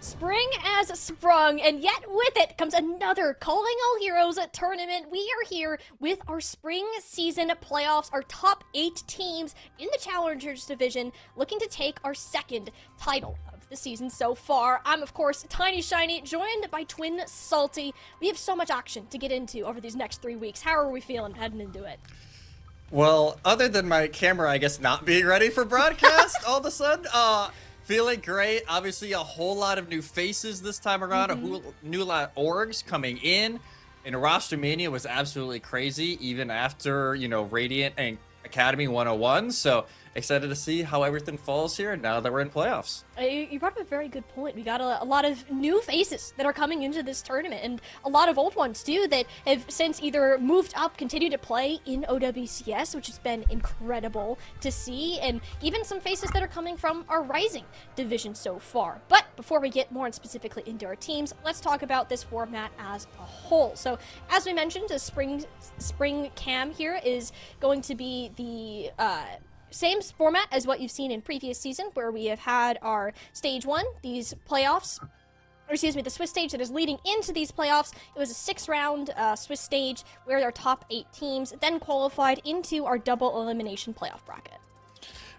Spring has sprung, and yet with it comes another Calling All Heroes tournament. We are here with our spring season playoffs, our top 8 teams in the Challengers division, looking to take our second title of the season so far. I'm, of course, Tiny Shiny, joined by Twin Salty. We have so much action to get into over these next 3 weeks. How are we feeling heading into it? Well, other than my camera, I guess, not being ready for broadcast all of a sudden, feeling great. Obviously, a whole lot of new faces this time around, new lot of orgs coming in. And Roster Mania was absolutely crazy, even after, Radiant and Academy 101. So excited to see how everything falls here now that we're in playoffs. You brought up a very good point. We got a lot of new faces that are coming into this tournament, and a lot of old ones too that have since either moved up, continued to play in OWCS, which has been incredible to see, and even some faces that are coming from our Rising division so far. But before we get more specifically into our teams, let's talk about this format as a whole. So as we mentioned, the spring cam here is going to be the same format as what you've seen in previous season, where we have had our stage 1, these playoffs, or excuse me, the Swiss stage that is leading into these playoffs. It was a 6-round Swiss stage where our top 8 teams then qualified into our double elimination playoff bracket.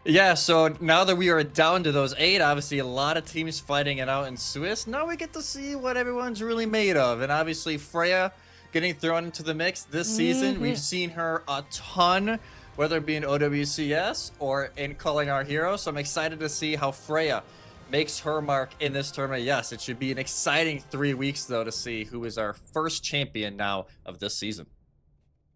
Yeah, so now that we are down to those 8, obviously a lot of teams fighting it out in Swiss. Now we get to see what everyone's really made of. And obviously Freya getting thrown into the mix this season. We've seen her a ton, whether it be in OWCS or in Calling Our Heroes. So I'm excited to see how Freya makes her mark in this tournament. Yes, it should be an exciting 3 weeks, though, to see who is our first champion now of this season.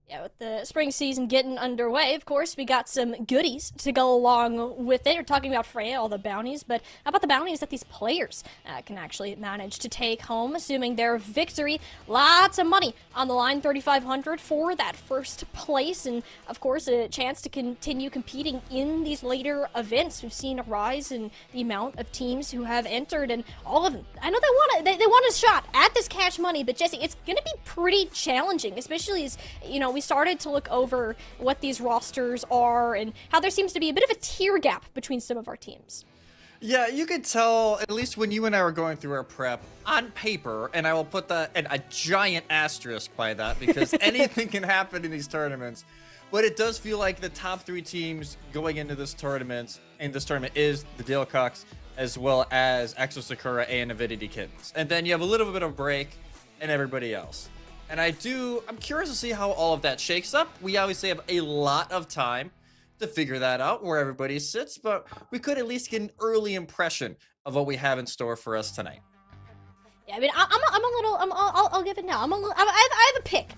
Yeah, with the spring season getting underway, of course, we got some goodies to go along with it. We're talking about Freya, all the bounties, but how about the bounties that these players can actually manage to take home, assuming their victory? Lots of money on the line, $3,500 for that first place, and of course, a chance to continue competing in these later events. We've seen a rise in the amount of teams who have entered, and all of them, I know they want a shot at this cash money, but Jesse, it's going to be pretty challenging, especially as, we started to look over what these rosters are and how there seems to be a bit of a tier gap between some of our teams. Yeah, you could tell, at least when you and I were going through our prep, on paper, and I will put a giant asterisk by that, because anything can happen in these tournaments, but it does feel like the top 3 teams going into this tournament, is the Dalecox, as well as Exo Sakura and Avidity Kittens. And then you have a little bit of break and everybody else. And I'm curious to see how all of that shakes up. We obviously have a lot of time to figure that out, where everybody sits, but we could at least get an early impression of what we have in store for us tonight. Yeah, I mean, I'll give it now. I have a pick.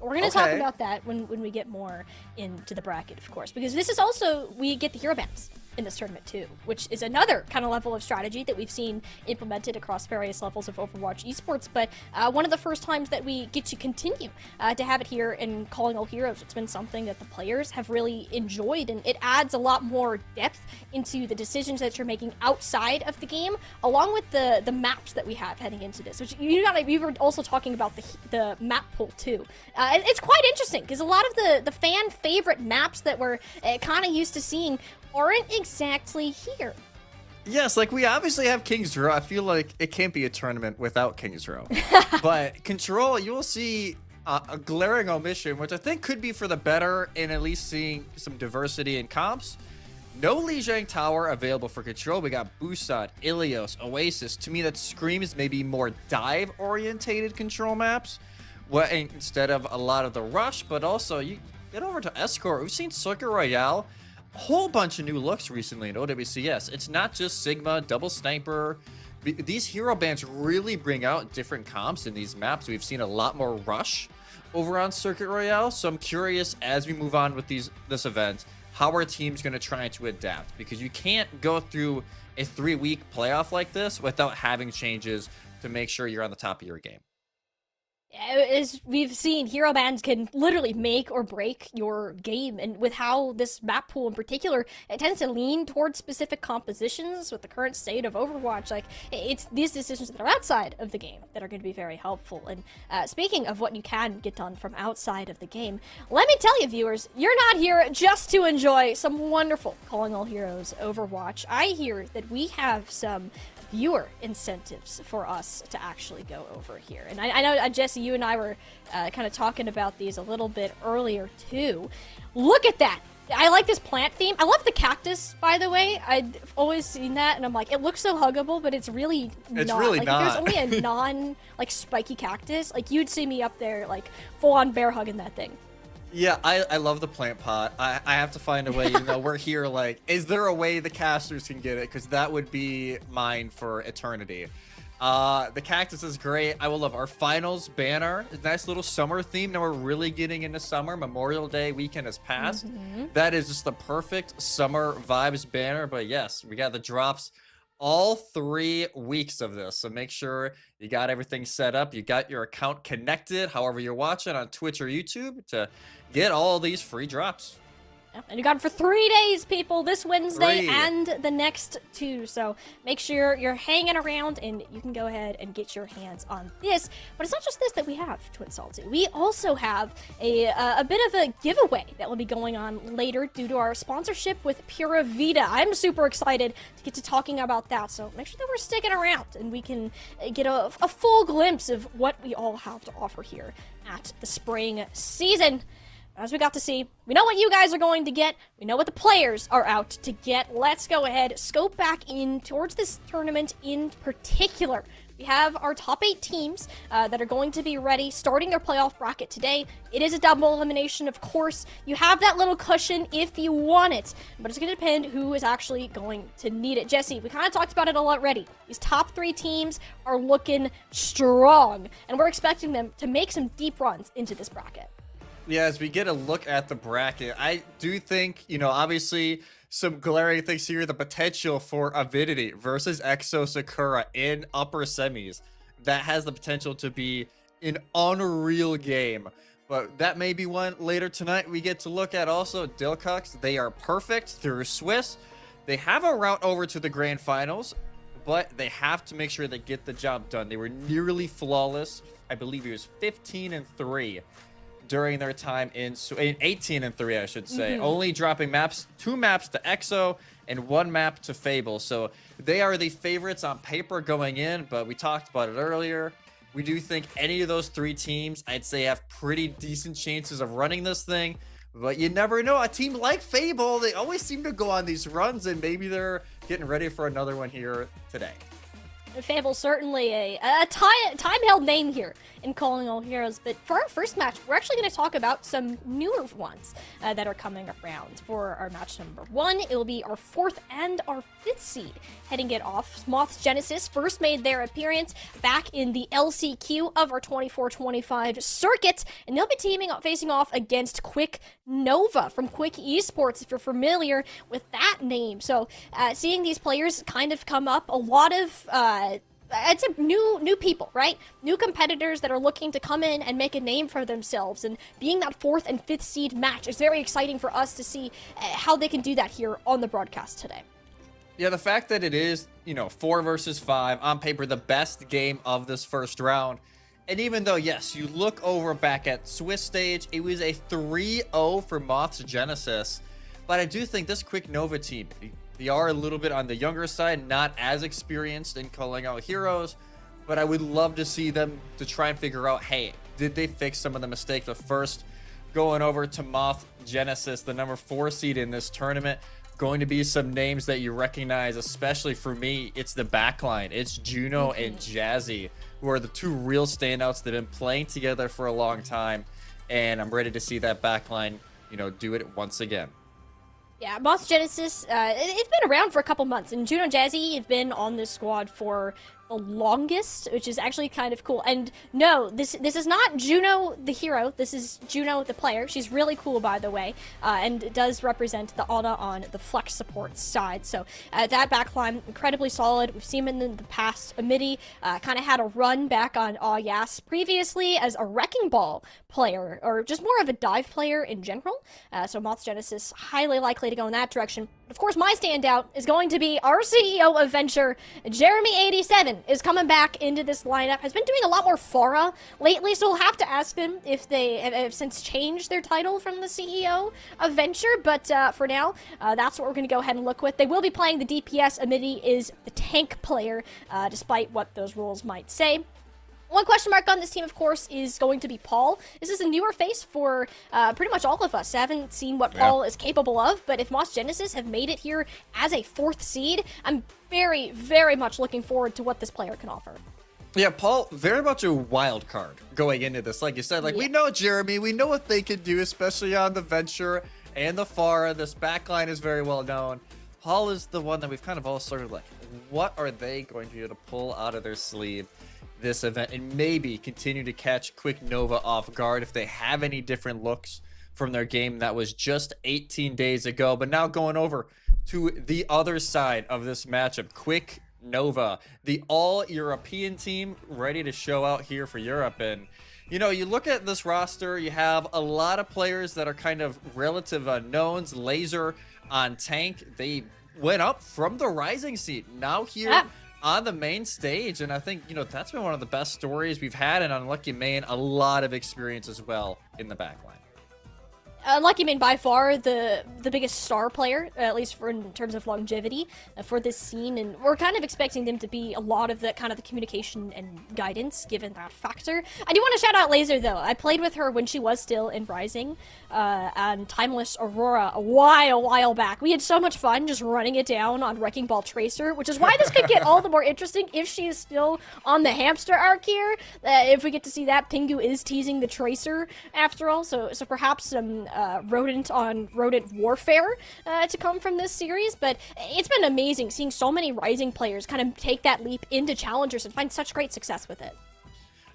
We're going to talk about that when we get more into the bracket, of course, because this is also, we get the hero bands in this tournament too, which is another kind of level of strategy that we've seen implemented across various levels of Overwatch Esports, but one of the first times that we get to continue to have it here in Calling All Heroes. It's been something that the players have really enjoyed, and it adds a lot more depth into the decisions that you're making outside of the game, along with the maps that we have heading into this, which we were also talking about the map pool too. It's quite interesting, because a lot of the fan favorite maps that we're kind of used to seeing aren't exactly here. Yes, like we obviously have King's Row. I feel like it can't be a tournament without King's Row. But Control, you will see a glaring omission, which I think could be for the better in at least seeing some diversity in comps. No Lijiang Tower available for Control. We got Busan, Ilios, Oasis. To me, that screams maybe more dive-orientated Control maps, instead of a lot of the rush. But also, you get over to Escort. We've seen Circuit Royale. A whole bunch of new looks recently in OWCS. It's not just Sigma, Double Sniper. These hero bands really bring out different comps in these maps. We've seen a lot more rush over on Circuit Royale. So I'm curious, as we move on with this event, how are teams going to try to adapt? Because you can't go through a 3-week playoff like this without having changes to make sure you're on the top of your game. As we've seen, hero bands can literally make or break your game, and with how this map pool in particular, it tends to lean towards specific compositions with the current state of Overwatch. Like, it's these decisions that are outside of the game that are going to be very helpful. And speaking of what you can get done from outside of the game, let me tell you, viewers, you're not here just to enjoy some wonderful Calling All Heroes Overwatch. I hear that we have some viewer incentives for us to actually go over here. And I know, Jesse, you and I were kind of talking about these a little bit earlier too. Look at that. I like this plant theme. I love the cactus, by the way. I've always seen that, and I'm like, it looks so huggable, but it's really not. It's really like, not. If there's only a non, like, spiky cactus, like, you'd see me up there, like, full-on bear hugging that thing. Yeah, I love the plant pot. I have to find a way, we're here, like, is there a way the casters can get it? Because that would be mine for eternity. The cactus is great. I will love our finals banner. Nice little summer theme. Now we're really getting into summer. Memorial Day weekend has passed. That is just the perfect summer vibes banner. But yes, we got the drops all 3 weeks of this. So make sure you got everything set up. You got your account connected, however you're watching on Twitch or YouTube, to get all these free drops. And you got them for 3 days, people, this Wednesday 3. and the next 2. So make sure you're hanging around and you can go ahead and get your hands on this. But it's not just this that we have, Twin Salty. We also have a bit of a giveaway that will be going on later due to our sponsorship with Pura Vida. I'm super excited to get to talking about that. So make sure that we're sticking around and we can get a full glimpse of what we all have to offer here at the spring season. As we got to see, we know what you guys are going to get. We know what the players are out to get. Let's go ahead, scope back in towards this tournament in particular. We have our top 8 teams that are going to be ready, starting their playoff bracket today. It is a double elimination, of course. You have that little cushion if you want it, but it's going to depend who is actually going to need it. Jesse, we kind of talked about it a lot already. These top 3 teams are looking strong, and we're expecting them to make some deep runs into this bracket. Yeah, as we get a look at the bracket, I do think, obviously some glaring things here. The potential for Avidity versus Exo Sakura in upper semis. That has the potential to be an unreal game. But that may be one later tonight we get to look at. Also, Dilcox, they are perfect through Swiss. They have a route over to the grand finals, but they have to make sure they get the job done. They were nearly flawless. I believe it was 15-3. During their time in 18-3, I should say, only dropping 2 maps to EXO and 1 map to Fable. So they are the favorites on paper going in, but we talked about it earlier. We do think any of those 3 teams, I'd say, have pretty decent chances of running this thing, but you never know. A team like Fable, they always seem to go on these runs, and maybe they're getting ready for another one here today. Fable's certainly a time-held name here in Calling All Heroes, but for our first match, we're actually going to talk about some newer ones that are coming around. For our match number 1, it will be our 4th and our 5th seed heading it off. Moth's Genesis first made their appearance back in the LCQ of our 24-25 circuit, and they'll be facing off against Quick Nova from Quick Esports, if you're familiar with that name. So seeing these players kind of come up, a lot of I'd say new people, right? New competitors that are looking to come in and make a name for themselves, and being that 4th and 5th seed match is very exciting for us to see how they can do that here on the broadcast today. Yeah, the fact that it is, 4 versus 5, on paper, the best game of this first round. And even though, yes, you look over back at Swiss stage, it was a 3-0 for Moth's Genesis. But I do think this Quick Nova team, they are a little bit on the younger side, not as experienced in Calling Out Heroes. But I would love to see them to try and figure out, hey, did they fix some of the mistakes? But first, going over to Moth Genesis, the number 4 seed in this tournament. Going to be some names that you recognize, especially for me, it's the backline. It's Juno and Jazzy, who are the 2 real standouts that have been playing together for a long time. And I'm ready to see that backline, do it once again. Yeah, Moth Genesis, it's been around for a couple months, and Juno and Jazzy have been on this squad for the longest, which is actually kind of cool. And no, this is not Juno the hero, this is Juno the player. She's really cool, by the way, and does represent the Ana on the flex support side. So that backline, incredibly solid. We've seen him in the past. Amity kind of had a run back on Yas previously as a Wrecking Ball player, or just more of a dive player in general. So Moth's Genesis, highly likely to go in that direction. Of course, my standout is going to be our CEO of Venture, Jeremy87, is coming back into this lineup. Has been doing a lot more Pharah lately, so we'll have to ask them if they have since changed their title from the CEO of Venture. But for now, that's what we're going to go ahead and look with. They will be playing the DPS. Amity is the tank player, despite what those rules might say. One question mark on this team, of course, is going to be Paul. This is a newer face for pretty much all of us. I haven't seen what Paul is capable of, but if Moss Genesis have made it here as a 4th seed, I'm very, very much looking forward to what this player can offer. Yeah, Paul, very much a wild card going into this. Like you said, we know Jeremy, we know what they can do, especially on the Venture and the Pharah. This backline is very well known. Paul is the one that we've kind of all sort of like, what are they going to be able to pull out of their sleeve this event and maybe continue to catch Quick Nova off guard if they have any different looks from their game that was just 18 days ago. But now going over to the other side of this matchup, Quick Nova, the all-European team ready to show out here for Europe. And you know, you look at this roster, you have a lot of players that are kind of relative unknowns. Laser on tank, they went up from the rising seat, now here on the main stage. And I think, you know, that's been one of the best stories we've had. And Unlucky Main, a lot of experience as well in the backline. Unlucky Main, by far the biggest star player, at least for in terms of longevity for this scene, and we're kind of expecting them to be a lot of the kind of the communication and guidance given that factor. I do want to shout out Laser though. I played with her when she was still in Rising and Timeless Aurora a while back. We had so much fun just running it down on Wrecking Ball Tracer, which is why this could get all the more interesting if she is still on the hamster arc here. If we get to see that, Pingu is teasing the Tracer after all, so perhaps some rodent on rodent warfare to come from this series. But it's been amazing seeing so many Rising players kind of take that leap into Challengers and find such great success with it.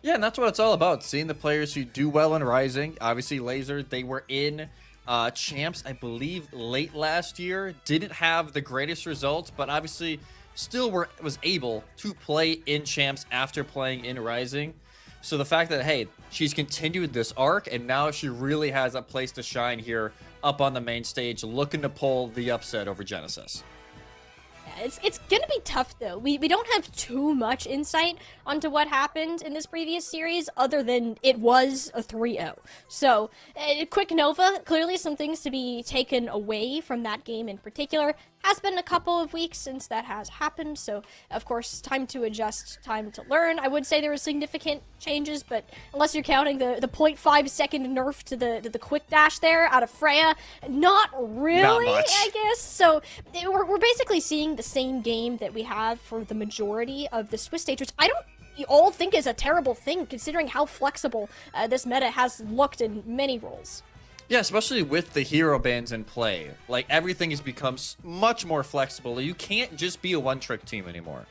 Yeah, and that's what it's all about, seeing the players who do well in Rising. Obviously, Laser, they were in Champs, I believe, late last year. Didn't have the greatest results, but obviously still was able to play in Champs after playing in Rising. So the fact that, hey, she's continued this arc, and now she really has a place to shine here up on the main stage, looking to pull the upset over Genesis. It's gonna be tough though. We don't have too much insight onto what happened in this previous series other than it was a 3-0. So Quick Nova, clearly some things to be taken away from that game in particular. Has been a couple of weeks since that has happened, so of course time to adjust, time to learn. I would say there were significant changes, but unless you're counting the 0.5 second nerf to the quick dash there out of Freya, not really, not much. I guess. So we're basically seeing the same game that we have for the majority of the Swiss stage, which I don't all think is a terrible thing considering how flexible this meta has looked in many roles. Yeah, especially with the hero bans in play. Like, everything has become much more flexible. You can't just be a one-trick team anymore.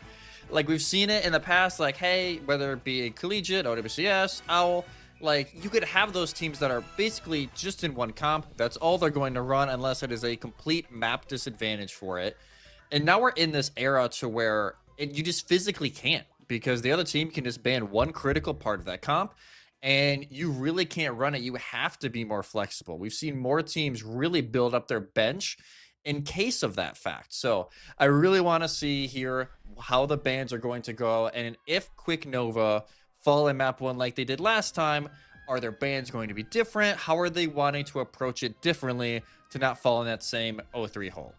Like, we've seen it in the past, like, hey, whether it be Collegiate, OWCS, OWL, like, you could have those teams that are basically just in one comp. That's all they're going to run unless it is a complete map disadvantage for it. And now we're in this era to where you just physically can't, because the other team can just ban one critical part of that comp, and you really can't run it. You have to be more flexible. We've seen more teams really build up their bench in case of that fact. So I really want to see here how the bans are going to go, and if Quick Nova fall in map 1 like they did last time, are their bans going to be different? How are they wanting to approach it differently to not fall in that same 0-3 hole?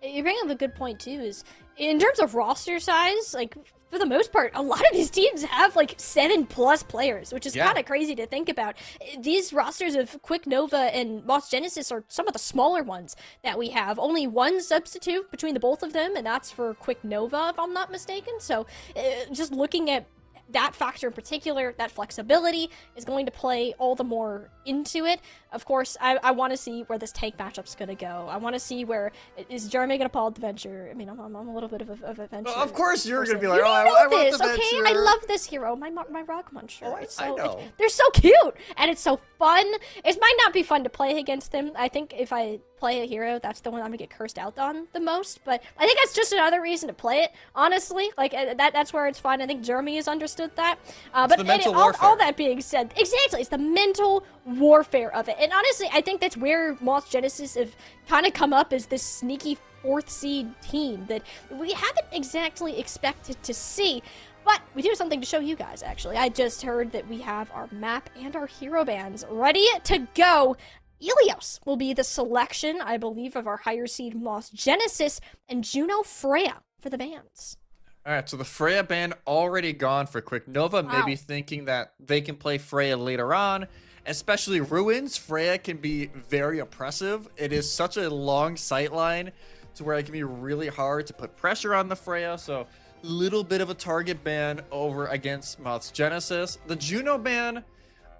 You bring up a good point too, is in terms of roster size, like, for the most part, a lot of these teams have like 7+ players, which is kind of crazy to think about. These rosters of Quick Nova and Moss Genesis are some of the smaller ones that we have. Only one substitute between the both of them, and that's for Quick Nova, if I'm not mistaken. So just looking at that factor in particular, that flexibility is going to play all the more into it. Of course, I want to see where this tank matchup's going to go. I want to see where is Jeremy going to pull out the Venture. I mean, I'm a little bit of a Venture. Well, of course you're going to be like, I want this, the okay? Venture. I love this hero, my Rock Muncher. Oh, I know. They're so cute, and it's so fun. It might not be fun to play against them. I think if I play a hero, that's the one I'm gonna get cursed out on the most. But I think that's just another reason to play it, honestly. Like, that's where it's fun. I think Jeremy has understood that. But all that being said, exactly, it's the mental warfare of it. And honestly, I think that's where Moss Genesis have kind of come up as this sneaky 4th seed team that we haven't exactly expected to see. But we do have something to show you guys, actually. I just heard that we have our map and our hero bands ready to go. Ilios will be the selection, I believe, of our higher seed Moss Genesis and Juno Freya for the bands. All right, so the Freya band already gone for Quick Nova, maybe thinking that they can play Freya later on. Especially Ruins, Freya can be very oppressive. It is such a long sight line to where it can be really hard to put pressure on the Freya, so little bit of a target ban over against Moss Genesis. The Juno ban,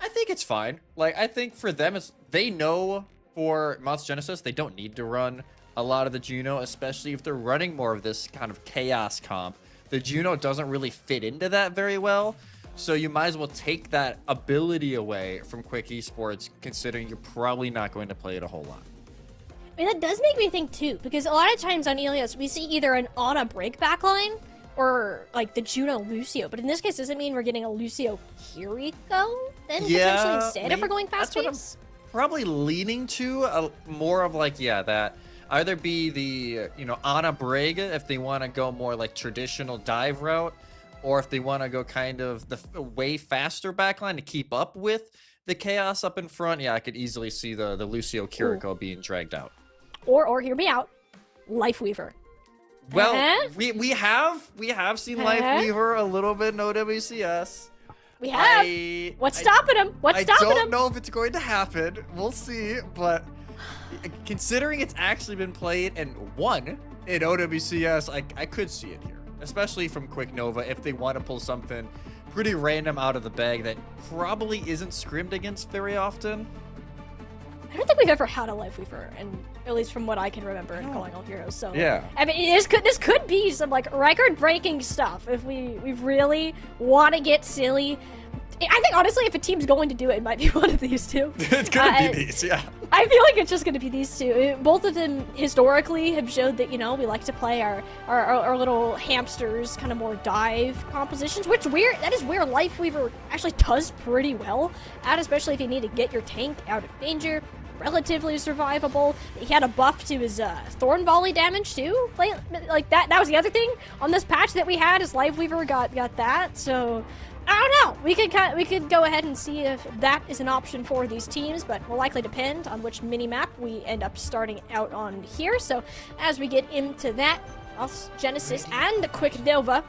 I think it's fine. Like, I think for them, they know for Moss Genesis, they don't need to run a lot of the Juno, especially if they're running more of this kind of chaos comp. The Juno doesn't really fit into that very well, so you might as well take that ability away from Quick Esports, considering you're probably not going to play it a whole lot. I mean, that does make me think, too, because a lot of times on Ilios, we see either an Ana break backline or like the Juno Lucio, but in this case, does it mean we're getting a Lucio Kiriko then potentially instead if we're going fast pace? Probably leaning to more of like, that either be the Ana Braga if they want to go more like traditional dive route, or if they want to go kind of the way faster backline to keep up with the chaos up in front. I could easily see the Lucio Kiriko being dragged out. Or hear me out, Lifeweaver. Well, we have seen Lifeweaver a little bit in OWCS. We have. What's stopping him? I don't know if it's going to happen. We'll see. But considering it's actually been played and won in OWCS, I could see it here, especially from Quick Nova if they want to pull something pretty random out of the bag that probably isn't scrimmed against very often. I don't think we've ever had a Lifeweaver, and at least from what I can remember in Calling All Heroes. So yeah, I mean, this could be some like record-breaking stuff if we really want to get silly. I think honestly, if a team's going to do it, it might be one of these two. It's gonna be these, yeah. I feel like it's just gonna be these two. Both of them historically have showed that we like to play our little hamsters, kind of more dive compositions. That is where Lifeweaver actually does pretty well at, especially if you need to get your tank out of danger. Relatively survivable. He had a buff to his Thorn Volley damage too. Like that was the other thing on this patch that we had. Is Lifeweaver got that. So I don't know. We could go ahead and see if that is an option for these teams, but will likely depend on which mini map we end up starting out on here. So as we get into that, us Genesis and Quick Nova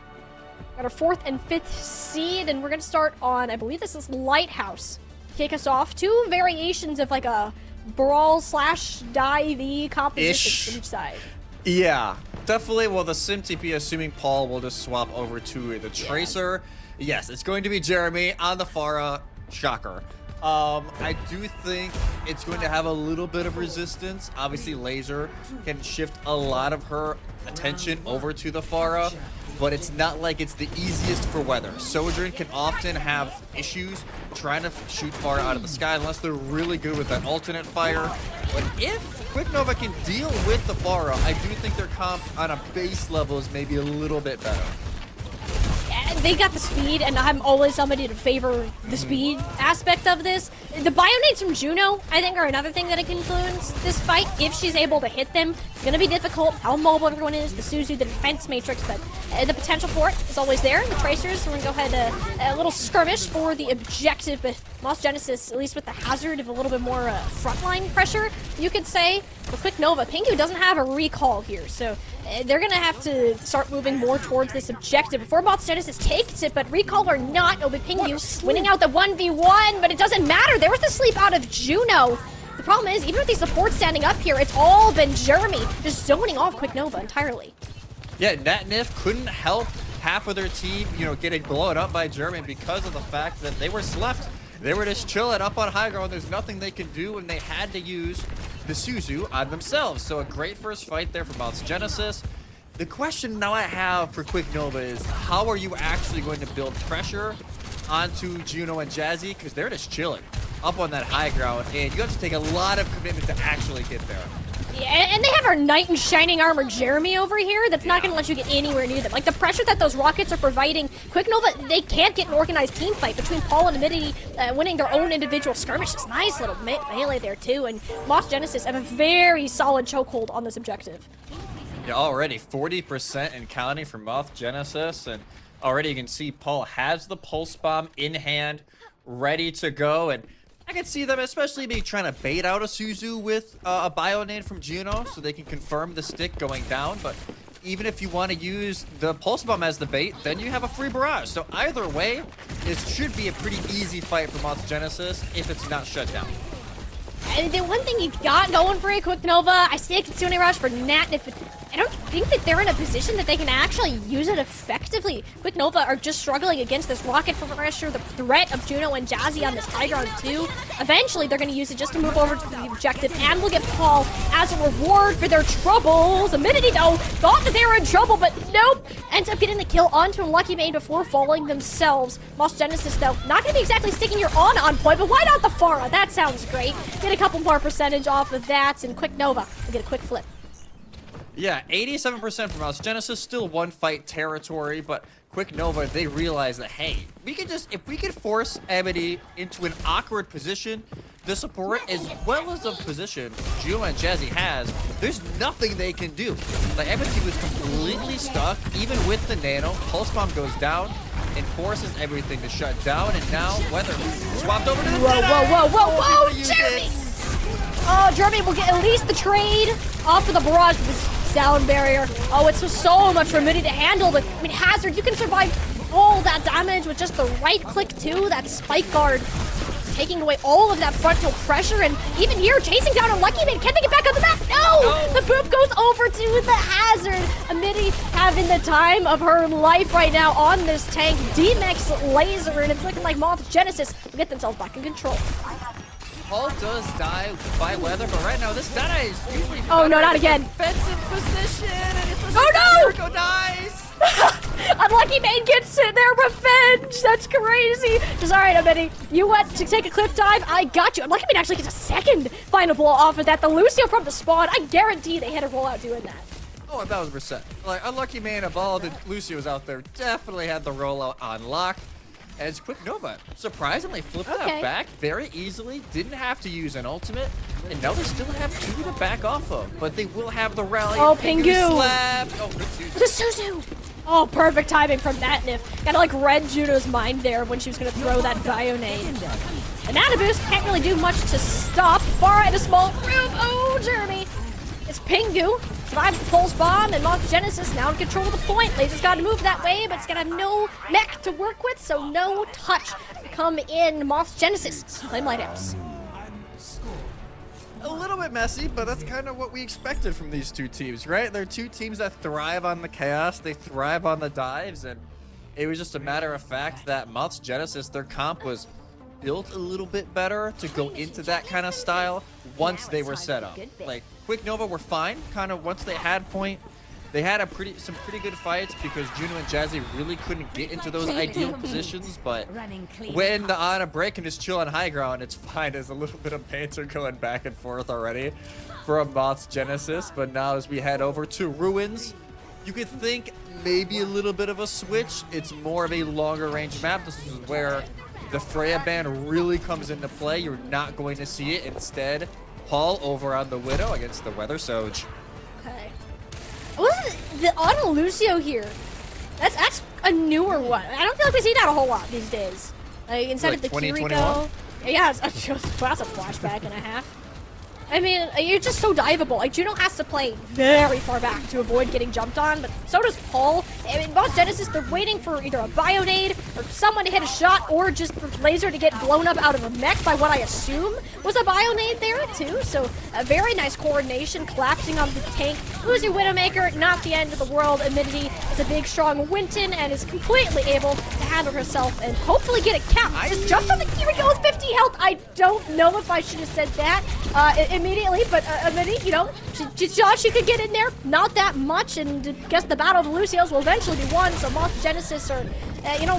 got our 4th and 5th seed, and we're gonna start on, I believe this is Lighthouse. Kick us off. 2 variations of like a brawl / dive composition from each side. Yeah, definitely. Well, the Sim TP, assuming Paul will just swap over to the Tracer. Yes, it's going to be Jeremy on the Pharah. Shocker. I do think it's going to have a little bit of resistance. Obviously, Laser can shift a lot of her attention over to the Pharah, but it's not like it's the easiest for weather. Sojourn can often have issues trying to shoot Pharah out of the sky unless they're really good with that alternate fire. But if Quick Nova can deal with the Pharah, I do think their comp on a base level is maybe a little bit better. They got the speed, and I'm always somebody to favor the speed aspect of this. The Bionades from Juno, I think, are another thing that can influence this fight. If she's able to hit them, it's going to be difficult. How mobile everyone is, the Suzu, the defense matrix, but the potential for it is always there. The Tracers, we're going to go ahead a little skirmish for the objective, but Moss Genesis, at least with the hazard of a little bit more frontline pressure, you could say. For Quick Nova, Pingu doesn't have a recall here, so they're going to have to start moving more towards this objective before Moss Genesis takes it, but recall or not, it'll be Pingu winning out the 1v1, but it doesn't matter. There was the sleep out of Juno. The problem is, even with these supports standing up here, it's all been Jeremy just zoning off Quick Nova entirely. Yeah, Natnif couldn't help half of their team, getting blown up by Jeremy because of the fact that they were slept. They were just chilling up on high ground. There's nothing they could do, and they had to use the Suzu on themselves. So a great first fight there for Moss Genesis. The question now I have for Quick Nova is, how are you actually going to build pressure onto Juno and Jazzy? Because they're just chilling up on that high ground, and you have to take a lot of commitment to actually get there. Yeah, and they have our knight in shining armor Jeremy over here that's not going to let you get anywhere near them. Like, the pressure that those rockets are providing, Quicknova, they can't get an organized team fight between Paul and Avidity winning their own individual skirmishes. Nice little melee there, too. And Moss Genesis have a very solid chokehold on this objective. Yeah, already 40% and counting for Moth Genesis. And already you can see Paul has the Pulse Bomb in hand, ready to go. And I can see them especially be trying to bait out a Suzu with a Bionade from Juno so they can confirm the stick going down. But even if you want to use the Pulse Bomb as the bait, then you have a free barrage. So either way, this should be a pretty easy fight for Moth Genesis if it's not shut down. And the one thing you got going for you, Quicknova, I see a Kitsune Rush for Nat. I don't think that they're in a position that they can actually use it effectively. Quicknova are just struggling against this rocket pressure, the threat of Juno and Jazzy on this high ground too. Eventually, they're going to use it just to move over to the objective, and we'll get Paul as a reward for their troubles. Avidity, though, thought that they were in trouble, but nope. Ends up getting the kill onto Unlucky Main before falling themselves. Moss Genesis, though, not going to be exactly sticking your on point, but why not the Pharah? That sounds great. Get a couple more percentage off of that, and Quicknova will get a quick flip. Yeah, 87% from Mouse Genesis, still one fight territory, but Quicknova, they realize that, hey, we can just, if we could force Amity into an awkward position, the support as well as the position Juno and Jazzy has, there's nothing they can do. Like, Amity was completely stuck, even with the nano. Pulse Bomb goes down and forces everything to shut down, and now Weather swapped over to the Whoa, Jeremy! Oh, Jeremy will get at least the trade off of the barrage with this sound barrier. Oh, it's so much for Avidity to handle, but I mean, Hazard, you can survive all that damage with just the right click too. That spike guard taking away all of that frontal pressure, and even here chasing down Unlucky Man. Can they get back on the map? No! The boop goes over to the Hazard. Avidity having the time of her life right now on this tank. D-Max laser, and it's looking like Moth Genesis will get themselves back in control. Paul does die by Weather, but right now this die is usually no, not again. Defensive position, and it's no! dies. Unlucky Main gets their revenge. That's crazy. Just all right, Avidity. You went to take a cliff dive. I got you. Unlucky Main actually gets a second final blow off of that. The Lucio from the spawn. I guarantee they had a rollout doing that. Oh, 1,000%. Like, Unlucky Man evolved, and Lucio's out there. Definitely had the rollout on lock. As Quicknova surprisingly flipped that back very easily, didn't have to use an ultimate, and now they still have two to back off of, but they will have the rally. Oh, Pingu! Slap. Oh, good Suzu. The Suzu! Oh, perfect timing from Matnif. Kinda like read Juno's mind there when she was gonna throw that Bionade. And Anaboost can't really do much to stop. Pharah in a small room. Oh, Jeremy! It's Pingu. Survives the Pulse Bomb, and Moth Genesis now in control of the point. Laser's got to move that way, but it's going to have no mech to work with, so no touch to come in. Moth Genesis, Flame Lighthouse. A little bit messy, but that's kind of what we expected from these two teams, right? They're two teams that thrive on the chaos, they thrive on the dives, and it was just a matter of fact that Moth Genesis, their comp was built a little bit better to go into that kind of style once they were set up. Like, Quicknova were fine, kind of once they had point. They had some pretty good fights because Juno and Jazzy really couldn't get into those ideal positions, but when the on a break and just chill on high ground, it's fine. There's a little bit of banter going back and forth already from Moth's Genesis, but now as we head over to Ruins, you could think maybe a little bit of a switch. It's more of a longer range map. This is where the Freya band really comes into play. You're not going to see it. Instead, Paul over on the Widow against the Weather Soge. Okay. What is the Auto Lucio here? That's a newer one. I don't feel like we see that a whole lot these days. Like, instead of the Kiriko. Yeah, that's a flashback and a half. I mean, you're just so diveable. Like, Juno has to play very far back to avoid getting jumped on, but so does Paul. I mean, Moth Genesis, they're waiting for either a Bionade or someone to hit a shot or just for Laser to get blown up out of a mech by what I assume was a Bionade there, too. So, a very nice coordination, collapsing on the tank. Losing Widowmaker, not the end of the world. Avidity is a big, strong Winton and is completely able to handle herself and hopefully get a count. I just jumped on the Kiriko with 50 health. I don't know if I should have said that immediately, but Avidity, you know, She thought she could get in there, not that much, and I guess the battle of the Lucios will eventually be won, so Moth Genesis are,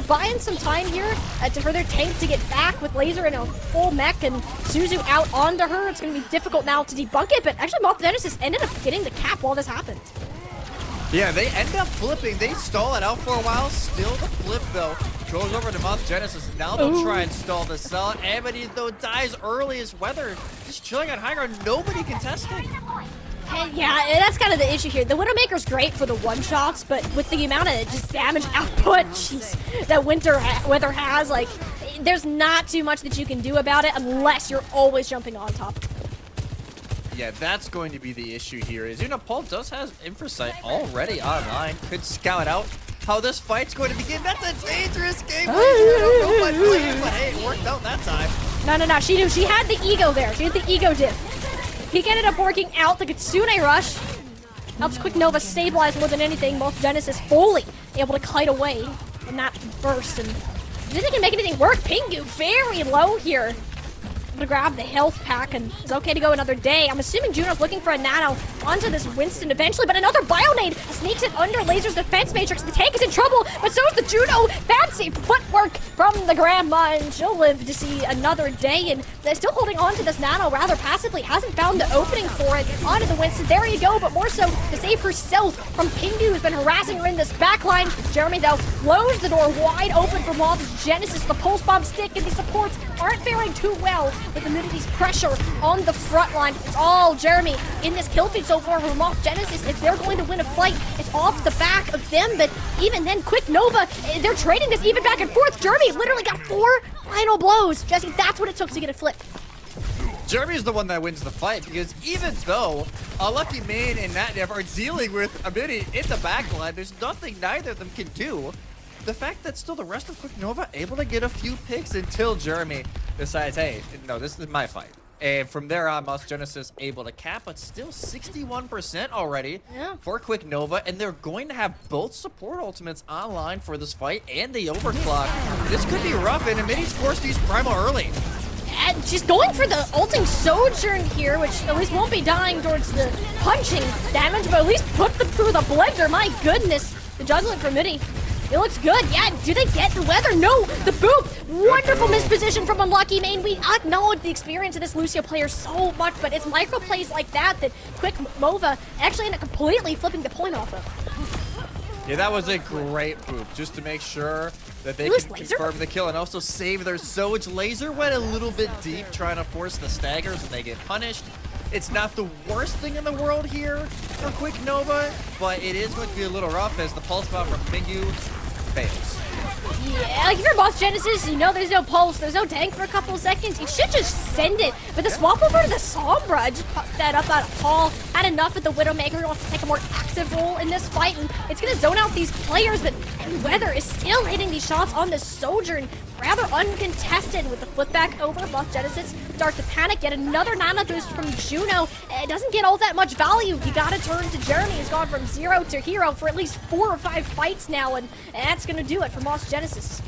buying some time here for their tank to get back with Laser in a full mech and Suzu out onto her. It's going to be difficult now to debunk it, but actually Moth Genesis ended up getting the cap while this happened. Yeah, they end up flipping. They stall it out for a while. Still the flip, though. Goes over to Moth Genesis. Now they'll try and stall the cell. Amity, though, dies early as Weather. Just chilling on high ground. Nobody contesting. And yeah, that's kind of the issue here. The Widowmaker's great for the one-shots, but with the amount of just damage output that Weather has, like, there's not too much that you can do about it unless you're always jumping on top. Yeah, that's going to be the issue here. Is, Paul does have Infrasight already online. Could scout out how this fight's going to begin. That's a dangerous game. I don't know what plan, but hey, it worked out that time. No. She knew. She had the ego there. She had the ego dip. Peak ended up working out. The Kitsune rush helps Quick Nova stabilize more than anything. Moth Genesis fully able to kite away in that burst. And didn't even make anything work. Pingu very low here. To grab the health pack, and it's okay to go another day. I'm assuming Juno's looking for a nano onto this Winston eventually, but another Bionade sneaks it under Laser's defense matrix. The tank is in trouble, but so is the Juno. Fancy footwork from the Grandma, and she'll live to see another day, and they're still holding on to this nano rather passively. Hasn't found the opening for it onto the Winston. There you go, but more so to save herself from Pingu, who's been harassing her in this backline. Jeremy, though, blows the door wide open for Moth Genesis. The pulse bomb stick and the supports aren't faring too well with Immunity's pressure on the front line. It's all Jeremy in this kill feed so far for Moth Genesis. If they're going to win a fight, it's off the back of them, but even then, Quick Nova, they're trading this even back and forth. Jeremy literally got 4 final blows. Jesse, that's what it took to get a flip. Jeremy's the one that wins the fight, because even though Lucky Mane and Natnev are dealing with Amity in the backline, there's nothing neither of them can do. The fact that still the rest of Quick Nova able to get a few picks until Jeremy decides, hey, no, this is my fight. And from there on, Moth Genesis able to cap, but still 61% already for Quick Nova. And they're going to have both support ultimates online for this fight and the overclock. This could be rough, and Amity's forced to use Primal early. And she's going for the ulting Sojourn here, which at least won't be dying towards the punching damage, but at least put them through the blender. My goodness, the juggling from Mitty. It looks good. Yeah, do they get the weather? No, the boop. Wonderful misposition from Unlucky Mane. We acknowledge the experience of this Lucio player so much, but it's micro plays like that Quick Nova actually end up completely flipping the point off of. Yeah, that was a great boop, just to make sure that they can confirm the kill and also save their Soj. Laser went a little bit deep trying to force the staggers, and they get punished. It's not the worst thing in the world here for Quick Nova, but it is going to be a little rough as the pulse bomb from Pingu fails. Yeah, like if you're Moth Genesis, there's no pulse, there's no tank for a couple of seconds. You should just send it. But the swap over to the Sombra, just pop that up out of Paul. Had enough of the Widowmaker. He wants to take a more active role in this fight, and it's going to zone out these players, but Weather is still hitting these shots on the Sojourn. Rather uncontested with the flip back over. Moth Genesis start to panic. Get another nano boost from Juno. It doesn't get all that much value. You gotta turn to Jeremy. He's gone from 0 to hero for at least 4 or 5 fights now, and that's gonna do it for Moth Genesis.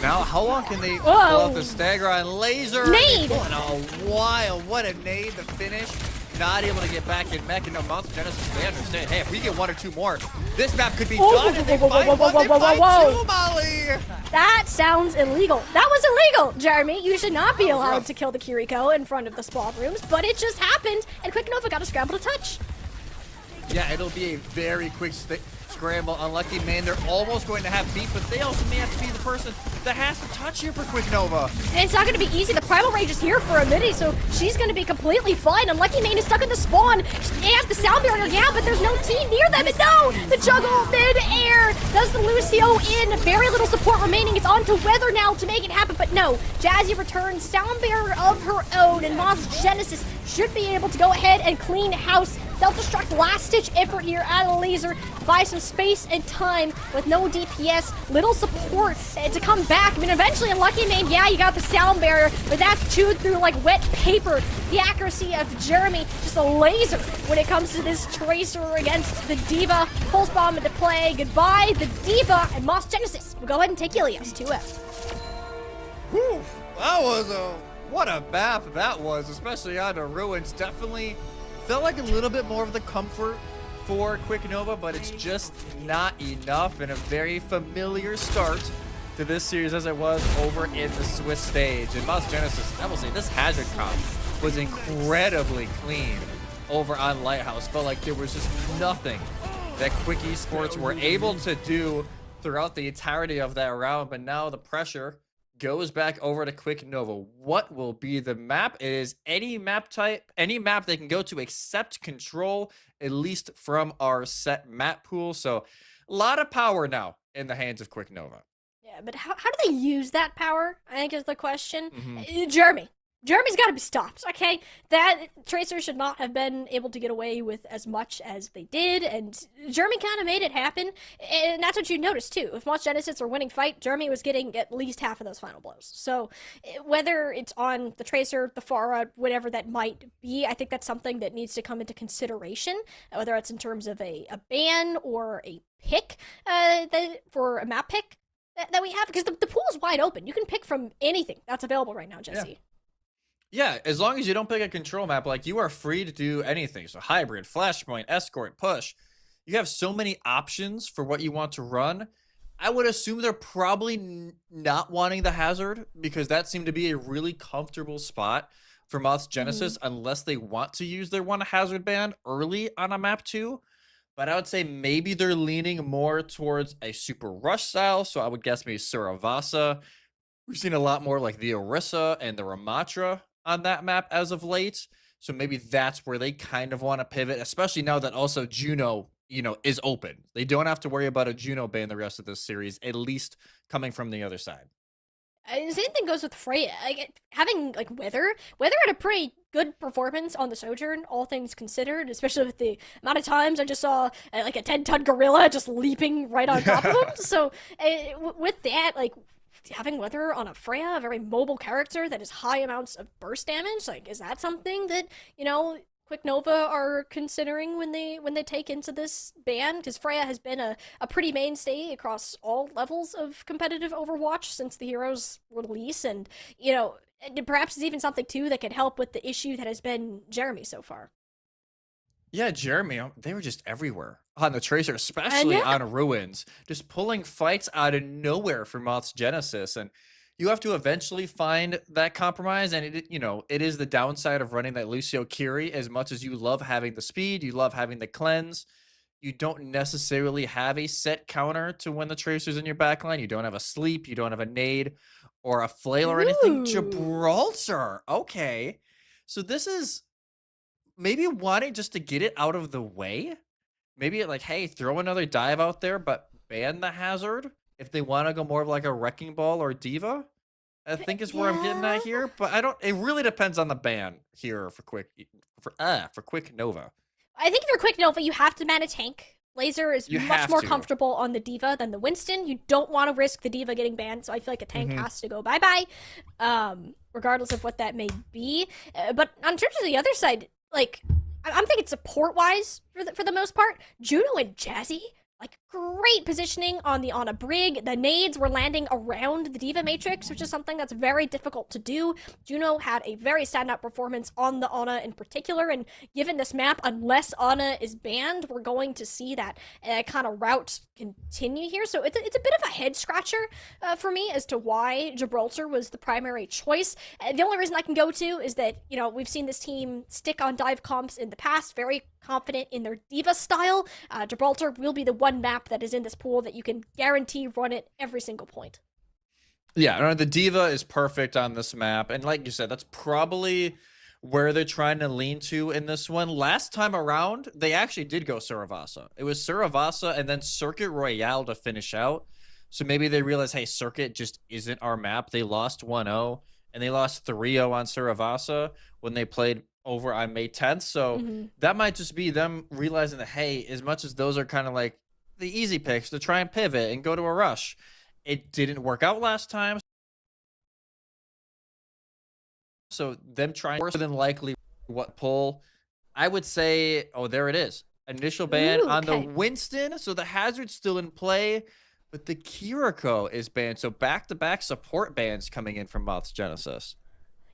Now, how long can they pull out the stagger on Laser? Nade! In a while. What a nade to finish. Not able to get back in mech, and no, Moth Genesis, they understand, hey, if we get 1 or 2 more, this map could be done, and they find one, they find 2, Molly! That sounds illegal. That was illegal, Jeremy. You should not be allowed to kill the Kiriko in front of the spawn rooms, but it just happened, and Quick Nova got a scramble to touch. Yeah, it'll be a very quick scramble. Unlucky Mane, they're almost going to have beat, but they also may have to be the person that has to touch here for Quick Nova. And it's not going to be easy. The Primal Rage is here for a minute, so she's going to be completely fine. Unlucky Mane is stuck in the spawn. He has the sound barrier, yeah, but there's no team near them. And no, the juggle mid-air does the Lucio in. Very little support remaining. It's on to Weather now to make it happen, but no. Jazzy returns, sound barrier of her own, and Moth Genesis should be able to go ahead and clean house. Self-destruct last-ditch effort here out of Laser. Buy some space and time with no DPS, little support to come back. I mean, eventually, Unlucky Mane, yeah, you got the sound barrier, but that's chewed through like wet paper. The accuracy of Jeremy, just a laser when it comes to this Tracer against the D.Va. Pulse Bomb into play. Goodbye, the D.Va, and Moth Genesis will go ahead and take Ilios 2F. Whew, that was what a map that was, especially on the Ruins. Definitely felt like a little bit more of the comfort for Quick Nova, but it's just not enough, and a very familiar start to this series as it was over in the Swiss stage. And Mouse Genesis, I will say, this hazard comp was incredibly clean over on Lighthouse. Felt like there was just nothing that Quick Esports were able to do throughout the entirety of that round, but now the pressure goes back over to Quick Nova. What will be the map? It is any map type, any map they can go to except Control, at least from our set map pool. So a lot of power now in the hands of Quick Nova. Yeah, but how do they use that power, I think is the question. Jeremy's got to be stopped, okay? That Tracer should not have been able to get away with as much as they did, and Jeremy kind of made it happen, and that's what you noticed, too. If Moss Genesis were winning fight, Jeremy was getting at least half of those final blows. So whether it's on the Tracer, the Pharah, whatever that might be, I think that's something that needs to come into consideration, whether it's in terms of a ban or a pick for a map pick that we have, because the pool is wide open. You can pick from anything that's available right now, Jesse. Yeah, as long as you don't pick a control map, like, you are free to do anything. So hybrid, flashpoint, escort, push. You have so many options for what you want to run. I would assume they're probably not wanting the hazard, because that seemed to be a really comfortable spot for Moth's Genesis, unless they want to use their one hazard band early on a map 2. But I would say maybe they're leaning more towards a super rush style. So I would guess maybe Suravasa. We've seen a lot more like the Orisa and the Ramatra on that map as of late. So maybe that's where they kind of want to pivot, especially now that also Juno, is open. They don't have to worry about a Juno ban the rest of this series, at least coming from the other side. The same thing goes with Freya. Having Weather had a pretty good performance on the Sojourn, all things considered, especially with the amount of times I just saw a 10-ton gorilla just leaping right on top of him. So with that, having Weather on a Freya, a very mobile character that has high amounts of burst damage, is that something that, Quick Nova are considering when they take into this ban? Because Freya has been a pretty mainstay across all levels of competitive Overwatch since the Heroes release, and, perhaps it's even something, too, that could help with the issue that has been Jeremy so far. Yeah, Jeremy, they were just everywhere on the Tracer, especially on Ruins, just pulling fights out of nowhere for Moth's Genesis. And you have to eventually find that compromise. And it is the downside of running that Lucio Kiri. As much as you love having the speed, you love having the cleanse, you don't necessarily have a set counter to when the Tracer's in your backline. You don't have a sleep, you don't have a nade or a flail or anything. Gibraltar. Okay. So this is maybe wanting just to get it out of the way. Maybe hey, throw another dive out there, but ban the hazard if they want to go more of a Wrecking Ball or Diva. I think is where I'm getting at here, but it really depends on the ban here for Quick Nova. I think for Quick Nova, you have to ban a tank. Laser is much more comfortable on the Diva than the Winston. You don't want to risk the Diva getting banned, so I feel like a tank has to go bye-bye, regardless of what that may be. But on terms of the other side, I'm thinking support-wise for the most part, Juno and Jazzy, great positioning on a brig. The nades were landing around the Diva Matrix, which is something that's very difficult to do. Juno had a very standout performance on the Ana in particular, and given this map, unless Ana is banned, we're going to see that kind of route continue here. So it's a bit of a head scratcher for me as to why Gibraltar was the primary choice. The only reason I can go to is that, we've seen this team stick on dive comps in the past, very confident in their Diva style. Gibraltar will be the one map that is in this pool that you can guarantee run it every single point. Yeah, the Diva is perfect on this map, and like you said, that's probably where they're trying to lean to in this one. Last time around, they actually did go Suravasa. It was Suravasa and then Circuit Royale to finish out. So maybe they realize, hey, Circuit just isn't our map. They lost 1-0, and they lost 3-0 on Suravasa when they played over on May 10th. So that might just be them realizing that, hey, as much as those are kind of the easy picks to try and pivot and go to a rush, it didn't work out last time. So them trying worse than likely what pull. I would say, oh, there it is. Initial ban on the Winston. So the hazard's still in play, but the Kiriko is banned. So back-to-back support bans coming in from Moth's Genesis.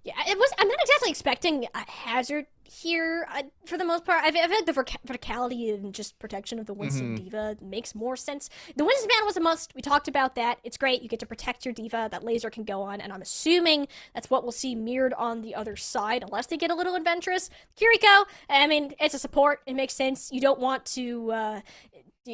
Yeah, I'm not exactly expecting a hazard here. For the most part, I feel like the verticality and just protection of the Winston D.Va makes more sense. The Winston ban was a must. We talked about that. It's great. You get to protect your D.Va. That laser can go on, and I'm assuming that's what we'll see mirrored on the other side, unless they get a little adventurous. Kiriko, I mean, it's a support. It makes sense. You don't want to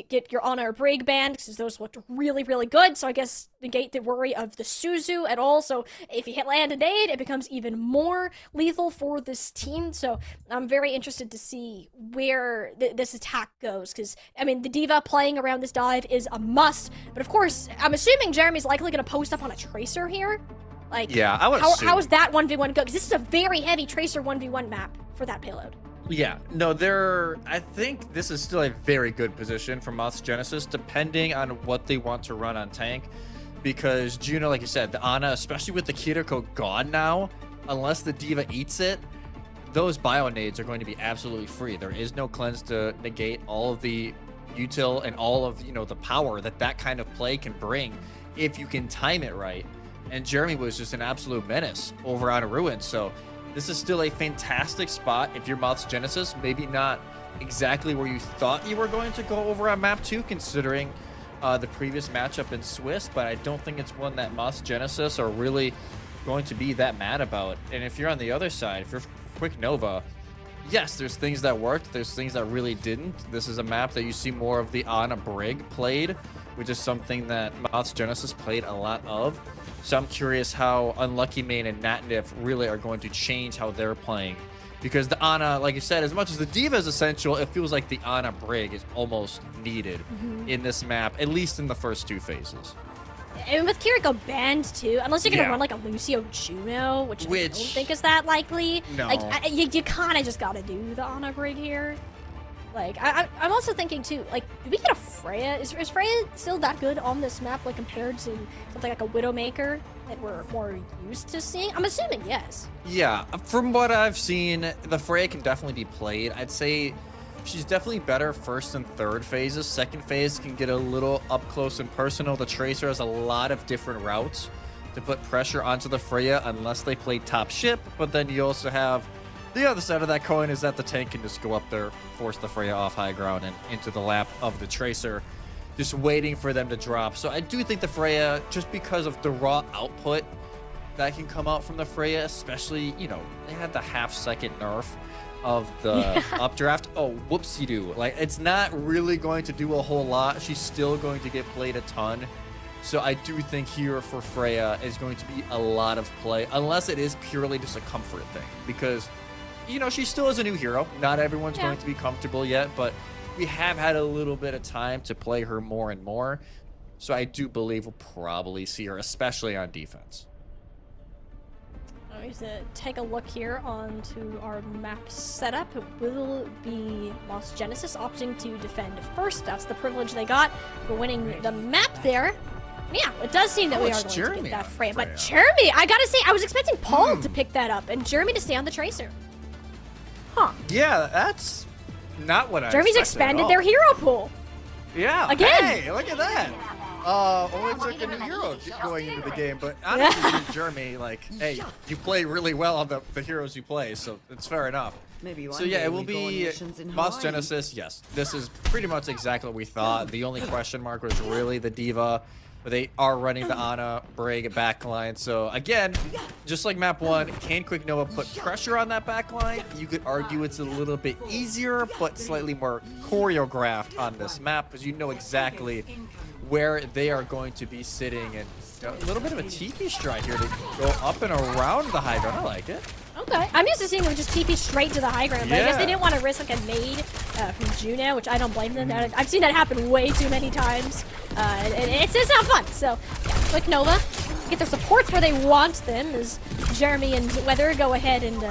get your Ana or Brig banned because those looked really, really good. So I guess negate the worry of the Suzu at all. So if you hit land and nade, it becomes even more lethal for this team. So I'm very interested to see where this attack goes because, I mean, the D.Va playing around this dive is a must. But of course, I'm assuming Jeremy's likely going to post up on a Tracer here. Like, yeah, I would assume. How is that 1v1 go? Because this is a very heavy Tracer 1v1 map for that payload. Yeah, no, I think this is still a very good position for Moth's Genesis, depending on what they want to run on tank. Because Juno, like you said, the Ana, especially with the Kiriko gone now, unless the D.Va eats it, those bio nades are going to be absolutely free. There is no cleanse to negate all of the util and all of, the power that kind of play can bring if you can time it right. And Jeremy was just an absolute menace over on Ruin, so this is still a fantastic spot if you're Moth's Genesis. Maybe not exactly where you thought you were going to go over on map 2, considering the previous matchup in Swiss, but I don't think it's one that Moth's Genesis are really going to be that mad about. And if you're on the other side, if you're Quick Nova, yes, there's things that worked, there's things that really didn't. This is a map that you see more of the Ana Brig played, which is something that Moth's Genesis played a lot of. So I'm curious how Unlucky Main and Natnif really are going to change how they're playing. Because the Ana, like you said, as much as the D.Va is essential, it feels like the Ana Brig is almost needed in this map, at least in the first 2 phases. And with Kiriko banned too, unless you're going to run like a Lucio Juno, which I don't think is that likely. No. Like, you kind of just got to do the Ana Brig here. Like, I'm also thinking too, like, do we get a Freya? Is Freya still that good on this map, like, compared to something like a Widowmaker that we're more used to seeing? I'm assuming yes. Yeah, from what I've seen, the Freya can definitely be played. I'd say she's definitely better first and third phases. Second phase can get a little up close and personal. The Tracer has a lot of different routes to put pressure onto the Freya unless they play top ship, but then you also have the other side of that coin is that the tank can just go up there, force the Freya off high ground and into the lap of the Tracer, just waiting for them to drop. So I do think the Freya, just because of the raw output that can come out from the Freya, especially, they had the half-second nerf of the updraft. Oh, whoopsie-doo. Like, it's not really going to do a whole lot. She's still going to get played a ton. So I do think here for Freya is going to be a lot of play, unless it is purely just a comfort thing. Because she still is a new hero. Not everyone's going to be comfortable yet, but we have had a little bit of time to play her more and more. So I do believe we'll probably see her, especially on defense. I'm going to take a look here onto our map setup. It will be Moth's Genesis opting to defend first. That's the privilege they got for winning the map there. Yeah, it does seem that we are going to get that Freya. But Jeremy, I gotta say, I was expecting Paul to pick that up and Jeremy to stay on the Tracer. Huh. Yeah, that's not what Jeremy's expanded their hero pool. Yeah. Again. Hey, look at that. Only took a new hero going into the game, but honestly, Jeremy, like, hey, you play really well on the heroes you play, so it's fair enough. Maybe so yeah, it will be Moth's Genesis. Yes, this is pretty much exactly what we thought. The only question mark was really the D.Va. But they are running the Ana Brig backline. So again, just like map 1, can Quick Nova put pressure on that backline? You could argue it's a little bit easier, but slightly more choreographed on this map because you know exactly where they are going to be sitting. And a little bit of a TP strike here to go up and around the high ground. I like it. Okay. I'm used to seeing them just TP straight to the high ground, but I guess they didn't want to risk like a nade from Juno, which I don't blame them. I've seen that happen way too many times. It's not fun. So, yeah, Quick Nova get their supports where they want them as Jeremy and Weather go ahead and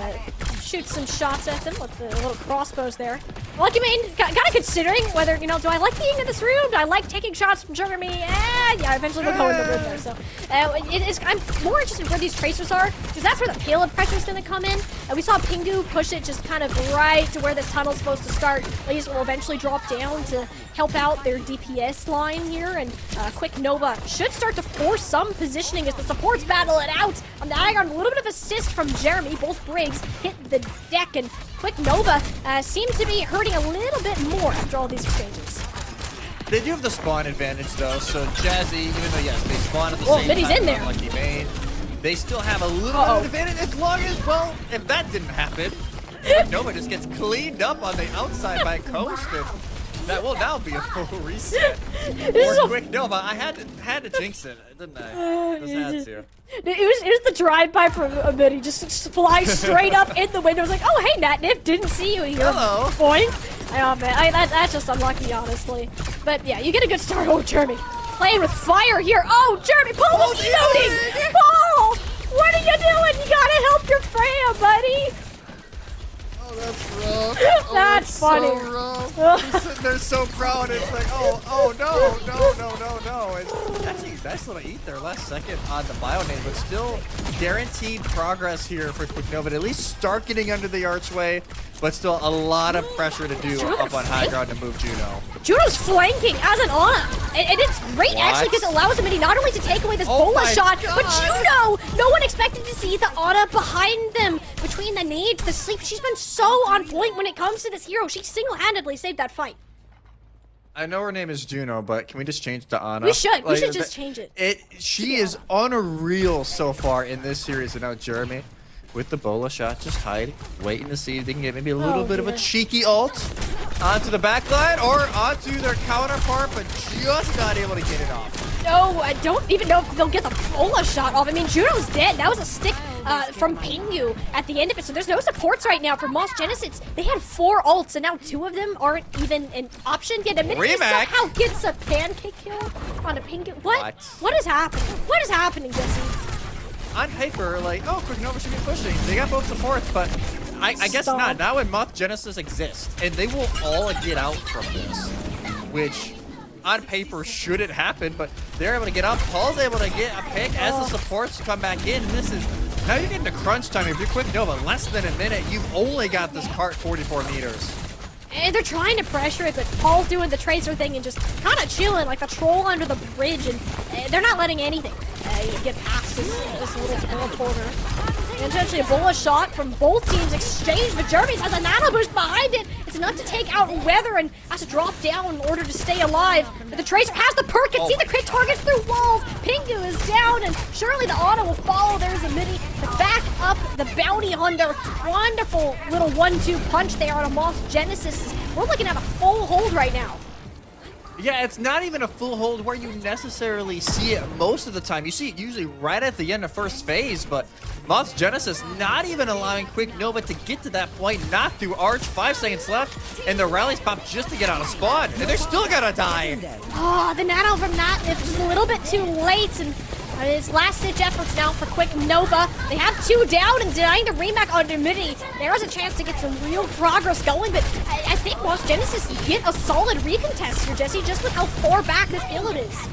shoot some shots at them with the little crossbows there. Like, I mean, kind of considering whether, you know, do I like being in this room? Do I like taking shots from Jeremy? Yeah, eventually we'll go in the room there. So, I'm more interested in where these tracers are, because that's where the payload pressure is going to come in. And we saw Pingu push it just kind of right to where this tunnel's supposed to start. Ladies will eventually drop down to help out their DPS line here, and Quick Nova should start to force some positioning as the supports battle it out. On the Igon, a little bit of assist from Jeremy. Both Briggs hit the deck, and Quick Nova seems to be hurting a little bit more after all these exchanges. They do have the spawn advantage though, so Jazzy, even though yes, they spawn at the same Minnie's time in there. Lucky Main, they still have a little bit of advantage as long as, well, if that didn't happen, Nova just gets cleaned up on the outside by Coast, and that will now be a full reset. Or Quick Nova. I had to jinx it, didn't I? Just had to. It was the drive-by from a minute. He just flies straight up in the window. It was like, oh, hey, Natnip, didn't see you here. Hello. Point. Oh, man, that's just unlucky, honestly. But, yeah, you get a good start. Oh, Jeremy, playing with fire here. Oh, Jeremy, Paul was shooting! Paul, what are you doing? You gotta help your Freya, buddy. Oh, that's rough. That's funny. So rough. He's sitting there so proud. It's like, oh, no. It's actually a nice little eat there last second on the bio name, but still guaranteed progress here for Quick Nova. At least start getting under the archway, but still a lot of pressure to do up on high ground to move Juno. Juno's flanking as an Ana, and it's great actually because it allows him not only to take away this bola shot, but Juno! No one expected to see the Ana behind them. Between the nades, the sleep, she's been so on point when it comes to this hero. She single-handedly saved that fight. I know her name is Juno, but can we just change to Ana? We should. We should just change it. She is unreal so far in this series, and now Jeremy with the bola shot, just hiding, waiting to see if they can get maybe a little bit of a cheeky ult onto the backline or onto their counterpart, but just not able to get it off. No, I don't even know if they'll get the bola shot off. I mean, Juno's dead. That was a stick from Pingu at the end of it, so there's no supports right now for Moss Genesis. They had 4 ults, and now 2 of them aren't even an option. Yet a minute somehow gets a pancake kill on a Pingu. What is happening? What is happening, Jesse? On paper, like, oh, Quick Nova should be pushing. They got both supports, but I guess not. Now when Moth Genesis exists, and they will all get out from this, which on paper shouldn't happen, but they're able to get up. Paul's able to get a pick as the supports come back in. And this is, now you're getting to crunch time. If you're Quick Nova, less than a minute, you've only got this cart 44 meters. And they're trying to pressure it, but Paul's doing the tracer thing and just kind of chilling like a troll under the bridge, and they're not letting anything get past this little teleporter. And essentially a bola shot from both teams exchanged, but Jeremy has a nano boost behind it. It's enough to take out Weather and has to drop down in order to stay alive. But the tracer has the perk and see the crit targets through walls. Pingu is down, and surely the auto will follow. There's a mini to back up the bounty hunter. Wonderful little 1-2 punch there on a Moss Genesis. We're looking at a full hold right now. Yeah, it's not even a full hold where you necessarily see it most of the time. You see it usually right at the end of first phase, but Moth's Genesis not even allowing Quick Nova to get to that point, not through Arch. 5 seconds left, and the rallies pop just to get out of spawn, and they're still gonna die. Oh, the nano from that is just a little bit too late, and his last-ditch efforts now for Quick Nova. They have 2 down and denying the remake on Dimity. There is a chance to get some real progress going, but I think Moss Genesis get a solid recontest here, Jesse, just with how far back this build is.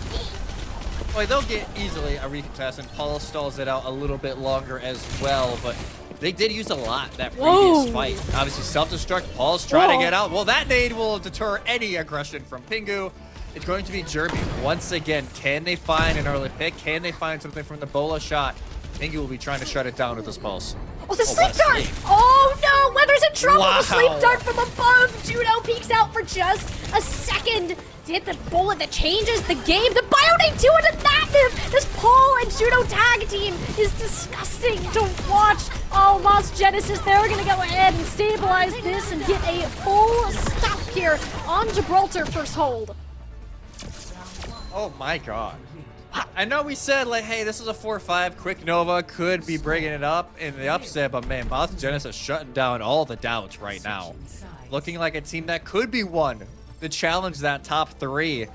Well, they'll get easily a recontest, and Paul stalls it out a little bit longer as well, but they did use a lot that previous fight. Obviously, self-destruct. Paul's trying to get out. Well, that nade will deter any aggression from Pingu. It's going to be Jeremy once again. Can they find an early pick? Can they find something from the bola shot? Pingu will be trying to shut it down with this pulse. Oh, the sleep dart! Oh no, Weather's in trouble! The sleep dart from above! Juno peeks out for just a second. Hit the bullet that changes the game. The Bionate 2 into Natnip! This Paul and Juno tag team is disgusting to watch. Oh, Moss Genesis, they're gonna go ahead and stabilize this and get a full stop here on Gibraltar first hold. Oh my god. I know we said, like, hey, this is a 4-5. Quick Nova could be bringing it up in the upset, but man, Moss Genesis shutting down all the doubts right now. Looking like a team that could be one to challenge that top 3.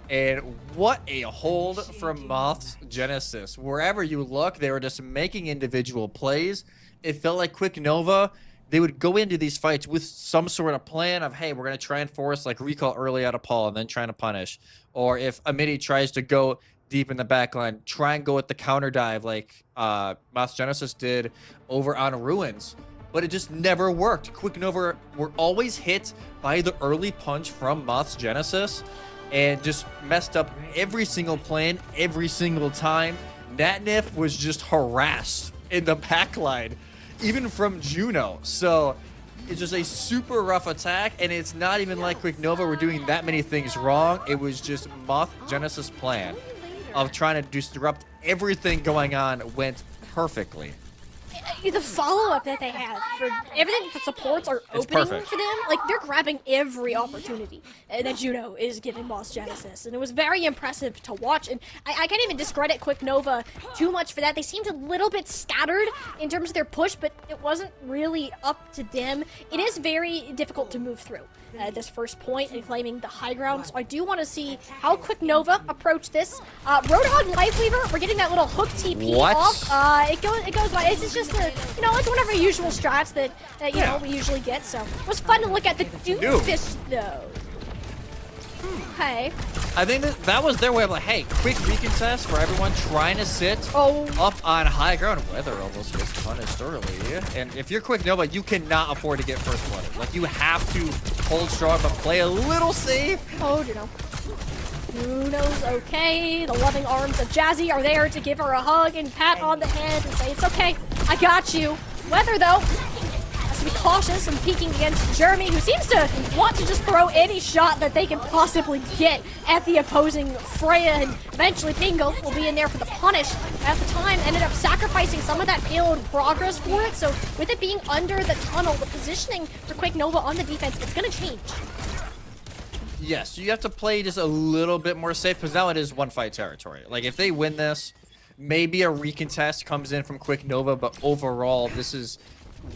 And what a hold from Moss Genesis. Wherever you look, they were just making individual plays. It felt like Quick Nova they would go into these fights with some sort of plan of, hey, we're going to try and force like recall early out of Paul and then trying to punish. Or if a midi tries to go deep in the back line, try and go with the counter dive like Moth Genesis did over on Ruins. But it just never worked. Quick Nova were always hit by the early punch from Moth's Genesis and just messed up every single plan every single time. Natnif was just harassed in the back line, even from Juno. So it's just a super rough attack, and it's not even like Quick Nova were doing that many things wrong. It was just Moth Genesis' plan of trying to disrupt everything going on went perfectly. The follow-up that they have for everything the supports are opening for them, like they're grabbing every opportunity that Juno is giving Boss Genesis, and it was very impressive to watch. And I can't even discredit Quick Nova too much for that. They seemed a little bit scattered in terms of their push, but it wasn't really up to them. It is very difficult to move through this first point and claiming the high ground, so I do want to see how Quick Nova approach this. Roadhog Lifeweaver, we're getting that little hook TP off. It goes by. It's just a, you know, it's one of our usual strats that you know we usually get. So it was fun to look at the Doomfist though. Okay. I think that was their way of like, hey, quick recontest for everyone trying to sit up on high ground. Weather almost gets punished early. And if you're Quick Nova, you cannot afford to get first blooded. Like, you have to hold strong, but play a little safe. Oh, Juno. Juno's okay. The loving arms of Jazzy are there to give her a hug and pat on the head and say, it's okay, I got you. Weather, though, to be cautious and peeking against Jeremy, who seems to want to just throw any shot that they can possibly get at the opposing Freya, and eventually Bingo will be in there for the punish. At the time, ended up sacrificing some of that payload progress for it, so with it being under the tunnel, the positioning for Quick Nova on the defense, it's going to change. Yes, you have to play just a little bit more safe, because now it is one fight territory. Like, if they win this, maybe a recontest comes in from Quick Nova, but overall, this is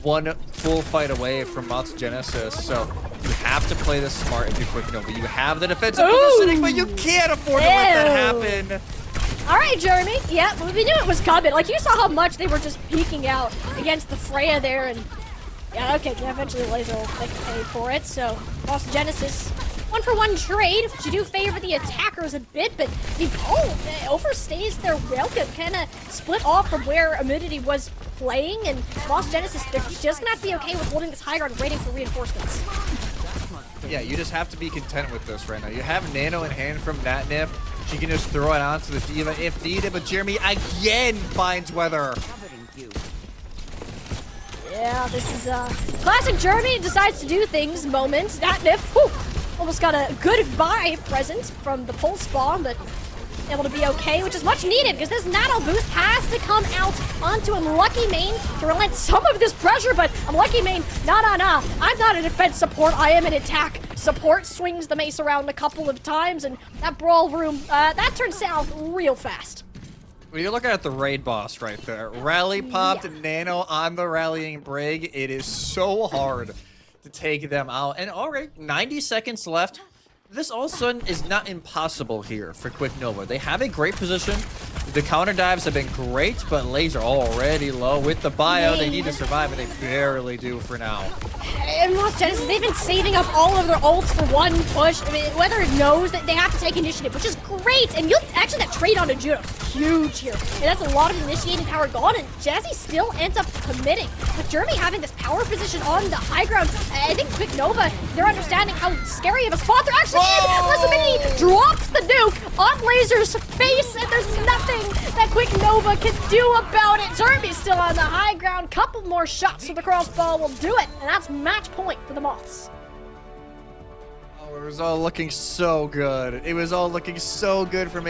one full fight away from Moth's Genesis, so you have to play this smart if you're Quick Nova. You have the defensive positioning, but you can't afford to let that happen. All right, Jeremy. Yeah, we knew it was coming. Like, you saw how much they were just peeking out against the Freya there, and yeah, okay, eventually Laser will make a pay for it. So, Moth's Genesis, 1-for-1 trade, which you do favor the attackers a bit, but the Pole overstays their welcome, kind of split off from where Immunity was playing, and Moth's Genesis, they're just gonna have to be okay with holding this high ground and waiting for reinforcements. Yeah, you just have to be content with this right now. You have Nano in hand from Natnif. She can just throw it onto the Diva if needed, but Jeremy again finds Weather. Yeah, this is classic Jeremy decides to do things moment. Natnif, whew, almost got a goodbye present from the pulse bomb, but able to be okay, which is much needed because this nano boost has to come out onto Unlucky Main to relent some of this pressure, but Unlucky Main, nah. I'm not a defense support, I am an attack support. Swings the mace around a couple of times, and that brawl room, that turns south real fast. Well, you're looking at the raid boss right there. Rally popped Nano on the rallying brig. It is so hard to take them out. And all right, 90 seconds left. This all of a sudden is not impossible here for Quick Nova. They have a great position. The counter dives have been great, but Laser already low with the bio. They need to survive, and they barely do for now. And Moth's Genesis, they've been saving up all of their ults for one push. I mean, Weather knows that they have to take initiative, which is great. And you'll actually, that trade onto Juno, huge here. And that's a lot of initiating power gone, and Jazzy still ends up committing. With Jeremy having this power position on the high ground, I think Quick Nova, they're understanding how scary of a spot they're actually in. Listen, drops the nuke on Laser's face, and there's nothing that Quick Nova can do about it. Jeremy's still on the high ground. Couple more shots with the crossbow will do it, and that's match point for the Moths. Oh, it was all looking so good. It was all looking so good for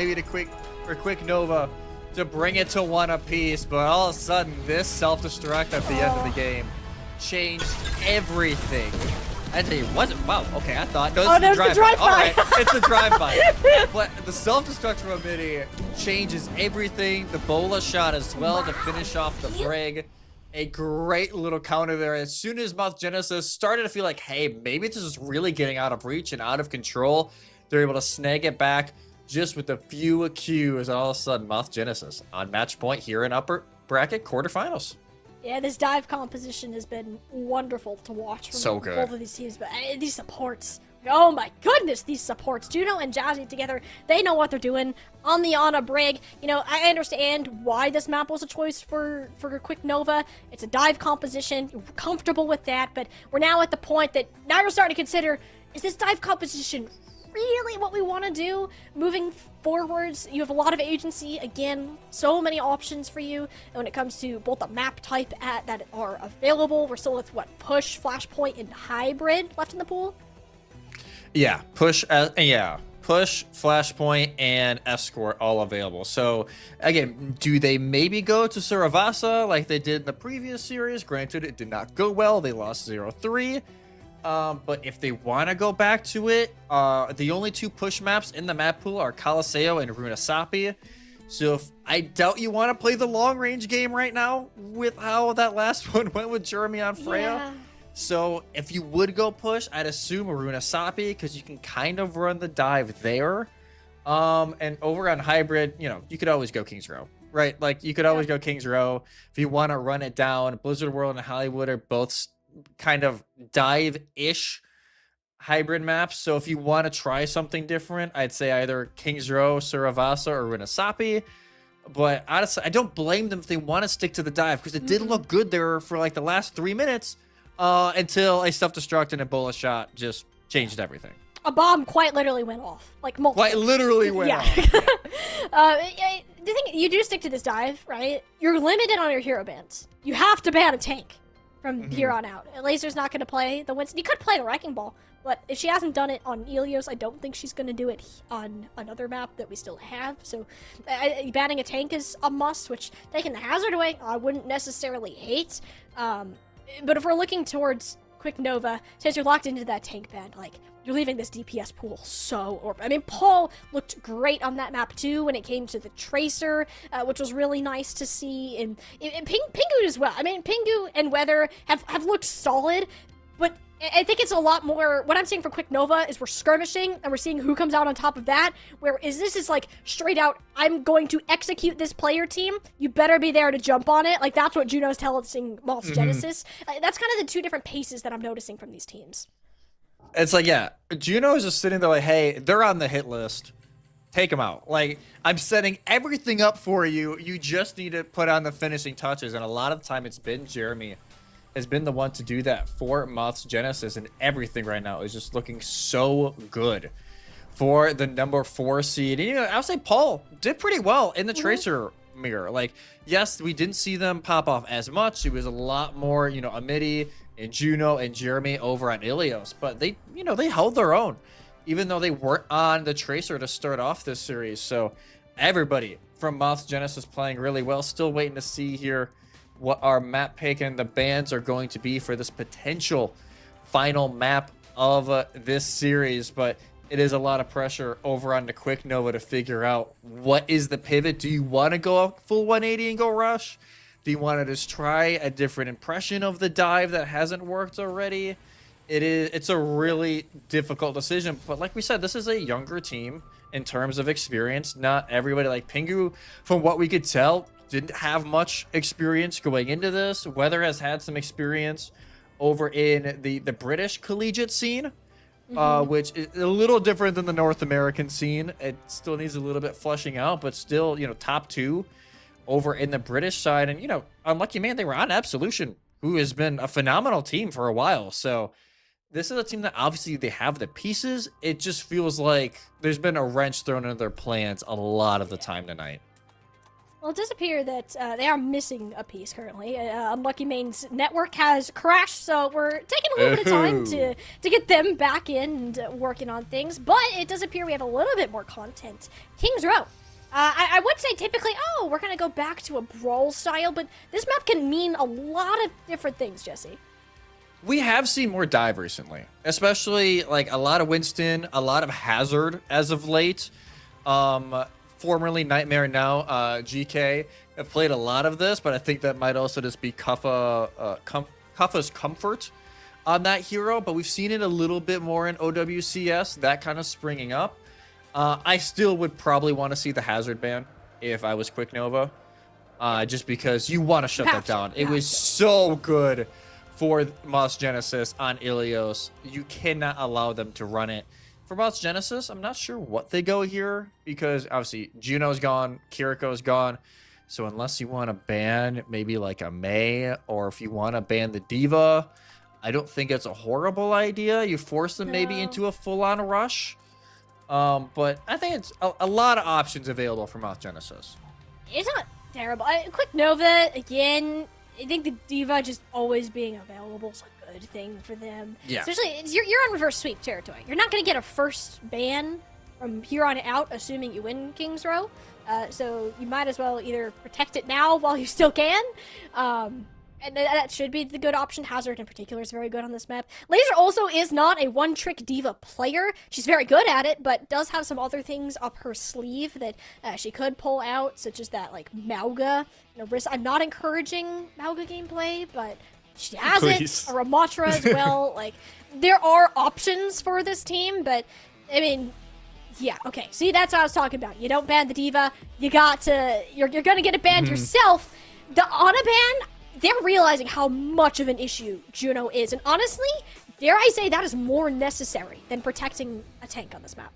Quick Nova to bring it to one apiece, but all of a sudden, this self-destruct at the end of the game changed everything. I tell you, was it? Wow, okay, I thought. No, it's the drive-by. All right, it's the drive-by. But the self-destruct from Midi changes everything. The Bola shot as well to finish off the brig. A great little counter there. As soon as Moth Genesis started to feel like, hey, maybe this is really getting out of reach and out of control, they're able to snag it back just with a few Qs. And all of a sudden, Moth Genesis on match point here in upper bracket quarterfinals. Yeah, this dive composition has been wonderful to watch from So good. both of these teams, but these supports. Oh my goodness, these supports. Juno and Jazzy together, they know what they're doing. On the Ana Brig, you know, I understand why this map was a choice for Quick Nova. It's a dive composition, you're comfortable with that, but we're now at the point that now you're starting to consider, is this dive composition really what we want to do moving forwards? You have a lot of agency, again, so many options for you when it comes to both the map type that are available. We're still with, what, Push, Flashpoint, and Hybrid left in the pool? Yeah, Push, Flashpoint, and Escort all available. So, again, do they maybe go to Suravasa like they did in the previous series? Granted, it did not go well. They lost 0-3. But if they want to go back to it, the only 2 push maps in the map pool are Caliseo and Runasapi. So if I doubt you want to play the long range game right now with how that last one went with Jeremy on Freya. Yeah. So if you would go push, I'd assume Runasapi because you can kind of run the dive there. And over on Hybrid, you know, you could always go Kings Row, right? Like you could always go Kings Row if you want to run it down. Blizzard World and Hollywood are both kind of dive-ish hybrid maps. So if you want to try something different, I'd say either Kings Row, Suravasa, or Runasapi. But honestly, I don't blame them if they want to stick to the dive because it did look good there for like the last 3 minutes until a self-destruct and Ebola shot just changed everything. A bomb quite literally went off, like multiple. Quite literally went off. The thing, you do stick to this dive, right? You're limited on your hero bans. You have to ban a tank from here on out. Laser's not going to play the Winston. You could play the Wrecking Ball, but if she hasn't done it on Ilios, I don't think she's going to do it on another map that we still have. So banning a tank is a must, which taking the hazard away, I wouldn't necessarily hate. But if we're looking towards Quick Nova, since you're locked into that tank ban, like, you're leaving this DPS pool so... I mean, Paul looked great on that map, too, when it came to the Tracer, which was really nice to see. And Pingu as well. I mean, Pingu and Weather have looked solid, but I think it's a lot more... What I'm seeing for Quick Nova is we're skirmishing, and we're seeing who comes out on top of that, whereas this is, like, straight out, I'm going to execute this player team. You better be there to jump on it. Like, that's what Juno's telling Moth's Genesis. That's kind of the 2 different paces that I'm noticing from these teams. It's like, yeah, Juno is just sitting there like, hey, they're on the hit list. Take them out. Like, I'm setting everything up for you. You just need to put on the finishing touches. And a lot of the time, it's been Jeremy has been the one to do that for Moth's Genesis. And everything right now is just looking so good for the number 4 seed. And, you know, I'll say Paul did pretty well in the Tracer mirror. Like, yes, we didn't see them pop off as much. It was a lot more, you know, Amity and Juno and Jeremy over on Ilios, but they, you know, they held their own, even though they weren't on the Tracer to start off this series. So everybody from Moth's Genesis playing really well. Still waiting to see here what our map pick and the bans are going to be for this potential final map of this series. But it is a lot of pressure over on the Quick Nova to figure out what is the pivot. Do you want to go full 180 and go rush? Do you want to just try a different impression of the dive that hasn't worked already? It's a really difficult decision. But like we said, this is a younger team in terms of experience. Not everybody, like Pingu, from what we could tell, didn't have much experience going into this. Weather has had some experience over in the British collegiate scene, which is a little different than the North American scene. It still needs a little bit flushing out, but still, you know, top 2 over in the British side. And, you know, Unlucky Man, they were on Absolution, who has been a phenomenal team for a while. So this is a team that obviously they have the pieces. It just feels like there's been a wrench thrown into their plans a lot of the time tonight. Well, it does appear that they are missing a piece currently. Unlucky Main's network has crashed, so we're taking a little bit of time to get them back in and working on things. But it does appear we have a little bit more content. Kings Row. I would say typically, oh, we're going to go back to a brawl style, but this map can mean a lot of different things, Jesse. We have seen more dive recently, especially like a lot of Winston, a lot of Hazard as of late. Formerly Nightmare, now GK, have played a lot of this, but I think that might also just be Kuffa's comfort on that hero. But we've seen it a little bit more in OWCS, that kind of springing up. I still would probably want to see the Hazard ban if I was Quick Nova. just because you want to shut that down. It was so good for Moss Genesis on Ilios. You cannot allow them to run it. For Moss Genesis, I'm not sure what they go here because obviously Juno's gone, Kiriko's gone. So unless you want to ban maybe like a Mei, or if you want to ban the Diva, I don't think it's a horrible idea. You force them maybe into a full-on rush. But I think it's a lot of options available for Moss Genesis. It's not terrible. Quick Nova, again, I think the Diva just always being available is a good thing for them. Yeah. Especially, you're on reverse sweep territory. You're not going to get a first ban from here on out, assuming you win King's Row. So you might as well either protect it now while you still can. And that should be the good option. Hazard in particular is very good on this map. Laser also is not a one-trick Diva player. She's very good at it, but does have some other things up her sleeve that she could pull out, such as that, like, Mauga. I'm not encouraging Mauga gameplay, but she has it. A Ramatra as well. Like, there are options for this team, but, I mean... Yeah, okay. See, that's what I was talking about. You don't ban the Diva. You're gonna get it banned yourself. The Ana ban, they're realizing how much of an issue Juno is. And honestly, dare I say that is more necessary than protecting a tank on this map.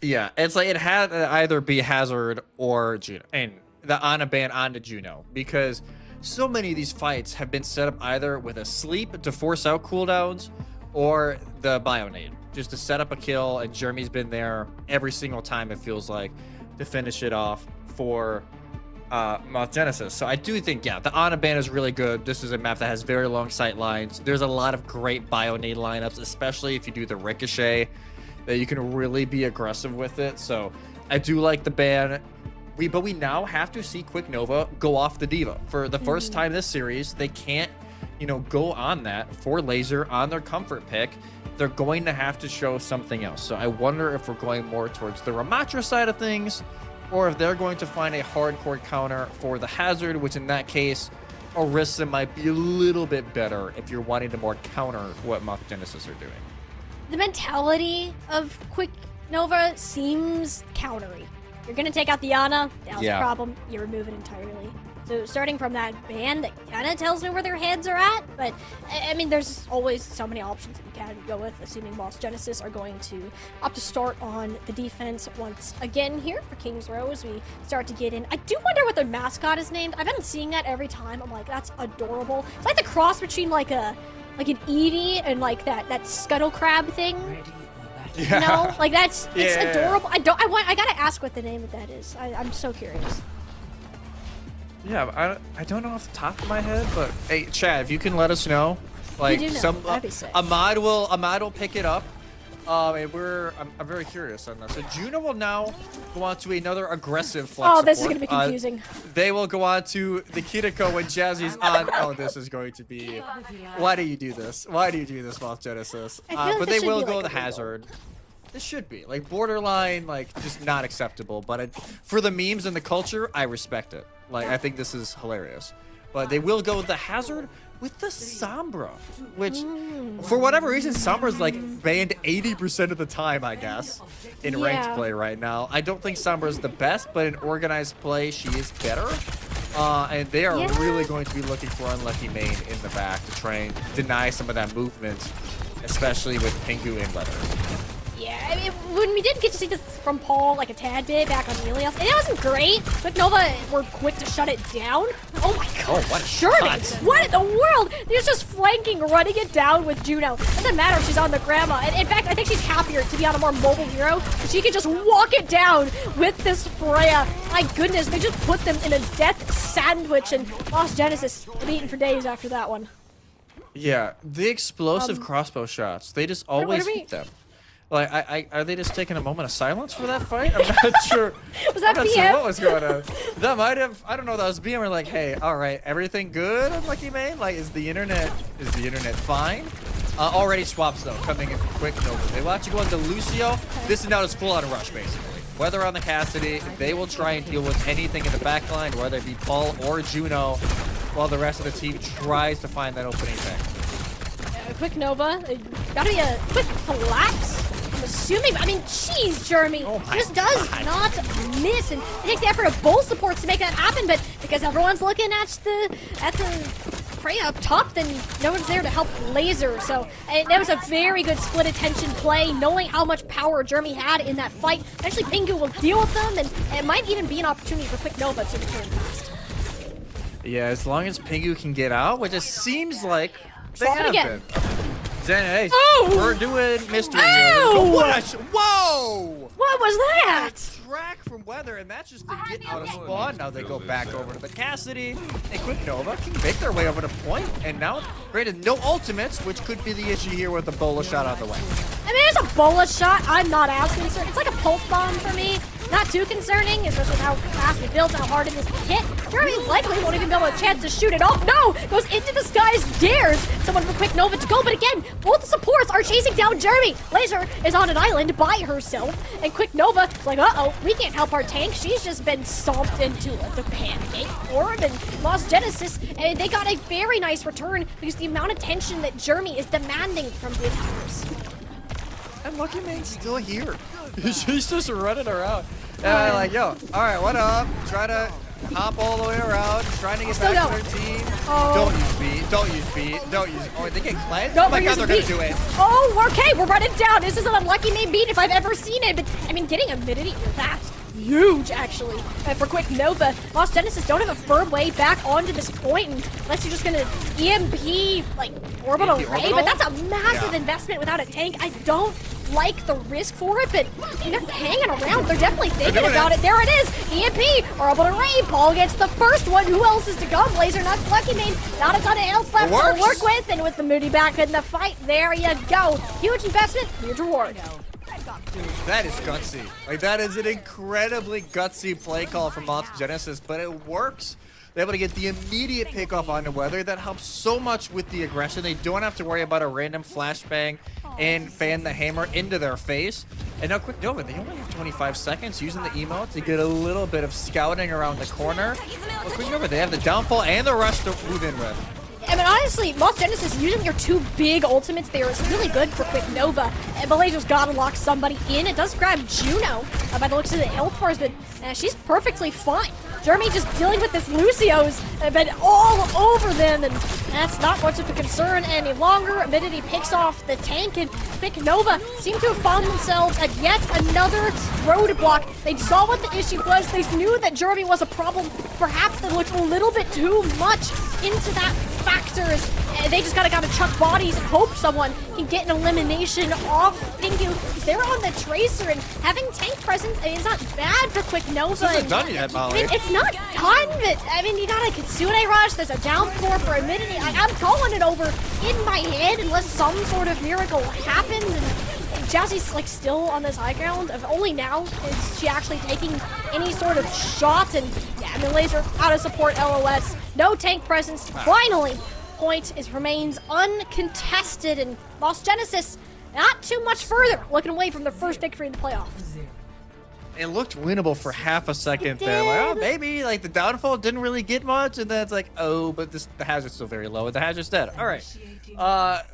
Yeah, it's like it had to either be Hazard or Juno. And the Ana ban onto Juno. Because so many of these fights have been set up either with a sleep to force out cooldowns or the Bionade. Just to set up a kill, and Jeremy's been there every single time, it feels like, to finish it off for Moss Genesis. So I do think, yeah, the Ana ban is really good. This is a map that has very long sight lines. There's a lot of great Bionade lineups, especially if you do the Ricochet, that you can really be aggressive with it. So I do like the ban. But we now have to see Quick Nova go off the Diva. For the first time this series, they can't, go on that for Laser on their comfort pick. They're going to have to show something else. So I wonder if we're going more towards the Ramatra side of things, or if they're going to find a hardcore counter for the Hazard, which in that case, Orisa might be a little bit better if you're wanting to more counter what Moss Genesis are doing. The mentality of Quick Nova seems countery. You're going to take out the Ana, that's the problem. You remove it entirely. So starting from that ban, that kind of tells me where their heads are at. But, I mean, there's always so many options that you can go with, assuming Moss Genesis are going to opt to start on the defense once again here for King's Row as we start to get in. I do wonder what their mascot is named. I've been seeing that every time. I'm like, that's adorable. It's like the cross between, like, an Eevee and, like, that scuttle crab thing. Yeah. Like, it's adorable. I gotta ask what the name of that is. I'm so curious. Yeah, I don't know off the top of my head, but hey, Chad, if you can let us know, like that'd be sick. Ahmad will pick it up. And I'm very curious on this. So Juno will now go on to another aggressive flex Oh, this support. is gonna be confusing. They will go on to the Kiriko when Jazzy's on. Oh, this is going to be. Why do you do this? Why do you do this, Moss Genesis? Like but they will go like the Hazard. This should be like borderline, like just not acceptable. But for the memes and the culture, I respect it. Like I think this is hilarious. But they will go the Hazard with the Sombra, which for whatever reason, Sombra's like banned 80% of the time, I guess, in ranked play right now. I don't think Sombra's the best, but in organized play, she is better. And they are really going to be looking for Unlucky Main in the back to try and deny some of that movement, especially with Pingu and Leather. Yeah, I mean, when we did get to see this from Paul, like a tad bit back on Helios, and it wasn't great, but Nova were quick to shut it down. Oh my god, oh, what a Sherman! shot. What in the world? They're just flanking, running it down with Juno. Doesn't matter if she's on the grandma. And in fact, I think she's happier to be on a more mobile hero. She can just walk it down with this Freya. My goodness, they just put them in a death sandwich, and Moss Genesis been eating for days after that one. Yeah, the explosive crossbow shots, they just always hit them. Like, are they just taking a moment of silence for that fight? I'm not sure. Was that I'm not BM? sure what was going on. That might have. I don't know. That was BM. We're like, hey, all right, everything good on Lucky Main? Like, is the internet fine? Already swaps though, coming in quick and over. They watch you go into Lucio. This is now just full on rush basically. Whether on the Cassidy, they will try and deal with anything in the backline, whether it be Paul or Juno, while the rest of the team tries to find that opening thing. Quick Nova, gotta be a quick collapse. The unassuming. I mean, jeez, Jeremy just does not miss, and it takes the effort of both supports to make that happen. But because everyone's looking at the prey up top, then no one's there to help Laser. So that was a very good split attention play, knowing how much power Jeremy had in that fight. Actually, Pingu will deal with them, and it might even be an opportunity for Quick Nova to return fast. Yeah, as long as Pingu can get out, which it seems like they Swap it have again. been. Zen, hey, Oh! we're doing mystery. Ow! Whoa! What was that? Track from weather, and that's just to get out of spawn. Now they go back over to the Cassidy, and Quick Nova can make their way over to point, and now, granted, no ultimates, which could be the issue here with the bola shot on the way. I mean, it's a bullet shot. I'm not as concerned. It's like a pulse bomb for me. Not too concerning, especially with how fast it builds, how hard it is to hit. Jeremy likely won't even be able to chance to shoot it off. No! Goes into the skies, dares someone for Quick Nova to go, but again, both supports are chasing down Jeremy. Laser is on an island by herself, and Quick Nova is like, uh-oh, we can't help our tank. She's just been stomped into the pancake orb and lost Genesis, and they got a very nice return because the amount of tension that Jeremy is demanding from the attackers. And Lucky Man's still here. She's just running around. And I'm like, yo, all right, what up? Try to hop all the way around, trying to get Still back go. to their team. Oh. Don't use beat. Don't use beat. Don't use. Oh, they get cleansed? No, Oh my we're god, they're using gonna beat. do it. Oh, okay, we're running down. This is an unlucky main beat if I've ever seen it. But I mean, getting a minute, that's huge, actually. For Quick Nova, Lost Genesis don't have a firm way back onto this point, unless you're just gonna EMP, like, orbital EMP array. orbital? But that's a massive Yeah. investment without a tank. I don't like the risk for it, but they're hanging around. They're definitely thinking doing about it. it. There it is. EMP, orbital array. Paul gets the first one. Who else is to go? Blazer, not Lucky Main. Not a ton of health left to works. work with, and with the Moody back in the fight, there you go. Huge investment, huge reward. That is gutsy. Like, that is an incredibly gutsy play call from Lost Genesis, but it works. They're able to get the immediate pick off onto weather. That helps so much with the aggression. They don't have to worry about a random flashbang and fan the hammer into their face. And now Quick Nova, they only have 25 seconds using the emote to get a little bit of scouting around the corner. Well, Quick Nova, they have the downfall and the rush to move in with. I mean, honestly, Lost Genesis using your two big ultimates there is really good for Quick Nova. And Blazer's gotta lock somebody in. It does grab Juno by the looks of the health bars, but she's perfectly fine. Jeremy just dealing with this Lucio's been all over them, and that's not much of a concern any longer. Avidity picks off the tank, and Quick Nova seem to have found themselves at yet another roadblock. They saw what the issue was. They knew that Jeremy was a problem. Perhaps they looked a little bit too much into that factors. They just gotta chuck bodies and hope someone can get an elimination off Pingu. They're on the Tracer, and having tank presence is not bad for Quick Nova. This isn't done yet, Molly. I mean, it's not done, but I mean, you got a Kitsune rush, there's a downpour for Avidity. I'm calling it over in my head unless some sort of miracle happens. And Jazzy's like still on this high ground. Of only now is she actually taking any sort of shot. And yeah, I mean, Laser out of support, LOS. No tank presence. Finally, point remains uncontested, and Lost Genesis not too much further, looking away from their first victory in the playoffs. It looked winnable for half a second It there. Like, oh, did. maybe like the downfall didn't really get much, and then it's like, oh, but the hazard's still very low, and the hazard's dead. All right,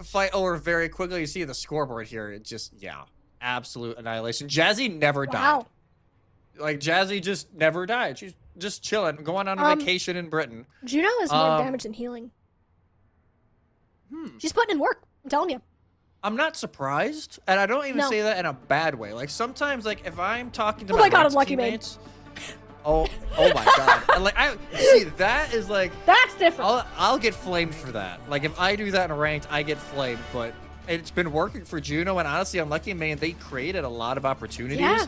fight over very quickly. You see the scoreboard here. It just, yeah, absolute annihilation. Jazzy never died. Wow. Like, Jazzy just never died. She's just chilling, going on a vacation in Britain. Juno is more damage than healing. She's putting in work, I'm telling you. I'm not surprised, and I don't even No. say that in a bad way. Like, sometimes, like, if I'm talking to Oh my God, ranked unlucky man. teammates, oh my God, and, like, I see that is like, That's different. I'll get flamed for that. Like, if I do that in ranked, I get flamed. But it's been working for Juno, and honestly, Unlucky Man, they created a lot of opportunities. Yeah.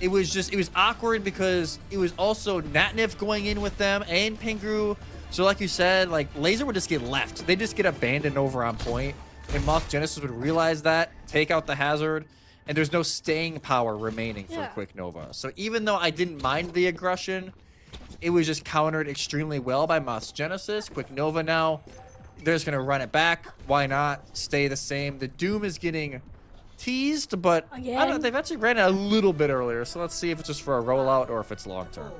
It was awkward because it was also Natnif going in with them and Pingu. So like you said, like, Laser would just get left. They just get abandoned over on point. And Moth Genesis would realize that, take out the hazard, and there's no staying power remaining for Quick Nova. So even though I didn't mind the aggression, it was just countered extremely well by Moth Genesis. Quick Nova now, they're just going to run it back. Why not stay the same? The Doom is getting teased, but I don't know, they've actually ran it a little bit earlier. So let's see if it's just for a rollout or if it's long term.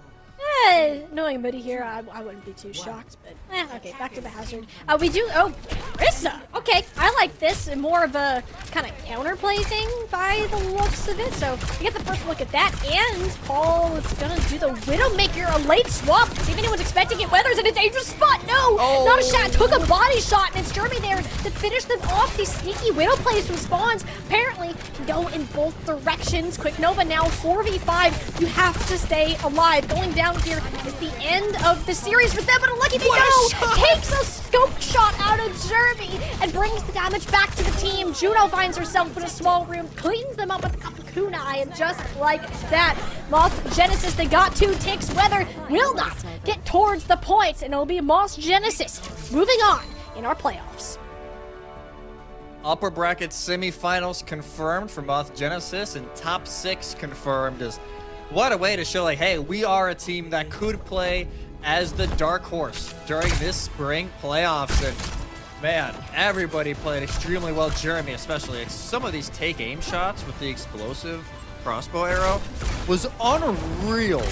knowing Moody here, I wouldn't be too shocked, but okay, back to the hazard. We do, Rissa! Okay, I like this, more of a kind of counterplay thing by the looks of it, so we get the first look at that, and Paul is gonna do the Widowmaker, a late swap, see if anyone's expecting it. Weathers in a dangerous spot, no! Not a shot, took a body shot, and it's Jeremy there to finish them off. These sneaky Widow plays from spawns, apparently can go in both directions. Quick Nova now 4v5, you have to stay alive. Going down here is the end of the series for them, but a lucky they go! Takes a scope shot out of Jeremy and brings the damage back to the team. Juno finds herself in a small room, cleans them up with a couple kunai, and just like that, Moth Genesis, they got 2 ticks. Weather will not get towards the point, and it'll be Moth Genesis moving on in our playoffs. Upper bracket semifinals confirmed for Moth Genesis, and top 6 confirmed. Is what a way to show, like, hey, we are a team that could play as the dark horse during this spring playoffs. And man, everybody played extremely well. Jeremy especially, like, some of these take aim shots with the explosive crossbow arrow was unreal.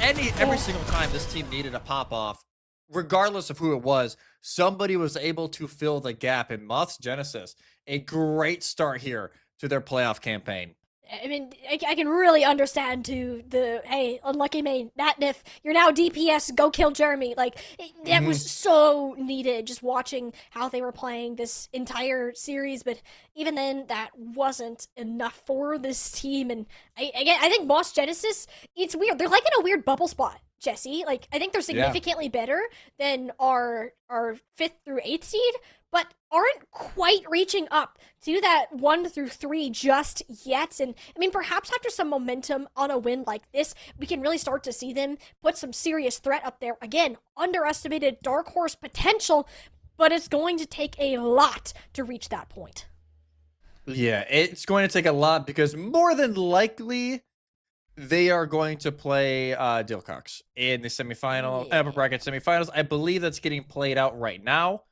Every single time this team needed a pop off, regardless of who it was, somebody was able to fill the gap. In Moth's Genesis, a great start here to their playoff campaign. I mean, I can really understand to the, hey, unlucky main, Natnif, you're now DPS, go kill Jeremy. Like, that was so needed, just watching how they were playing this entire series. But even then, that wasn't enough for this team. And I think Moth Genesis, it's weird. They're like in a weird bubble spot, Jesse. Like, I think they're significantly better than our 5th through 8th seed, but aren't quite reaching up to that 1 through 3 just yet. And I mean, perhaps after some momentum on a win like this, we can really start to see them put some serious threat up there. Again, underestimated dark horse potential, but it's going to take a lot to reach that point. Yeah, it's going to take a lot, because more than likely they are going to play Dilcox in the semifinal, upper bracket semifinals. I believe that's getting played out right now.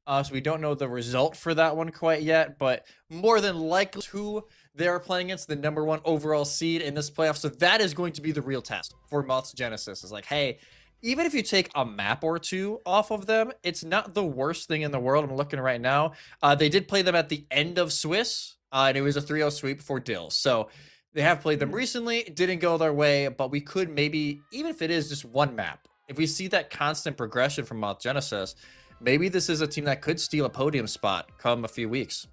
So we don't know the result for that one quite yet, but more than likely who they are playing against, the #1 overall seed in this playoff. So that is going to be the real test for Moth's Genesis. Is like, hey, even if you take a map or 2 off of them, it's not the worst thing in the world. I'm looking right now. They did play them at the end of Swiss, and it was a 3-0 sweep for Dill. So they have played them recently. It didn't go their way, but we could maybe, even if it is just one map, if we see that constant progression from Moth Genesis, maybe this is a team that could steal a podium spot come a few weeks.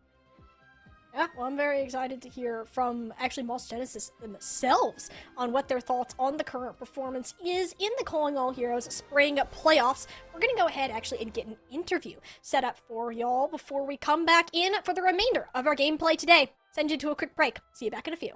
Yeah, well, I'm very excited to hear from actually Moth Genesis themselves on what their thoughts on the current performance is in the Calling All Heroes Spring Playoffs. We're going to go ahead actually and get an interview set up for y'all before we come back in for the remainder of our gameplay today. Send you to a quick break. See you back in a few.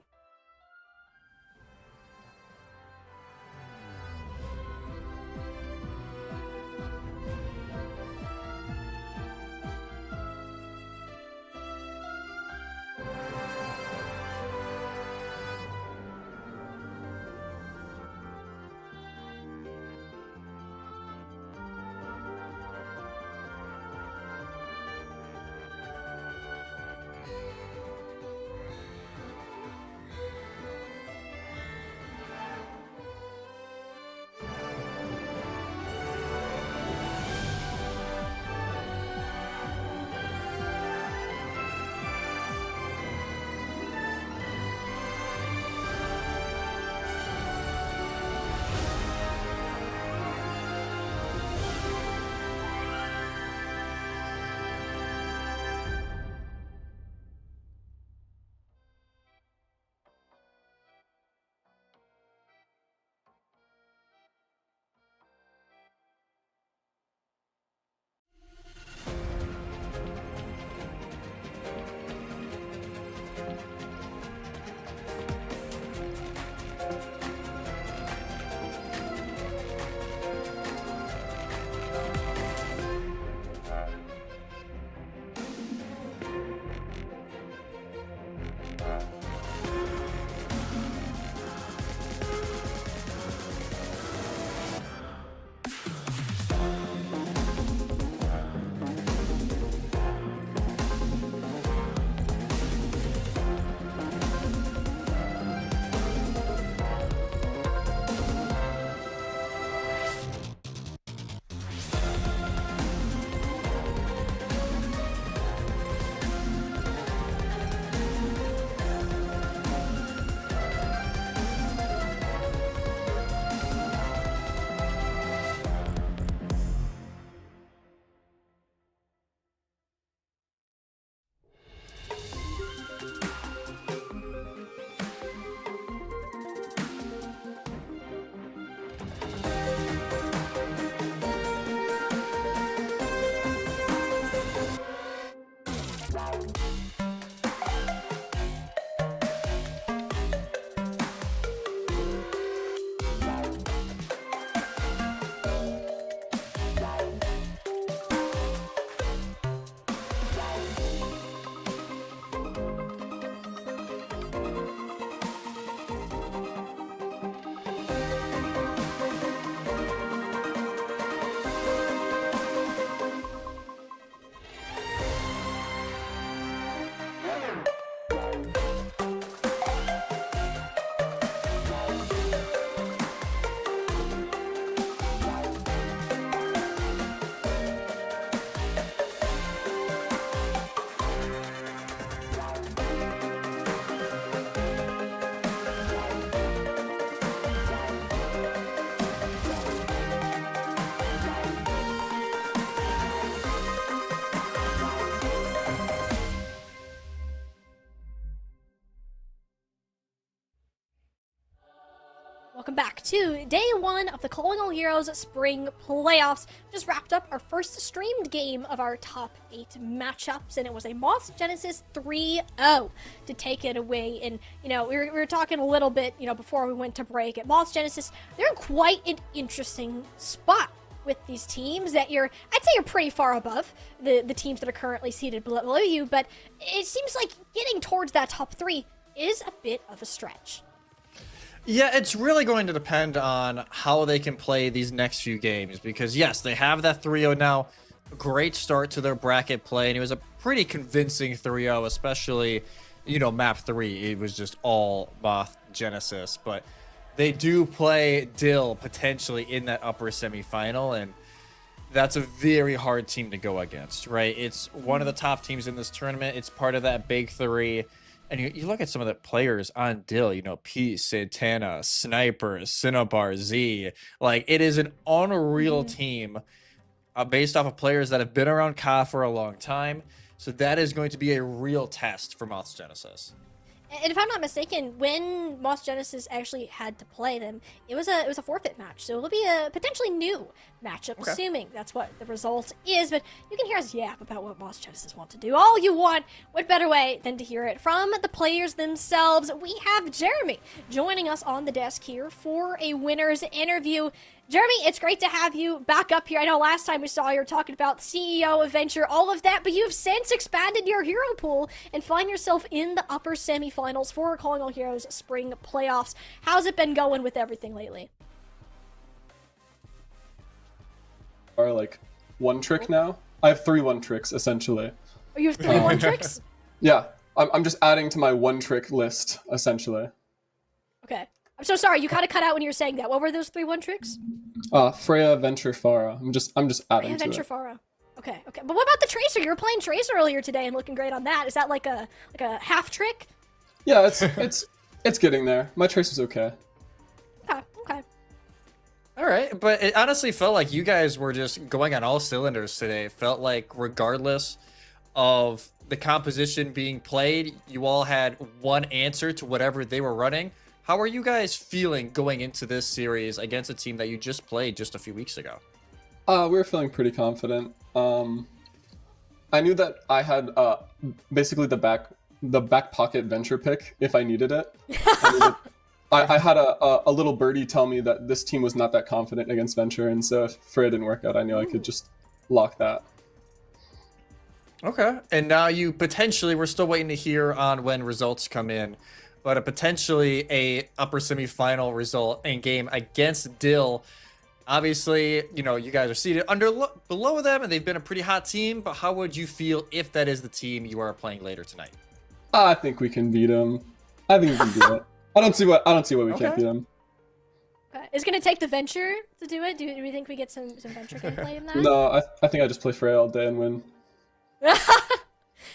back to day 1 of the Calling All Heroes Spring Playoffs. Just wrapped up our first streamed game of our top 8 matchups, and it was a Moss Genesis 3-0 to take it away. And, you know, we were talking a little bit, you know, before we went to break. At Moss Genesis, they're in quite an interesting spot with these teams that I'd say you're pretty far above the teams that are currently seated below you, but it seems like getting towards that top 3 is a bit of a stretch. Yeah, it's really going to depend on how they can play these next few games, because yes, they have that 3-0 now. Great start to their bracket play, and it was a pretty convincing 3-0, especially, you know, map 3. It was just all Moth Genesis, but they do play Dill potentially in that upper semifinal, and that's a very hard team to go against, right? It's one of the top teams in this tournament. It's part of that big 3. And you look at some of the players on Dill, you know, Pete, Santana, Sniper, Cinnabar, Z. Like, it is an unreal team based off of players that have been around Ka for a long time. So that is going to be a real test for Moss Genesis. And if I'm not mistaken, when Moss Genesis actually had to play them, it was a forfeit match. So it'll be a potentially new matchup, assuming that's what the result is. But you can hear us yap about what Moss Genesis want to do all you want. What better way than to hear it from the players themselves? We have Jeremy joining us on the desk here for a winner's interview. Jeremy, it's great to have you back up here. I know last time we saw you were talking about CEO adventure, all of that, but you've since expanded your hero pool and find yourself in the upper semifinals for Calling All Heroes Spring Playoffs. How's it been going with everything lately? Are like one trick now. I have 3 one tricks essentially. Are you 3 one tricks? Yeah, I'm just adding to my one trick list essentially. Okay. I'm so sorry, you kind of cut out when you were saying that. What were those 3 one tricks? Freya, Venture, Farah. I'm just adding Freya, to Venture, it. Farah. Okay. But what about the Tracer? You were playing Tracer earlier today and looking great on that. Is that like a half trick? Yeah, it's getting there. My trace is okay. Okay. All right, but it honestly felt like you guys were just going on all cylinders today. It felt like regardless of the composition being played, you all had one answer to whatever they were running. How are you guys feeling going into this series against a team that you just played just a few weeks ago? We were feeling pretty confident. I knew that I had basically the back pocket Venture pick if I needed it. I had a little birdie tell me that this team was not that confident against Venture, and so if Freya didn't work out, I knew I could just lock that. Okay, and now you potentially, we're still waiting to hear on when results come in, but potentially a upper semifinal result in game against Dill. Obviously, you know, you guys are seated below them, and they've been a pretty hot team, but how would you feel if that is the team you are playing later tonight? I think we can beat them. I think we can do it. I don't see why we can't beat them. Okay. Is it going to take the Venture to do it? Do we think we get some Venture gameplay in that? No, I think I just play Freya all day and win.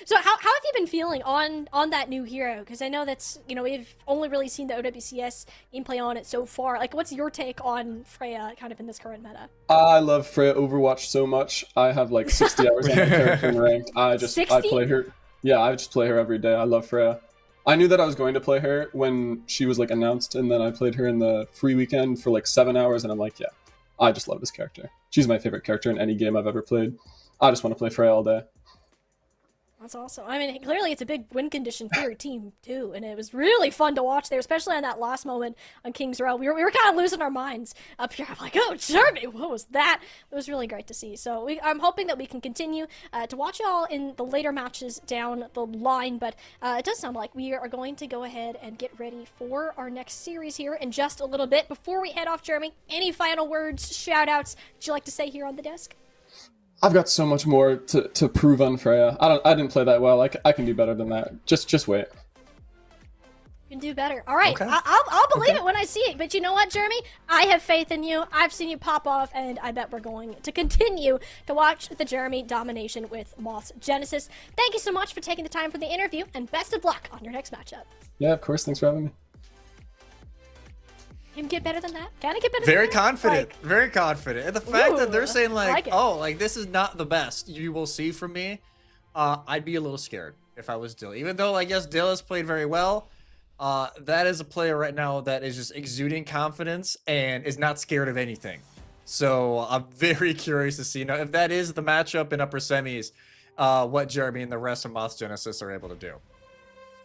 So how have you been feeling on that new hero? Because I know that's, you know, we've only really seen the OWCS gameplay on it so far. Like, what's your take on Freya kind of in this current meta? I love Freya Overwatch so much. I have like 60 hours on my character in ranked. I play her. Yeah, I just play her every day. I love Freya. I knew that I was going to play her when she was like announced, and then I played her in the free weekend for like 7 hours, and I'm like, yeah, I just love this character. She's my favorite character in any game I've ever played. I just want to play Freya all day. That's awesome. I mean, clearly it's a big win condition for your team, too. And it was really fun to watch there, especially on that last moment on King's Row. We were kind of losing our minds up here. I'm like, oh, Jeremy, what was that? It was really great to see. So I'm hoping that we can continue to watch y'all in the later matches down the line. But it does sound like we are going to go ahead and get ready for our next series here in just a little bit. Before we head off, Jeremy, any final words, shout-outs would you like to say here on the desk? I've got so much more to prove on Freya. I didn't play that well. I can do better than that. Just wait. You can do better. All right, Okay. I'll believe it when I see it. But you know what, Jeremy? I have faith in you. I've seen you pop off, and I bet we're going to continue to watch the Jeremy domination with Moss Genesis. Thank you so much for taking the time for the interview, and best of luck on your next matchup. Yeah, of course. Thanks for having me. Can it get better than that? Can it get better Very than that? confident, very confident. And the fact that they're saying like, like it. oh, like this is not the best you will see from me, I'd be a little scared if I was Dill. Even though, like, yes, Dill has played very well, That is a player right now that is just exuding confidence and is not scared of anything. So I'm very curious to see, you know, if that is the matchup in upper semis, what Jeremy and the rest of Moth Genesis are able to do.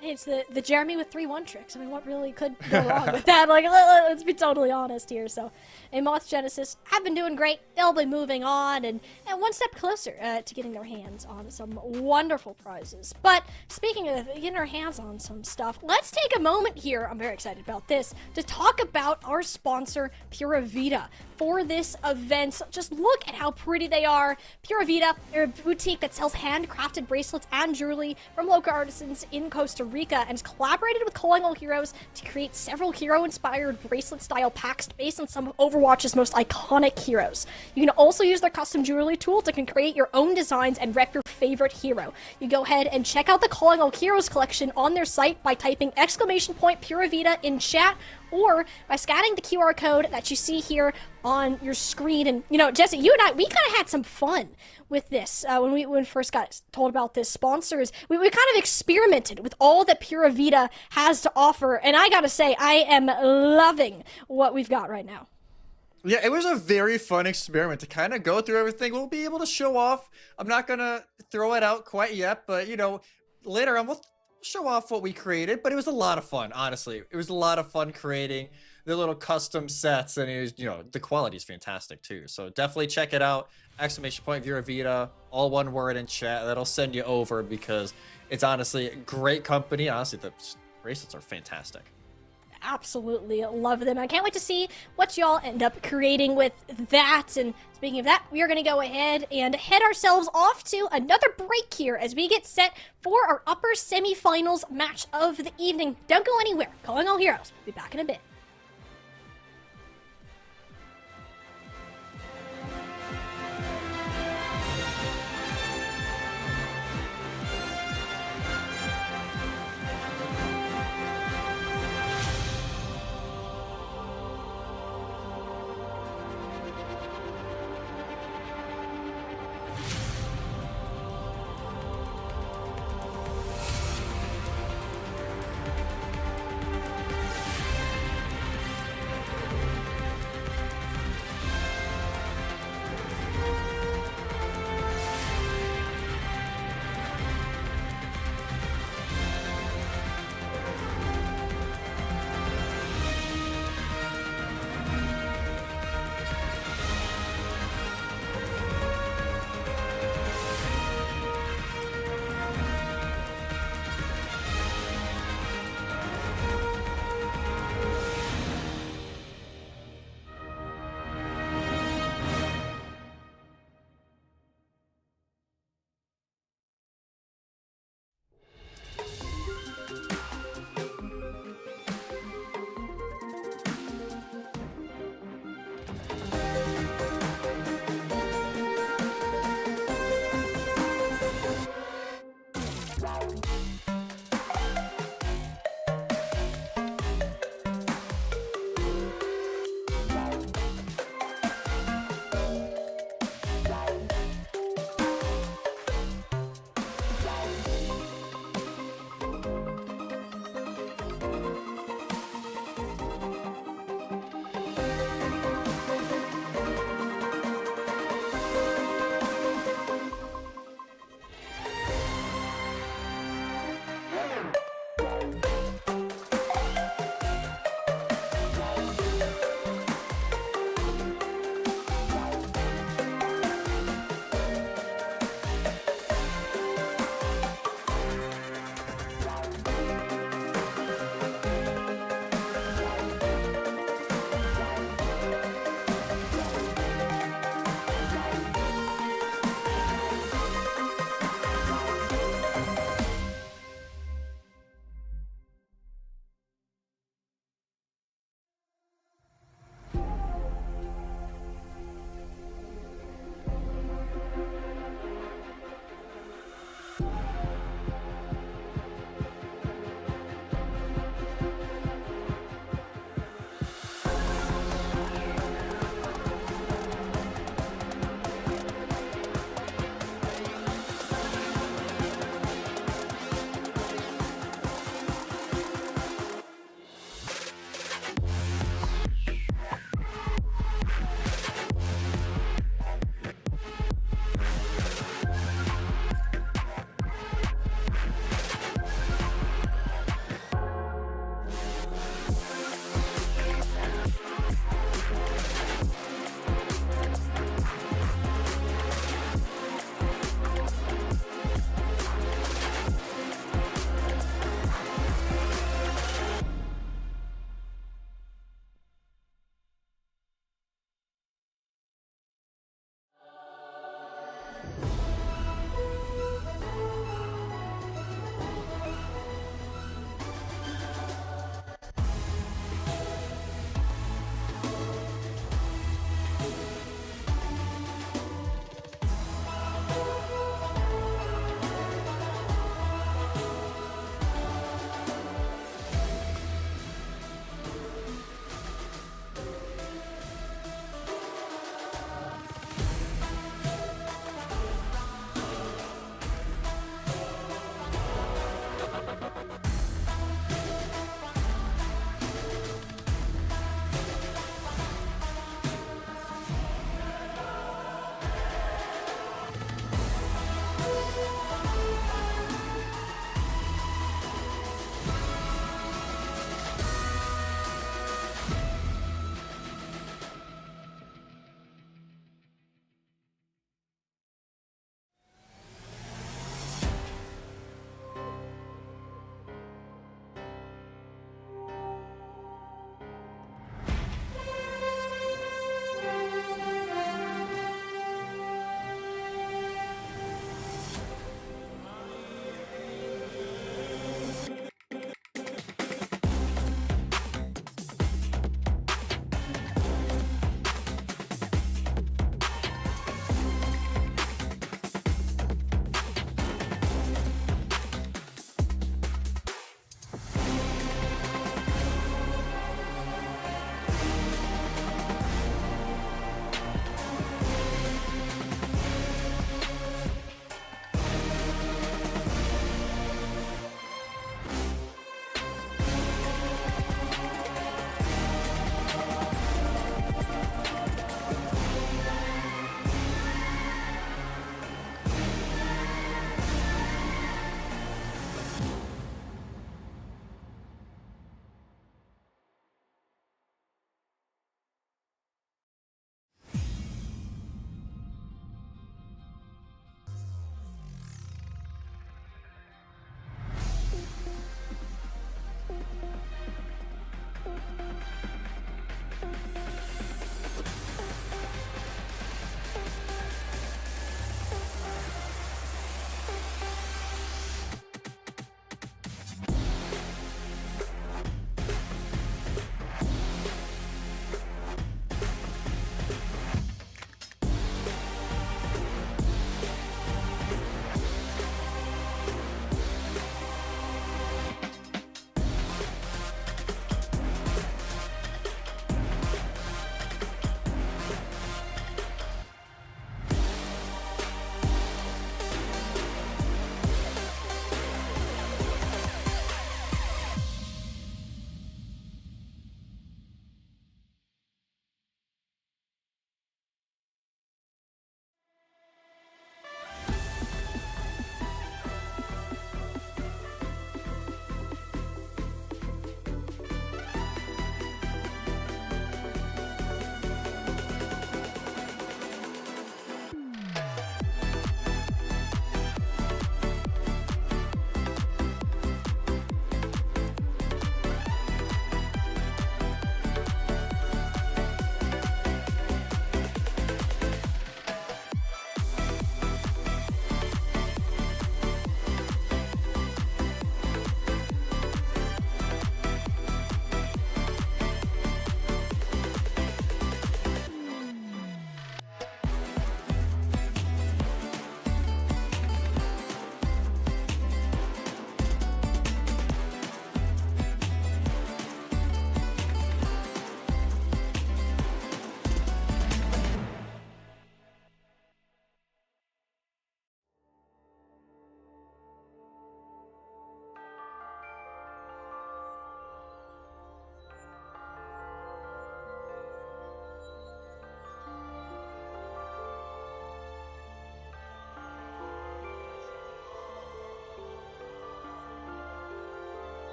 Hey, it's the Jeremy with 3-1 tricks. I mean, what really could go wrong with that? Like, let's be totally honest here. So, and Moth Genesis have been doing great. They'll be moving on and one step closer to getting their hands on some wonderful prizes. But speaking of getting our hands on some stuff, let's take a moment here, I'm very excited about this, to talk about our sponsor, Pura Vida. For this event, just look at how pretty they are. Pura Vida, they're a boutique that sells handcrafted bracelets and jewelry from local artisans in Costa Rica and has collaborated with Calling All Heroes to create several hero-inspired bracelet-style packs based on some of Overwatch's most iconic heroes. You can also use their custom jewelry tools that can create your own designs and rep your favorite hero. You go ahead and check out the Calling All Heroes collection on their site by typing _Pura Vida in chat, or by scanning the QR code that you see here on your screen. And, you know, Jesse, you and I, we kind of had some fun with this when we first got told about this sponsors. We kind of experimented with all that Pura Vida has to offer, and I gotta say, I am loving what we've got right now. Yeah, it was a very fun experiment to kind of go through everything. We'll be able to show off. I'm not gonna throw it out quite yet, but, you know, later on we'll show off what we created. But it was a lot of fun, honestly. It was a lot of fun creating the little custom sets, and it was, you know, the quality is fantastic too. So definitely check it out. !Pura Vida, all one word in chat. That'll send you over because it's honestly a great company. Honestly, the bracelets are fantastic. Absolutely love them. I can't wait to see what y'all end up creating with that. And speaking of that, we are going to go ahead and head ourselves off to another break here as we get set for our upper semifinals match of the evening. Don't go anywhere. Calling All Heroes. Be back in a bit.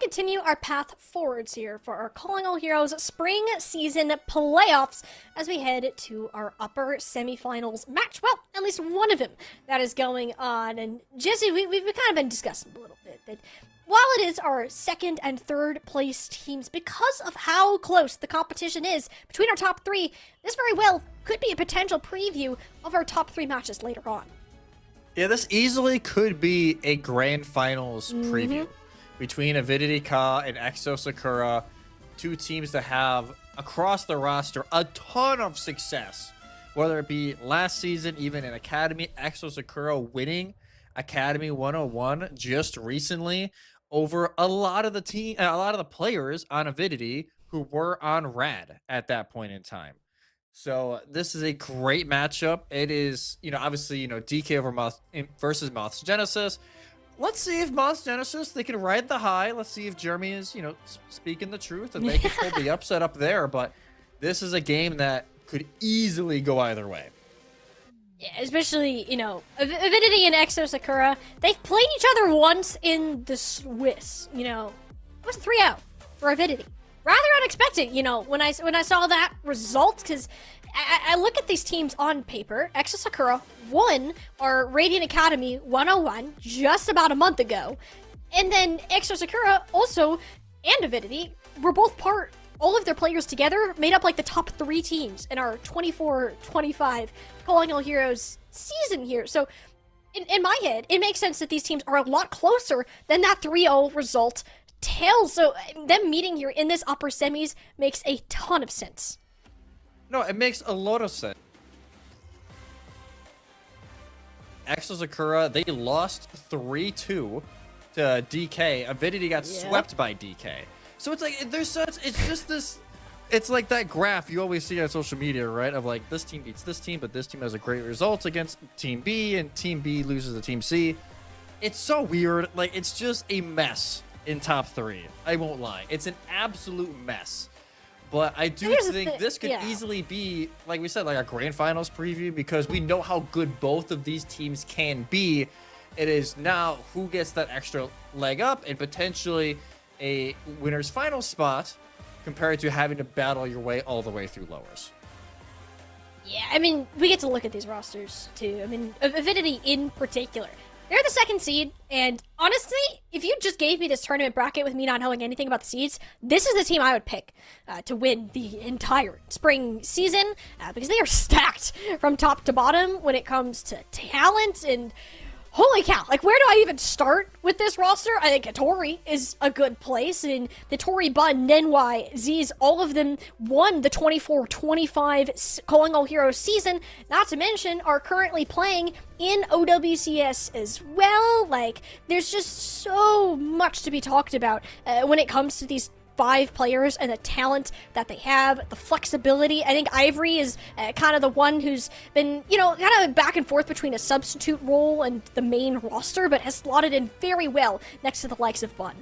continue our path forwards here for our Calling All Heroes spring season playoffs as we head to our upper semifinals match. Well, at least one of them that is going on. And Jesse, we've kind of been discussing a little bit that while it is our second and third place teams, because of how close the competition is between our top three, this very well could be a potential preview of our top three matches later on. Yeah, this easily could be a grand finals preview between Avidity Ka and Exo Sakura, two teams that have across the roster a ton of success, whether it be last season, even in Academy, Exo Sakura winning Academy 101 just recently over a lot of the players on Avidity who were on Rad at that point in time. So this is a great matchup. It is, obviously, DK over versus Moth's Genesis. Let's see if Moth's Genesis, they can ride the high. Let's see if Jeremy is, speaking the truth and they can pull the upset up there. But this is a game that could easily go either way. Yeah, especially, Avidity and Exo Sakura, they've played each other once in the Swiss, It was a 3-0 for Avidity. Rather unexpected, when I saw that result, because I look at these teams on paper. Exo Sakura won our Radiant Academy 101 just about a month ago, and then Exo Sakura also and Avidity were both all of their players together made up like the top three teams in our 24-25 Calling All Heroes season here. So in my head, it makes sense that these teams are a lot closer than that 3-0 result tells. So them meeting here in this upper semis makes a ton of sense. No, it makes a lot of sense. Exo Sakura, they lost 3-2 to DK. Avidity got swept by DK. So it's like, it's like that graph you always see on social media, right? Of like, this team beats this team, but this team has a great result against Team B, and Team B loses to Team C. It's so weird. Like, it's just a mess in top three. I won't lie. It's an absolute mess. But I do think this could easily be, like we said, like a grand finals preview, because we know how good both of these teams can be. It is now who gets that extra leg up and potentially a winner's final spot compared to having to battle your way all the way through lowers. Yeah, I mean, we get to look at these rosters too. I mean, Avidity in particular. They're the second seed, and honestly, if you just gave me this tournament bracket with me not knowing anything about the seeds, this is the team I would pick to win the entire spring season, because they are stacked from top to bottom when it comes to talent. And holy cow, like, where do I even start with this roster? I think Tori is a good place, and the Tori, Bun, Nenwai, Z's, all of them won the 24-25 Calling All Heroes season, not to mention are currently playing in OWCS as well. Like, there's just so much to be talked about when it comes to these 5 players and the talent that they have, the flexibility. I think Ivory is kind of the one who's been, kind of back and forth between a substitute role and the main roster, but has slotted in very well next to the likes of Bun.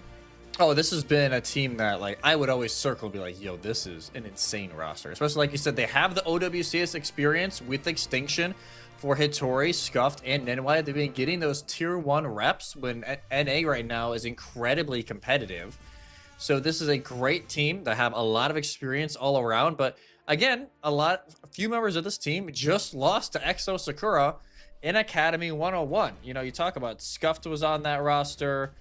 Oh, this has been a team that, like, I would always circle and be like, yo, this is an insane roster. Especially, like you said, they have the OWCS experience with Extinction for Hitori, Scuffed, and Nenwai. They've been getting those tier 1 reps when NA right now is incredibly competitive. So this is a great team that have a lot of experience all around. But again, a few members of this team just lost to Exo Sakura in Academy 101. You talk about Scuffed was on that roster,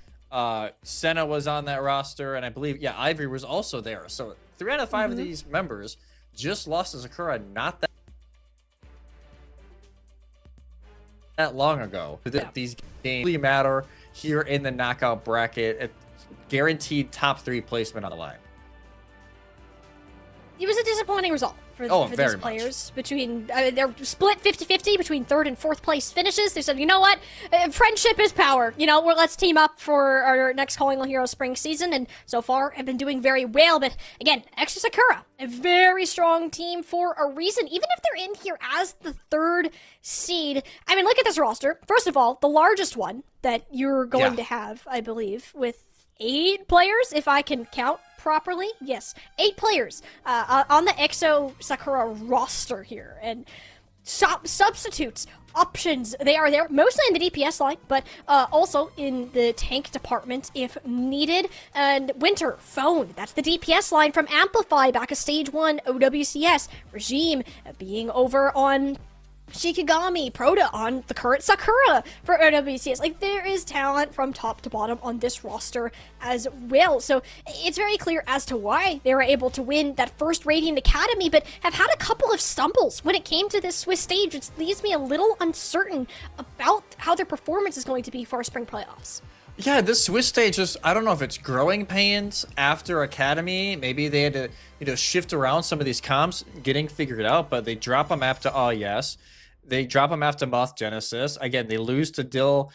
Senna was on that roster, and I believe, Ivory was also there. So 3 out of 5 of these members just lost to Sakura not that long ago. These games really matter here in the knockout bracket. Guaranteed top 3 placement on the line. It was a disappointing result for these players. Between they're split 50-50 between 3rd and 4th place finishes. They said, you know what, friendship is power. Let's team up for our next Calling All Heroes spring season, and so far have been doing very well. But again, Exo Sakura, a very strong team for a reason. Even if they're in here as the 3rd seed, I mean, look at this roster. First of all, the largest one that you're going to have, I believe, with 8 players, if I can count properly. Yes, 8 players on the Exo Sakura roster here. And substitutes, options. They are there mostly in the DPS line, but also in the tank department if needed. And Winter, Phone, that's the DPS line from Amplify back at Stage 1, OWCS. Regime being over on Shikigami, Proto on the current Sakura for OWCS. Like, there is talent from top to bottom on this roster as well. So it's very clear as to why they were able to win that first Radiant Academy, but have had a couple of stumbles when it came to this Swiss stage, which leaves me a little uncertain about how their performance is going to be for our spring playoffs. Yeah, this Swiss stage is, I don't know if it's growing pains after Academy. Maybe they had to, shift around some of these comps, getting figured out, but they drop a map to yes. They drop them after Moth Genesis. Again, they lose to Dill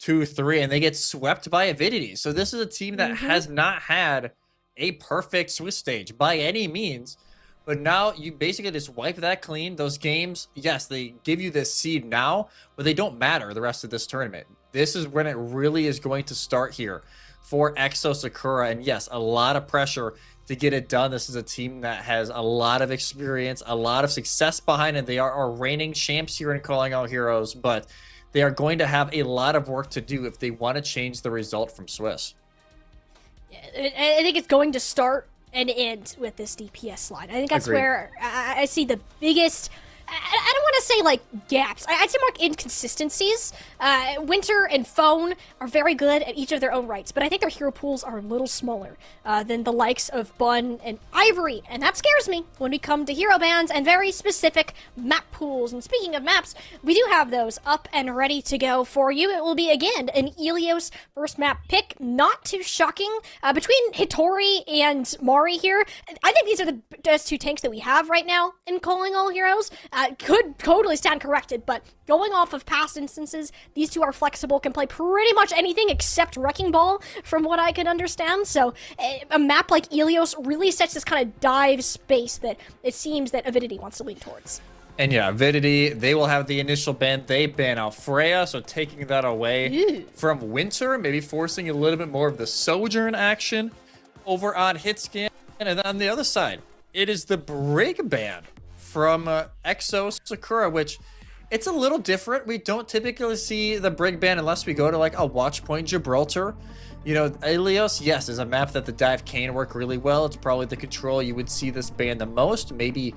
2-3, and they get swept by Avidity. So this is a team that has not had a perfect Swiss stage by any means. But now you basically just wipe that clean. Those games, yes, they give you this seed now, but they don't matter the rest of this tournament. This is when it really is going to start here for Exo Sakura. And yes, a lot of pressure to get it done. This is a team that has a lot of experience, a lot of success behind it. They are our reigning champs here in Calling All Heroes, but they are going to have a lot of work to do if they want to change the result from Swiss. I think it's going to start and end with this DPS line. I think that's Agreed. where I see the biggest... I don't want to say, like, gaps. I'd say more inconsistencies. Winter and Phone are very good at each of their own rights, but I think their hero pools are a little smaller than the likes of Bun and Ivory, and that scares me when we come to hero bans and very specific map pools. And speaking of maps, we do have those up and ready to go for you. It will be, again, an Ilios first map pick. Not too shocking. Between Hitori and Mari here, I think these are the best two tanks that we have right now in Calling All Heroes. Could totally stand corrected, but going off of past instances, these two are flexible, can play pretty much anything except Wrecking Ball, from what I can understand. So a map like Ilios really sets this kind of dive space that it seems that Avidity wants to lean towards. And yeah, Avidity, they will have the initial ban. They ban out Freya, so taking that away from Winter, maybe forcing a little bit more of the Sojourn action over on Hitscan. And then on the other side, it is the Brig ban from Exo Sakura, which it's a little different. We don't typically see the Brig ban unless we go to like a Watch Point Gibraltar. Ilios, yes, is a map that the dive can work really well. It's probably the control you would see this ban the most. Maybe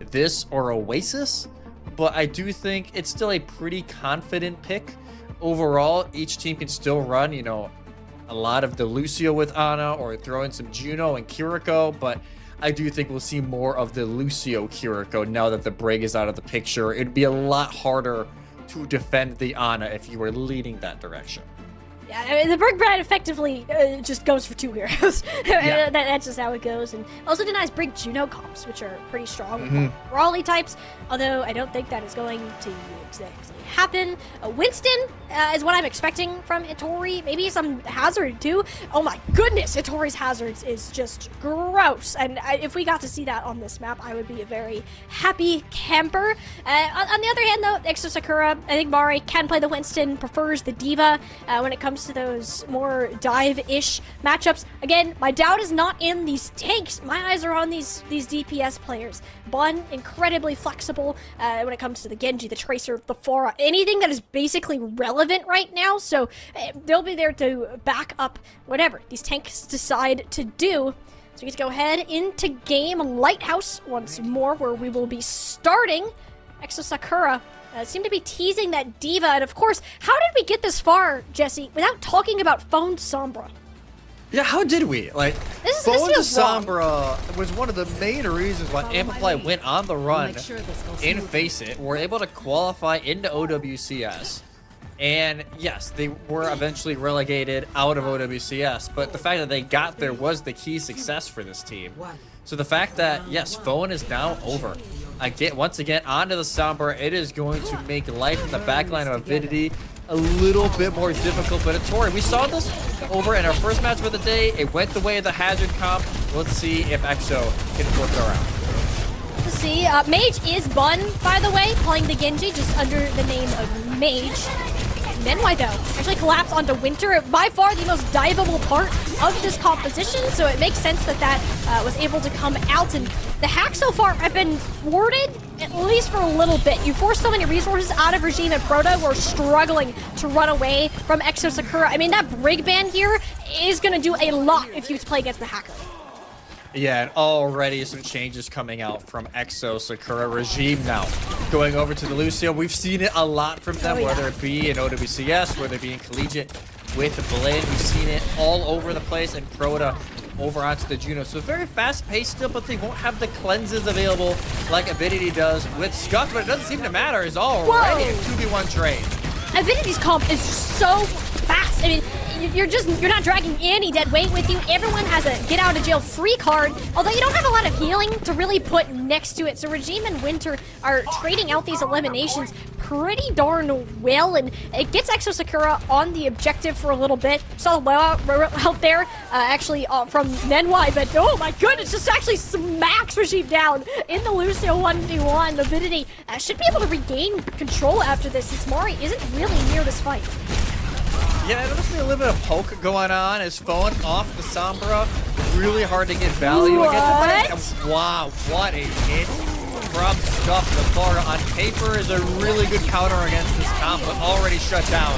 this or Oasis. But I do think it's still a pretty confident pick. Overall, each team can still run, a lot of the Lucio with Ana or throw in some Juno and Kiriko, but I do think we'll see more of the Lucio Kiriko now that the Brig is out of the picture. It'd be a lot harder to defend the Ana if you were leading that direction. Yeah, I mean, the Brig ban effectively just goes for two heroes. Yeah. That's just how it goes. And also denies Brig Juno comps, which are pretty strong Brawly types, although I don't think that is going to exactly happen. Winston is what I'm expecting from Hitori. Maybe some Hazard too. Oh my goodness, Hitori's Hazards is just gross. And if we got to see that on this map, I would be a very happy camper. On the other hand though, Exo Sakura, I think Mari can play the Winston, prefers the Diva when it comes to those more dive-ish matchups. Again, my doubt is not in these tanks. My eyes are on these DPS players. Bun, incredibly flexible when it comes to the Genji, the Tracer, the Pharah, anything that is basically relevant right now. So they'll be there to back up whatever these tanks decide to do. So we get to go ahead into game Lighthouse once more, where we will be starting. Exo Sakura seem to be teasing that Diva, and of course, how did we get this far, Jesse, without talking about Phone Sombra? Yeah, how did we? This Phone feels wrong. Sombra was one of the main reasons why Amplify went on the run in Face It. Were able to qualify into OWCS. And yes, they were eventually relegated out of OWCS, but the fact that they got there was the key success for this team. So the fact that, yes, Phone is now over. Once again, onto the Sombra, it is going to make life in the backline of Avidity a little bit more difficult. But Tori, we saw this over in our first match of the day. It went the way of the Hazard comp. Let's see if Exo can flip it around. Let's see. Mage is Bun, by the way, playing the Genji just under the name of Mage. Nenwai, though, actually collapse onto Winter, by far the most diveable part of this composition, so it makes sense that that was able to come out. And the hacks so far have been warded, at least for a little bit. You force so many resources out of Regime and Proto, who are struggling to run away from Exo Sakura. I mean, that Brig ban here is going to do a lot if you play against the hacker. Yeah, and already some changes coming out from Exo Sakura. Regime now going over to the Lucio. We've seen it a lot from them, whether it be in OWCS, whether it be in Collegiate with the Blade. We've seen it all over the place, and Proto over onto the Juno. So very fast-paced still, but they won't have the cleanses available like Avidity does with Scuff, but it doesn't seem to matter. It's already a 2v1 trade. Avidity's comp is so fast. I mean, you're not dragging any dead weight with you. Everyone has a get out of jail free card, although you don't have a lot of healing to really put next to it. So Regime and Winter are trading out these eliminations pretty darn well, and it gets Exo Sakura on the objective for a little bit. Saw the help there, actually from Nenwai, but oh my goodness, just actually smacks Regime down in the Lucio 1v1. Avidity should be able to regain control after this, since Mari isn't really near this fight. Yeah, there must be a little bit of poke going on. His phone off the Sombra. Really hard to get value against it. Wow, what a hit from Scuff. The Florida on paper is a really good counter against this comp, but already shut down.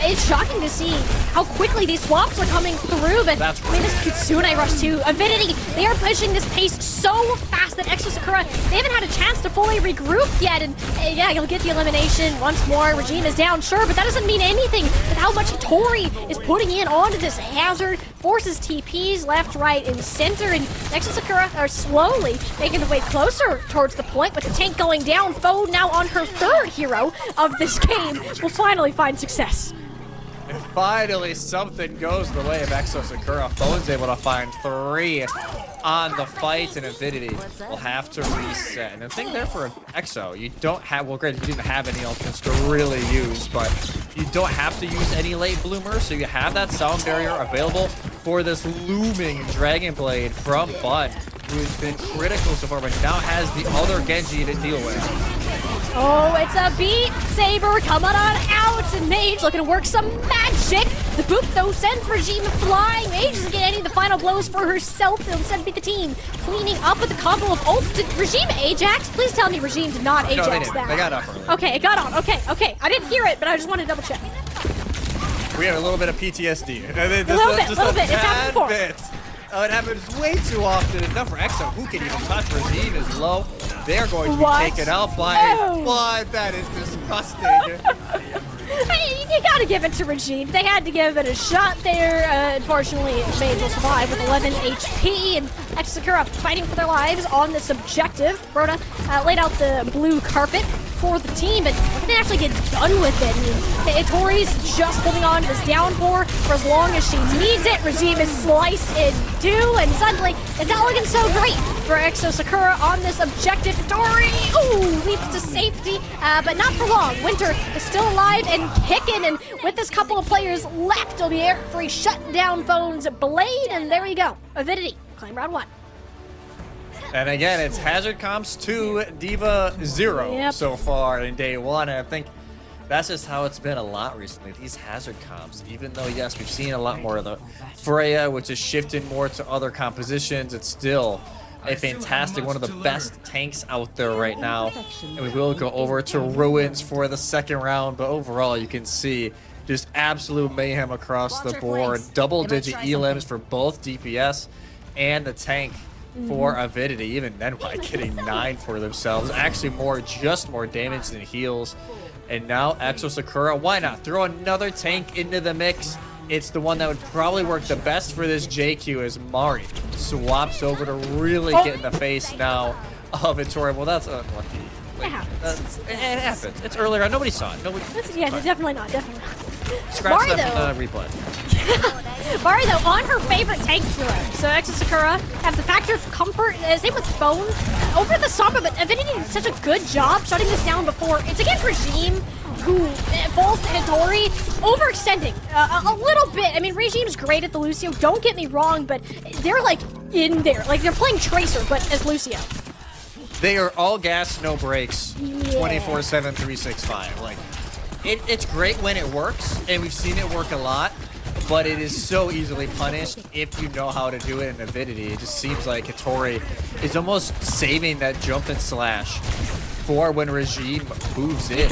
It's shocking to see how quickly these swaps are coming through, but That's I mean, this Kitsune rush too. Avidity, they are pushing this pace so fast that Exo Sakura, they haven't had a chance to fully regroup yet, and yeah, you'll get the elimination once more. Regime is down, sure, but that doesn't mean anything with how much Tori is putting in onto this hazard. Forces TPs left, right, and center, and Exo Sakura are slowly making their way closer towards the point, with the tank going down. Foe now on her third hero of this game will finally find success. And finally, something goes the way of Exo Sakura. Phone's able to find 3 on the fight, and Avidity will have to reset. And the thing there for Exo, you don't have, well, great, you didn't have any ultimates to really use, but you don't have to use any late bloomers, so you have that sound barrier available for this looming Dragon Blade from Bud, who has been critical so far, but now has the other Genji to deal with. Oh, it's a Beat Saber coming on out, and Mage looking to work some magic. The boot, though, sends Regime flying. Mage isn't getting any of the final blows for herself. It'll instead be the team cleaning up with a combo of ults. Did Regime Ajax? Please tell me Regime did not Ajax No, they didn't. that. They got up early. Okay, it got on. Okay. I didn't hear it, but I just wanted to double check. We have a little bit of PTSD. A little bit. It's happened before. It happens way too often. Enough for Exo. Who can even touch? Regime is low. They're going to be taken out by a flood. That is disgusting. You gotta give it to Regime. They had to give it a shot there. Unfortunately, Mage will survive with 11 HP, and Exo Sakura fighting for their lives on this objective. Rhoda laid out the blue carpet for the team, but didn't actually get done with it. I mean, Tori's just holding on to this downpour for as long as she needs it. Regime is sliced in two, and suddenly it's not looking so great for Exo Sakura on this objective. Tori, leaps to safety, but not for long. Winter is still alive and kicking, and with this couple of players left, it'll be Air-Free shutting down Phone's Blade, and there you go. Avidity, claim round 1. And again, it's Hazard Comps 2, Diva 0 so far in day 1. And I think that's just how it's been a lot recently. These Hazard Comps, even though, yes, we've seen a lot more of the Freya, which is shifting more to other compositions, it's still a fantastic, one of the best tanks out there right now. And we will go over to Ruins for the second round. But overall, you can see just absolute mayhem across the board. Double-digit elims for both DPS and the tank for Avidity. Even then, by getting 9 for themselves. Actually, just more damage than heals. And now Exo Sakura, why not throw another tank into the mix? It's the one that would probably work the best for this JQ, as Mari swaps over to really get in the face now of Vittoria. Well, that's unlucky. It happens. It's earlier on. Nobody saw it. Definitely not. Scratch that replay. Mari, though, on her favorite tank hero. So Exo Sakura have the factor of comfort, same with Phone, over the Sombra, but Avidity did such a good job shutting this down before. It's against Regime, who falls to Hitori, overextending a little bit. I mean, Regime's great at the Lucio, don't get me wrong, but they're like in there. Like, they're playing Tracer, but as Lucio. They are all gas, no brakes, 24/7, 365. Like, it's great when it works, and we've seen it work a lot, but it is so easily punished if you know how to do it in Avidity. It just seems like Hattori is almost saving that jump and slash for when Regime moves in.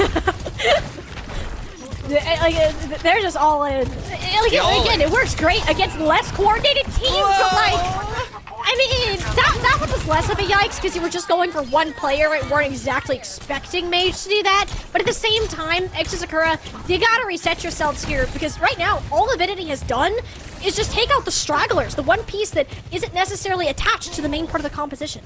Like, they're just all in. Like, again, it works great against less coordinated teams, but like, I mean, that one was less of a yikes because you were just going for one player and weren't exactly expecting Mage to do that. But at the same time, Sakura, you gotta reset yourselves here because right now, all Avidity has done is just take out the stragglers, the one piece that isn't necessarily attached to the main part of the composition.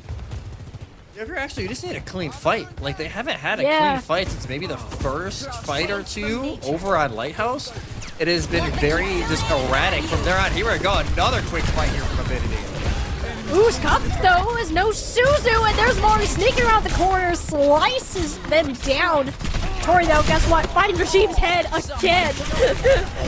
You just need a clean fight. Like, they haven't had a clean fight since maybe the first fight or two over on Lighthouse. It has been very just erratic from there on. Here we go, another quick fight here from Avidity. Who's comes though is no Suzu, and there's Mori sneaking around the corner, slices them down. Tori though, guess what? Finding Regime's head again.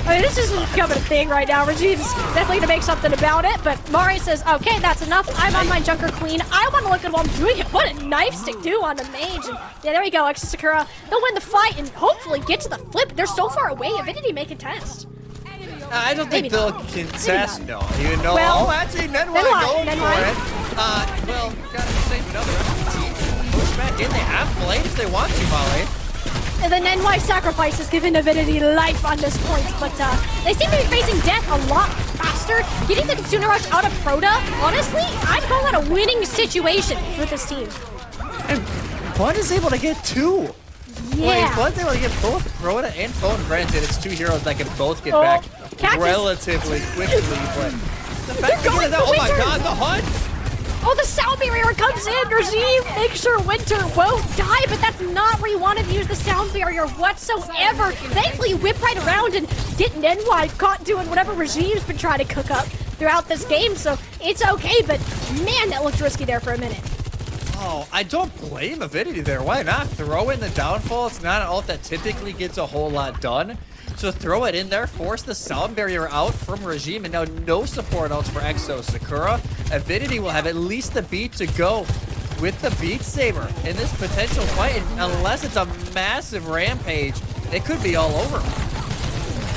I mean, this is becoming a thing right now. Regime's definitely gonna make something about it, but Mari says, okay, that's enough. I'm on my Junker Queen. I want to look at while I'm doing it. What a nice stick do on the mage. And yeah, there we go, Sakura. They'll win the fight and hopefully get to the flip. They're so far away. Avidity may contest. I don't think they'll contest, no. Even though, well, actually, Nenwai going for it. Well, gotta save another team. Push back in. They have blades if they want to, Molly. And the Nenwai sacrifice has given Avidity life on this point, but they seem to be facing death a lot faster. Getting the Kitsune Rush out of Proto, honestly, I'd call that a winning situation for this team. And Bud is able to get two. Yeah. Like, Bud's able to get both Proto and Phone. Granted, it's two heroes that can both get back relatively quickly, but the fact that oh my god, the hunt! Oh, the sound barrier comes in. Regime, make sure Winter won't die, but that's not where you want to use the sound barrier whatsoever. Thankfully, you whip right around and get Nenwai caught doing whatever Regime's been trying to cook up throughout this game, so it's okay, but man, that looked risky there for a minute. Oh, I don't blame Avidity there. Why not? Throw in the downfall. It's not an ult that typically gets a whole lot done. So throw it in there, force the sound barrier out from Regime, and now no support ults for Sakura. Avidity will have at least the beat to go with the Beat Saber in this potential fight. And unless it's a massive rampage, it could be all over.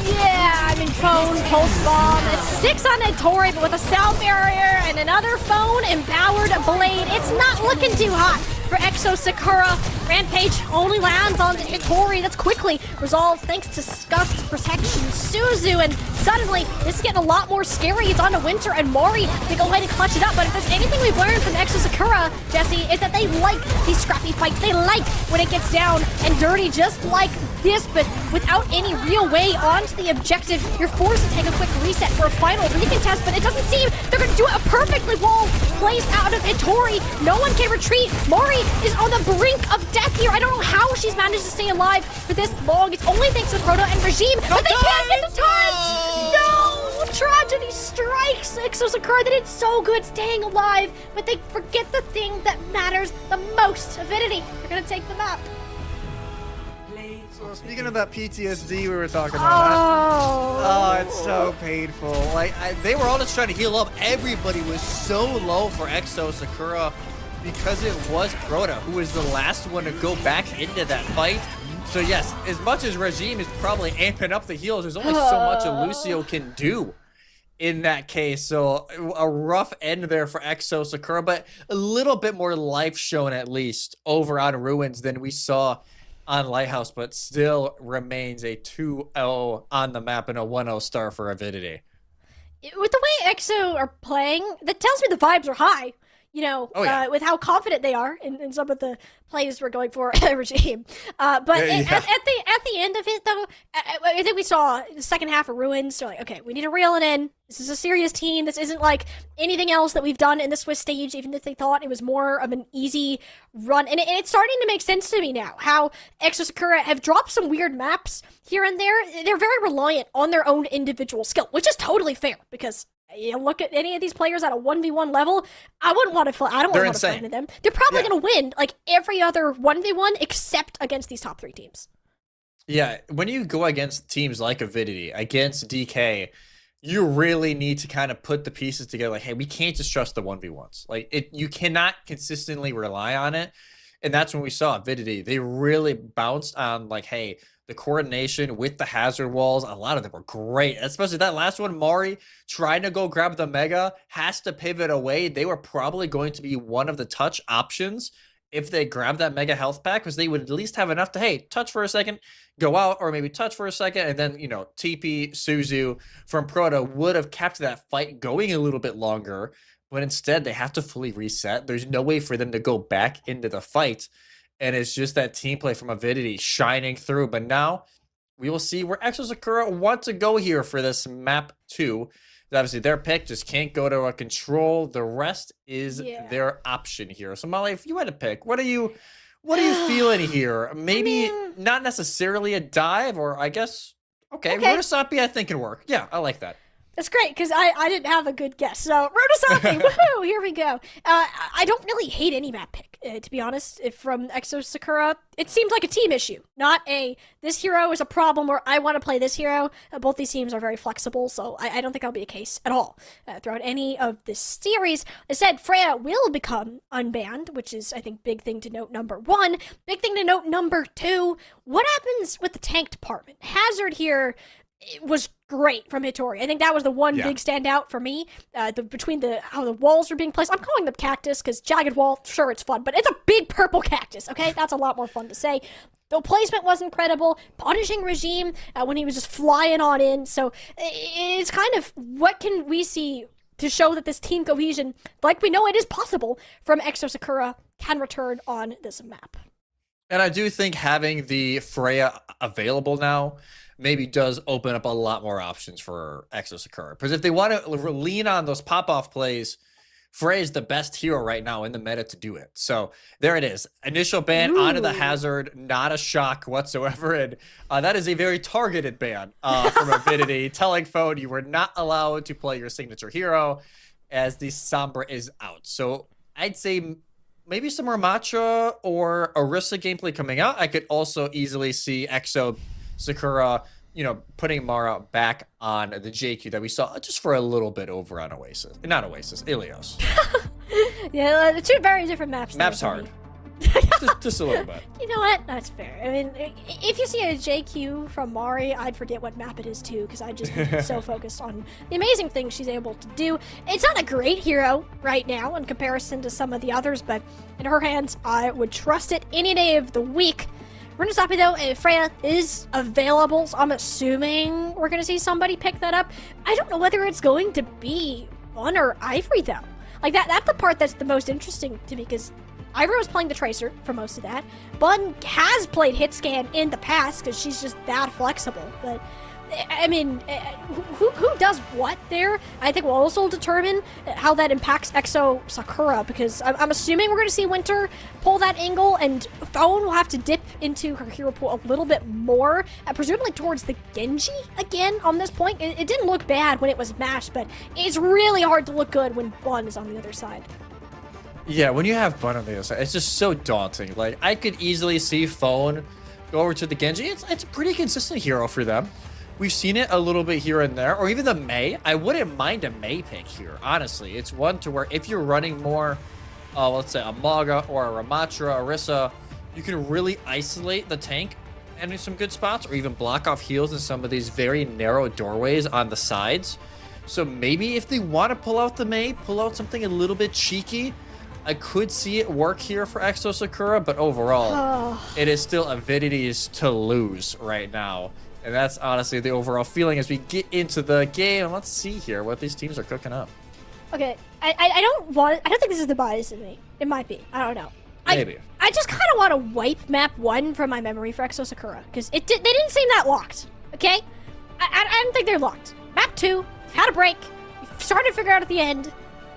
Yeah, I mean, Phone, Pulse Bomb, it sticks on Hattori, but with a sound barrier and another Phone empowered blade, it's not looking too hot for Sakura. Rampage only lands on Hattori. That's quickly resolved thanks to Scuff's protection. Suzu, and suddenly this is getting a lot more scary. It's on to Winter and Mori to go ahead and clutch it up. But if there's anything we've learned from Sakura, Jesse, is that they like these scrappy fights. They like when it gets down and dirty, just like this, but without any real way onto the objective. You're forced to take a quick reset for a final recontest, but it doesn't seem they're going to do it perfectly well placed out of Hattori. No one can retreat. Mori is on the brink of death here. I don't know how she's managed to stay alive for this long. It's only thanks to Proto and Regime, but they can't get the touch! No! Tragedy strikes Sakura. They did so good staying alive, but they forget the thing that matters the most. Avidity, they're going to take the map. So speaking of that PTSD we were talking about, oh, it's so painful. Like, they were all just trying to heal up. Everybody was so low for Sakura because it was Proto who was the last one to go back into that fight. So yes, as much as Regime is probably amping up the heals, there's only so much a Lucio can do in that case. So a rough end there for Sakura, but a little bit more life shown at least over on Ruins than we saw on Lighthouse, but still remains a 2-0 on the map and a 1-0 star for Avidity. With the way EXO are playing, that tells me the vibes are high. You know, with how confident they are in some of the plays we're going for Regime. At the end of it, though, I think we saw the second half of Ruins. So, like, okay, we need to reel it in. This is a serious team. This isn't like anything else that we've done in the Swiss stage, even if they thought it was more of an easy run. And it's starting to make sense to me now, how Sakura have dropped some weird maps here and there. They're very reliant on their own individual skill, which is totally fair, because you look at any of these players at a 1v1 level, I wouldn't want to I don't want to fight them. They're probably going to win like every other 1v1 except against these top 3 teams. Yeah, when you go against teams like Avidity, against DK, you really need to kind of put the pieces together. Like, hey, we can't just trust the 1v1s. Like, you cannot consistently rely on it. And that's when we saw Avidity. They really bounced on, like, hey, the coordination with the hazard walls, a lot of them were great. Especially that last one, Mari trying to go grab the Mega, has to pivot away. They were probably going to be one of the touch options if they grab that Mega health pack, because they would at least have enough to, hey, touch for a second, go out, or maybe touch for a second, and then, you know, TP, Suzu from Proto would have kept that fight going a little bit longer. But instead, they have to fully reset. There's no way for them to go back into the fight. And it's just that team play from Avidity shining through. But now we will see where Exo Sakura want to go here for this map 2. Obviously, their pick just can't go to a control. The rest is their option here. So, Molly, if you had to pick, what are you feeling here? Maybe not necessarily a dive, or I guess, okay. Murasaki, I think can work. Yeah, I like that. That's great, because I didn't have a good guess. So, Murasaki, woohoo, here we go. I don't really hate any map pick, to be honest. If from Exo Sakura, it seems like a team issue, not this hero is a problem where I want to play this hero. Both these teams are very flexible, so I don't think that'll be a case at all throughout any of this series. I said Freya will become unbanned, which is, I think, big thing to note number 1. Big thing to note number 2, what happens with the tank department? Hazard here, it was great from Hitori. I think that was the one big standout for me. Between how the walls were being placed. I'm calling them cactus because jagged wall, sure, it's fun, but it's a big purple cactus, okay? That's a lot more fun to say. The placement was incredible. Punishing regime when he was just flying on in. So it's kind of, what can we see to show that this team cohesion, like we know it is possible from Exo Sakura, can return on this map. And I do think having the Freya available now maybe does open up a lot more options for Exo Sakura. Because if they want to lean on those pop-off plays, Freya is the best hero right now in the meta to do it. So there it is. Initial ban onto the hazard, not a shock whatsoever. And that is a very targeted ban from Avidity, telling Phone you were not allowed to play your signature hero as the Sombra is out. So I'd say maybe some Ramatra or Orisa gameplay coming out. I could also easily see Exo Sakura, you know, putting Mara back on the JQ that we saw just for a little bit over on Oasis. Not Oasis, Ilios. Yeah, the two very different maps. Map's hard. just a little bit. You know what? That's fair. I mean, if you see a JQ from Mari, I'd forget what map it is too, because I'd just be so focused on the amazing things she's able to do. It's not a great hero right now in comparison to some of the others, but in her hands, I would trust it any day of the week. Murasaki, though, Freya is available, so I'm assuming we're going to see somebody pick that up. I don't know whether it's going to be Bun or Ivory, though. Like, that's the part that's the most interesting to me, because Ivory was playing the Tracer for most of that. Bun has played Hitscan in the past, because she's just that flexible, but I mean, who does what there? I think we'll also determine how that impacts Exo Sakura, because I'm assuming we're going to see Winter pull that angle, and Phone will have to dip into her hero pool a little bit more, presumably towards the Genji again on this point. It didn't look bad when it was mashed, but it's really hard to look good when Bun is on the other side. Yeah, when you have Bun on the other side, it's just so daunting. Like, I could easily see Phone go over to the Genji. It's a pretty consistent hero for them. We've seen it a little bit here and there, or even the Mei. I wouldn't mind a Mei pick here, honestly. It's one to where if you're running more, let's say a Maga or a Ramatra, Orisa, you can really isolate the tank and in some good spots, or even block off heals in some of these very narrow doorways on the sides. So maybe if they want to pull out the Mei, pull out something a little bit cheeky, I could see it work here for Exo Sakura, but overall, it is still Avidity's to lose right now. And that's honestly the overall feeling as we get into the game. Let's see here what these teams are cooking up. Okay, I don't think this is the bias in me. It might be. I don't know. Maybe. I just kind of want to wipe map 1 from my memory for Exo Sakura, because they didn't seem that locked, okay? I don't think they're locked. Map 2, you've had a break, you've started to figure out at the end.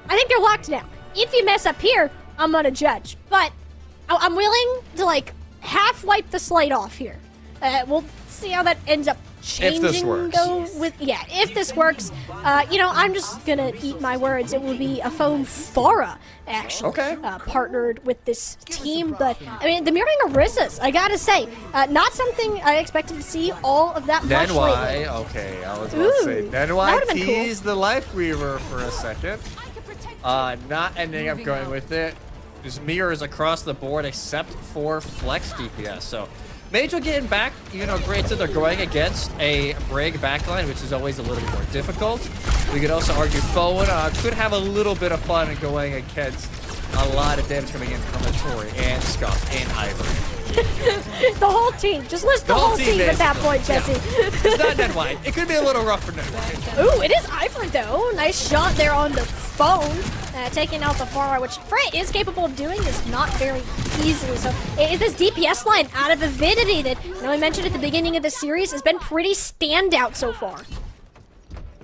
I think they're locked now. If you mess up here, I'm gonna judge, but I'm willing to, like, half wipe the slate off here. We'll see how that ends up changing. If this works. If this works. You know, I'm just gonna eat my words. It will be a Phone Farah, actually, partnered with this team. But, I mean, the mirroring of Orisas, I gotta say, not something I expected to see all of that much lately. Okay, I was about to say, then why tease the Life Weaver for a second? Not ending up going with it. There's mirrors across the board except for Flex DPS. So Mage will get back, you know, granted they're going against a Brig backline, which is always a little bit more difficult. We could also argue Fowen could have a little bit of fun going against a lot of damage coming in from a Tori and Scuff and Ivory. The whole team. Just list the whole team at that point, Jesse. Yeah. It's not dead white. It could be a little rough for Ned. Ooh, it is Ivory though. Nice shot there on the phone. Taking out the far right, which Freya is capable of doing this not very easily. So is this DPS line out of Avidity that, you know, I mentioned at the beginning of the series has been pretty standout so far.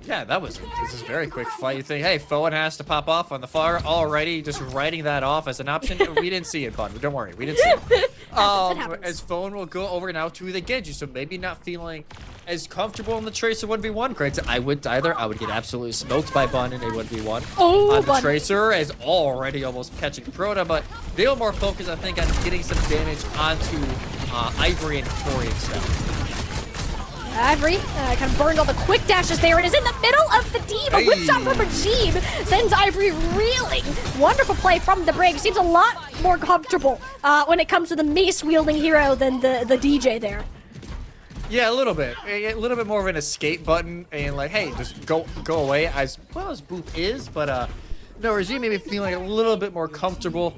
Yeah, this is a very quick fight. You think, hey, Fowen has to pop off on the far already, just writing that off as an option. We didn't see it, Bun. Don't worry, we didn't see it. As Fowen will go over now to the Genji, so maybe not feeling as comfortable in the Tracer 1v1. Granted, I would get absolutely smoked by Bun in a 1v1. Oh, the Tracer is already almost catching Proto, but they'll more focus, I think, on getting some damage onto Ivory and Tori instead. Ivory kind of burned all the quick dashes there. It is in the middle of the team. A whip shot from Regime sends Ivory reeling. Wonderful play from the Brig. Seems a lot more comfortable when it comes to the mace-wielding hero than the DJ there. Yeah, a little bit more of an escape button and like, hey, just go away as well as Boop is, but no, Regime maybe feeling a little bit more comfortable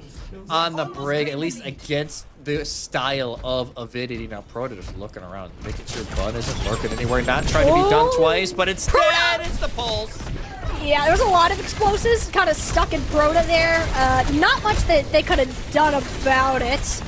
on the Brig, at least against the style of Avidity. Now Proto just looking around, making sure Bun isn't lurking anywhere, not trying to be done twice, but instead it's the pulse. Yeah, there was a lot of explosives kind of stuck in Proto there. Not much that they could have done about it.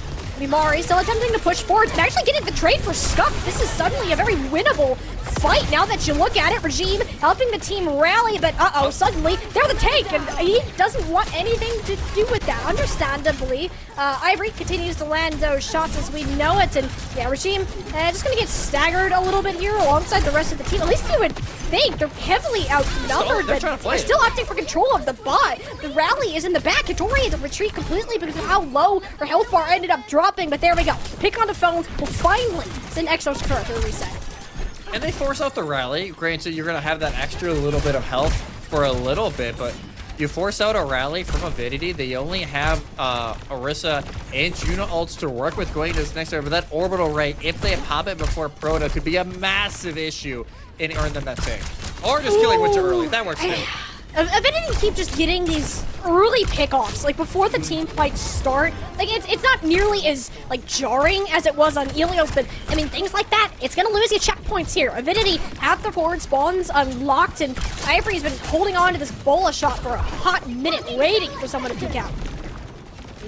Mari still attempting to push forward and actually getting the trade for Scuff. This is suddenly a very winnable fight now that you look at it. Regime helping the team rally, but suddenly they're the tank and he doesn't want anything to do with that, understandably. Ivory continues to land those shots as we know it, and yeah, Regime just gonna get staggered a little bit here alongside the rest of the team. At least you would think they're heavily outnumbered, but they're still opting for control of the bot. The rally is in the back. Katori had to retreat completely because of how low her health bar ended up dropping, but there we go. Pick on the phone will finally send Exosakura to the reset. And they force out the rally. Granted, you're going to have that extra little bit of health for a little bit, but you force out a rally from Avidity. They only have Orisa and Juno ults to work with going to this next area, but that orbital ray, if they pop it before Proto, could be a massive issue in earning them that tank. Or just killing Witcher early. That works too. Avidity keep just getting these early pickoffs, like before the team fights start. Like it's not nearly as like jarring as it was on Ilios, but I mean things like that, it's gonna lose you checkpoints here. Avidity have the forward spawns unlocked, and Ivory's been holding on to this bola shot for a hot minute, waiting for someone to peek out.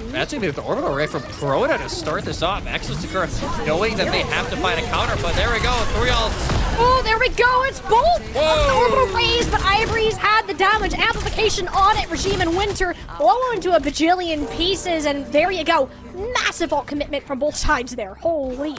Imagine if the orbital ray from Proto to start this off. Exosakura knowing that they have to find a counter, but there we go, 3 ults. Oh, there we go, it's both of the orbital rays, but Ivory's had the damage amplification on it. Regime and Winter blow into a bajillion pieces, and there you go. Massive ult commitment from both sides there, holy.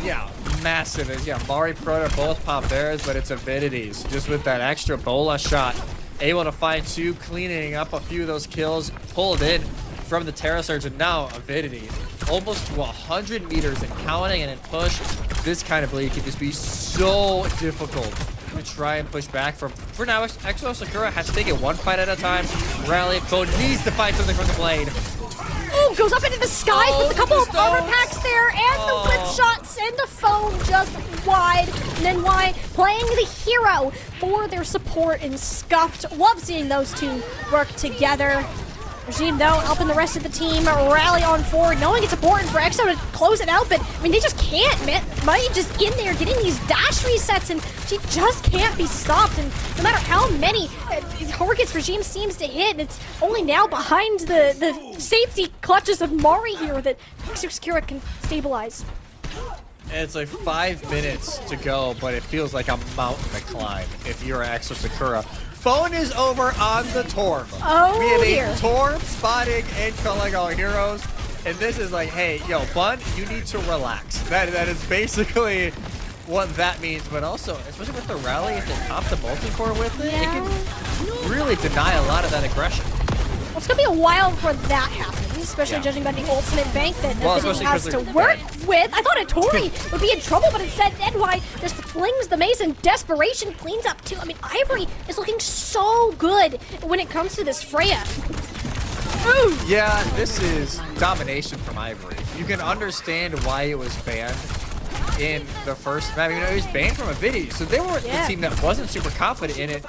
Yeah, massive. Yeah, Mari, Proto both pop theirs, but it's Avidity's. Just with that extra bola shot, able to find 2, cleaning up a few of those kills, pulled in from the Terra Surge, and now Avidity almost to 100 meters and counting and in push. This kind of bleed can just be so difficult to try and push back from. For now, Exosakura has to take it one fight at a time. Rally, Phone needs to find something from the blade. Oh, goes up into the sky with a couple of armor packs there, and the whip shot send the phone just wide. And then why playing the hero for their support and Scuffed. Love seeing those two work together. Regime, though, helping the rest of the team rally on forward, knowing it's important for EXO to close it out, but, I mean, they just can't, man. Money just in there, getting these dash resets, and she just can't be stopped, and no matter how many targets Regime seems to hit, it's only now behind the safety clutches of Mari here that Exosakura can stabilize. It's like 5 minutes to go, but it feels like a mountain to climb if you're Exosakura. Phone is over on the Torm. Oh, we have a Torm spotting and killing all heroes. And this is like, hey, yo, Bun, you need to relax. That is basically what that means. But also, especially with the rally, if they pop the multi-core with it, it can really deny a lot of that aggression. Well, it's going to be a while before that happens, especially judging by the ultimate bank that Avidity has to work with. I thought a Tori would be in trouble, but instead NY just flings the mace in desperation, cleans up too. I mean, Ivory is looking so good when it comes to this Freya. Yeah, this is domination from Ivory. You can understand why it was banned in the first map. It was banned from Avidity, so they were the team that wasn't super confident in it.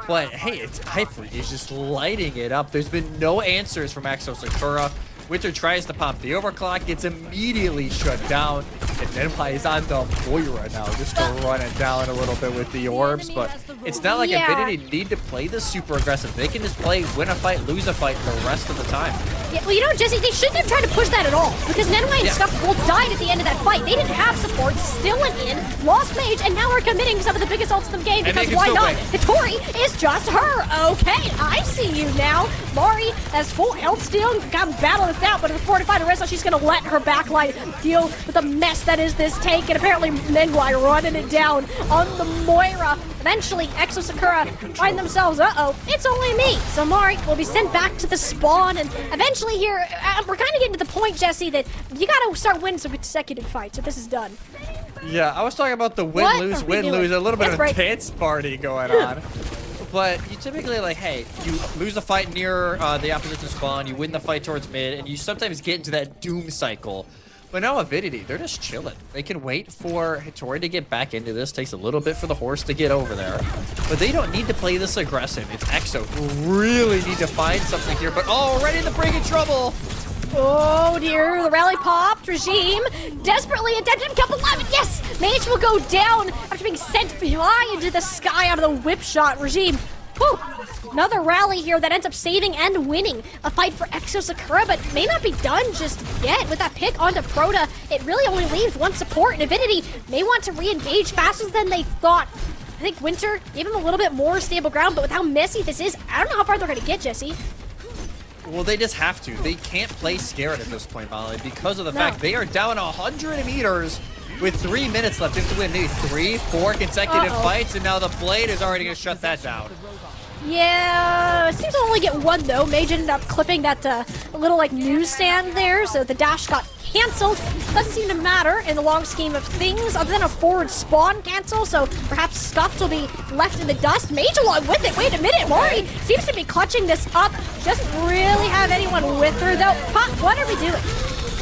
But hey, it's Ivory is just lighting it up. There's been no answers from Exo Sakura. Winter tries to pop the overclock, gets immediately shut down, and then plays on the Moira now, just to run it down a little bit with the orbs. But it's not like Avidity need to play this super aggressive. They can just play, win a fight, lose a fight the rest of the time. Yeah, well, you know, Jesse, they shouldn't have tried to push that at all, because Nenway and Scuff both died at the end of that fight. They didn't have support, still went in, lost Mage, and now we're committing some of the biggest ults in the game, because why not? Hitori is just her. Okay, I see you now. Mari has full health steal, got battle with that, but with fortified Orisa, she's going to let her backline deal with the mess that is this tank, and apparently Nenway running it down on the Moira. Eventually, Exo Sakura find themselves, it's only me. So Mari will be sent back to the spawn, and eventually here, we're kind of getting to the point, Jesse, that you got to start winning some consecutive fights if this is done. Yeah, I was talking about the win-lose, a little bit of a dance party going on. But you typically, like, hey, you lose a fight near the opposition spawn, you win the fight towards mid, and you sometimes get into that doom cycle. But now Avidity, they're just chilling. They can wait for Hitori to get back into this. Takes a little bit for the horse to get over there. But they don't need to play this aggressive. It's Exo who really need to find something here. But already in the breaking trouble. Oh dear, the rally popped. Regime desperately attempting to couple alive. Yes, Mage will go down after being sent flying into the sky out of the whip shot. Regime, whew, another rally here that ends up saving and winning a fight for Exo Sakura, but may not be done just yet. With that pick onto Proto, it really only leaves one support, and Avidity may want to re-engage faster than they thought. I think Winter gave him a little bit more stable ground, but with how messy this is, I don't know how far they're going to get, Jesse. Well, they just have to. They can't play scared at this point, Molly, because of the fact they are down 100 meters with 3 minutes left. They have to win maybe 3, 4 consecutive fights, and now the Blade is already going to shut that down. Yeah, it seems to only get one, though. Mage ended up clipping that little, like, newsstand there, so the dash got canceled. Doesn't seem to matter in the long scheme of things, other than a forward spawn cancel, so perhaps Scuffed will be left in the dust. Mage along with it. Wait a minute, Mori seems to be clutching this up. Doesn't really have anyone with her, though. Pop, what are we doing?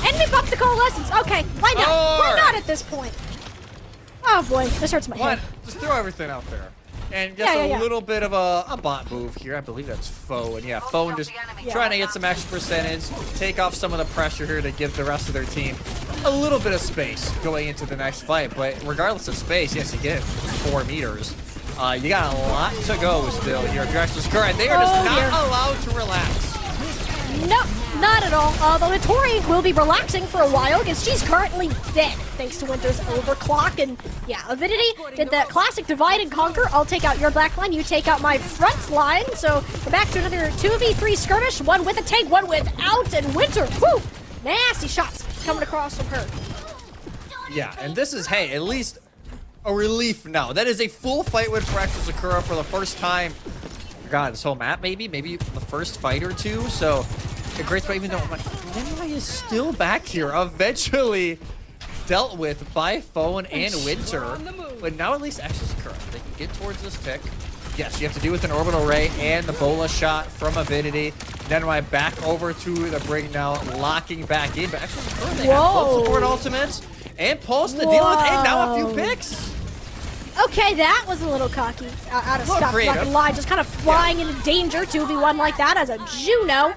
Enemy pop the coalescence. Okay, why not? We're not at this point. Oh boy, this hurts my head. Just throw everything out there. And just a little bit of a bot move here. I believe that's Foe. And yeah, Foe just trying to get some extra percentage, take off some of the pressure here to give the rest of their team a little bit of space going into the next fight. But regardless of space, yes, you get 4 meters. You got a lot to go still here. If you're actually correct, they are just not allowed to relax. Nope, not at all. Although Hitori will be relaxing for a while because she's currently dead thanks to Winter's overclock. And yeah, Avidity did the classic divide and conquer. I'll take out your back line, you take out my front line. So we're back to another 2v3 skirmish, one with a tank, one without, and Winter, whoo, nasty shots coming across from her. Yeah, and this is, hey, at least a relief now. That is a full fight win for Exo Sakura for the first time. God, this whole map, maybe the first fight or two. So a great spot, even though Nenway is still back here, eventually dealt with by Phone and Winter. But now at least Exo Sakura, they can get towards this pick. Yes, you have to do with an orbital ray and the bola shot from Avidity. Nenway back over to the brig now, locking back in. But Exo Sakura, they have both support ultimates and Pulse to deal with, and now a few picks. Okay, that was a little cocky out of stuff, not gonna lie. Just kind of flying into danger, 2v1 like that as a Juno.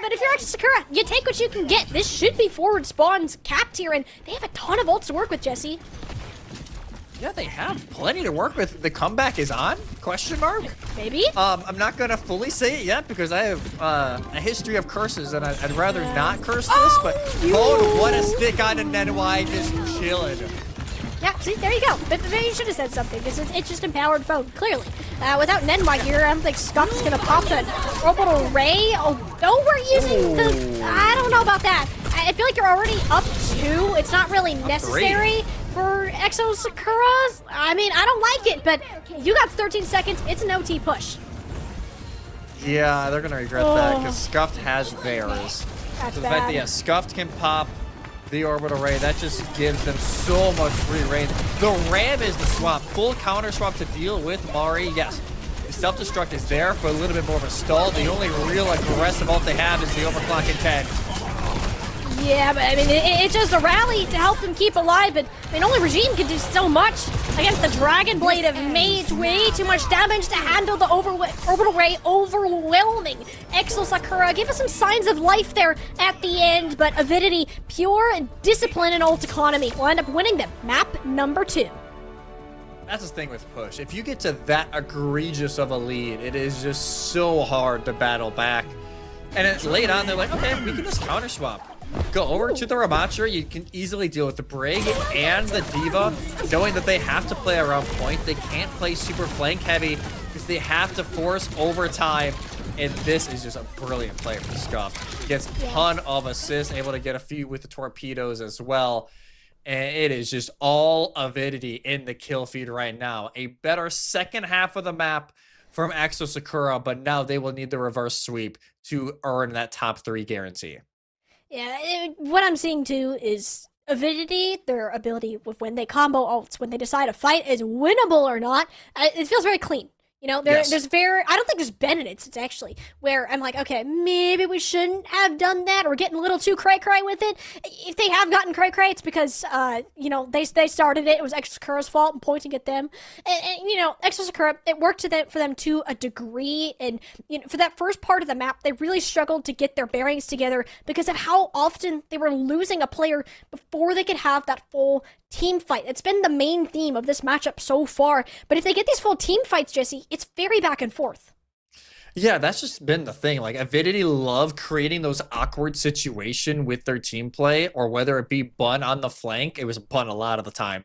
But if you're Exo Sakura, you take what you can get. This should be forward spawns capped here, and they have a ton of ults to work with, Jesse. Yeah, they have plenty to work with. The comeback is on? Question mark? Maybe. I'm not gonna fully say it yet because I have a history of curses, and I'd rather not curse this. But Phone, what a stick on to Nenway, just chilling. Yeah, see, there you go. But maybe you should have said something, because it's just empowered Phone, clearly. Without Nenway here, I don't think Scuff's gonna pop that orbital ray. Oh, we're using the... I don't know about that. I feel like you're already up 2. It's not really necessary for Exo Sakura. I mean, I don't like it, but you got 13 seconds. It's an OT push. Yeah, they're gonna regret that, because Scuffed has theirs. That's the bad. fact that, yeah, Scuffed can pop the orbital ray, that just gives them so much free reign. The ram is the swap, full counter swap to deal with Mari. Yes, self-destruct is there for a little bit more of a stall. The only real aggressive ult they have is the overclock in 10. Yeah, but I mean, it's just a rally to help them keep alive, but I mean, only Regime can do so much against the Dragon Blade of Mage. Way too much damage to handle the Orbital Ray overwhelming Exo Sakura. Give us some signs of life there at the end, but Avidity, pure discipline and ult economy will end up winning them. Map number 2. That's the thing with push. If you get to that egregious of a lead, it is just so hard to battle back. And it's late on, they're like, okay, we can just counter swap. Go over to the Ramatra, you can easily deal with the Brig and the D.Va, knowing that they have to play around point. They can't play super flank heavy because they have to force overtime. And this is just a brilliant play from Scuff. Gets a ton of assists, able to get a few with the torpedoes as well. And it is just all Avidity in the kill feed right now. A better second half of the map from Exo Sakura, but now they will need the reverse sweep to earn that top 3 guarantee. Yeah, what I'm seeing too is Avidity, their ability with when they combo ults, when they decide a fight is winnable or not, it feels very clean. You know, there's I don't think there's been an instance, actually, where I'm like, okay, maybe we shouldn't have done that, or getting a little too cray-cray with it. If they have gotten cray-cray, it's because, you know, they started it. It was Exo Sakura's fault and pointing at them. And you know, Exo Sakura, it worked for them to a degree. And, you know, for that first part of the map, they really struggled to get their bearings together because of how often they were losing a player before they could have that full team fight. It's been the main theme of this matchup so far. But if they get these full team fights, Jesse, it's very back and forth. Yeah, that's just been the thing. Like, Avidity love creating those awkward situation with their team play, or whether it be Bun on the flank. It was Bun a lot of the time.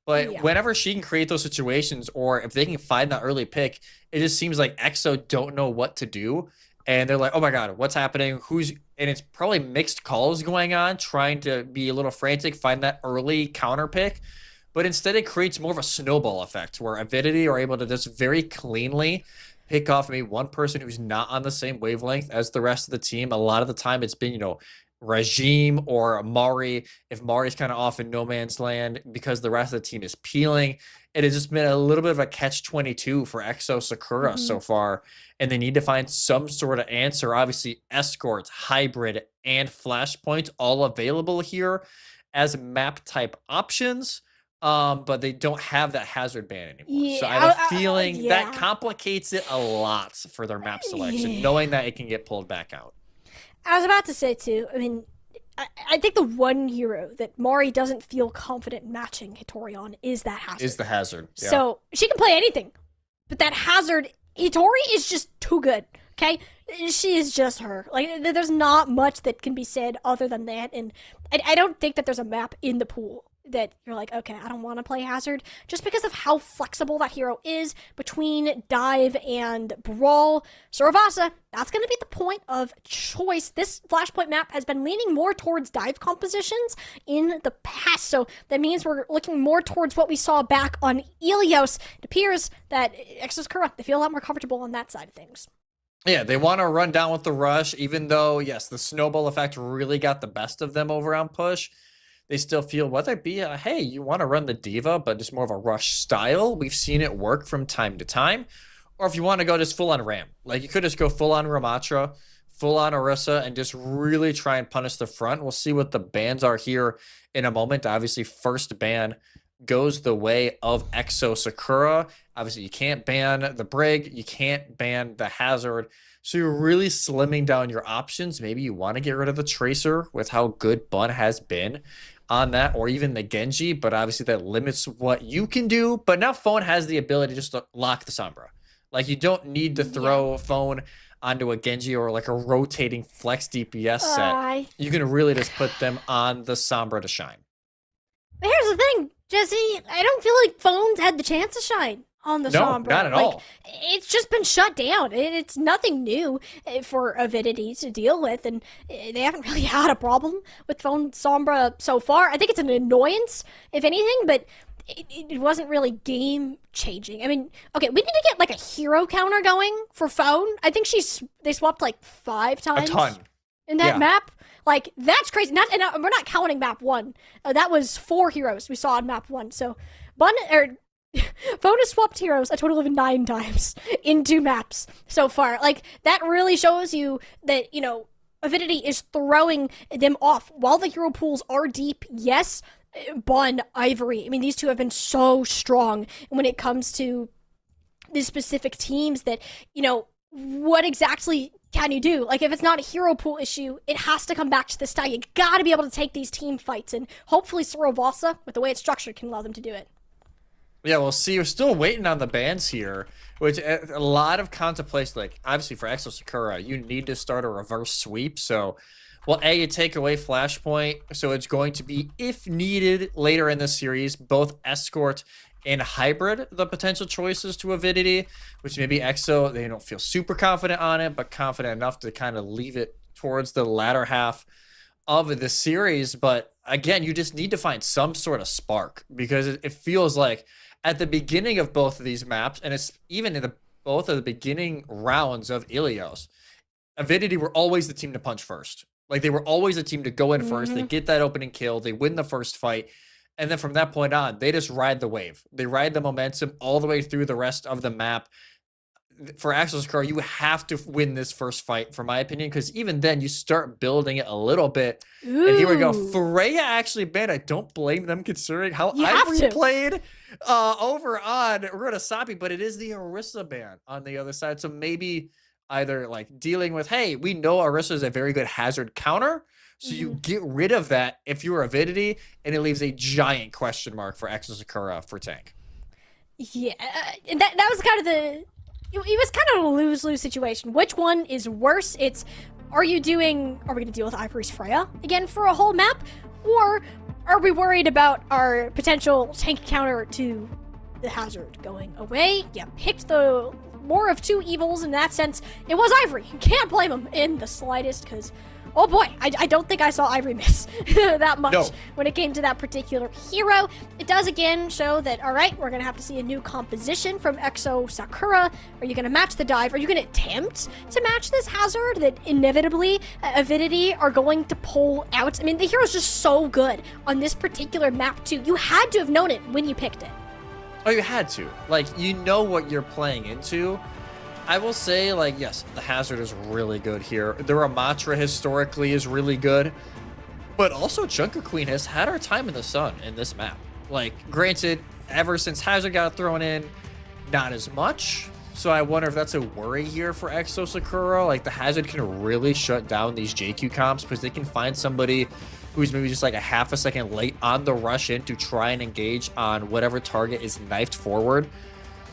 But whenever she can create those situations, or if they can find that early pick, it just seems like EXO don't know what to do. And they're like, oh my god, what's happening? And it's probably mixed calls going on, trying to be a little frantic, find that early counter pick. But instead it creates more of a snowball effect where Avidity are able to just very cleanly pick off maybe one person who's not on the same wavelength as the rest of the team. A lot of the time it's been, you know, Regime or Mari. If Mari's kind of off in no man's land because the rest of the team is peeling, it has just been a little bit of a catch-22 for Exo Sakura so far, and they need to find some sort of answer. Obviously, Escorts, Hybrid, and Flashpoint all available here as map type options, but they don't have that hazard ban anymore. So I have a feeling that complicates it a lot for their map selection, knowing that it can get pulled back out. I was about to say, too, I mean, I think the one hero that Mari doesn't feel confident matching Hitori on is that hazard. Is the hazard. Yeah. So she can play anything, but that hazard, Hitori is just too good, okay? She is just her. Like, there's not much that can be said other than that, and I don't think that there's a map in the pool that you're like, okay, I don't want to play Hazard, just because of how flexible that hero is between dive and brawl. Saravasa, that's going to be the point of choice. This Flashpoint map has been leaning more towards dive compositions in the past, so that means we're looking more towards what we saw back on Ilios. It appears that Exo Sakura, they feel a lot more comfortable on that side of things. Yeah, they want to run down with the rush, even though, yes, the snowball effect really got the best of them over on push. They still feel, whether it be, hey, you want to run the D.Va, but just more of a rush style. We've seen it work from time to time. Or if you want to go just full-on Ram. Like, you could just go full-on Ramatra, full-on Orisa, and just really try and punish the front. We'll see what the bans are here in a moment. Obviously, first ban goes the way of Exo Sakura. Obviously, you can't ban the Brig. You can't ban the Hazard. So you're really slimming down your options. Maybe you want to get rid of the Tracer with how good Bun has been on that, or even the Genji, but obviously that limits what you can do. But now Phone has the ability just to lock the Sombra. Like, you don't need to throw Phone onto a Genji or like a rotating flex DPS set. You can really just put them on the Sombra to shine. But here's the thing, Jesse, I don't feel like Phone's had the chance to shine on the Sombra. Not at all. It's just been shut down. It's nothing new for Avidity to deal with, and they haven't really had a problem with Phone Sombra so far. I think it's an annoyance, if anything, but it wasn't really game changing. I mean, okay, we need to get like a hero counter going for Phone. I think they swapped like 5 times. A ton. In that map. Like, that's crazy. We're not counting map 1. That was 4 heroes we saw on map 1. So, Phone has swapped heroes a total of 9 times in 2 maps so far. Like, that really shows you that, you know, Avidity is throwing them off. While the hero pools are deep, yes, Bun, Ivory, I mean, these two have been so strong when it comes to the specific teams that, you know, what exactly can you do? Like, if it's not a hero pool issue, it has to come back to the style. You gotta be able to take these team fights, and hopefully Sorobasa, with the way it's structured, can allow them to do it. Yeah, we'll see. We're still waiting on the bans here, which a lot of contemplation. Like, obviously for Exo Sakura, you need to start a reverse sweep. So, well, A, you take away Flashpoint, so it's going to be, if needed later in the series, both Escort and Hybrid, the potential choices to Avidity, which maybe Exo, they don't feel super confident on it, but confident enough to kind of leave it towards the latter half of the series. But again, you just need to find some sort of spark, because it feels like at the beginning of both of these maps, and it's even in both of the beginning rounds of Ilios, Avidity were always the team to punch first. Like, they were always the team to go in first. They get that opening kill. They win the first fight. And then from that point on, they just ride the wave. They ride the momentum all the way through the rest of the map. For Exo Sakura, you have to win this first fight, for my opinion, because even then you start building it a little bit. Ooh. And here we go. Freya actually banned. I don't blame them, considering how Ivory played over on Rudasapi, but it is the Orisa ban on the other side. So maybe either like dealing with, hey, we know Orisa is a very good hazard counter, so you get rid of that if you're Avidity, and it leaves a giant question mark for Exo Sakura for tank. Yeah, that was kind of the... It was kind of a lose-lose situation. Which one is worse? It's, are we going to deal with Ivory's Freya again for a whole map? Or are we worried about our potential tank counter to the hazard going away? Yeah, picked the more of 2 evils in that sense. It was Ivory. You can't blame him in the slightest, because... oh boy, I don't think I saw Ivory miss that much when it came to that particular hero. It does again show that, all right, we're going to have to see a new composition from Exo Sakura. Are you going to match the dive? Are you going to attempt to match this hazard that inevitably Avidity are going to pull out? I mean, the hero's just so good on this particular map too. You had to have known it when you picked it. Oh, you had to. Like, you know what you're playing into. I will say, like, yes, the hazard is really good here. The Ramatra historically is really good. But also, Junker Queen has had her time in the sun in this map. Like, granted, ever since hazard got thrown in, not as much. So I wonder if that's a worry here for Exo Sakura. Like, the hazard can really shut down these JQ comps, because they can find somebody who's maybe just like a half a second late on the rush in to try and engage on whatever target is knifed forward.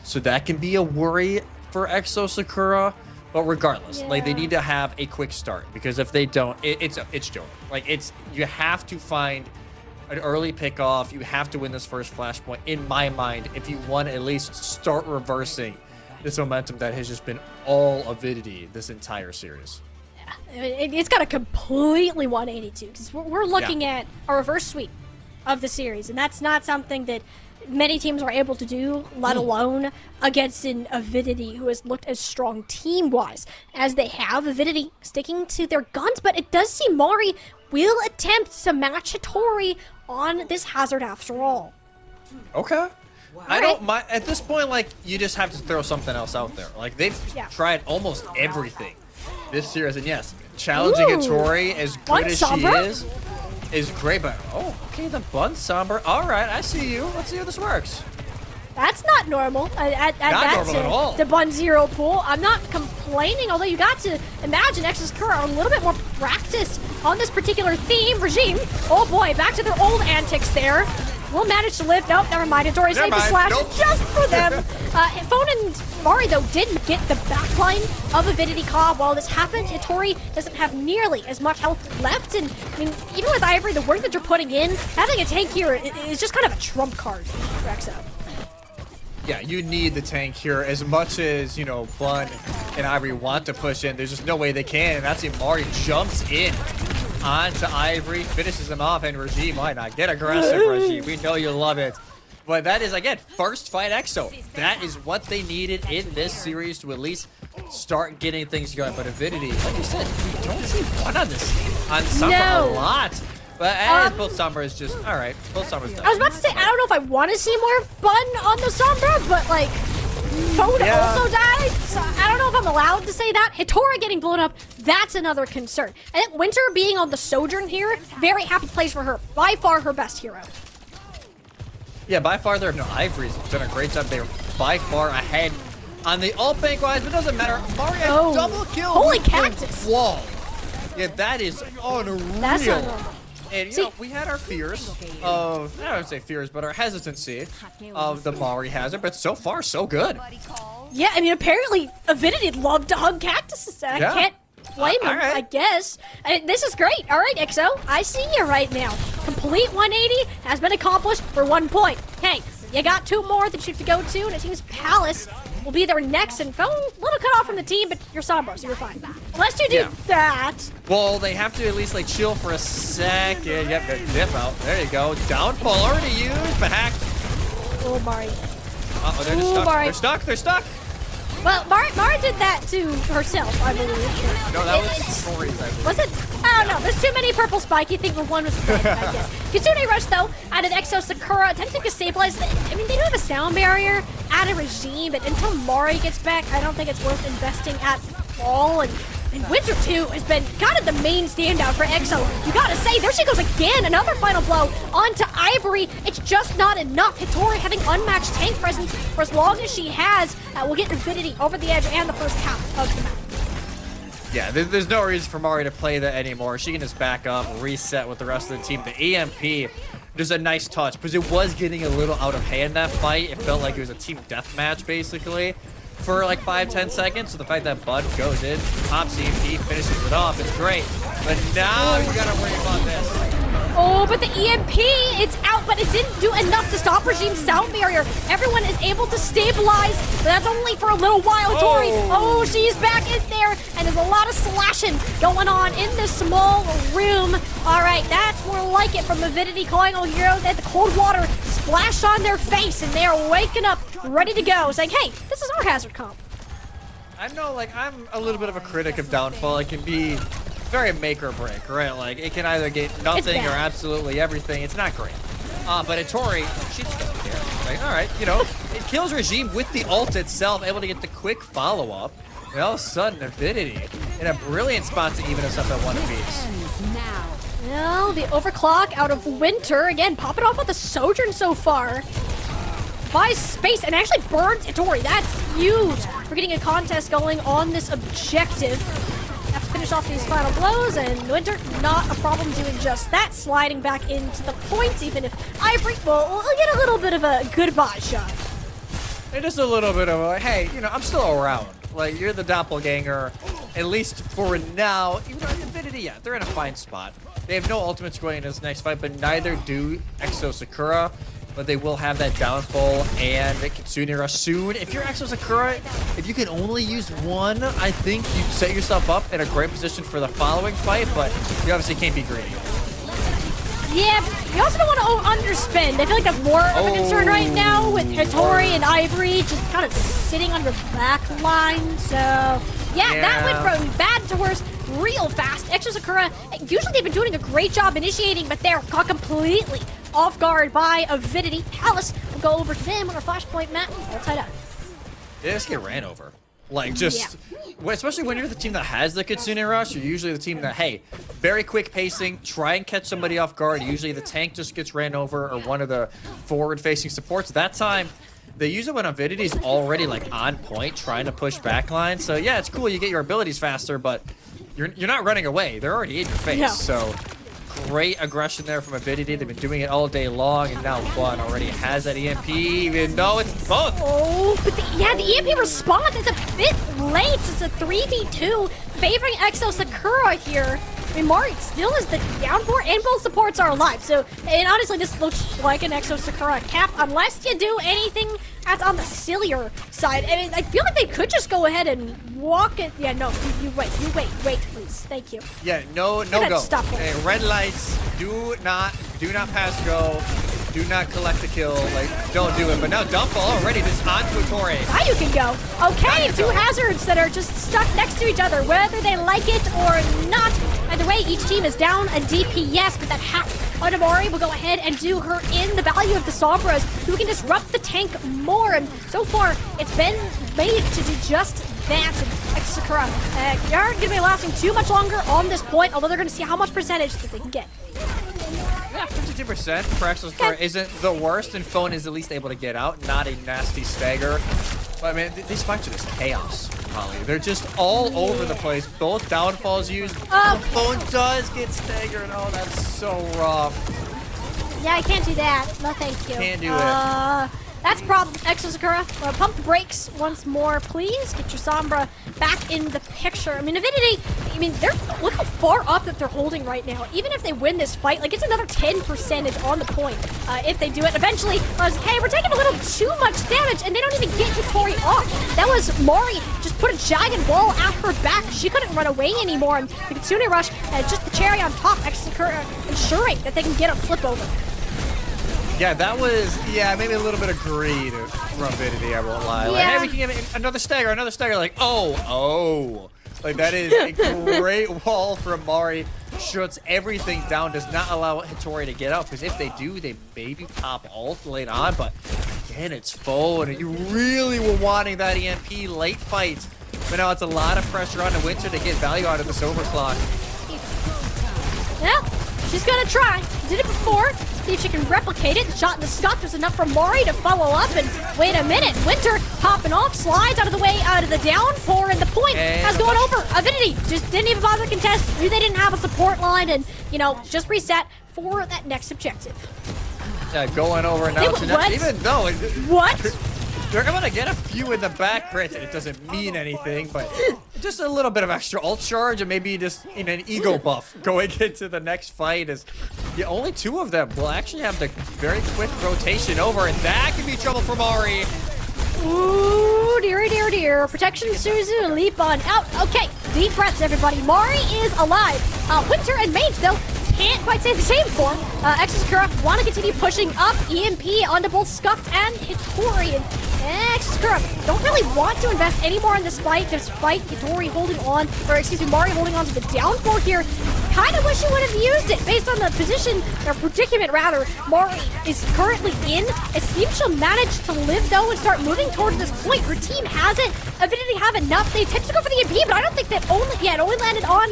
So that can be a worry for Exo Sakura, but regardless, like, they need to have a quick start, because if they don't, it's joke. Like, you have to find an early pick off. You have to win this first flashpoint, in my mind, if you want to at least start reversing this momentum that has just been all Avidity this entire series. Yeah, it's got a completely 182, because we're looking at a reverse sweep of the series, and that's not something that many teams are able to do, let alone against an Avidity who has looked as strong team-wise as they have. Avidity sticking to their guns, but it does seem Mari will attempt to match Hattori on this hazard after all. Okay. I don't mind. At this point, like, you just have to throw something else out there. Like, they've tried almost everything this series, and yes, challenging Hattori, as good as she is great, but okay, the Bun Somber. All right, I see you. Let's see how this works. That's not normal. Not normal at all. The Bun Zero pool. I'm not complaining, although you got to imagine Exo Sakura are a little bit more practiced on this particular theme regime. Oh boy, back to their old antics there. We'll manage to live. Nope, never mind. Hattori's made the slash just for them. Phone and Mari, though, didn't get the backline of Avidity Cobb. While this happened, Hattori doesn't have nearly as much health left. And, I mean, even with Ivory, the work that you're putting in, having a tank here is just kind of a trump card for Exo. Yeah, you need the tank here as much as, you know, Bun and Ivory want to push in. There's just no way they can. And that's when Mari jumps in onto Ivory, finishes him off, and Regime, why not? Get aggressive, Regime. We know you love it. But that is, again, first fight Exo. That is what they needed in this series to at least start getting things going. But Avidity, like you said, we don't see one on this on Summer a lot. But both Sombra is just all right. Both Sombra's done. I was about to say, I don't know if I want to see more fun on the Sombra, but like, Phone also died, so I don't know if I'm allowed to say that. Hitora getting blown up, that's another concern. I think Winter being on the Sojourn here, very happy place for her. By far her best hero. Yeah, by far no, Ivory's done a great job. They're by far ahead on the ult bank wise, but it doesn't matter. Mario double kill. Holy cactus! Whoa. Yeah, that is unreal. That's not normal. And you know, we had our fears of, I don't say fears, but our hesitancy of the Mari hazard, but so far, so good. Yeah, I mean, apparently Avidity loved to hug cactuses. I can't blame him, I guess. This is great. All right, XO, I see you right now. Complete 180 has been accomplished for 1 point. Hey, you got 2 more that you have to go to, and it seems Palace will be there next. And Phone, a little cut off from the team, but you're Sombra, so you're fine. Unless you do that. Well, they have to at least like chill for a second. Yep, dip out. There you go. Downfall already used, but hacked. Oh, Mari. Uh-oh, they're just stuck. They're stuck. They're stuck. Well, Mari did that to herself, I believe. No, that was Tori's, I believe. Was it? I don't know. There's too many purple spike. You think one was dead, I guess. Kitsune Rush, though, added Exo Sakura. Attempting to stabilize. I mean, they do have a sound barrier, add a regime, but until Mari gets back, I don't think it's worth investing at all. And Winter, too, has been kind of the main standout for EXO. You gotta say, there she goes again. Another final blow onto Ivory. It's just not enough. Hitori having unmatched tank presence for as long as she has will get Infinity over the edge and the first half of the map. Yeah, there's no reason for Mari to play that anymore. She can just back up, reset with the rest of the team. The EMP does a nice touch because it was getting a little out of hand, that fight. It felt like it was a team deathmatch, basically, for like 5-10 seconds. So the fact that Bud goes in, pops EMP, finishes it off, it's great. But now you gotta worry about this. Oh, but the EMP, it's out, but it didn't do enough to stop Regime's sound barrier. Everyone is able to stabilize, but that's only for a little while. Tori, she's back in there, and there's a lot of slashing going on in this small room. All right, that's more like it from Avidity calling all heroes. They had the cold water splash on their face, and they are waking up, ready to go, saying, hey, this is our hazard comp. I know, like, I'm a little bit of a critic of Downfall. It can be very make or break, right? Like, it can either get nothing or absolutely everything. It's not great. But Tori, she just doesn't care. Like, all right, you know, it kills Regime with the ult itself, able to get the quick follow-up. And all of a sudden, Avidity in a brilliant spot to even us up at one piece. Well, the overclock out of Winter, again, popping off with the Sojourn so far. Buys space and actually burns Tori. That's huge for getting a contest going on this objective. Have to finish off these final blows, and Winter, not a problem doing just that. Sliding back into the points, even if Ivory will get a little bit of a goodbye shot. It is a little bit of a, hey, you know, I'm still around. Like, you're the doppelganger, at least for now. Even though Infinity, yeah, they're in a fine spot. They have no ultimates going in this next fight, but neither do Exo Sakura. But they will have that downfall and Kitsune Rush soon. If you're Exo Sakura, if you can only use one, I think you set yourself up in a great position for the following fight, but you obviously can't be greedy. Yeah, you also don't want to underspend. I feel like that's more of a concern right now with Hitori and Ivory just kind of sitting on your back line. So, yeah, that went from bad to worse real fast. Exo Sakura, usually they've been doing a great job initiating, but they're caught completely off guard by Avidity. Palace will go over to them on our flashpoint map. All tied up. They just get ran over. Like, just, especially when you're the team that has the Kitsune Rush, you're usually the team that, hey, very quick pacing, try and catch somebody off guard. Usually the tank just gets ran over or one of the forward-facing supports. That time, they use it when Avidity's already, like, on point, trying to push backline. So, yeah, it's cool. You get your abilities faster, but you're not running away. They're already in your face. Yeah. So, great aggression there from Avidity. They've been doing it all day long, and now Bun already has that EMP, even though it's both. Oh, but the EMP response is a bit late. It's a 3v2 favoring Exo Sakura here. I mean, Mari still is the down four, and both supports are alive. So, and honestly, this looks like an Exo Sakura cap, unless you do anything that's on the sillier side. I mean, I feel like they could just go ahead and walk it. Yeah, no, you wait, please. Thank you. Yeah, no go. Stop it. Hey, red lights, do not pass go. Do not collect the kill. Like, don't do it. But now Dumpball already just onto Tori. Now you can go. Okay, two hazards that are just stuck next to each other, whether they like it or not. Either way, way, each team is down a DPS, but that hack on Mari will go ahead and do her in. The value of the Sombras, who can disrupt the tank more, and so far, it's been made to do just that. Sakura aren't going to be lasting too much longer on this point, although they're going to see how much percentage that they can get. Yeah, 52% for Sakura isn't the worst, and Phone is at least able to get out. Not a nasty stagger. But I mean, these fights are just chaos, Holly. They're just all over the place. Both downfalls used. Phone does get staggered. Oh, that's so rough. Yeah, I can't do that. No, thank you. Can't do it. That's a problem. Sakura, pump the brakes once more, please. Get your Sombra back in the picture. I mean, Avidity, look how far up that they're holding right now. Even if they win this fight, like, it's another 10% on the point if they do it. Eventually, hey, we're taking a little too much damage, and they don't even get Hitori off. That was Mari just put a giant wall at her back. She couldn't run away anymore, and the Kitsune Rush, just the cherry on top, Sakura ensuring that they can get a flip over. Yeah, that was, maybe a little bit of greed from Avidity, I won't lie. Like, hey, we can get another stagger, like, oh. Like, that is a great wall from Mari. Shuts everything down, does not allow Hitori to get out, because if they do, they maybe pop ult late on, but again, it's Phone, and you really were wanting that EMP late fight. But now it's a lot of pressure on the Winter to get value out of this overclock. Yeah, she's gonna try. Did it before. See if she can replicate it. The shot in the scuff was enough for Mari to follow up. And wait a minute. Winter popping off, slides out of the way, out of the downpour, and the point has gone over. Avidity just didn't even bother to contest. Knew they didn't have a support line, and, just reset for that next objective. Yeah, going over now. Even though... What? They're going to get a few in the back. Granted, it doesn't mean anything, but just a little bit of extra ult charge and maybe just an ego buff going into the next fight. Is only two of them will actually have the very quick rotation over, and that can be trouble for Mari. Ooh, dear. Protection, Suzu, leap on out. Okay, deep breaths, everybody. Mari is alive. Winter and Mage, though, can't quite say the same for him. Sakura want to continue pushing up. EMP onto both Scuffed and Hitori. And Sakura don't really want to invest any more in this fight. Just fight Hitori holding on, Mari holding on to the downpour here. Kind of wish you would have used it based on the position, or predicament rather, Mari is currently in. It seems she'll manage to live though and start moving towards this point. Her team has it. Avidity have enough. They attempt to go for the EMP, but I don't think that it only landed on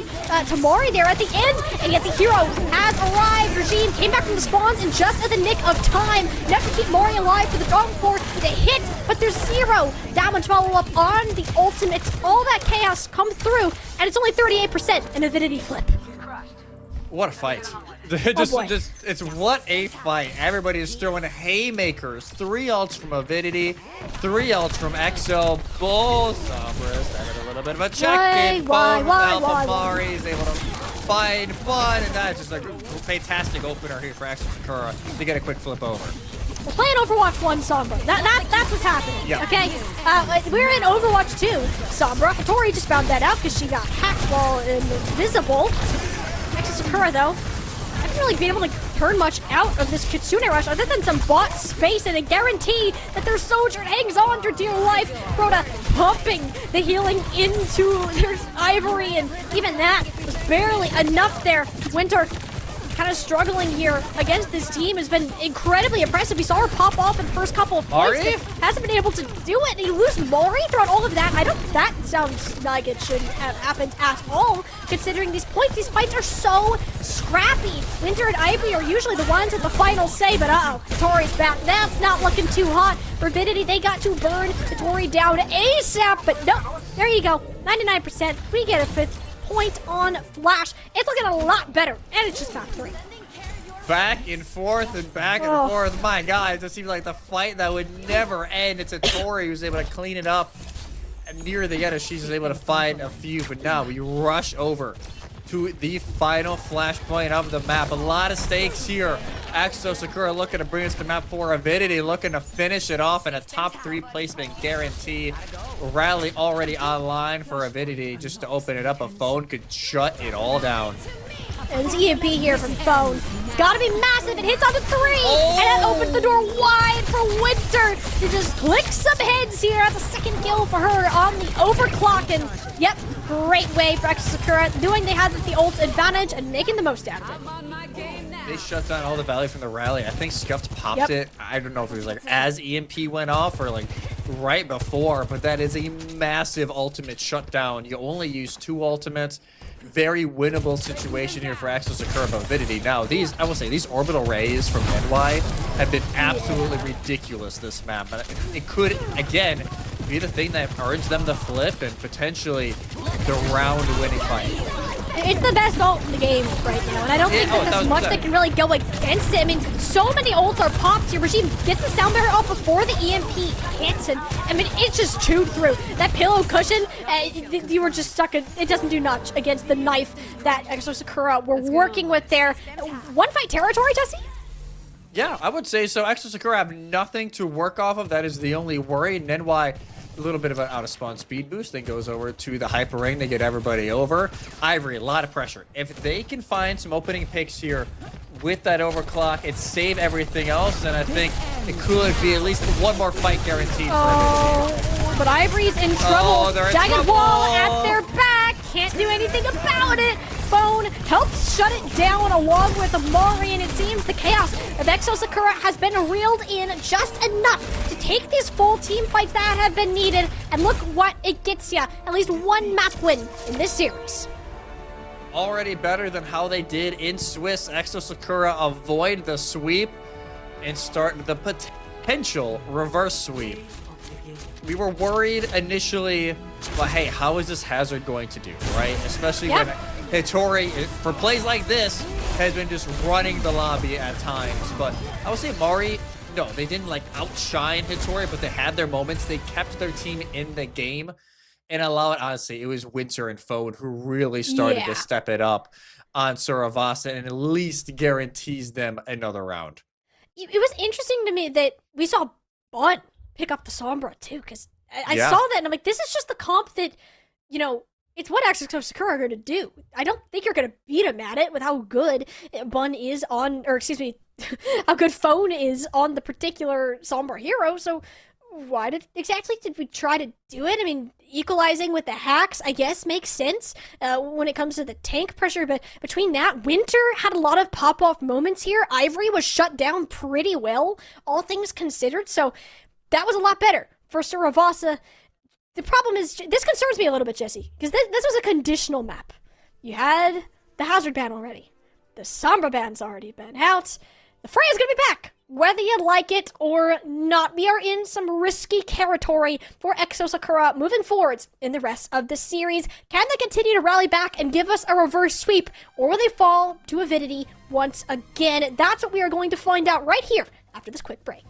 to Mari there at the end. And yet the hero has arrived. Regime came back from the spawns in just at the nick of time. Enough to keep Mari alive for the downpour to hit, but there's zero damage follow-up on the ultimate. All that chaos come through, and it's only 38% an Avidity flip. What a fight. It's what a fight. Everybody is throwing haymakers. 3 ults from Avidity, 3 ults from EXO. Both Sombras having a little bit of a check-in. Alpha Mari is able to find fun, and that's just a fantastic opener here for EXO Sakura to get a quick flip over. We're playing Overwatch 1 Sombra. That's what's happening. Yeah. Okay? We're in Overwatch 2 Sombra. Tori just found that out because she got hacked while invisible. Next to Sakura, though, I haven't really been able to turn much out of this Kitsune Rush other than some bot space and a guarantee that their soldier hangs on for dear life. Rhoda pumping the healing into their Ivory, and even that was barely enough there. Winter kind of struggling here against this team has been incredibly impressive. We saw her pop off in the first couple of points. Hasn't been able to do it. And you lose Mari throughout all of that. That sounds like it shouldn't have happened at all, considering these points. These fights are so scrappy. Winter and Ivory are usually the ones with the final say, but Tori's back. That's not looking too hot. Avidity, they got to burn Tori down ASAP, but no, there you go. 99%. We get a 5th point on Flash. It's looking a lot better, and it's just not 3. Back and forth and back and forth. My God, it just seems like the fight that would never end. It's a Tori who's able to clean it up. And near the end, she's able to find a few. But now we rush over to the final flashpoint of the map. A lot of stakes here. EXO Sakura looking to bring us to map 4. Avidity looking to finish it off in a top 3 placement guarantee. Rally already online for Avidity just to open it up. A Phone could shut it all down. And it's EMP here from Phone. It's got to be massive. It hits on the 3. And that opens the door wide for Winter to just click some heads here. That's a 2nd kill for her on the overclock. And yep, great way for Exo Sakura, knowing they had the ult advantage and making the most out of it. They shut down all the value from the rally. I think Scuffed popped it. I don't know if it was like as EMP went off or like right before, but that is a massive ultimate shutdown. You only use 2 ultimates. Very winnable situation here for Exo Sakura Avidity. Now, I will say, these orbital rays from NY have been absolutely ridiculous this map. But it could, again, be the thing that earns them the flip and potentially the round-winning fight. It's the best ult in the game right now, and I don't think that there's much that can really go against it. I mean, so many ults are popped here. Regime gets the sound barrier off before the EMP hits, and I mean, it's just chewed through. That pillow cushion, you were just stuck in, it doesn't do much against the knife that Exo Sakura were working with there. One fight territory, Jesse? Yeah, I would say so. Exo Sakura have nothing to work off of. That is the only worry. NY, a little bit of an out-of-spawn speed boost, then goes over to the hyper ring to get everybody over. Ivory, a lot of pressure. If they can find some opening picks here with that overclock and save everything else, then I think it could be at least one more fight guaranteed for Avidity. But Ivory's in trouble. Jagged wall at their back. Can't do anything about it. Phone helps shut it down along with Amari, and it seems the chaos of Exo Sakura has been reeled in just enough to take these full team fights that have been needed, and look what it gets you. At least one map win in this series. Already better than how they did in Swiss. Exo Sakura avoid the sweep and start the potential reverse sweep. We were worried initially, but hey, how is this Hazard going to do, right? Especially when Hitori, for plays like this, has been just running the lobby at times. But I would say Mari, no, they didn't like outshine Hitori, but they had their moments. They kept their team in the game and allow it. Honestly, it was Winter and Phone who really started to step it up on Suravasa and at least guarantees them another round. It was interesting to me that we saw Bun pick up the Sombra too, because I saw that and I'm like, this is just the comp that, you know, it's what Exo Sakura are going to do. I don't think you're going to beat him at it with how good Bun is on, or excuse me, how good Phone is on the particular Sombra hero. So why exactly did we try to do it? I mean, equalizing with the hacks, I guess, makes sense when it comes to the tank pressure. But between that, Winter had a lot of pop-off moments here. Ivory was shut down pretty well, all things considered. So that was a lot better for Suravasa. The problem is, this concerns me a little bit, Jesse, because this was a conditional map. You had the Hazard ban already. The Sombra ban's already been out. The Freya is going to be back, whether you like it or not. We are in some risky territory for Exo Sakura moving forwards in the rest of the series. Can they continue to rally back and give us a reverse sweep, or will they fall to Avidity once again? That's what we are going to find out right here after this quick break.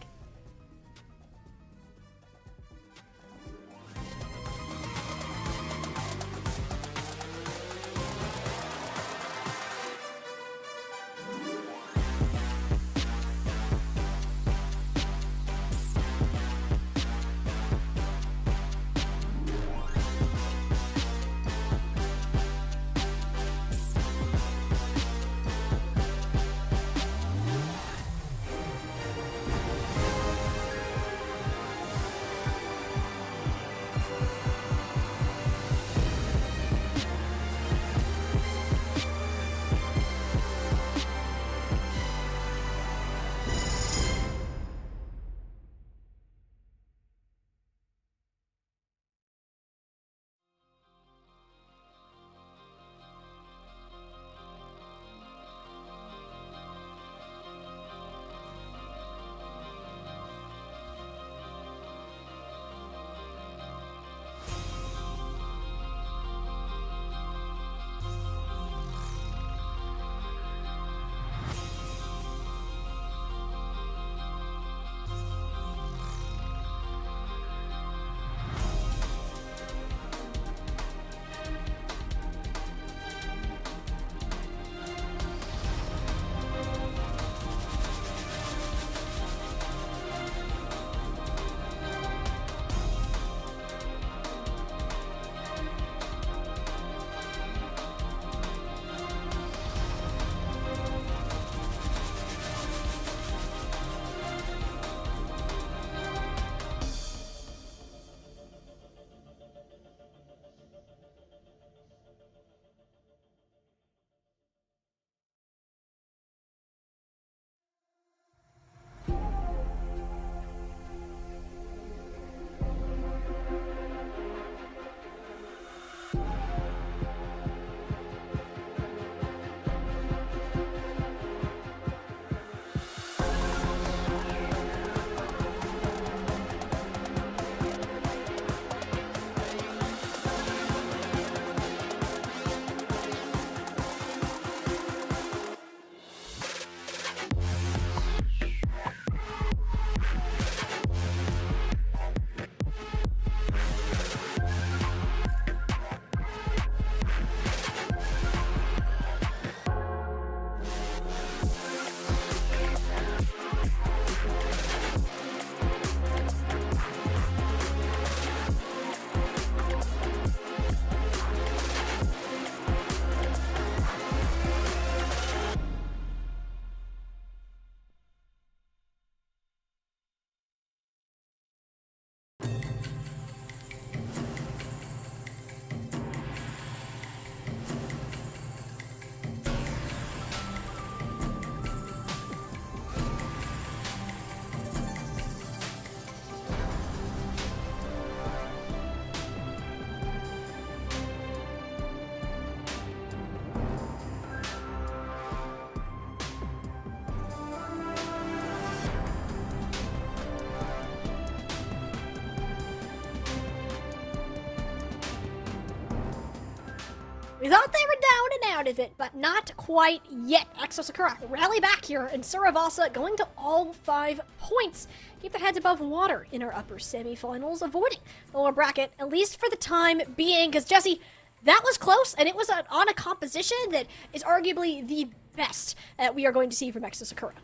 We thought they were down and out of it, but not quite yet. Exo Sakura rally back here, and Suravasa going to all 5 points. Keep their heads above water in our upper semifinals, avoiding the lower bracket, at least for the time being. Because, Jesse, that was close, and it was on a composition that is arguably the best that we are going to see from Exo Sakura.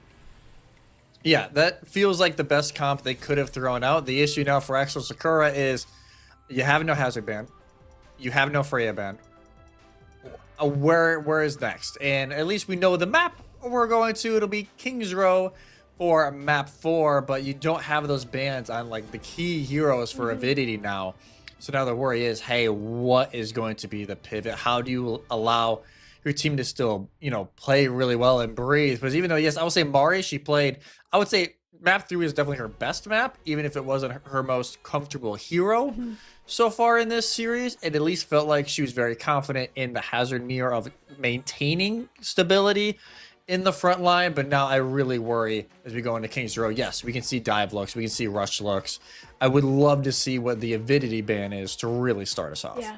Yeah, that feels like the best comp they could have thrown out. The issue now for Exo Sakura is you have no Hazard ban. You have no Freya ban. Where is next? And at least we know the map we're going to. It'll be King's Row for map 4, but you don't have those bans on like the key heroes for Avidity now. So now the worry is, hey, what is going to be the pivot? How do you allow your team to still, play really well and breathe? Because even though, yes, I would say Mari, I would say map 3 is definitely her best map, even if it wasn't her most comfortable hero. So far in this series, it at least felt like she was very confident in the Hazard mirror of maintaining stability in the front line. But now I really worry as we go into King's Row. Yes, we can see dive looks, we can see rush looks. I would love to see what the Avidity ban is to really start us off. Yeah.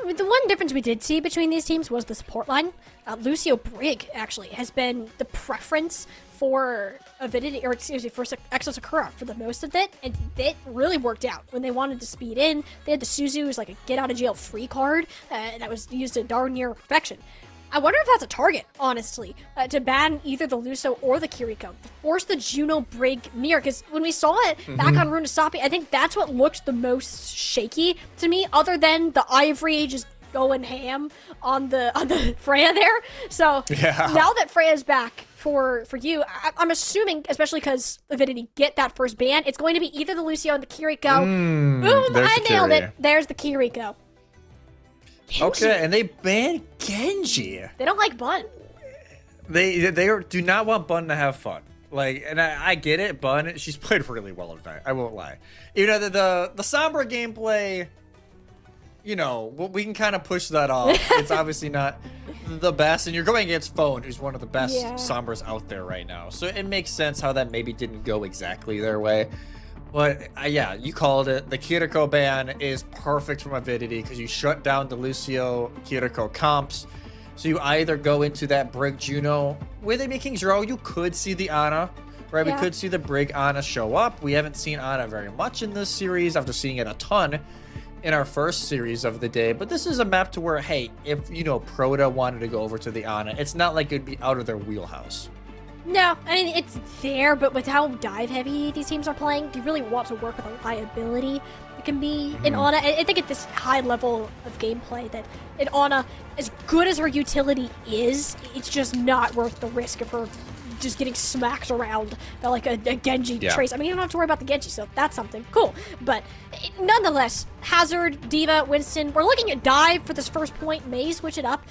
The one difference we did see between these teams was the support line. Lucio Brig, actually, has been the preference for Avidity, or excuse me, for Exo Sakura for the most of it, and it really worked out. When they wanted to speed in, they had the Suzu as like a get-out-of-jail-free card that was used to darn near perfection. I wonder if that's a target, honestly, to ban either the Lucio or the Kiriko, to force the Juno Brig mirror, because when we saw it back on Runasapi, I think that's what looked the most shaky to me, other than the Ivory just going ham on the Freya there. So now that Freya's back for you, I'm assuming, especially because Avidity get that first ban, it's going to be either the Lucio and the Kiriko. Boom, I nailed it. There's the Kiriko. Genji. Okay, and they banned Genji. They don't like Bun. They do not want Bun to have fun. Like, and I get it, Bun, she's played really well tonight. I won't lie. The Sombra gameplay, we can kind of push that off. It's obviously not the best, and you're going against Phone, who's one of the best Sombras out there right now. So it makes sense how that maybe didn't go exactly their way. But yeah, you called it. The Kiriko ban is perfect from Avidity because you shut down the Lucio Kiriko comps. So you either go into that Brig Juno. With it being King's Row, you could see the Ana, right? Yeah. We could see the Brig Ana show up. We haven't seen Ana very much in this series after seeing it a ton in our first series of the day. But this is a map to where, hey, if, Proto wanted to go over to the Ana, it's not like it'd be out of their wheelhouse. No, I mean, it's there, but with how dive-heavy these teams are playing, do you really want to work with a liability? It can be in Ana. I think at this high level of gameplay that in Ana, as good as her utility is, it's just not worth the risk of her just getting smacked around by like a Genji trace. I mean, you don't have to worry about the Genji, so that's something cool. But nonetheless, Hazard, D.Va, Winston, we're looking at dive for this first point. May switch it up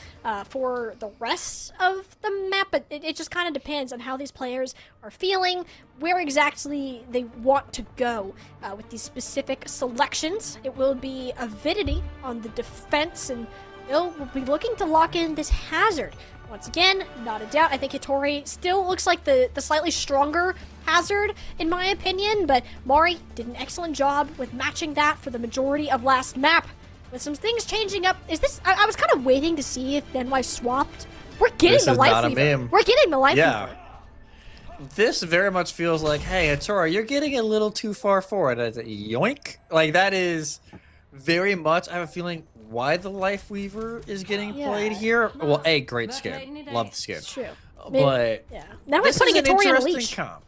for the rest of the map, but it just kind of depends on how these players are feeling, where exactly they want to go with these specific selections. It will be Avidity on the defense, and we'll be looking to lock in this Hazard. Once again, not a doubt. I think Hitori still looks like the slightly stronger Hazard, in my opinion, but Mari did an excellent job with matching that for the majority of last map. With some things changing up, I was kind of waiting to see if NY swapped. We're getting the life lever. We're getting the life lever. This very much feels like, hey, Hitori, you're getting a little too far forward. As a yoink. Like, that is very much, I have a feeling, why the Life Weaver is getting played here. Well, great skin. Love the skin. It's true. But now we're putting Tori on a leash. Comp.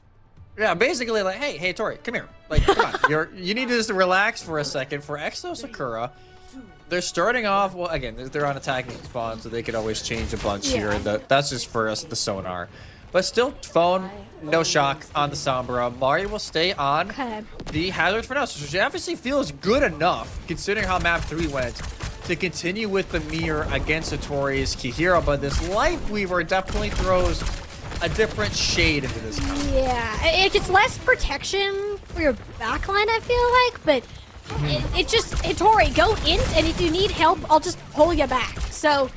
Yeah, basically like, hey Tori, come here. Like, come on. You need to just relax for a second. For Exo Sakura, they're starting off, well, again, they're on attacking spawn, so they could always change a bunch here. That's just for us, the sonar. But still, Phone, no shock on the Sombra. Mari will stay on the Hazard for now. So she obviously feels good enough, considering how map 3 went, to continue with the mirror against Hitori's Kihiro. But this Life Weaver definitely throws a different shade into this comp. Yeah, it gets less protection for your backline, I feel like, but it just, Hitori, go in, and if you need help, I'll just pull you back. So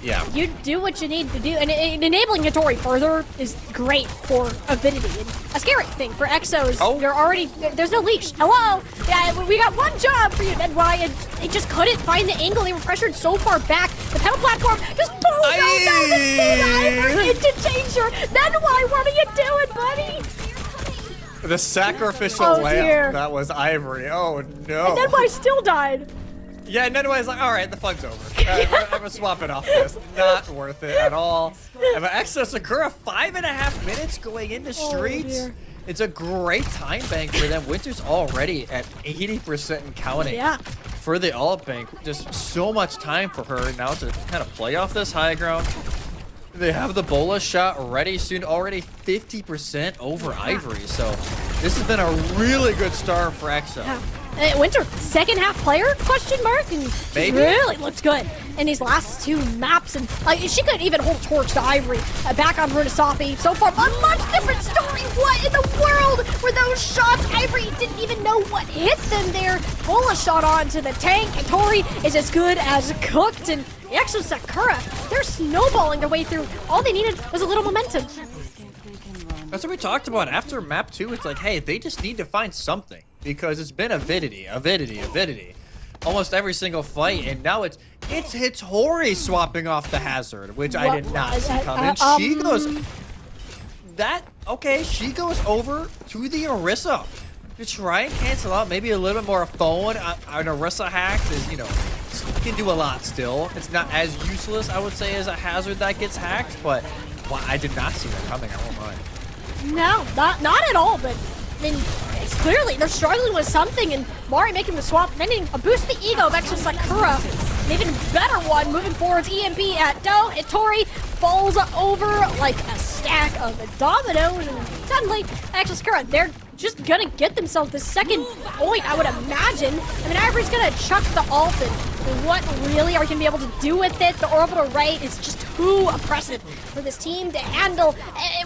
Yeah. You do what you need to do, and enabling Hattori further is great for Avidity. And a scary thing for Exos, they're already, there's no leash. Hello? Yeah, we got one job for you, NY, and they just couldn't find the angle. They were pressured so far back. The pedal platform just pulled out the Ivory into danger. NY, what are you doing, buddy? The sacrificial lamb that was Ivory. Oh no. And NY still died. Yeah, and NY's like, all right, the fun's over. I'm swapping off this. Not worth it at all. And Exo Sakura, 5.5 minutes going into streets. It's a great time bank for them. Winter's already at 80% and counting. Yeah. For the alt bank, just so much time for her now to kind of play off this high ground. They have the bola shot ready soon, already 50% over Ivory. So this has been a really good start for Exo. Yeah. Winter, second half player? Question mark? And maybe. Really looks good in these last two maps. And she couldn't even hold torch to Ivory. Back on Runasafi. So far, a much different story. What in the world were those shots? Ivory didn't even know what hit them there. Bola shot onto the tank. Hattori is as good as cooked. And Exo Sakura, they're snowballing their way through. All they needed was a little momentum. That's what we talked about after map 2. It's like, hey, they just need to find something because it's been Avidity almost every single fight, and now it's Hattori swapping off the hazard, which I did not see coming. She goes over to the Orisa to try and cancel out maybe a little bit more phone. An Orisa hack is, you know, can do a lot still. It's not as useless, I would say, as a hazard that gets hacked, but well, I did not see that coming. I won't lie. No, not at all, but I mean, it's clearly they're struggling with something, and Mari making the swap, then a boost the ego of Exo Sakura. An even better one moving forwards. EMP at Doe. Hattori falls over like a stack of dominoes, and suddenly Exo Sakura, they're just gonna get themselves the second point, I would imagine. I mean, Ivory's gonna chuck the ult, and what really are we gonna be able to do with it? The orbital ray is just too oppressive for this team to handle.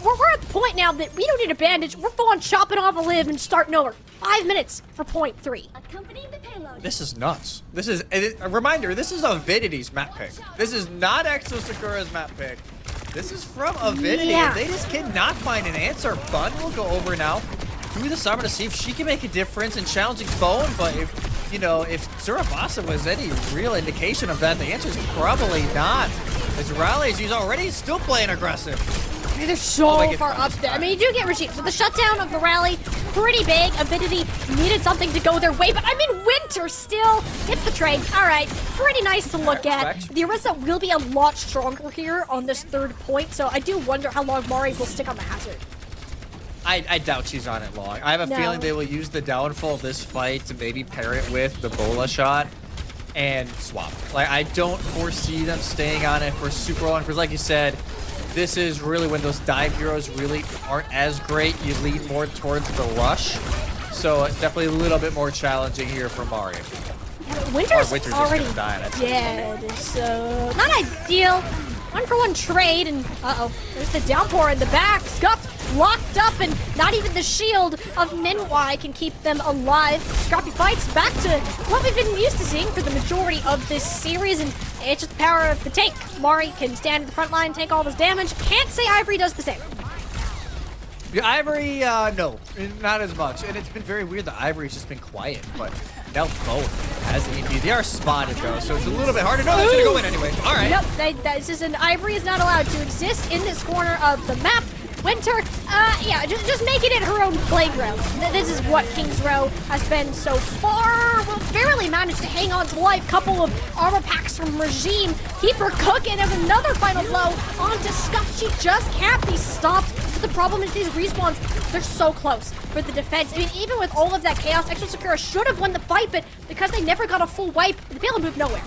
We're at the point now that we don't need a bandage. We're full on chopping off a live and starting over. 5 minutes for point 3. This is nuts. This is a reminder. This is Avidity's map pick. This is not Exo Sakura's map pick. This is from Avidity. Yeah. They just cannot find an answer. Bun will go over now to the summer to see if she can make a difference in challenging phone, but if, you know, if Surabasa was any real indication of that, the answer is probably not. As Raleigh, she's already still playing aggressive. I mean, they're so far up there. I mean, you do get regime. So the shutdown of the rally, pretty big. Avidity needed something to go their way, but I mean, Winter still gets the trade. All right, pretty nice to look at. The Orisa will be a lot stronger here on this third point, so I do wonder how long Mari will stick on the hazard. I doubt she's on it long. I have a feeling they will use the downfall of this fight to maybe pair it with the bola shot and swap. Like, I don't foresee them staying on it for super long, because like you said, this is really when those dive heroes really aren't as great. You lean more towards the rush. So definitely a little bit more challenging here for Mario. Winter's already just gonna die. dead, so not ideal. 1-for-1 trade, and there's the downpour in the back. Scuffed, locked up, and not even the shield of Minwai can keep them alive. Scrappy fights back to what we've been used to seeing for the majority of this series, and it's just the power of the tank. Mari can stand at the front line, take all this damage. Can't say Ivory does the same. Yeah, Ivory, no, not as much. And it's been very weird that Ivory's just been quiet, but now both has EMP. They are spotted though, so it's a little bit harder. No, they're gonna go in anyway. All right. Nope, this is an Ivory is not allowed to exist in this corner of the map. Winter, yeah, just making it her own playground. This is what King's Row has been so far. Will barely managed to hang on to life. Couple of armor packs from Regime. Keep her cooking as another final blow onto Scuff. She just can't be stopped. But the problem is these respawns, they're so close for the defense. I mean, even with all of that chaos, Exo Sakura should have won the fight, but because they never got a full wipe, the payload moved nowhere.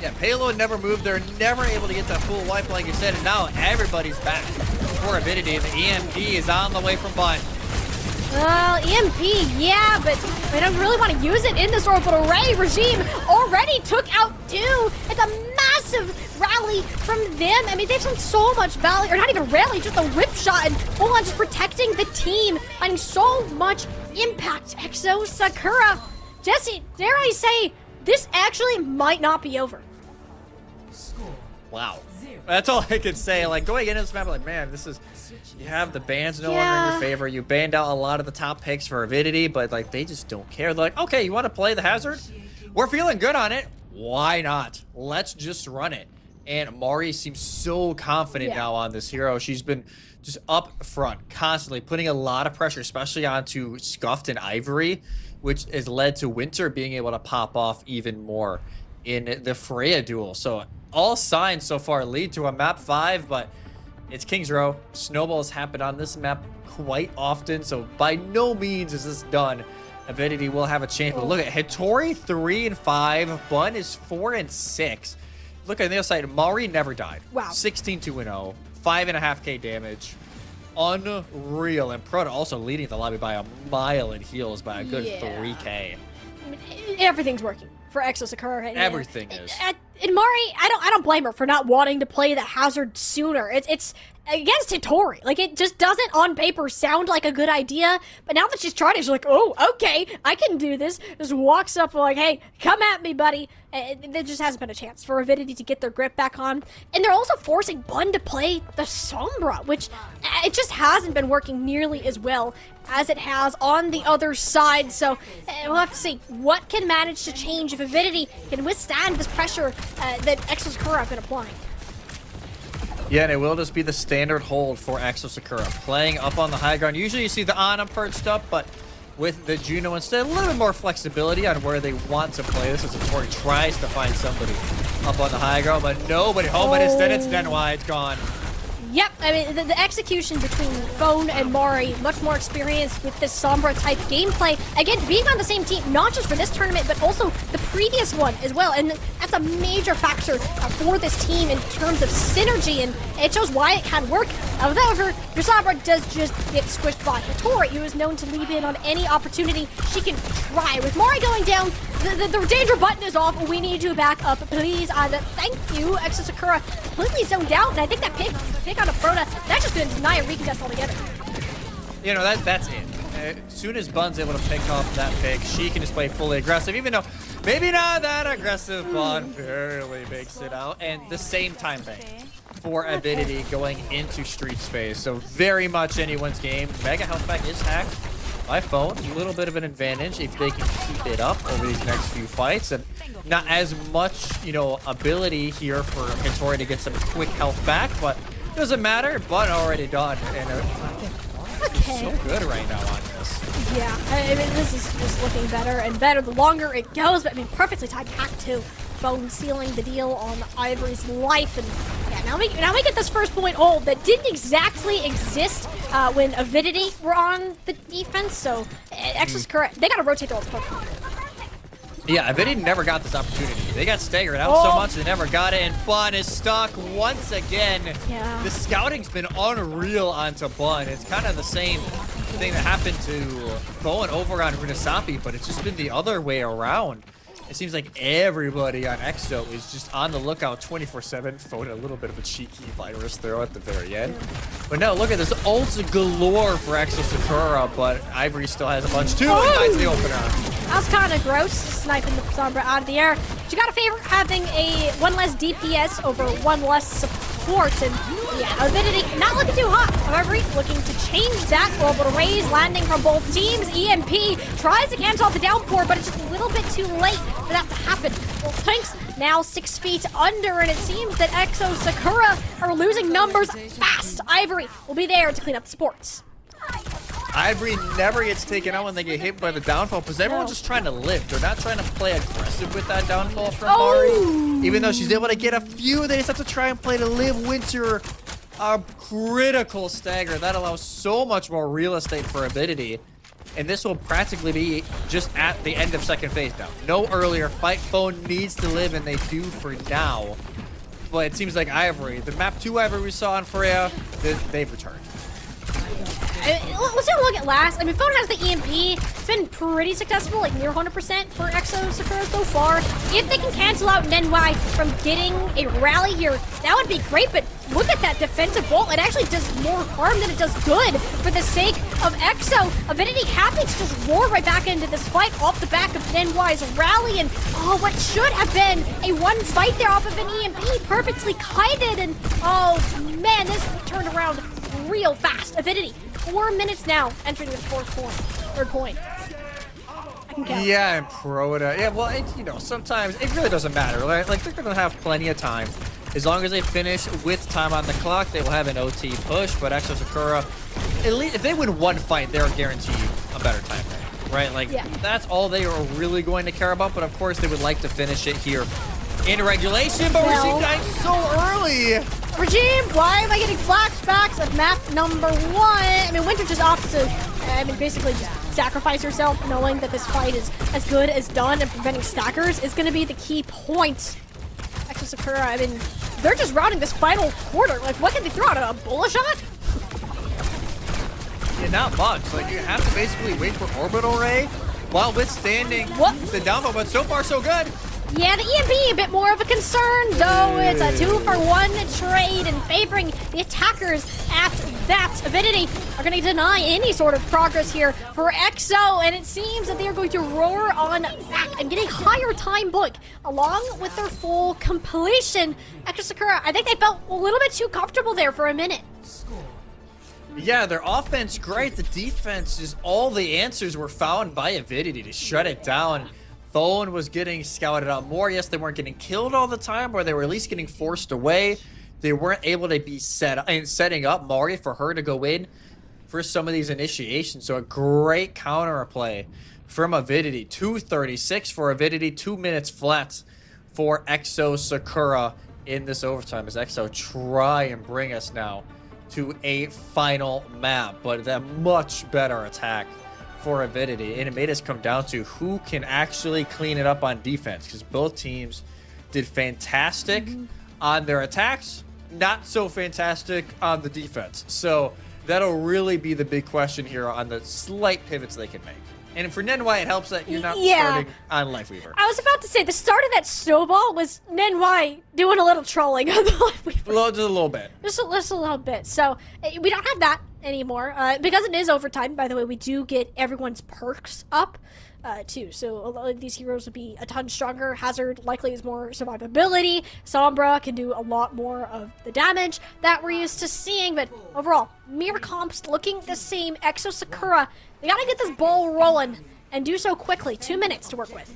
Yeah, payload never moved. They're never able to get that full wipe, like you said, and now everybody's back for Avidity, and the EMP is on the way from Bun. Well, EMP, yeah, but I don't really want to use it in this orbital ray. Regime already took out Dew. It's a massive rally from them. I mean, they've done so much value, or not even rally, just a whip shot, and full on just protecting the team, finding so much impact. Exo Sakura, Jesse, dare I say, this actually might not be over. Wow. That's all I could say. Like, going into this map, like, man, this is... You have the bans no longer in your favor. You banned out a lot of the top picks for Avidity, but, like, they just don't care. They're like, okay, you want to play the Hazard? We're feeling good on it. Why not? Let's just run it. And Mari seems so confident now on this hero. She's been just up front, constantly putting a lot of pressure, especially onto Scuffed and Ivory, which has led to Winter being able to pop off even more in the Freya duel. So all signs so far lead to a map 5, but it's King's Row. Snowballs happen on this map quite often, so by no means is this done. Avidity will have a chance, but look at Hattori 3 and 5. Bun is 4 and 6. Look at the other side. Mari never died. Wow. 16-2-0, 5.5k damage. Unreal. And Proto also leading the lobby by a mile in heals by a good 3k. I mean, everything's working for Exo Sakura. Everything is. And Mari, I don't blame her for not wanting to play the Hazard sooner. It's against Hattori. Like, it just doesn't on paper sound like a good idea. But now that she's tried it, she's like, oh, okay, I can do this. Just walks up like, hey, come at me, buddy. There just hasn't been a chance for Avidity to get their grip back on. And they're also forcing Bun to play the Sombra, which it just hasn't been working nearly as well as it has on the other side. So we'll have to see what can manage to change if Avidity can withstand this pressure that Exo Sakura have been applying. Yeah, and it will just be the standard hold for Exo Sakura. Playing up on the high ground. Usually you see the Ana perched up, but with the Juno instead, a little bit more flexibility on where they want to play this as Hattori tries to find somebody up on the high ground, but nobody. Oh, but instead it's Denwai. It's gone. Yep, I mean, the execution between Phone and Mari, much more experienced with this Sombra-type gameplay. Again, being on the same team, not just for this tournament, but also the previous one as well. And that's a major factor for this team in terms of synergy, and it shows why it can work. However, your Sombra does just get squished by Hattori, who is known to leap in on any opportunity she can try. With Mari going down, the danger button is off. We need to back up, please. Thank you, Exo Sakura. Completely zoned out, and I think that pick on a Proto, that's just going to deny a recontest altogether. You know, that's it. As soon as Bun's able to pick up that pick, she can just play fully aggressive, even though maybe not that aggressive. Bun barely makes it out. And the same time bank for Avidity going into street space. So very much anyone's game. Mega health pack is hacked by Phone. A little bit of an advantage if they can keep it up over these next few fights. And not as much, you know, ability here for Hattori to get some quick health back, but doesn't matter. Bun already done. And so good right now on this. Yeah, I mean, this is just looking better and better the longer it goes. But I mean, perfectly timed hack too. Phone sealing the deal on Ivory's life, and yeah, now we get this first point hold that didn't exactly exist when Avidity were on the defense. So X is correct. They got to rotate those Pokemon. Yeah, Avidity never got this opportunity. They got staggered out so much they never got it, and Bun is stuck once again. Yeah. The scouting's been unreal onto Bun. It's kind of the same thing that happened to Bowen over on Runasapi, but it's just been the other way around. It seems like everybody on Exo is just on the lookout 24/7. Phone a little bit of a cheeky virus throw at the very end. But no, look at this ults galore for Exo Sakura, but Ivory still has a bunch too and finds the opener. That was kind of gross, sniping the Sombra out of the air. But you gotta favor having one less DPS over one less support, and yeah, Avidity not looking too hot. However, looking to change that. Orbital raise landing from both teams. EMP tries to cancel off the downpour, but it's just a little bit too late for that to happen. Well, Tanks now 6 feet under, and it seems that Exo Sakura are losing numbers fast. Ivory will be there to clean up the sports. Ivory never gets taken out when they get hit by the downfall because everyone's just trying to live. They're not trying to play aggressive with that downfall from Mari. Even though she's able to get a few, they just have to try and play to live. Winter, a critical stagger. That allows so much more real estate for Avidity. And this will practically be just at the end of second phase now. No earlier. Fight Phone needs to live, and they do for now. But it seems like Ivory, the map 2 Ivory we saw on Freya, they've returned. Let's take a look at last. I mean, Phone has the EMP. It's been pretty successful, like near 100% for Exo Sakura so far. If they can cancel out Nenwai from getting a rally here, that would be great, but look at that defensive bolt. It actually does more harm than it does good for the sake of Exo. Avidity happy to just roar right back into this fight off the back of Nenwai's rally, and what should have been a one fight there off of an EMP perfectly kited, and oh man, this turned around real fast. Avidity, 4 minutes now, entering the third point. I can count. Yeah, and Proda. Yeah, well, sometimes it really doesn't matter. Right? Like, they're going to have plenty of time. As long as they finish with time on the clock, they will have an OT push. But Exo Sakura, at least if they win one fight, they're guaranteed a better time frame, right? Like, that's all they are really going to care about. But of course, they would like to finish it here in regulation. But Regime dying so early. Regime, why am I getting flashbacks of map number 1? I mean, Winter just opts to, basically just sacrifice herself, knowing that this fight is as good as done, and preventing stackers is going to be the key point. Exo Sakura, I mean, they're just routing this final quarter. Like, what can they throw out? A bullet shot? Yeah, not much. Like, you have to basically wait for Orbital Ray while withstanding the downfall, but so far so good. Yeah, the EMP a bit more of a concern, though it's a 2-for-1 trade and favoring the attackers at that. Avidity are going to deny any sort of progress here for Exo, and it seems that they are going to roar on back and get a higher time book along with their full completion. Exo Sakura, I think they felt a little bit too comfortable there for a minute. Yeah, their offense great. The defense is all the answers were found by Avidity to shut it down. Phone was getting scouted out more. Yes, they weren't getting killed all the time, but they were at least getting forced away. They weren't able to be setting up Mari for her to go in for some of these initiations. So a great counter play from Avidity. 2:36 for Avidity, 2 minutes flat for Exo Sakura in this overtime as Exo try and bring us now to a final map, but that much better attack for Avidity, and it made us come down to who can actually clean it up on defense, because both teams did fantastic on their attacks, not so fantastic on the defense. So that'll really be the big question here on the slight pivots they can make. And for Nenwai, it helps that you're not starting on Lifeweaver. I was about to say, the start of that snowball was Nenwai doing a little trolling on the Lifeweaver. Just a little bit. Just a little bit. So we don't have that anymore. Because it is overtime, by the way, we do get everyone's perks up too. So a lot of these heroes would be a ton stronger. Hazard likely is more survivability. Sombra can do a lot more of the damage that we're used to seeing. But overall, mirror comps looking the same. Exo Sakura, they gotta get this ball rolling and do so quickly. 2 minutes to work with.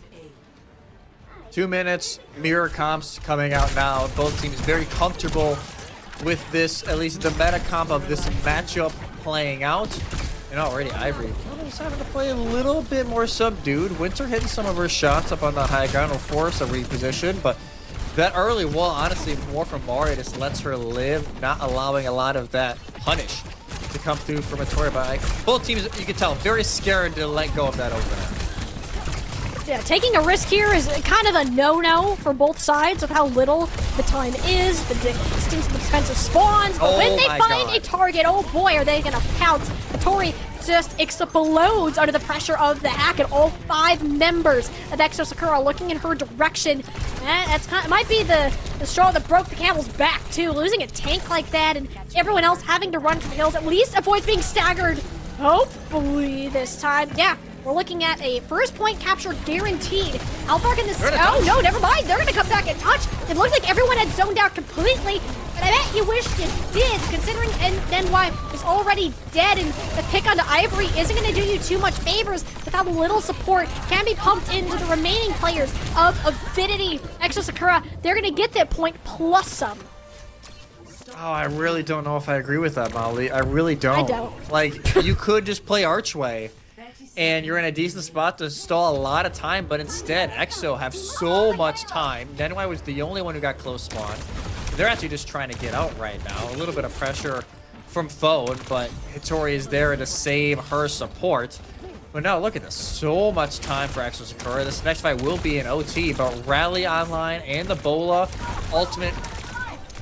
2 minutes, mirror comps coming out now. Both teams very comfortable with this, at least the meta comp of this matchup playing out. And already Ivory is having to play a little bit more subdued. Winter hitting some of her shots up on the high ground will force a reposition, but that early wall, honestly, more from Mari, just lets her live, not allowing a lot of that punish to come through from Atoria. But both teams, you can tell, very scared to let go of that opener. Yeah, taking a risk here is kind of a no-no for both sides with how little the time is, the distance, the defensive spawns. But when they find a target, oh boy, are they going to pounce. Tori just explodes under the pressure of the hack, and all 5 members of Exo Sakura looking in her direction. That's kind of, might be the straw that broke the camel's back, too. Losing a tank like that and everyone else having to run for the hills at least avoids being staggered. Hopefully this time. Yeah. We're looking at a first point capture guaranteed. How far can this... Oh, no, never mind. They're going to come back and touch. It looked like everyone had zoned out completely. But I bet you wished it did, considering Nenwai is already dead. And the pick onto Ivory isn't going to do you too much favors with how little support can be pumped into the remaining players of Avidity. Exo Sakura, they're going to get that point plus some. Oh, I really don't know if I agree with that, Molly. I really don't. I don't. Like, you could just play Archway, and you're in a decent spot to stall a lot of time, but instead, Exo have so much time. Nenwai was the only one who got close spawn. They're actually just trying to get out right now. A little bit of pressure from Phone, but Hitori is there to save her support. But now, look at this. So much time for Exo Sakura. This next fight will be an OT, but Rally Online and the Bola ultimate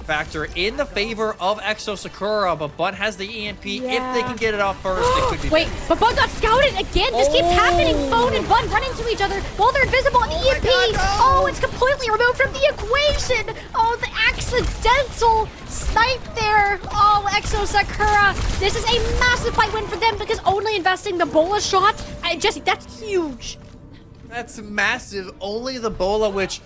factor in the favor of Exo Sakura, but Bun has the EMP. If they can get it off first, it could be Wait, big. but Bun got scouted again. This keeps happening. Phone and Bun run into each other while they're invisible. And the EMP, God, no. oh, it's completely removed from the equation. Oh, the accidental snipe there. Oh, Exo Sakura. This is a massive fight win for them because only investing the bola shot. Jesse, that's huge. That's massive. Only the bola, which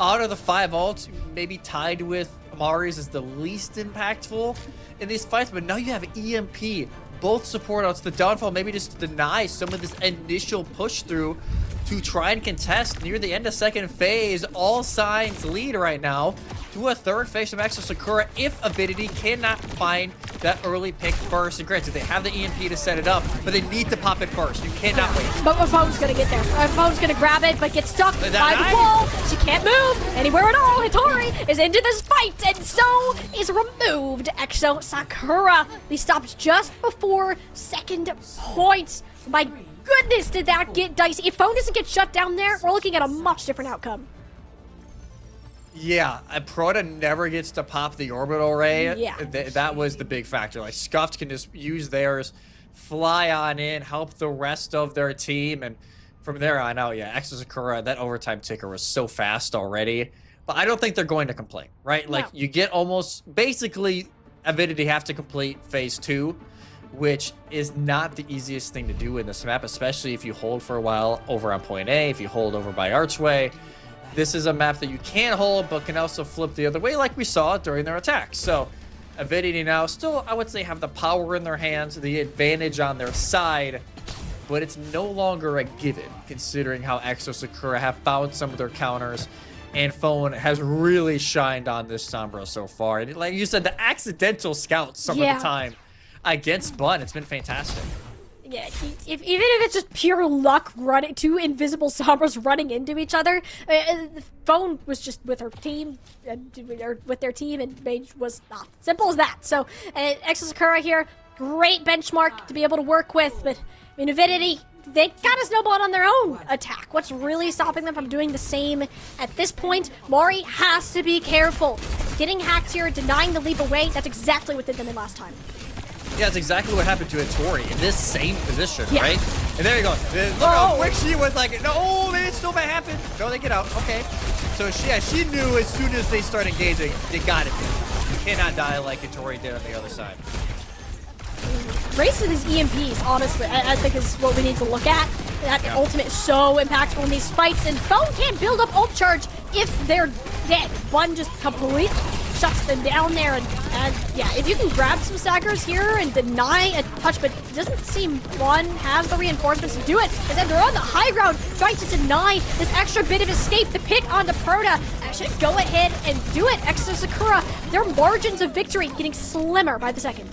out of the 5 ults, maybe tied with Amari's, is the least impactful in these fights. But now you have EMP, both support outs. The downfall maybe just deny some of this initial push through to try and contest near the end of second phase. All signs lead right now to a third phase from Exo Sakura if Avidity cannot find that early pick first. And granted, they have the EMP to set it up, but they need to pop it first. You cannot wait. But Phone's gonna get there. Phone's gonna grab it, but gets stuck by the wall. She can't move anywhere at all. Hitori is into this fight, and so is removed. Exo Sakura. He stopped just before second point. My goodness, did that get dicey. If Phone doesn't get shut down there, we're looking at a much different outcome. Yeah, Proto never gets to pop the orbital ray. Yeah. That was the big factor. Like, Scuffed can just use theirs, fly on in, help the rest of their team, and from there on out, yeah, Exo Sakura, that overtime ticker was so fast already. But I don't think they're going to complain, right? Like, you get almost, basically, Avidity have to complete phase 2, which is not the easiest thing to do in this map, especially if you hold for a while over on point A, if you hold over by Archway. This is a map that you can hold, but can also flip the other way like we saw during their attack. So, Avidity now still, I would say, have the power in their hands, the advantage on their side, but it's no longer a given, considering how Exo Sakura have found some of their counters, and Phone has really shined on this Sombra so far. And like you said, the accidental scouts some of the time against Bun, it's been fantastic. Yeah, even if it's just pure luck, running 2 invisible Sombras running into each other. The Phone was just with her team, or with their team, and Mage was not. Simple as that. So, Exo Sakura here, great benchmark to be able to work with, but I mean, Avidity, they got a snowball on their own attack. What's really stopping them from doing the same at this point? Mari has to be careful. Getting hacked here, denying the leap away, that's exactly what they did last time. Yeah, that's exactly what happened to Hitori in this same position, right? And there you go. Look how quick she was, like, no, man, it still might happen. No, they get out. Okay. So, she knew as soon as they start engaging, they got it. You cannot die like Hitori did on the other side. Race to these EMPs, honestly, I think is what we need to look at. That ultimate is so impactful in these fights, and Phone can't build up ult charge if they're dead. One just completely shuts them down there, and yeah, if you can grab some staggers here and deny a touch, but it doesn't seem One has the reinforcements to do it, and then they're on the high ground trying to deny this extra bit of escape. The pick onto Proto should go ahead and do it. Exo Sakura, their margins of victory getting slimmer by the second.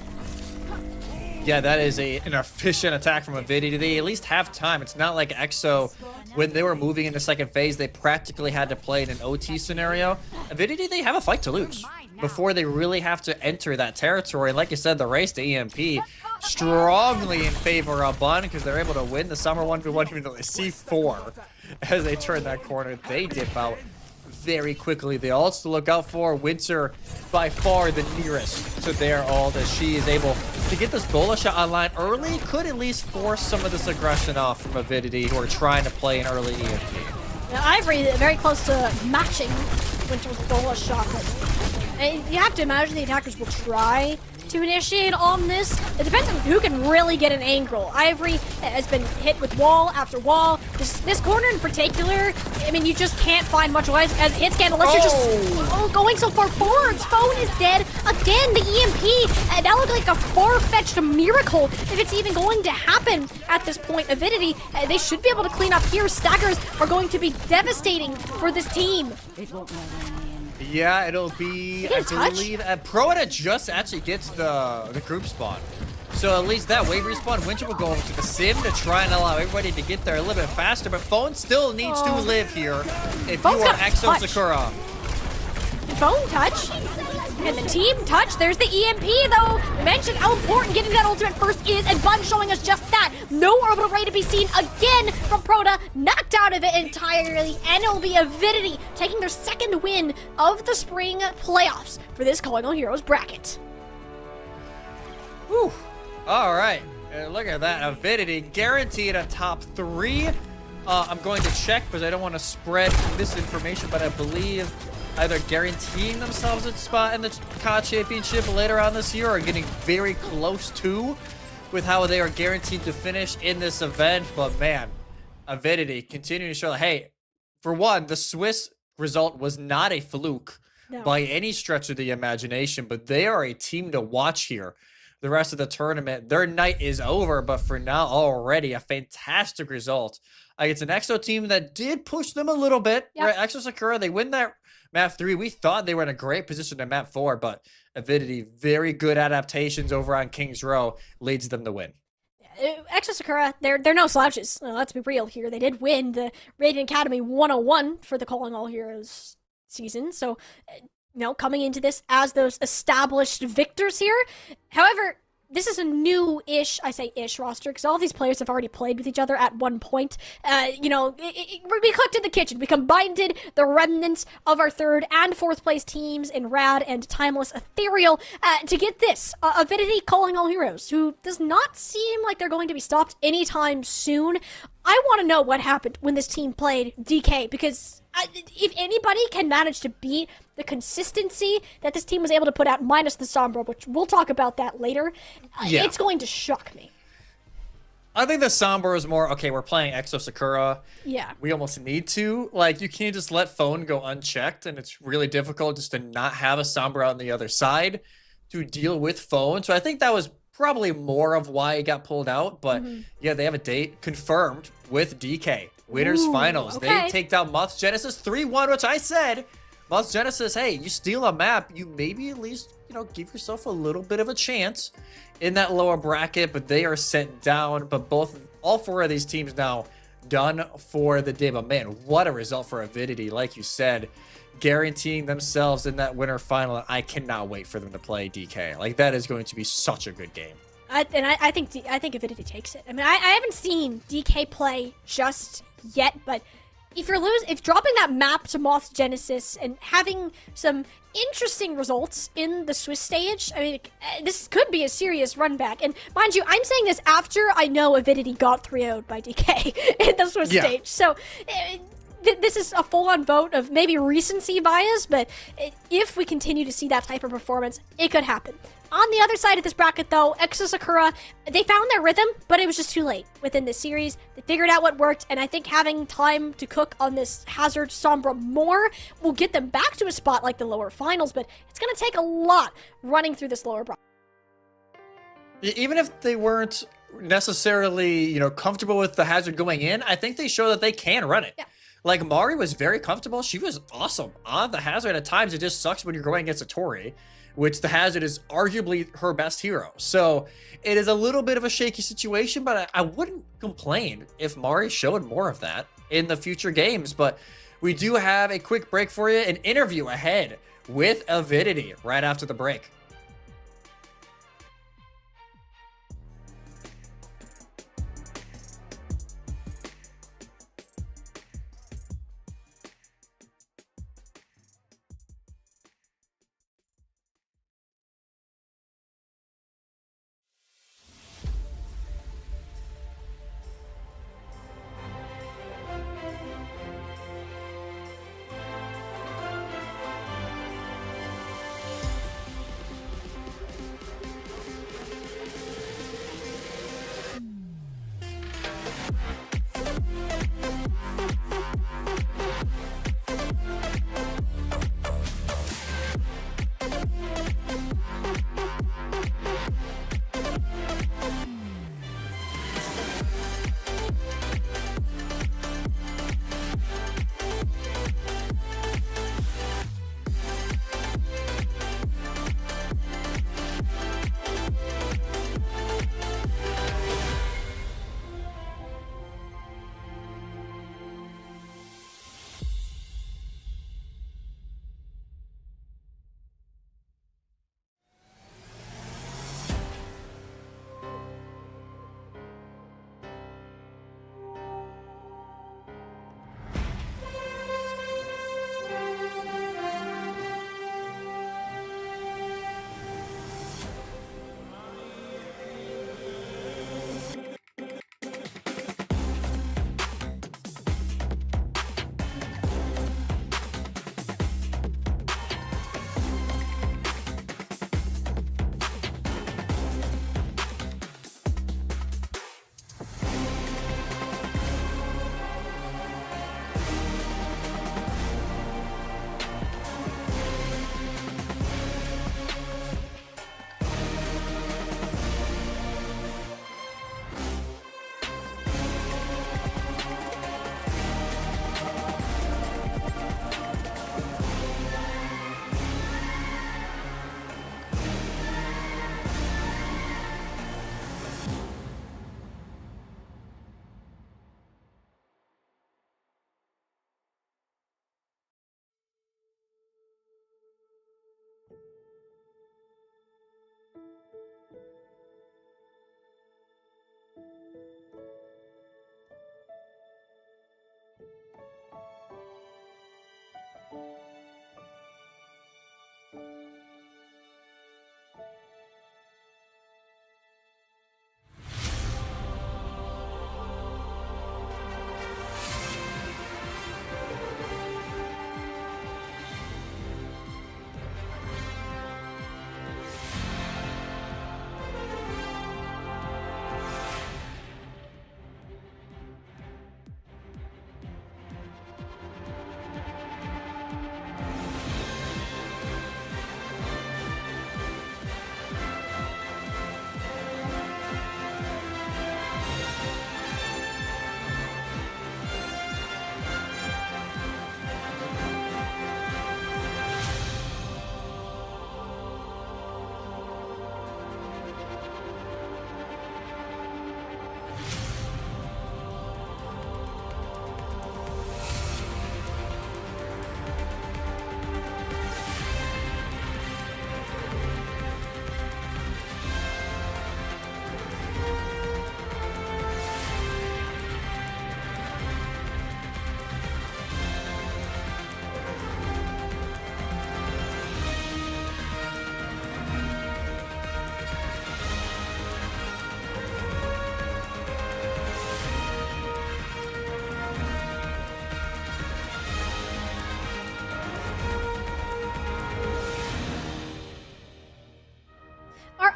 Yeah, that is an efficient attack from Avidity. They at least have time. It's not like Exo, when they were moving into second phase, they practically had to play in an OT scenario. Avidity, they have a fight to lose before they really have to enter that territory. And like you said, the race to EMP strongly in favor of Bun because they're able to win the summer 1v1 even though they see 4 as they turn that corner. They dip out very quickly. The ults to look out for. Winter by far the nearest to their ult as she is able to get this bola shot online early. Could at least force some of this aggression off from Avidity, who are trying to play an early EMP. Now, Ivory very close to matching Winter's bola shot. And you have to imagine the attackers will try to initiate on this. It depends on who can really get an angle. Ivory has been hit with wall after wall. This corner in particular, I mean, you just can't find much as hit scan unless you're just going so far forwards. Phone is dead again. The EMP, that looked like a far-fetched miracle if it's even going to happen at this point. Avidity, they should be able to clean up here. Staggers are going to be devastating for this team. Yeah, it'll be, I believe, Proto just actually gets the group spawn. So at least that wave respawn, Winter will go over to the sim to try and allow everybody to get there a little bit faster, but Phone still needs to live here if you are Exo Sakura. Phone touch? And the team touch, there's the EMP though. We mentioned how important getting that ultimate first is, and Bun showing us just that. No orbital ray to be seen again from Proto, knocked out of it entirely, and it'll be Avidity taking their second win of the spring playoffs for this Calling All Heroes bracket. Whew. All right, look at that. Avidity guaranteed a top 3. I'm going to check because I don't want to spread misinformation, but I believe either guaranteeing themselves a spot in the COD Championship later on this year or getting very close to with how they are guaranteed to finish in this event. But man, Avidity continuing to show, hey, for one, the Swiss result was not a fluke by any stretch of the imagination, but they are a team to watch here. The rest of the tournament, their night is over, but for now, already a fantastic result against an EXO team that did push them a little bit. Yep. Right? EXO Sakura, they win that map 3. We thought they were in a great position in map 4, but Avidity, very good adaptations over on King's Row, leads them to win. EXO Sakura, they're no slouches. Let's be real here. They did win the Radiant Academy 101 for the Calling All Heroes season, so coming into this as those established victors here. However, this is a new-ish, I say ish, roster, because all these players have already played with each other at one point. We cooked in the kitchen. We combined the remnants of our 3rd and 4th place teams in Rad and Timeless Ethereal to get this, Avidity Calling All Heroes, who does not seem like they're going to be stopped anytime soon. I want to know what happened when this team played DK, because if anybody can manage to beat the consistency that this team was able to put out, minus the Sombra, which we'll talk about that later, it's going to shock me. I think the Sombra is more, okay, we're playing EXO Sakura. Yeah. We almost need to. Like, you can't just let phone go unchecked, and it's really difficult just to not have a Sombra on the other side to deal with phone. So I think that was probably more of why it got pulled out. But yeah, they have a date confirmed with DK. Winners finals. Okay. They take down Moth Genesis 3-1, which I said, Moth Genesis, hey, you steal a map, you maybe at least, give yourself a little bit of a chance in that lower bracket, but they are sent down. But all 4 of these teams now done for the day. But man, what a result for Avidity, like you said, guaranteeing themselves in that winter final. And I cannot wait for them to play DK. Like, that is going to be such a good game. I think Avidity takes it. I mean, I haven't seen DK play just yet, but if dropping that map to Moth Genesis and having some interesting results in the Swiss stage, I mean, this could be a serious run back. And mind you, I'm saying this after I know Avidity got 3-0'd by DK in the Swiss stage. So this is a full-on vote of maybe recency bias, but if we continue to see that type of performance, it could happen. On the other side of this bracket, though, EXO Sakura, they found their rhythm, but it was just too late within this series. They figured out what worked, and I think having time to cook on this Hazard Sombra more will get them back to a spot like the lower finals, but it's going to take a lot running through this lower bracket. Even if they weren't necessarily, comfortable with the Hazard going in, I think they show that they can run it. Yeah. Like, Mari was very comfortable. She was awesome on the Hazard. At times, it just sucks when you're going against a Tori, which the Hazard is arguably her best hero. So it is a little bit of a shaky situation, but I wouldn't complain if Mari showed more of that in the future games. But we do have a quick break for you, an interview ahead with Avidity right after the break.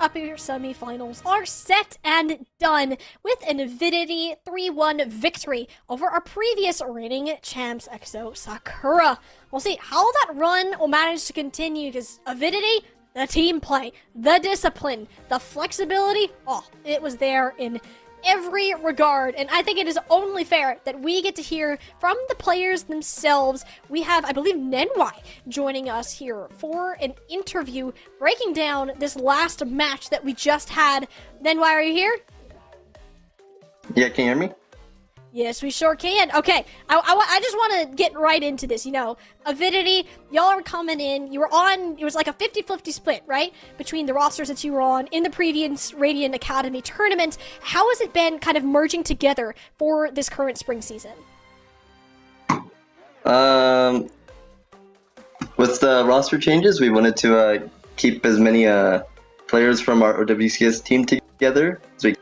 upper semifinals are set and done with an Avidity 3-1 victory over our previous reigning champs, EXO Sakura. We'll see how that run will manage to continue, because Avidity, the team play, the discipline, the flexibility, it was there in every regard, and I think it is only fair that we get to hear from the players themselves. We have, I believe, Nenwai joining us here for an interview breaking down this last match that we just had. Nenwai, are you here? Yeah, can you hear me? Yes, we sure can. Okay, I just want to get right into this. You know, Avidity, y'all are coming in. You were on, it was like a 50-50 split, right? Between the rosters that you were on in the previous Radiant Academy tournament. How has it been kind of merging together for this current spring season? With the roster changes, we wanted to keep as many players from our WCS team together as we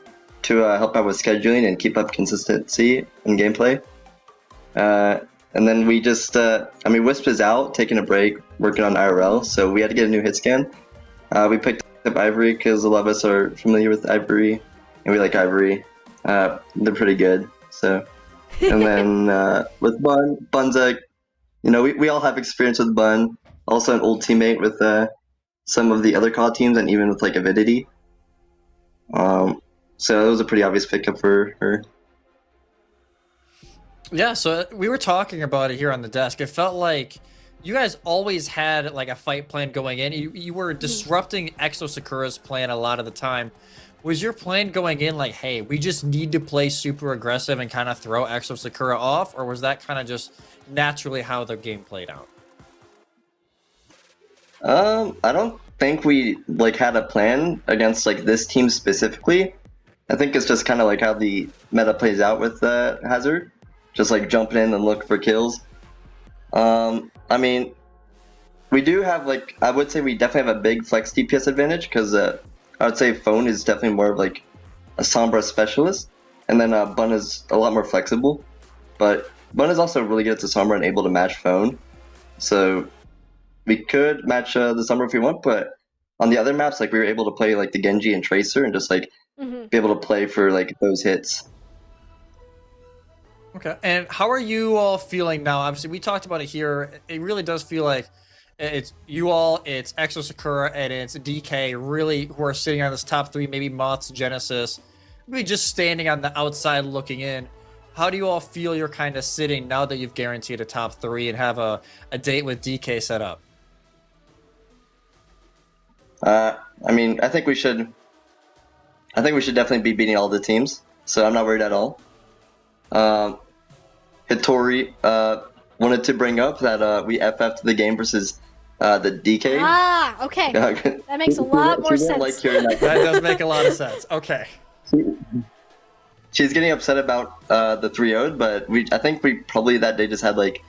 to help out with scheduling and keep up consistency in gameplay. And then we just, Wisp is out, taking a break, working on IRL, so we had to get a new hit scan. We picked up Ivory because a lot of us are familiar with Ivory, and we like Ivory. They're pretty good, so. And then with Bun's we all have experience with Bun, also an old teammate with some of the other COD teams, and even with like Avidity. So it was a pretty obvious pickup for her. Yeah, so we were talking about it here on the desk. It felt like you guys always had like a fight plan going in. You were disrupting EXO Sakura's plan a lot of the time. Was your plan going in like, hey, we just need to play super aggressive and kind of throw EXO Sakura off? Or was that kind of just naturally how the game played out? I don't think we like had a plan against like this team specifically. I think it's just kind of like how the meta plays out with Hazard, just like jumping in and look for kills. We do have like, I would say we definitely have a big flex DPS advantage because I would say Phone is definitely more of like a Sombra specialist, and then Bun is a lot more flexible. But Bun is also really good at the Sombra and able to match Phone, so we could match the Sombra if we want. But on the other maps, like we were able to play like the Genji and Tracer and just like be able to play for like those hits. Okay, and how are you all feeling now? Obviously, we talked about it here. It really does feel like it's you all, it's EXO Sakura, and it's DK really who are sitting on this top three, maybe Moths, Genesis, maybe just standing on the outside looking in. How do you all feel you're kind of sitting now that you've guaranteed a top three and have a date with DK set up? I think we should definitely be beating all the teams, so I'm not worried at all. Hitori wanted to bring up that we FF'd the game versus the DK. Ah, okay. That makes a lot more sense. Like hearing that. That does make a lot of sense. Okay. She's getting upset about the 3-0'd, but I think we probably that day just had like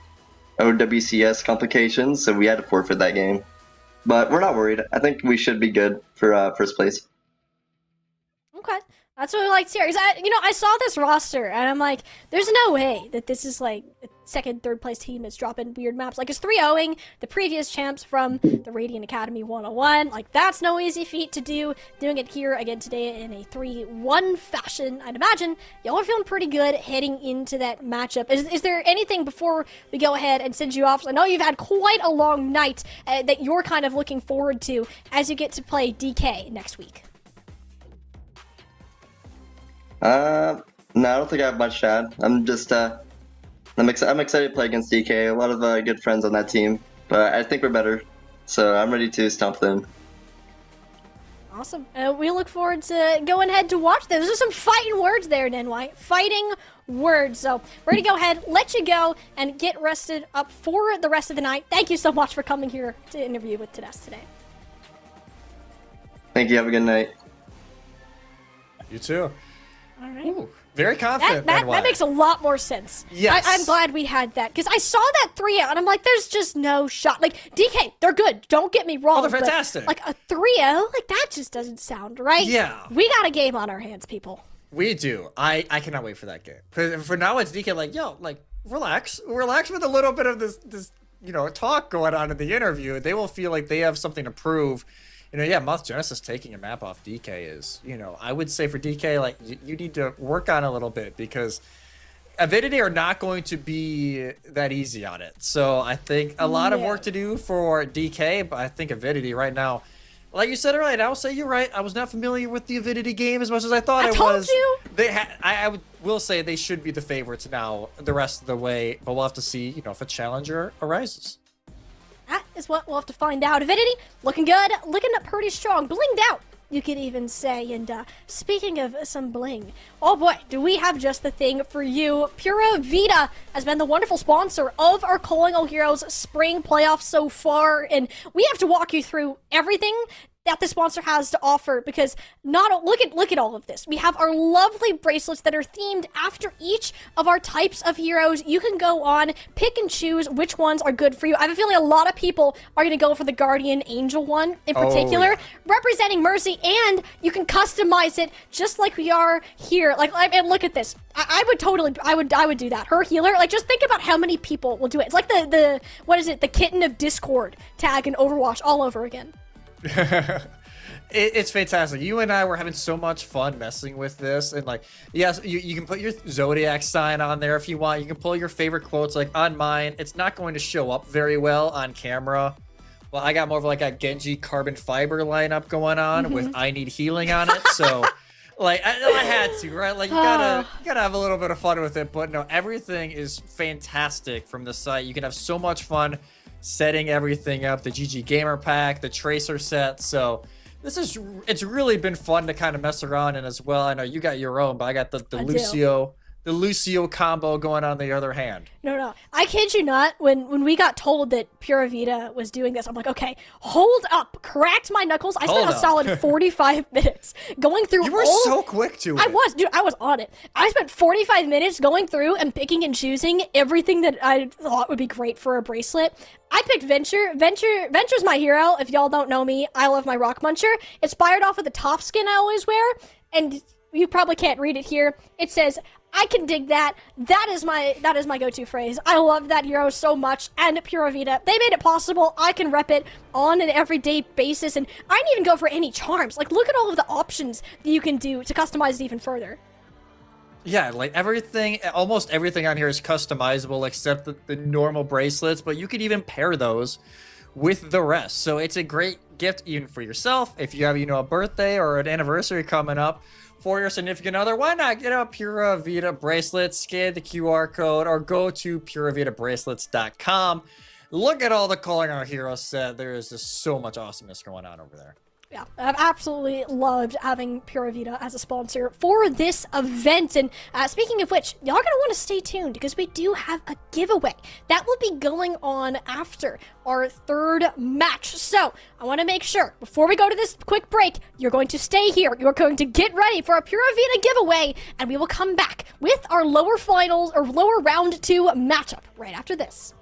OWCS complications, so we had to forfeit that game. But we're not worried. I think we should be good for first place. Okay. That's what we like to hear. I saw this roster, and I'm like, there's no way that this is like a second, third place team that's dropping weird maps. Like, it's 3-0ing the previous champs from the Radiant Academy 101. Like, that's no easy feat to do. Doing it here again today in a 3-1 fashion, I'd imagine. Y'all are feeling pretty good heading into that matchup. Is there anything before we go ahead and send you off? I know you've had quite a long night that you're kind of looking forward to as you get to play DK next week. No, I don't think I have much to add. I'm just, I'm excited to play against DK. A lot of good friends on that team, but I think we're better, so I'm ready to stomp them. Awesome. We look forward to going ahead to watch this. Those are some fighting words there, Nenwai. Fighting words. So we're going to go ahead, let you go, and get rested up for the rest of the night. Thank you so much for coming here to interview with us today. Thank you. Have a good night. You too. All right. Ooh, very confident. That makes a lot more sense. Yes. I'm glad we had that, because I saw that 3-0, and I'm like, there's just no shot. Like, DK, they're good. Don't get me wrong. Oh, they're fantastic. Like, a 3-0, like, that just doesn't sound right. Yeah. We got a game on our hands, people. We do. I cannot wait for that game. For now, it's DK like, yo, like, relax with a little bit of this talk going on in the interview. They will feel like they have something to prove. yeah, Moth Genesis taking a map off DK is, I would say for DK, like, you need to work on it a little bit because Avidity are not going to be that easy on it. So I think a lot of work to do for DK, but I think Avidity right now, like you said it right, I'll say you're right. I was not familiar with the Avidity game as much as I thought it was. You. I will say they should be the favorites now the rest of the way, but we'll have to see, if a challenger arises. That is what we'll have to find out. Avidity, looking good, looking pretty strong, blinged out, you could even say. And speaking of some bling, oh boy, do we have just the thing for you. Pura Vida has been the wonderful sponsor of our Calling All Heroes spring playoffs so far, and we have to walk you through everything that the sponsor has to offer, because look at all of this. We have our lovely bracelets that are themed after each of our types of heroes. You can go on, pick and choose which ones are good for you. I have a feeling a lot of people are going to go for the Guardian Angel one in particular, representing Mercy, and you can customize it just like we are here. And look at this. I would do that. Her healer, just think about how many people will do it. It's like the what is it? The Kitten of Discord tag in Overwatch all over again. It's fantastic. You and I were having so much fun messing with this, and yes, you can put your zodiac sign on there if you want. You can pull your favorite quotes. Like on mine, it's not going to show up very well on camera. Well, I got more of a Genji carbon fiber lineup going on with I need healing on it. So I had to, right? You gotta have a little bit of fun with it. But no, everything is fantastic from the site. You can have so much fun setting everything up, the GG Gamer Pack, the Tracer set. So it's really been fun to kind of mess around in as well. I know you got your own, but I got the Lucio combo going on the other hand. No, I kid you not. When we got told that Pura Vida was doing this, I'm like, okay, hold up. Cracked my knuckles. I spent a solid 45 minutes going through. You were so quick to it. I was on it. I spent 45 minutes going through and picking and choosing everything that I thought would be great for a bracelet. I picked Venture. Venture's my hero. If y'all don't know me, I love my Rock Muncher. Inspired off of the top skin I always wear, and you probably can't read it here. It says, I can dig that. That is my go-to phrase. I love that hero so much, and Pura Vida. They made it possible. I can rep it on an everyday basis, and I didn't even go for any charms. Look at all of the options that you can do to customize it even further. Yeah, almost everything on here is customizable except the normal bracelets, but you could even pair those with the rest. So it's a great gift even for yourself. If you have, a birthday or an anniversary coming up for your significant other, why not get a Pura Vida bracelet, scan the QR code, or go to PuraVidaBracelets.com. Look at all the Calling Our Heroes set. There is just so much awesomeness going on over there. Yeah, I've absolutely loved having Pura Vida as a sponsor for this event. And speaking of which, y'all are going to want to stay tuned because we do have a giveaway that will be going on after our third match. So I want to make sure before we go to this quick break, you're going to stay here. You're going to get ready for a Pura Vida giveaway, and we will come back with our lower round 2 matchup right after this.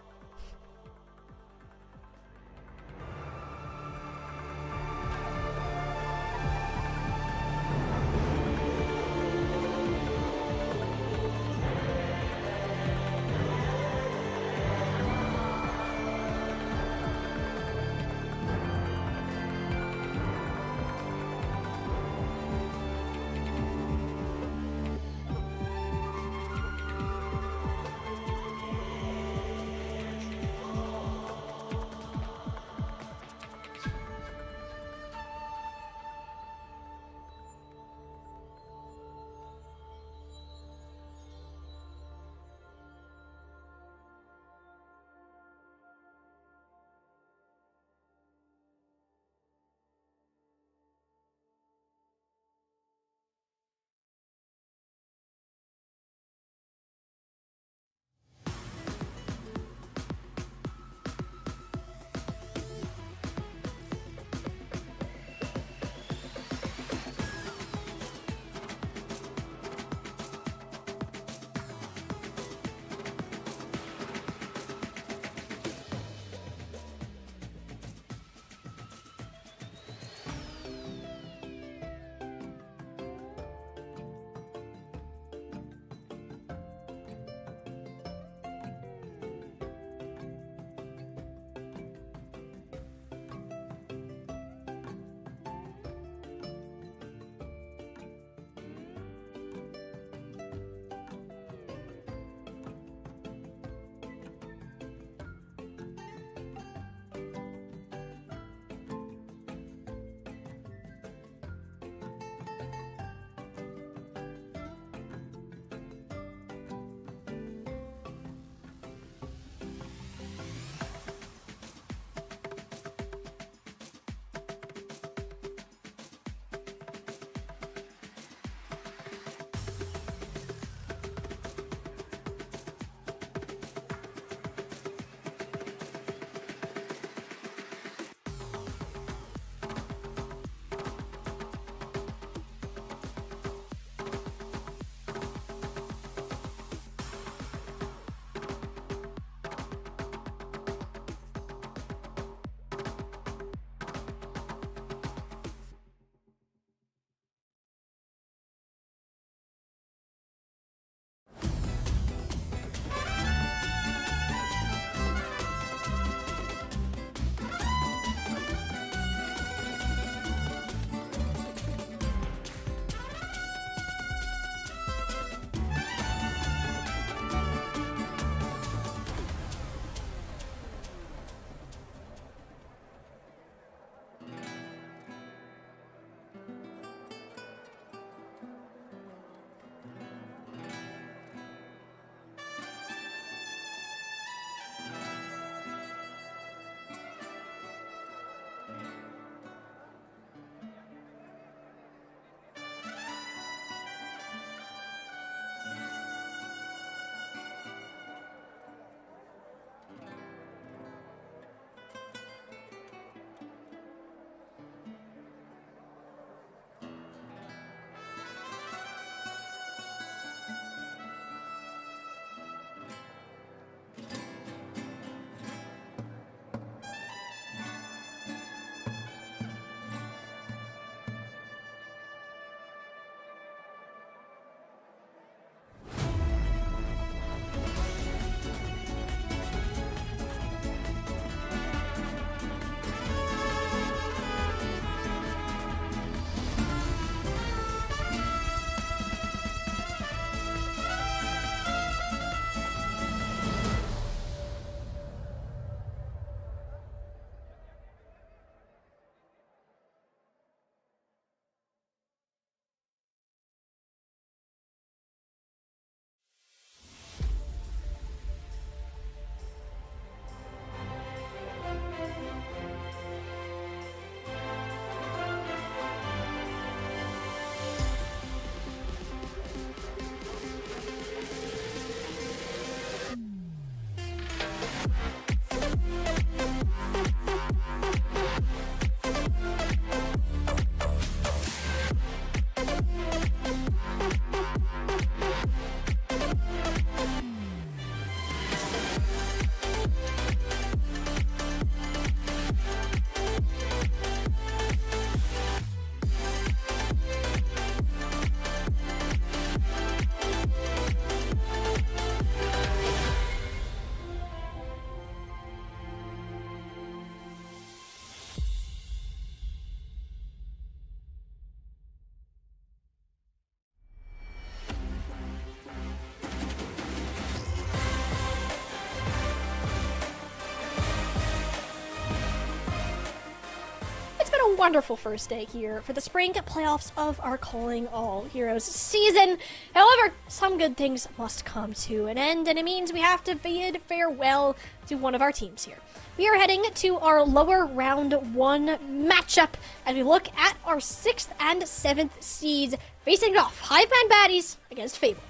wonderful first day here for the spring playoffs of our Calling All Heroes season. However, some good things must come to an end, and it means we have to bid farewell to one of our teams here. We are heading to our lower round 1 matchup as we look at our 6th and 7th seeds facing off Hiveman Baddies against Fable.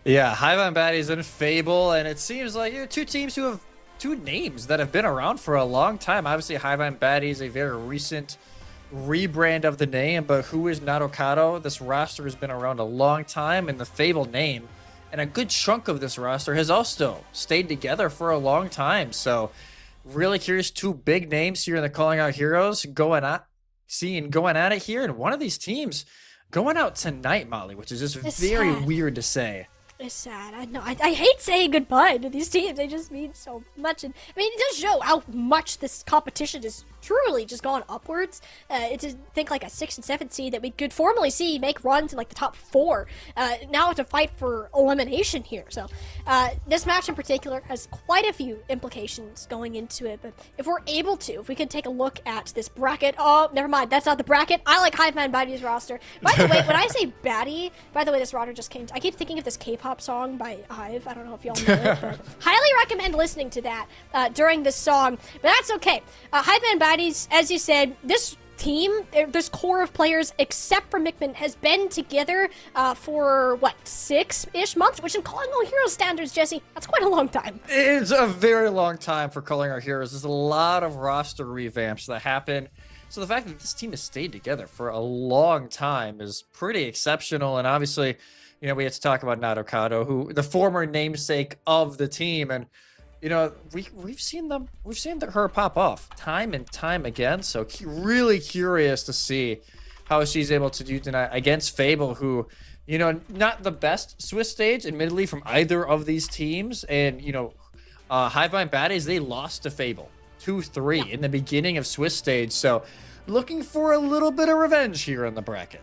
Yeah, Hiveman Baddies and Fable, and it seems like two teams who have two names that have been around for a long time. Obviously, Hiveman Baddies, a very recent rebrand of the name, but who is Nadokado? This roster has been around a long time, and the Fable name, and a good chunk of this roster has also stayed together for a long time. So, really curious, two big names here in the Calling Out Heroes going at it here, and one of these teams going out tonight, Molly, which is just very weird to say. It's sad. I know. I hate saying goodbye to these teams. They just mean so much. And I mean, it does show how much this competition is truly just gone upwards. To think like a 6th and 7th seed that we could formally see make runs in like the top 4. Now have to fight for elimination here. So this match in particular has quite a few implications going into it. But if we're able to, if we could take a look at this bracket. Oh, never mind. That's not the bracket. I like Hiveman Baddie's roster. By the way, when I say baddie, by the way, this roster just came. I keep thinking of this K-pop song by Hive. I don't know if y'all know it, but highly recommend listening to that during this song. But that's okay. Hiveman Baddies, as you said, this team, this core of players, except for Mickman, has been together for, what, 6-ish months? Which in Calling All Heroes standards, Jesse, that's quite a long time. It's a very long time for Calling Our Heroes. There's a lot of roster revamps that happen. So the fact that this team has stayed together for a long time is pretty exceptional. And obviously, we had to talk about Nadokado, who the former namesake of the team, and we've seen her pop off time and time again. So really curious to see how she's able to do tonight against Fable, who not the best Swiss stage, admittedly, from either of these teams. And Hiveman Baddies, they lost to Fable 2-3 in the beginning of Swiss stage. So looking for a little bit of revenge here in the bracket.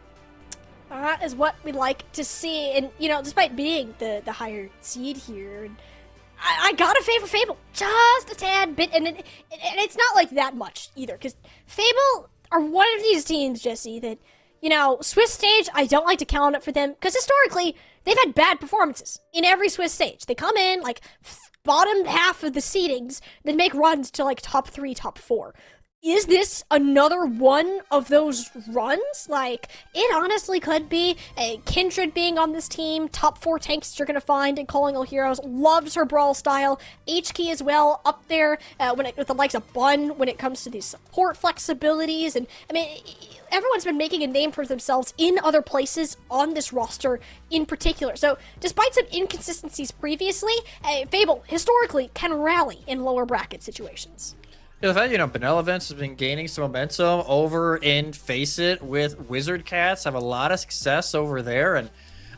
That is what we like to see. And, despite being the higher seed here, I gotta favor Fable just a tad bit. And it's not like that much either, because Fable are one of these teams, Jesse, that, Swiss stage, I don't like to count it for them, because historically, they've had bad performances in every Swiss stage. They come in, like, bottom half of the seedings, then make runs to, like, top 3, top 4. Is this another one of those runs? Like, it honestly could be. Kindred being on this team, top 4 tanks you're going to find in Calling All Heroes, loves her brawl style. H-Key as well, up there with the likes of Bun when it comes to these support flexibilities. And, I mean, everyone's been making a name for themselves in other places on this roster in particular. So, despite some inconsistencies previously, Fable historically can rally in lower bracket situations. Yeah, the fact, Benevolence has been gaining some momentum over in Face It with Wizard Cats, have a lot of success over there. And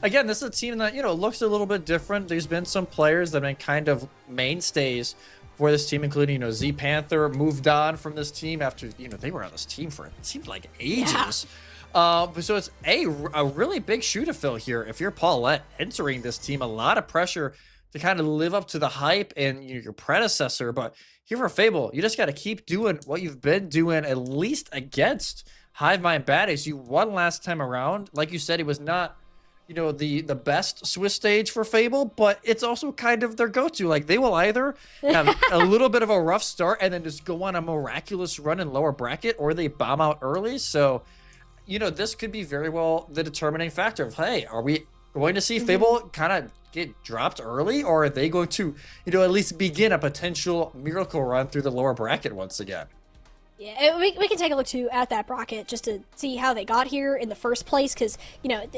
again, this is a team that, looks a little bit different. There's been some players that have been kind of mainstays for this team, including, Z Panther moved on from this team after, they were on this team for, it seemed like ages. Yeah. So it's a really big shoe to fill here. If you're Paulette entering this team, a lot of pressure to kind of live up to the hype and your predecessor. But here for Fable, you just got to keep doing what you've been doing, at least against Hiveman Baddies. You won last time around. Like you said, it was not, the best Swiss stage for Fable, but it's also kind of their go-to. Like, they will either have a little bit of a rough start and then just go on a miraculous run in lower bracket, or they bomb out early. So, this could be very well the determining factor of, hey, are we going to see Fable kind of get dropped early, or are they going to, at least begin a potential miracle run through the lower bracket once again? Yeah, we can take a look too at that bracket just to see how they got here in the first place, because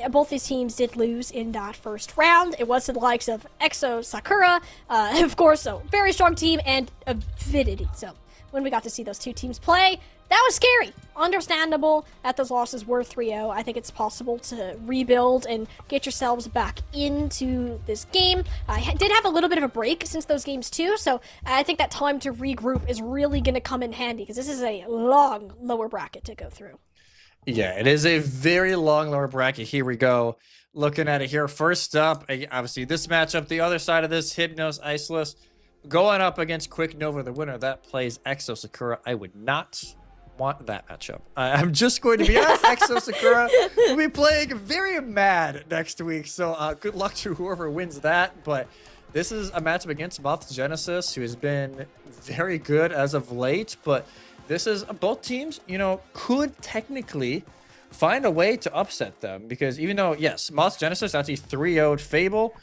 both these teams did lose in that first round. It was to the likes of EXO Sakura, of course, so very strong team, and Avidity. So when we got to see those two teams play, that was scary. Understandable that those losses were 3-0. I think it's possible to rebuild and get yourselves back into this game. I did have a little bit of a break since those games too, so I think that time to regroup is really going to come in handy, because this is a long lower bracket to go through. Yeah, it is a very long lower bracket. Here we go. Looking at it here. First up, obviously this matchup, the other side of this, Hypnos, Iceless, going up against Quick Nova, the winner. That plays EXO Sakura. I would not want that matchup. I'm just going to be honest. Exo Sakura will be playing very mad next week, so good luck to whoever wins that. But this is a matchup against Moth Genesis, who has been very good as of late. But this is both teams, you know, could technically find a way to upset them, because even though, yes, Moth Genesis actually 3-0'd Fable,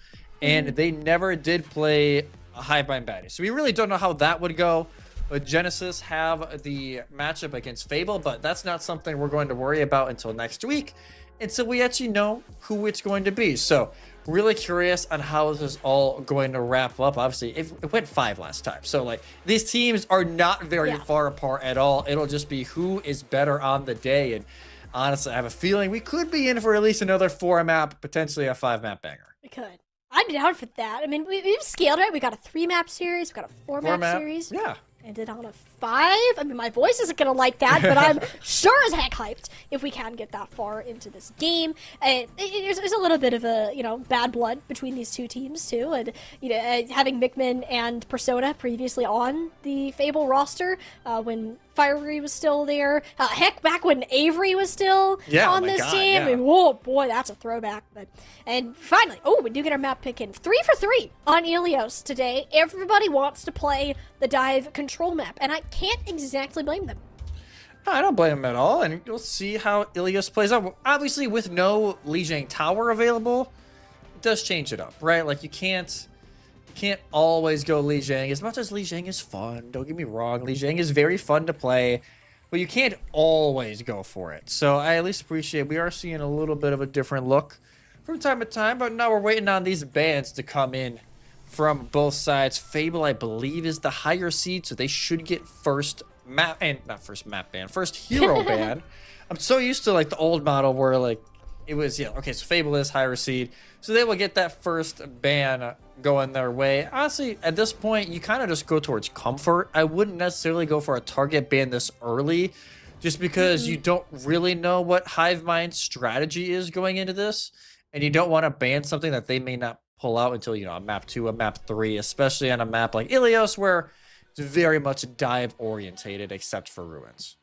and they never did play a Hivebind baddie. So we really don't know how that would go. But Genesis have the matchup against Fable, but that's not something we're going to worry about until next week, until we actually know who it's going to be. So really curious on how this is all going to wrap up. Obviously, it went 5 last time. So like these teams are not very far apart at all. It'll just be who is better on the day. And honestly, I have a feeling we could be in for at least another 4-map, potentially a 5-map banger. We could. I'd be down for that. I mean, we've scaled it. We got a 3-map series. We got a 4-map series. Yeah. Ended on a 5. I mean, my voice isn't gonna like that, but I'm sure as heck hyped if we can get that far into this game. There's a little bit of a, you know, bad blood between these two teams too, and you know, having Mickman and Persona previously on the Fable roster when Fiery was still there. Heck, back when Avery was still on this team. Yeah. I mean, whoa, boy, that's a throwback. And finally, we do get our map pick in. 3 for 3 on Ilios today. Everybody wants to play the dive control map, and I can't exactly blame them. I don't blame them at all, and you'll see how Ilios plays out. Obviously, with no Lijiang Tower available, it does change it up, right? Like, you can't always go Lijiang. As much as Lijiang is fun, don't get me wrong, Lijiang is very fun to play, but you can't always go for it. So I at least appreciate we are seeing a little bit of a different look from time to time, but now we're waiting on these bans to come in from both sides. Fable, I believe, is the higher seed, so they should get first hero ban. I'm so used to like the old model where like it was, so Fable is higher seed, so they will get that first ban going their way. Honestly, at this point, you kind of just go towards comfort. I wouldn't necessarily go for a target ban this early, just because you don't really know what Hivemind's strategy is going into this, and you don't want to ban something that they may not pull out until, you know, a map 2, a map 3, especially on a map like Ilios where it's very much dive orientated except for ruins.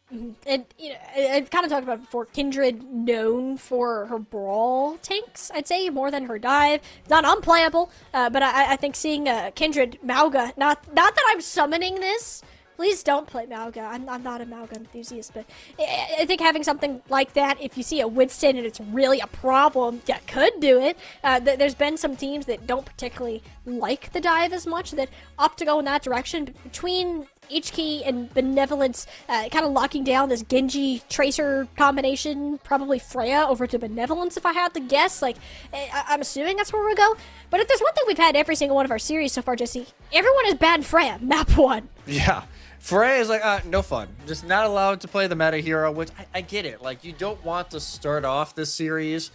And, you know, I've kind of talked about it before, Kindred known for her brawl tanks, I'd say, more than her dive. It's not unplayable, but I think seeing Kindred Mauga, not that I'm summoning this, please don't play Mauga. I'm not a Mauga enthusiast, but I think having something like that, if you see a Winston and it's really a problem, that could do it. There's been some teams that don't particularly like the dive as much that opt to go in that direction. Between H-Key and Benevolence kind of locking down this Genji Tracer combination, probably Freya over to Benevolence if I had to guess. Like, I'm assuming that's where we'll go. But if there's one thing we've had every single one of our series so far, Jesse, everyone has banned Freya, map 1. Yeah. Freya is like, no fun. Just not allowed to play the meta hero, which I get it. Like, you don't want to start off this series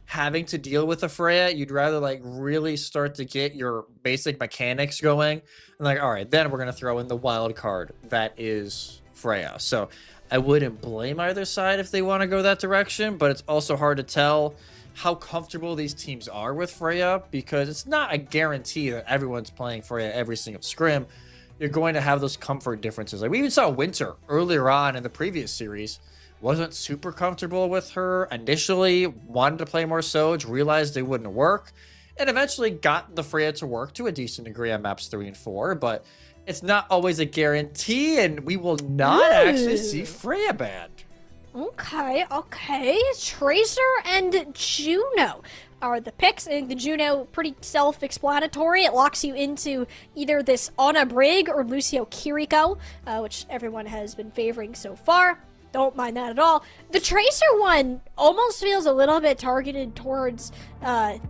having to deal with a Freya. You'd rather, like, really start to get your basic mechanics going. And, like, all right, then we're going to throw in the wild card that is Freya. So I wouldn't blame either side if they want to go that direction, but it's also hard to tell how comfortable these teams are with Freya, because it's not a guarantee that everyone's playing Freya every single scrim. You're going to have those comfort differences. Like, we even saw Winter earlier on in the previous series. Wasn't super comfortable with her initially, wanted to play more Soj, realized it wouldn't work, and eventually got the Freya to work to a decent degree on maps 3 and 4, but it's not always a guarantee, and we will not actually see Freya banned. Okay. Tracer and Juno are the picks. I think the Juno, pretty self-explanatory. It locks you into either this Ana Brig or Lucio Kiriko, which everyone has been favoring so far. Don't mind that at all. The Tracer one almost feels a little bit targeted towards, I'm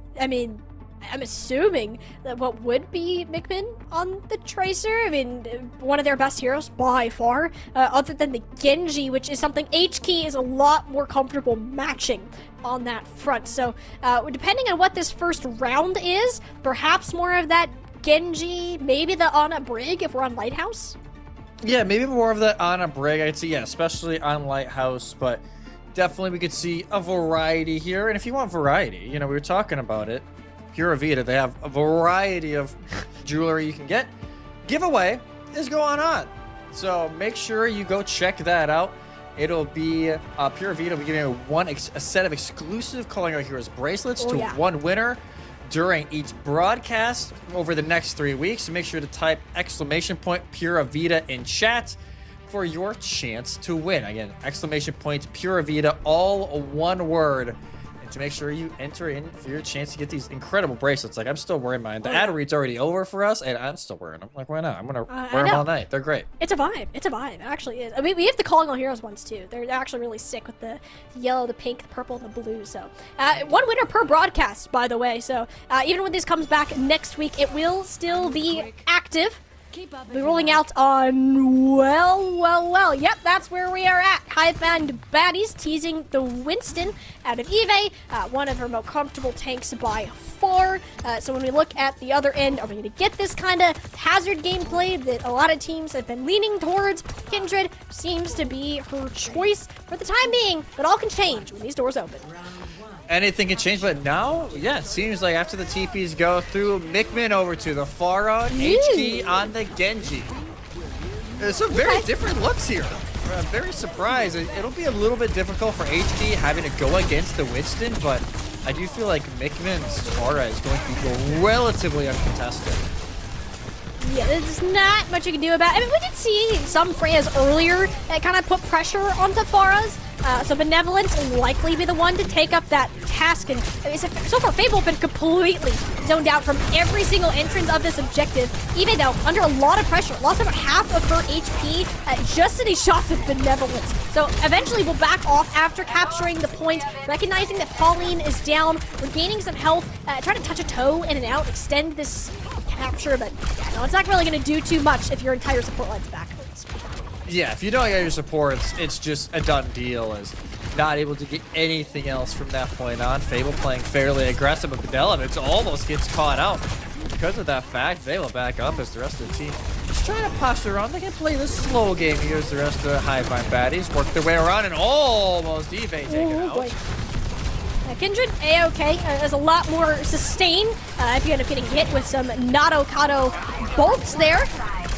assuming that what would be Mickman on the Tracer. I mean, one of their best heroes by far, other than the Genji, which is something H-Key is a lot more comfortable matching on that front. So, depending on what this first round is, perhaps more of that Genji, maybe the Ana Brig if we're on Lighthouse. Yeah, maybe more of that Ana Brig, I'd say, yeah, especially on Lighthouse, but definitely we could see a variety here. And if you want variety, you know, we were talking about it. Pura Vida, they have a variety of jewelry you can get. Giveaway is going on. So make sure you go check that out. It'll be Pure Vita will be giving a set of exclusive Calling Our Heroes bracelets to one winner during each broadcast over the next 3 weeks. So make sure to type !Pura Vida in chat for your chance to win. Again, !Pura Vida, all one word. To make sure you enter in for your chance to get these incredible bracelets. Like, I'm still wearing mine. The ad read's already over for us, and I'm still wearing them. Like, why not? I'm gonna wear them all night. They're great. It's a vibe. It's a vibe. It actually is. I mean, we have the Calling All Heroes ones too. They're actually really sick with the yellow, the pink, the purple, and the blue. So, one winner per broadcast, by the way. So, even when this comes back next week, it will still be active. We'll be rolling out on, well. Yep, that's where we are at. Hive Mind Baddies teasing the Winston out of Eve, one of her more comfortable tanks by far. So when we look at the other end, are we going to get this kind of hazard gameplay that a lot of teams have been leaning towards? Kindred seems to be her choice for the time being, but all can change when these doors open. Anything can change, but now, yeah, it seems like after the TPs go through, Mickman over to the Pharah, HK on the Genji. There's some very different looks here. I'm very surprised. It'll be a little bit difficult for HK having to go against the Winston, but I do feel like Mickman's Pharah is going to be relatively uncontested. Yeah, there's not much you can do about it. I mean, we did see some Freya's earlier that kind of put pressure onto Pharah's. So Benevolence will likely be the one to take up that task. And so far, Fable has been completely zoned out from every single entrance of this objective. Even though, under a lot of pressure, lost about half of her HP just in these shots of Benevolence. So eventually we'll back off after capturing the point, recognizing that Pauline is down, regaining some health, trying to touch a toe in and out, extend this capture, but yeah, no, it's not really going to do too much if your entire support line's back. Yeah, if you don't get your supports, it's just a done deal. Is not able to get anything else from that point on. Fable playing fairly aggressive, but Benevolence almost gets caught out. Because of that fact, they will back up as the rest of the team is trying to posture around. They can play this slow game here as the rest of the Hive Mind Baddies work their way around and almost Eve taken out. Boy. Kindred, A-OK, is a lot more sustain if you end up getting hit with some Nado-Kado bolts there.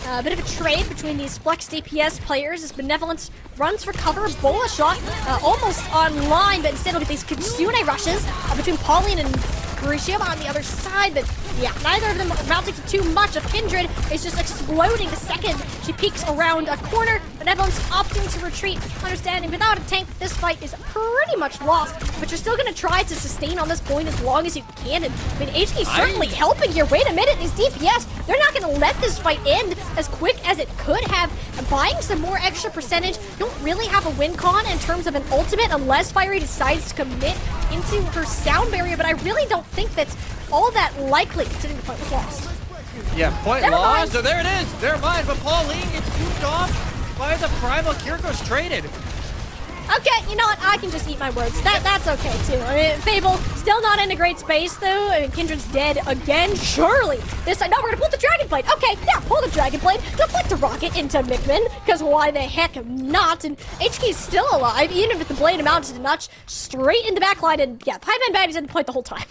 A bit of a trade between these flex DPS players as Benevolence runs for cover. Bola shot almost online, but instead we'll get these Kitsune rushes between Pauline and Kurishima on the other side. But yeah, neither of them amounting to too much. Of Kindred is just exploding the second she peeks around a corner. Benevolence opting to retreat, understanding without a tank, this fight is pretty much lost. But you're still going to try to sustain on this point as long as you can. And I mean, HK is certainly helping here. Wait a minute, these DPS, they're not going to let this fight end as quick as it could have. Buying some more extra percentage, don't really have a win con in terms of an ultimate unless Fiery decides to commit into her sound barrier, but I really don't think that's all that likely considering the point was lost. Yeah, point lost. So there it is. They're mine, but Pauline gets moved off by the Primal. Kiriko's traded. Okay, you know what? I can just eat my words. That's okay too. I mean, Fable still not in a great space though. I mean, Kindred's dead again. Surely this time. No, we're gonna pull the Dragon Blade. Okay, yeah, pull the Dragon Blade. Deflect the rocket into Mickman, because why the heck not? And HK's still alive, even if the blade amounted to much. Straight in the back line, and yeah, Hive Mind Baddies at the point the whole time.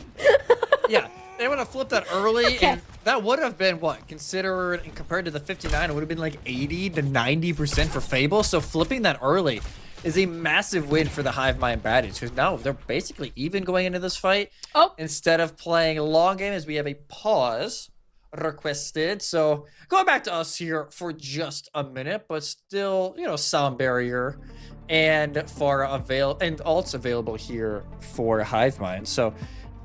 Yeah, they would have flipped that early, and that would have been what considered compared to the 59. It would have been like 80 to 90% for Fable. So flipping that early is a massive win for the Hive Mind Baddies, because now they're basically even going into this fight. Instead of playing a long game, as we have a pause requested. So going back to us here for just a minute, but still, you know, sound barrier and ults available here for Hive Mind. So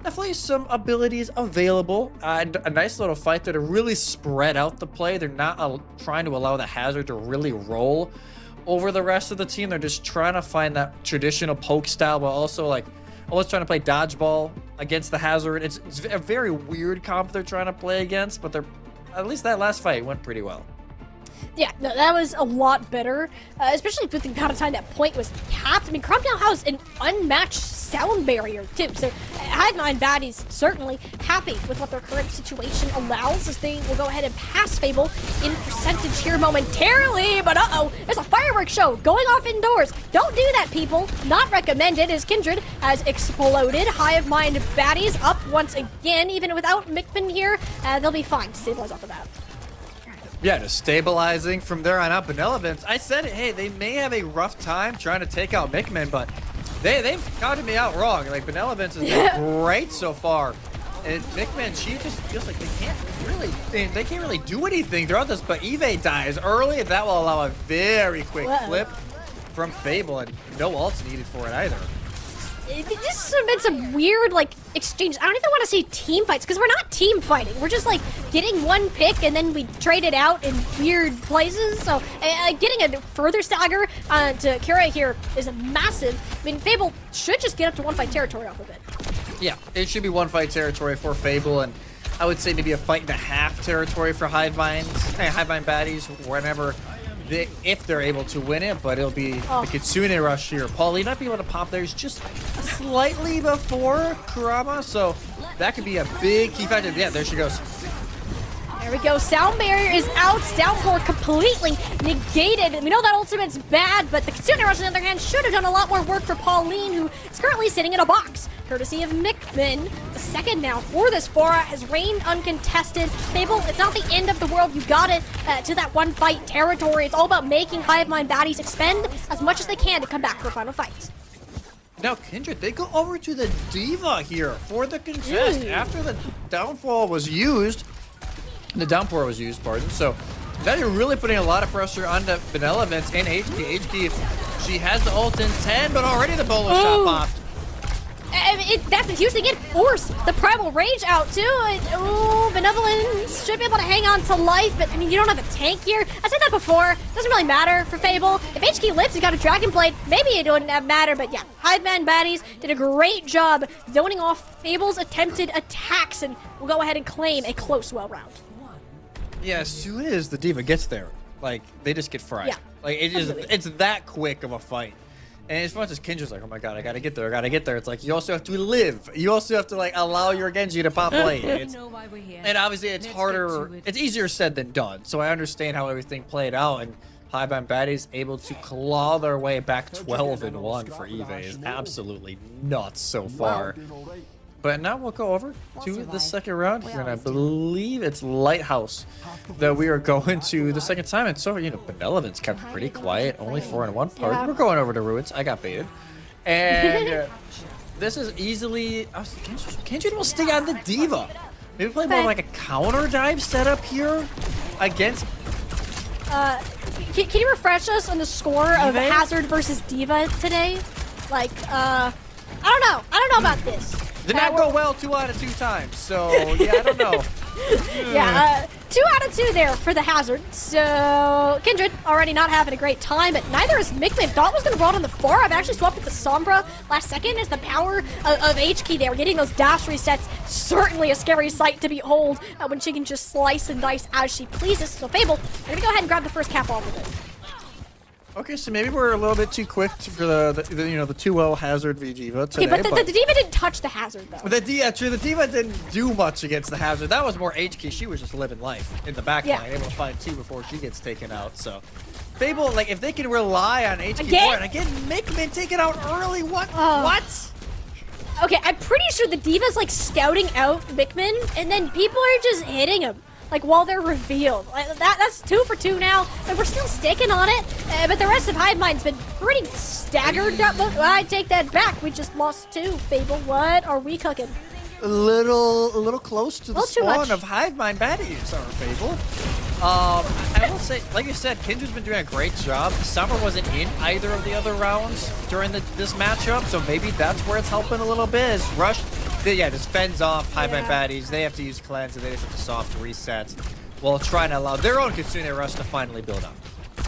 definitely some abilities available. And a nice little fight there to really spread out the play. They're not trying to allow the hazard to really roll over the rest of the team. They're just trying to find that traditional poke style, but also like always trying to play dodgeball against the hazard. It's a very weird comp they're trying to play against, but at least that last fight went pretty well. Yeah, no, that was a lot better, especially with the amount of time that point was capped. I mean, Crump now has an unmatched sound barrier, too. So, Hive Mind Baddies certainly happy with what their current situation allows, as they will go ahead and pass Fable in percentage here momentarily. But uh-oh, there's a fireworks show going off indoors. Don't do that, people. Not recommended, as Kindred has exploded. Hive Mind Baddies up once again. Even without Mickman here, they'll be fine to stabilize off of that. Yeah, just stabilizing from there on out. Benevolence, I said it, hey, they may have a rough time trying to take out Mickman, but they've counted me out wrong. Like, Benevolence has been great so far. And Mickman, she just feels like they can't really do anything throughout this, but Eve dies early, and that will allow a very quick flip from Fable, and no ults needed for it either. This has been some weird, like, exchanges. I don't even want to say team fights, because we're not team fighting. We're just, like, getting one pick, and then we trade it out in weird places. So, getting a further stagger to Kira here is massive. I mean, Fable should just get up to one fight territory off of it. Yeah, it should be one fight territory for Fable, and I would say maybe a fight and a half territory for Hivemind baddies, whenever if they're able to win it, but it'll be the Kitsune rush here. Paulie not be able to pop theirs just slightly before Kurama, so that could be a big key factor. Yeah, there she goes. There we go. Sound barrier is out. Downpour completely negated. We know that ultimate's bad, but the Kitsune rush, on the other hand, should have done a lot more work for Pauline, who is currently sitting in a box. Courtesy of Mickman, the second now for this Bora has reigned uncontested. Fable, it's not the end of the world. You got it to that one fight territory. It's all about making Hivemind baddies expend as much as they can to come back for a final fight. Now, Kindred, they go over to the Diva here for the contest after the downpour was used, pardon. So that is really putting a lot of pressure on the Benevolence and HK. HK, she has the ult in 10, but already the bolo shot popped. That's a huge thing. It forced the Primal Rage out, too. Benevolence should be able to hang on to life, but, I mean, you don't have a tank here. I said that before. Doesn't really matter for Fable. If HK lives and got a Dragon Blade, maybe it wouldn't have mattered, but yeah, Hivemind baddies did a great job zoning off Fable's attempted attacks, and we'll go ahead and claim a close well round. Yeah, as soon as the Diva gets there, like, they just get fried. Yeah, like, it's that quick of a fight. And as much as Kendra's like, oh my god, I gotta get there, it's like, you also have to live. You also have to, like, allow your Genji to pop late. And obviously it's harder, it's easier said than done. So I understand how everything played out, and Hivemind baddies able to claw their way back 12-1 for Eve is absolutely nuts so far. But now we'll go over to the second round here, and I believe it's Lighthouse that we are going to the second time. And so, you know, Benevolence kept pretty quiet, only 4-1 part. Yeah. We're going over to Ruins. I got baited. And this is easily... Kenji will stay on the Diva. Maybe play more like a counter dive setup here against... Can you refresh us on the score of Hazard versus Diva today? Like, I don't know about this. Did not go well 2 out of 2 times, so yeah, I don't know. Yeah, 2 out of 2 there for the Hazard. So Kindred already not having a great time, but neither is Mickman. Thought was going to roll on the far. I've actually swapped with the Sombra last second as the power of HK there. Getting those dash resets, certainly a scary sight to behold when she can just slice and dice as she pleases. So Fable, we're going to go ahead and grab the first cap off of it. Okay, so maybe we're a little bit too quick for the 2-0 Hazard v Diva today. Okay, but the Diva didn't touch the Hazard, though. The Diva didn't do much against the Hazard. That was more HK. She was just living life in the back line, able to find 2 before she gets taken out. So, Fable, like, if they can rely on HK more, and again, Mickman taken out early. What? What? Okay, I'm pretty sure the Diva's, like, scouting out Mickman, and then people are just hitting him. Like, while they're revealed. That's 2 for 2 now. Like, we're still sticking on it. But the rest of Hivemind's been pretty staggered. I take that back. We just lost 2. Fable, what are we cooking? A little close to the spawn of Hivemind baddies, our Fable. I will say, like you said, Kindred's been doing a great job. Summer wasn't in either of the other rounds during this matchup, so maybe that's where it's helping a little bit. Is Rush, just fends off Hivemind baddies. They have to use cleanse, and they just have to soft resets while trying to allow their own Kitsune Rush to finally build up.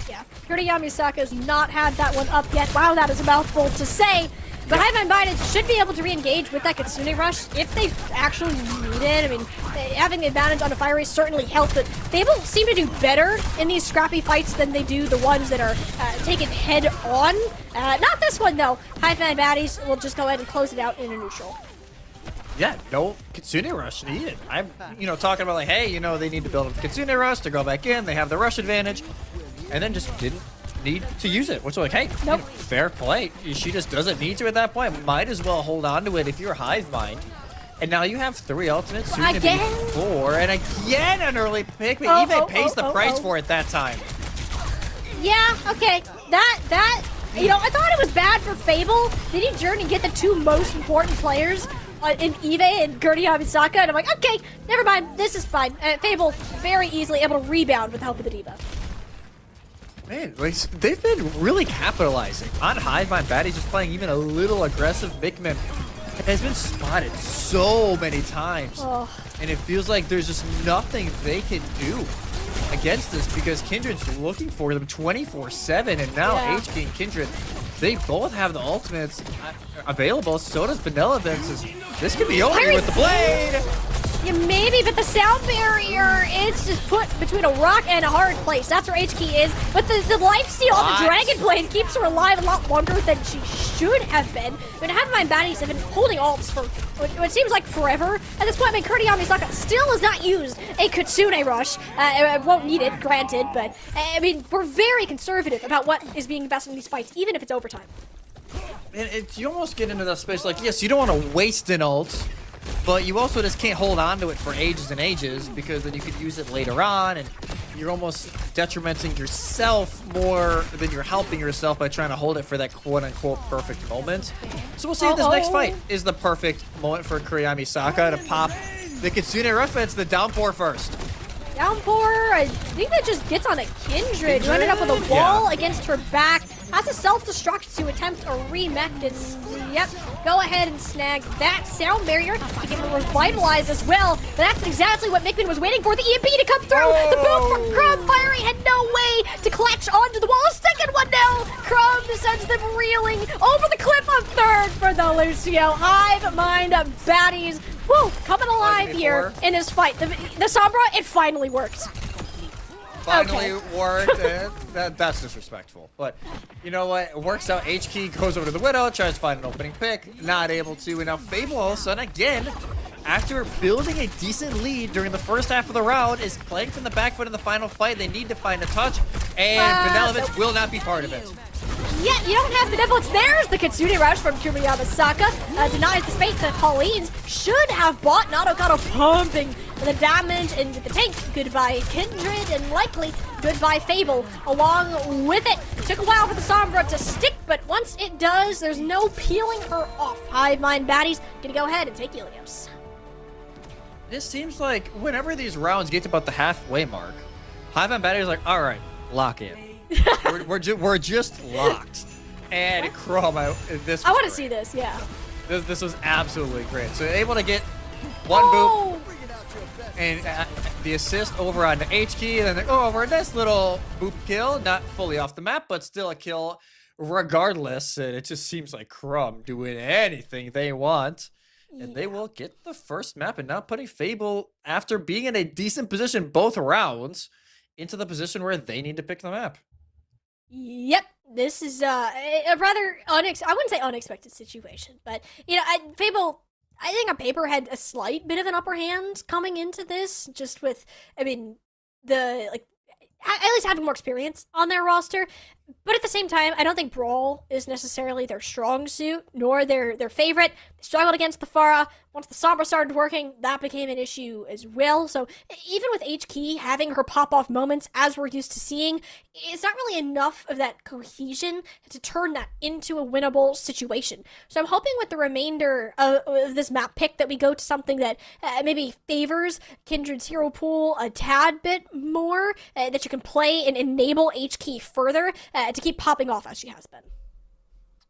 Yeah, Kurita Misaka has not had that one up yet. Wow, that is a mouthful to say. But Hivemind baddies should be able to re-engage with that Kitsune Rush if they actually need it. I mean, having the advantage on a fire race certainly helps, but Fable seem to do better in these scrappy fights than they do the ones that are taken head on. Not this one, though. Hivemind baddies will just go ahead and close it out in a neutral. Yeah, no Kitsune Rush needed. I'm, talking about like, hey, they need to build up Kitsune Rush to go back in. They have the rush advantage, and then just didn't need to use it. Which is like, hey, fair play. She just doesn't need to at that point. Might as well hold on to it if you're Hivemind. And now you have 3 ultimates, soon to be Again? 4, and again an early pick, but Eve pays the price for it that time. Yeah, okay. That you know, I thought it was bad for Fable. They did Journey get the 2 most important players in Eve and Gertie Hamisaka, and I'm like, okay, never mind, this is fine. Fable very easily able to rebound with the help of the Diva. Man, like, they've been really capitalizing on Hive on Batty, just playing even a little aggressive. Bigman has been spotted so many times, and it feels like there's just nothing they can do against this because Kindred's looking for them 24/7, and now HK and Kindred, they both have the ultimates available. So does Benevolence. This could be over with the blade. Yeah, maybe, but the sound barrier, it's just put between a rock and a hard place. That's where HK is. But the lifesteal on the Dragon Blade keeps her alive a lot longer than she should have been. I mean, Have My Baddies have been holding ults for what seems like forever. At this point, I mean, Kurti Misaka still has not used a Kitsune Rush. It won't need it, granted, but I mean, we're very conservative about what is being invested in these fights, even if it's overtime. And you almost get into that space like, yes, you don't want to waste an ult, but you also just can't hold on to it for ages and ages because then you could use it later on, and you're almost detrimenting yourself more than you're helping yourself by trying to hold it for that quote-unquote perfect moment. So we'll see if this next fight is the perfect moment for Kuriyami Saka to pop the Kitsune Rush, but it's the downpour first. Downpour, I think that just gets on a Kindred, who ended up with a wall against her back. Has a self-destruct to attempt a remech, and yep, go ahead and snag that sound barrier to get her revitalized as well. But that's exactly what Mickman was waiting for, the EMP to come through. The boom from Crumb, Fiery had no way to clutch onto the wall. A second one now. Crumb sends them reeling over the cliff. A third for the Lucio. Hive Mind Baddies. Woo, coming alive here in this fight. The Sombra, it finally worked. Finally worked, and that's disrespectful. But you know what? It works out. HK goes over to the Widow, tries to find an opening pick, not able to. And now Fable all of a sudden again, after building a decent lead during the first half of the round, is playing from the back foot in the final fight. They need to find a touch, and Benevolence will not be part of it. Yeah, you don't have Benevolence. There's the Kitsune Rush from Kuriyama Saka. Denies the space that Pauline's should have bought. Nadokado pumping the damage into the tank. Goodbye Kindred, and likely goodbye Fable along with it. Took a while for the Sombra to stick, but once it does, there's no peeling her off. Hive Mind Baddies gonna go ahead and take Ilios. This seems like whenever these rounds get to about the halfway mark, Hive Mind Baddies like, all right, lock in. we're just locked. And Chrome, I want to see this, yeah. This was absolutely great. So able to get one boop and the assist over on the HK, and then they go over a nice little boop kill, not fully off the map, but still a kill regardless. And it just seems like Crumb doing anything they want. And they will get the first map, and now putting Fable, after being in a decent position both rounds, into the position where they need to pick the map. Yep, this is a rather I wouldn't say unexpected situation, but you know, Fable, I think on paper had a slight bit of an upper hand coming into this, just with, I mean, at least having more experience on their roster. But at the same time, I don't think Brawl is necessarily their strong suit, nor their favorite. They struggled against the Pharah. Once the Sombra started working, that became an issue as well. So even with HK having her pop-off moments, as we're used to seeing, it's not really enough of that cohesion to turn that into a winnable situation. So I'm hoping with the remainder of this map pick that we go to something that maybe favors Kindred's hero pool a tad bit more, that you can play and enable HK further to keep popping off as she has been.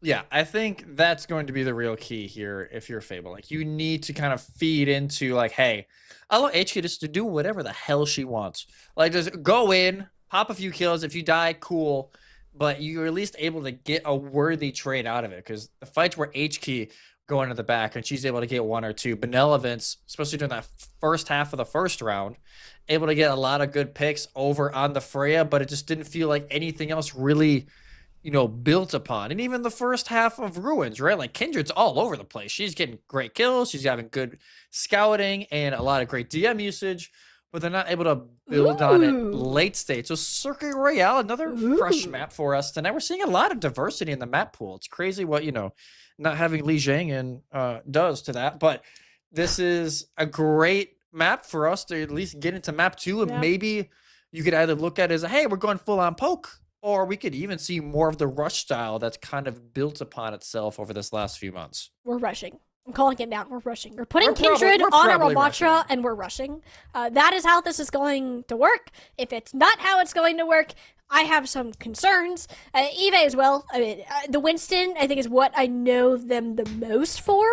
Yeah, I think that's going to be the real key here if you're Fable. Like, you need to kind of feed into, like, hey, I want HK just to do whatever the hell she wants. Like, just go in, pop a few kills. If you die, cool. But you're at least able to get a worthy trade out of it. Because the fights where HK go into the back and she's able to get 1 or 2. Benevolence, especially during that first half of the first round, able to get a lot of good picks over on the Freya, but it just didn't feel like anything else really, you know, built upon. And even the first half of Ruins, right? Like, Kindred's all over the place. She's getting great kills. She's having good scouting and a lot of great DM usage, but they're not able to build on it late stage. So Circuit Royale, another fresh map for us tonight. We're seeing a lot of diversity in the map pool. It's crazy what, you know, not having Li Jiang in does to that. But this is a great map for us to at least get into map 2, and maybe you could either look at it as, hey, we're going full on poke, or we could even see more of the rush style that's kind of built upon itself over this last few months. We're rushing. I'm calling it now. We're rushing. We're putting Kindred on a Ramatra, and we're rushing. That is how this is going to work. If it's not how it's going to work, I have some concerns. Eve as well. I mean, the Winston, I think, is what I know them the most for.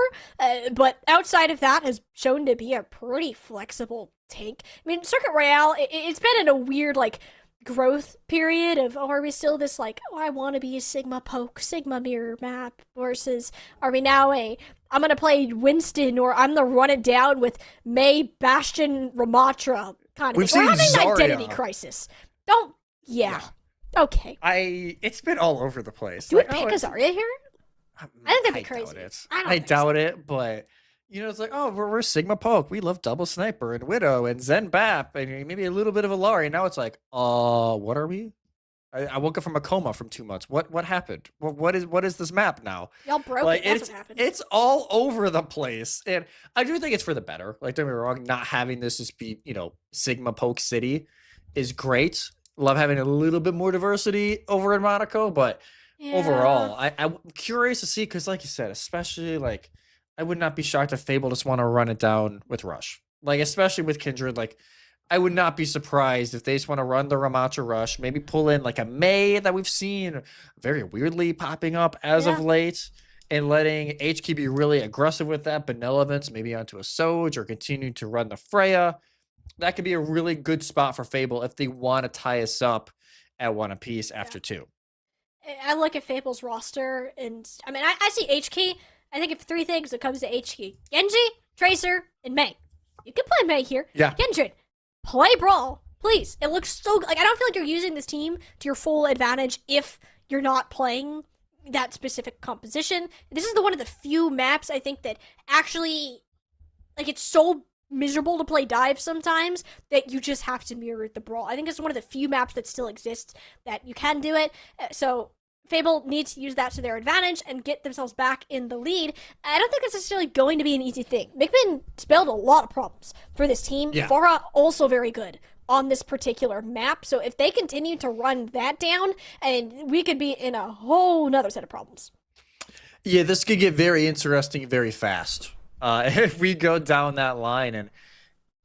But outside of that, has shown to be a pretty flexible tank. I mean, Circuit Royale, it's been in a weird, like, growth period of, are we still this, like, I want to be a Sigma poke, Sigma mirror map, versus are we now I'm going to play Winston, or I'm going to run it down with Mei, Bastion, Ramatra kind of We've thing. We're seen having an Zarya. identity crisis. Okay. It's been all over the place. Do we pick a Zarya here? I think that'd be crazy. I doubt it, but it's like, oh, we're Sigma poke. We love double sniper and Widow and Zen Bap and maybe a little bit of a Lari. Now it's like, what are we? I woke up from a coma from 2 months. What happened? What is this map now? Y'all broke like, it. That's what happened. It's all over the place, and I do think it's for the better. Like, don't get me wrong, not having this just be Sigma poke city is great. Love having a little bit more diversity over in Monaco, but overall, I'm curious to see, because like you said, especially like, I would not be shocked if Fable just want to run it down with Rush. Like, especially with Kindred, like, I would not be surprised if they just want to run the Ramatra Rush, maybe pull in like a Mei that we've seen very weirdly popping up as of late, and letting HK be really aggressive with that Benevolence, maybe onto a Soj, or continue to run the Freya. That could be a really good spot for Fable if they want to tie us up at 1 apiece after 2. I look at Fable's roster, and I mean, I see HK. I think of 3 things when it comes to HK: Genji, Tracer, and Mei. You can play Mei here. Yeah. Kindred, play Brawl, please. It looks so like, I don't feel like you're using this team to your full advantage if you're not playing that specific composition. This is one of the few maps I think that actually, like, it's so miserable to play dive sometimes that you just have to mirror the Brawl. I think it's one of the few maps that still exists that you can do it. So Fable needs to use that to their advantage and get themselves back in the lead. I don't think it's necessarily going to be an easy thing. Mikman spelled a lot of problems for this team. Yeah. Pharah also very good on this particular map. So if they continue to run that down, and we could be in a whole nother set of problems. Yeah, this could get very interesting very fast. If we go down that line, and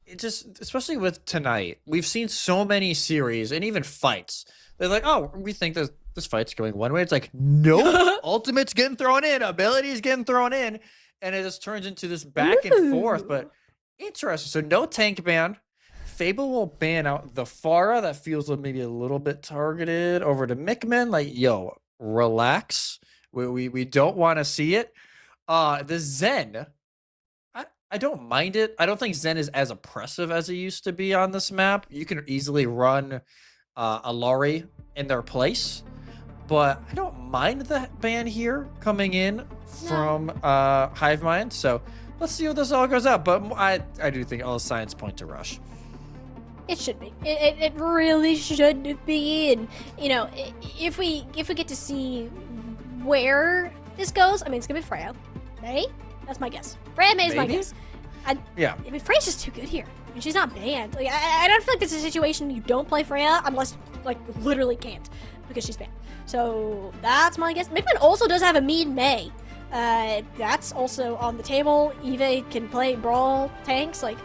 it just, especially with tonight, we've seen so many series and even fights. They're like, oh, we think this fight's going one way. It's like, nope, ultimate's getting thrown in, ability's getting thrown in, and it just turns into this back and forth. But interesting. So no tank ban. Fable will ban out the Pharah. That feels maybe a little bit targeted over to Mikman. Like, yo, relax. We don't want to see it. The Zen, I don't mind it. I don't think Zen is as oppressive as it used to be on this map. You can easily run a Lari in their place, but I don't mind the ban here coming in from Hivemind. So let's see how this all goes out. But I do think all signs point to Rush. It should be. It really should be. And if we get to see where this goes, I mean, it's gonna be Freya, Mei. That's my guess. Freya Mei is my guess. I mean, Freya's just too good here. I mean, she's not banned. Like, I don't feel like this is a situation you don't play Freya unless, like, literally can't, because she's banned. So that's my guess. Mikman also does have a mean Mei. That's also on the table. Eve can play Brawl tanks. Like,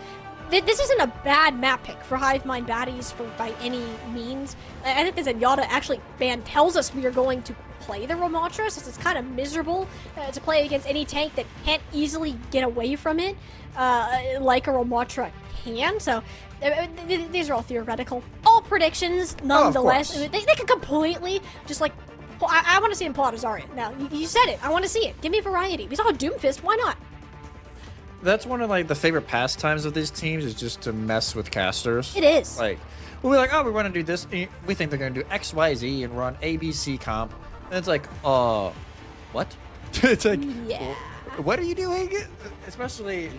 this isn't a bad map pick for Hivemind baddies by any means. I think the Zenyatta actually ban tells us we are going to play the Ramatra, since it's kind of miserable to play against any tank that can't easily get away from it, like a Ramatra can. So these are all theoretical, all predictions nonetheless. Oh, they could completely just, like, I want to see him pull out a Zarya. Now, you said it. I want to see it. Give me variety. We saw Doomfist. Why not? That's one of, like, the favorite pastimes of these teams, is just to mess with casters. It is. Like, we'll be like, oh, we want to do this. We think they're going to do X, Y, Z and run ABC comp. And it's like, what? It's like, yeah. What are you doing? Especially,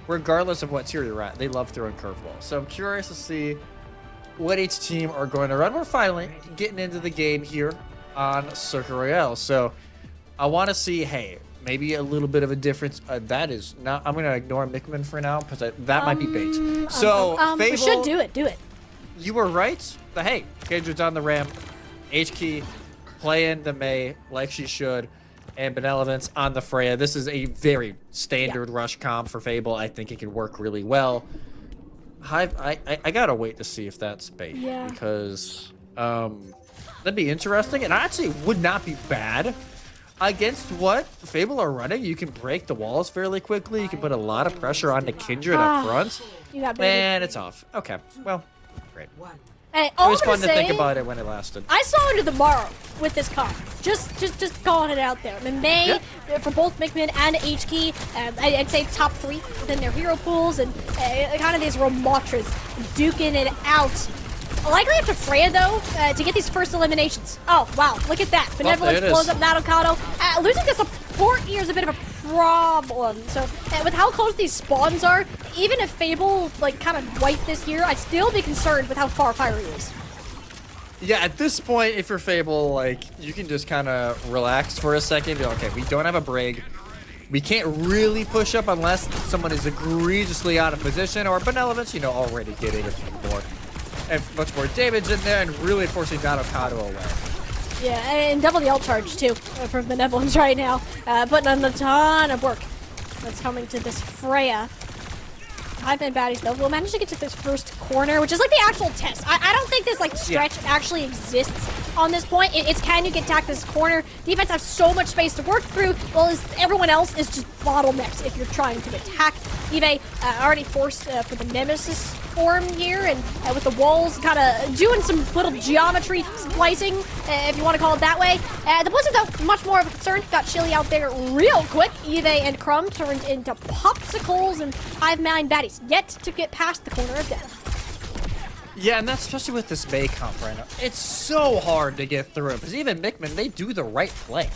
regardless of what tier you're at, they love throwing curveballs. So I'm curious to see what each team are going to run. We're finally getting into the game here on Circuit Royale. So I want to see, hey, maybe a little bit of a difference. That is not. I'm gonna ignore Mickman for now because that might be bait. So Fable, we should do it. Do it. You were right. But hey, Kindred's on the ramp. H-Key playing the Mei like she should, and Benevolence on the Freya. This is a very standard rush comp for Fable. I think it could work really well. Hive, I gotta wait to see if that's bait because that'd be interesting, and actually would not be bad against what Fable are running. You can break the walls fairly quickly. You can put a lot of pressure onto Kindred up front, and it's off. Okay, well, great. Hey, it was fun to think about it when it lasted. I saw into the morrow with this comp. Just calling it out there. And Mei, for both Mickman and H-Key, I'd say top 3 within their hero pools, and kind of these real mantras duking it out. Likely up to Freya, though, to get these first eliminations. Oh, wow, look at that. Benevolence blows up Nadokado. Losing the support here is a bit of a problem. So, with how close these spawns are, even if Fable, like, kind of wipe this here, I'd still be concerned with how far Fiery is. Yeah, at this point, if you're Fable, like, you can just kind of relax for a second. Be like, okay, we don't have a brig. We can't really push up unless someone is egregiously out of position, or Benevolence, you know, already getting a few more. And much more damage in there, and really forcing Nadokado away. Yeah, and double the ult charge, too, from Benevolence right now. Putting on a ton of work that's coming to this Freya. Hive-Man baddies, though, will manage to get to this first corner, which is like the actual test. I don't think this, like, stretch actually exists on this point. It's can you get attacked this corner? Defense has so much space to work through, while everyone else is just bottlenecks if you're trying to attack. Eve already forced for the Nemesis form here, and with the walls kind of doing some little geometry splicing, if you want to call it that way. The Blizzard, though, much more of a concern. Got Chili out there real quick. Eve and Crumb turned into popsicles, and Hive-Man baddies yet to get past the corner of death. Yeah, and that's especially with this Mei comp right now. It's so hard to get through it, because even Mickman, they do the right play.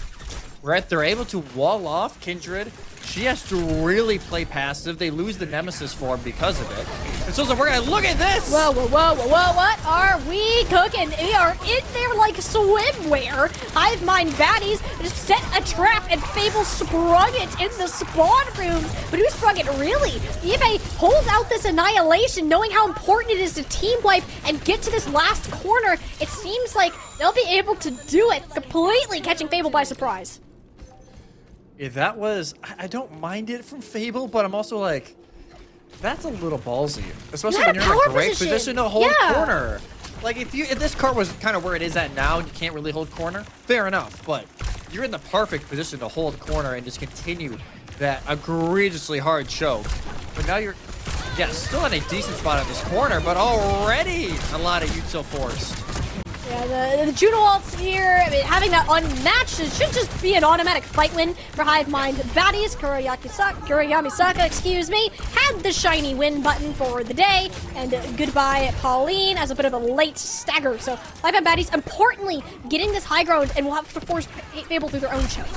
Right? They're able to wall off Kindred. She has to really play passive. They lose the Nemesis form because of it. And so we're gonna look at this! Whoa, what are we cooking? We are in there like swimwear. Hive Mind baddies just set a trap, and Fable sprung it in the spawn room. But who sprung it really? Eve pulls out this annihilation, knowing how important it is to team wipe and get to this last corner. It seems like they'll be able to do it, completely catching Fable by surprise. Yeah, that was... I don't mind it from Fable, but I'm also like... That's a little ballsy. Especially when you're in a great position to hold corner. Like, if this cart was kind of where it is at now, and you can't really hold corner, fair enough. But you're in the perfect position to hold corner and just continue that egregiously hard choke. But now you're... Yeah, still in a decent spot in this corner, but already a lot of util force. Yeah, the Juno ults here, I mean, having that unmatched, it should just be an automatic fight win for Hive Mind baddies. Kuriyamisaka, excuse me, had the shiny win button for the day, and goodbye Pauline as a bit of a late stagger. So Hive Mind baddies, importantly, getting this high ground, and will have to force Fable through their own choke.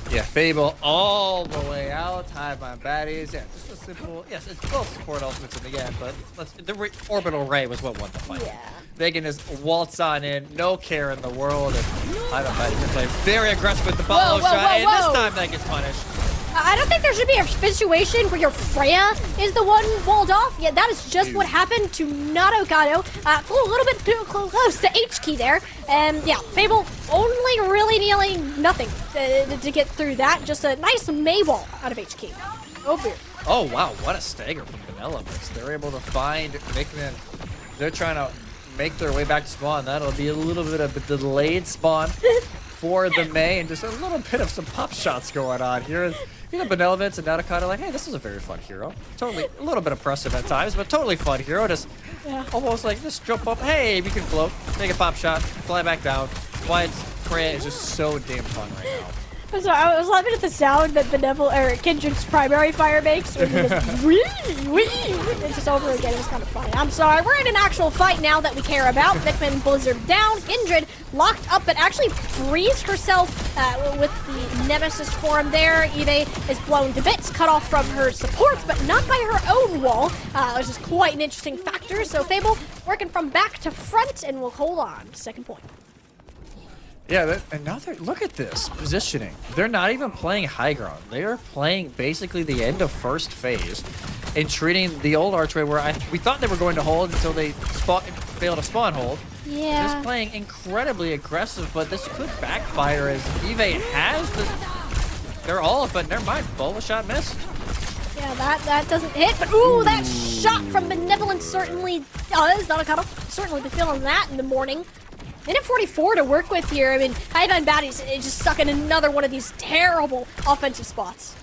Yeah, Fable all the way out. Hive Mind baddies. Yeah, just a simple... Yes, it's both support ultimates in the end, but the orbital ray was what won the fight. Yeah. They can just waltz on in, no care in the world, and Hive Mind baddies can play very aggressive with the follow shot, and this time that gets punished. I don't think there should be a situation where your Freya is the one walled off. Yeah, that is just what happened to Nadokado. Flew a little bit too close to H-Key there. And yeah, Fable only really nearly nothing to get through that. Just a nice Mei wall out of H-Key. Oh, dear. Oh, wow, what a stagger from Benevolence. They're able to find Mickman. They're trying to make their way back to spawn. That'll be a little bit of a delayed spawn for the Mei, and just a little bit of some pop shots going on here. You know, Benevolence and Nadokado like, hey, this is a very fun hero. Totally, a little bit oppressive at times, but totally fun hero. Just almost like, just jump up. Hey, we can float, make a pop shot, fly back down. Why Freya is just so damn fun right now. I'm sorry, I was laughing at the sound that Kindred's primary fire makes. It's just over again. It was kind of funny. I'm sorry. We're in an actual fight now that we care about. Mickman Blizzard down. Kindred locked up, but actually frees herself with the Nemesis form there. Eve is blown to bits, cut off from her supports, but not by her own wall, which is quite an interesting factor. So Fable working from back to front, and we'll hold on. Second point. Yeah, and now look at this positioning. They're not even playing high ground. They are playing basically the end of first phase and treating the old archway where we thought they were going to hold until they failed to spawn hold. Yeah. Just playing incredibly aggressive, but this could backfire as Eve has they're all, but never mind. Bola shot missed. Yeah, that doesn't hit, but ooh, that shot from Benevolence certainly does. Nanokado certainly been feeling that in the morning. Minute 44 to work with here. I mean, Ivan Baddies is just stuck in another one of these terrible offensive spots.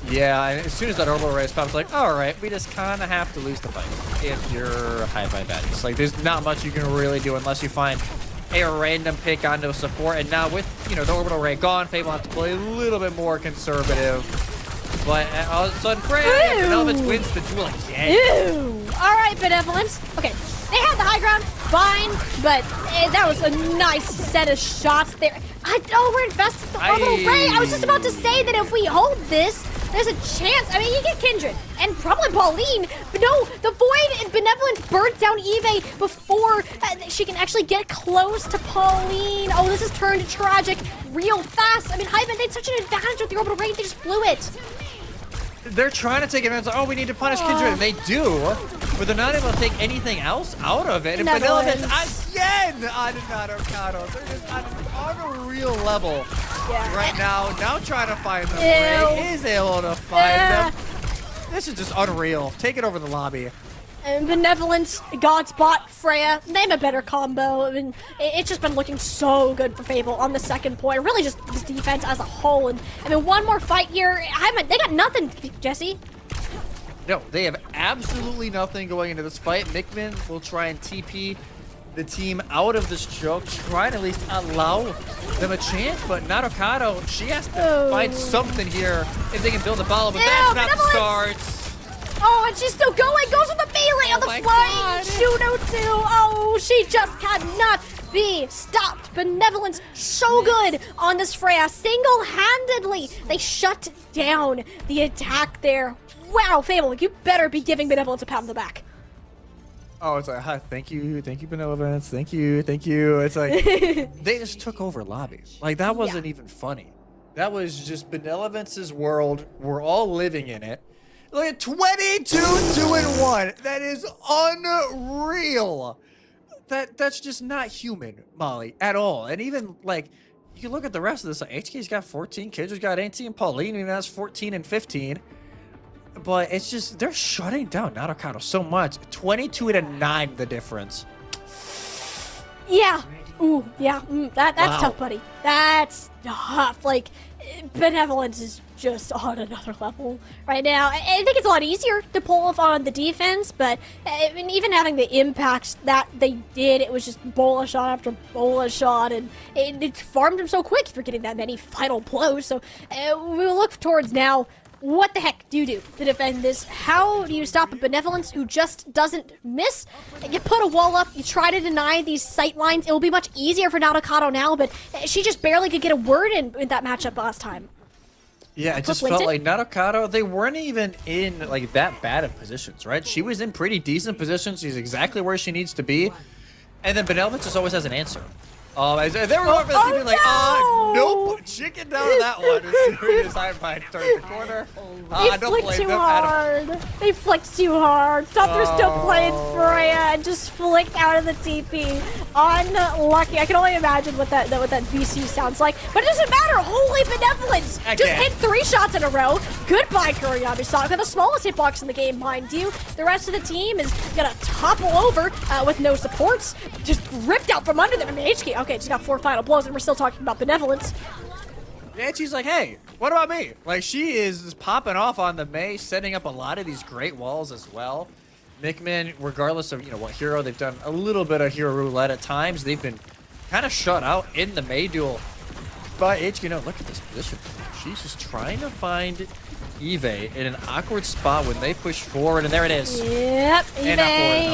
Yeah, and as soon as that orbital race pops, like, all right, we just kind of have to lose the fight if you're High-Five Baddies. Like, there's not much you can really do unless you find a random pick onto a support. And now with, the orbital ray gone, Fable have to play a little bit more conservative. But all of a sudden, Benevolence wins the duel again. Ew. All right, Benevolence. Okay, they had the high ground, fine, but that was a nice set of shots there. I know we're invested in the orbital ray. I was just about to say that if we hold this, there's a chance. I mean, you get Kindred and probably Pauline, but no, the Void and Benevolence burnt down Eve before she can actually get close to Pauline. Oh, this has turned tragic real fast. I mean, Hyben, they had such an advantage with the orbital ray, they just blew it. They're trying to take advantage. Oh, we need to punish Kindred, and they do, but they're not able to take anything else out of it. And Benevolence again on Nanokado. They're just on an unreal level right now. Now trying to find them. Ray is able to find them. This is just unreal. Take it over the lobby. And Benevolence, Godspot, Freya, name a better combo. I mean, it's just been looking so good for Fable on the second point. Really just this defense as a whole. And I mean, one more fight here. They got nothing, Jesse. No, they have absolutely nothing going into this fight. Mickman will try and TP the team out of this choke, try and at least allow them a chance. But Nanokado, she has to find something here if they can build a follow, but that's not the start. Oh, and she's still going. Goes with the melee on the flying Juno too. Oh, she just cannot be stopped. Benevolence so good on this Freya. Single-handedly, they shut down the attack there. Wow, Fable, you better be giving Benevolence a pat on the back. Oh, it's like, hi, thank you, Benevolence, thank you. It's like, they just took over lobby. Like, that wasn't even funny. That was just Benevolence's world. We're all living in it. Look at 22, 2-1. That is unreal. That's just not human, Molly, at all. And even, like, you can look at the rest of this. Like, HK's got 14, Kindred's got 18, Pauline even has 14 and 15. But it's just, they're shutting down Nanokado so much. 22-9, the difference. Yeah. Ooh, yeah. That's tough, buddy. That's tough. Like, Benevolence is just on another level right now. I think it's a lot easier to pull off on the defense, but I mean, even having the impacts that they did, it was just bola shot after bola shot, and it farmed them so quick for getting that many final blows. So we'll look towards now. What the heck do you do to defend this? How do you stop a Benevolence who just doesn't miss? You put a wall up, you try to deny these sight lines. It will be much easier for Nanokado now, but she just barely could get a word in that matchup last time. Yeah, it just felt like Nanokado, they weren't even in like that bad of positions, right? She was in pretty decent positions. She's exactly where she needs to be. And then Benevolence just always has an answer. They were going for the TV, like, nope, chicken down to that one. As soon as I turned the corner. They flicked too hard. They flicked too hard. Thought they're still playing Freya and just flicked out of the TP. Unlucky. I can only imagine what that VC sounds like. But it doesn't matter. Holy Benevolence. Just hit 3 shots in a row. Goodbye, Kuriyami Saga. The smallest hitbox in the game, mind you. The rest of the team is gonna topple over with no supports. Just ripped out from under them. I mean, HK, okay, just got 4 final blows, and we're still talking about Benevolence. Yeah, she's like, hey, what about me? Like, she is popping off on the Mei, setting up a lot of these great walls as well. Mickman, regardless of, what hero, they've done a little bit of hero roulette at times. They've been kind of shut out in the Mei duel by HK. No, look at this position. She's just trying to find Eve in an awkward spot when they push forward, and there it is. Yep, Eve.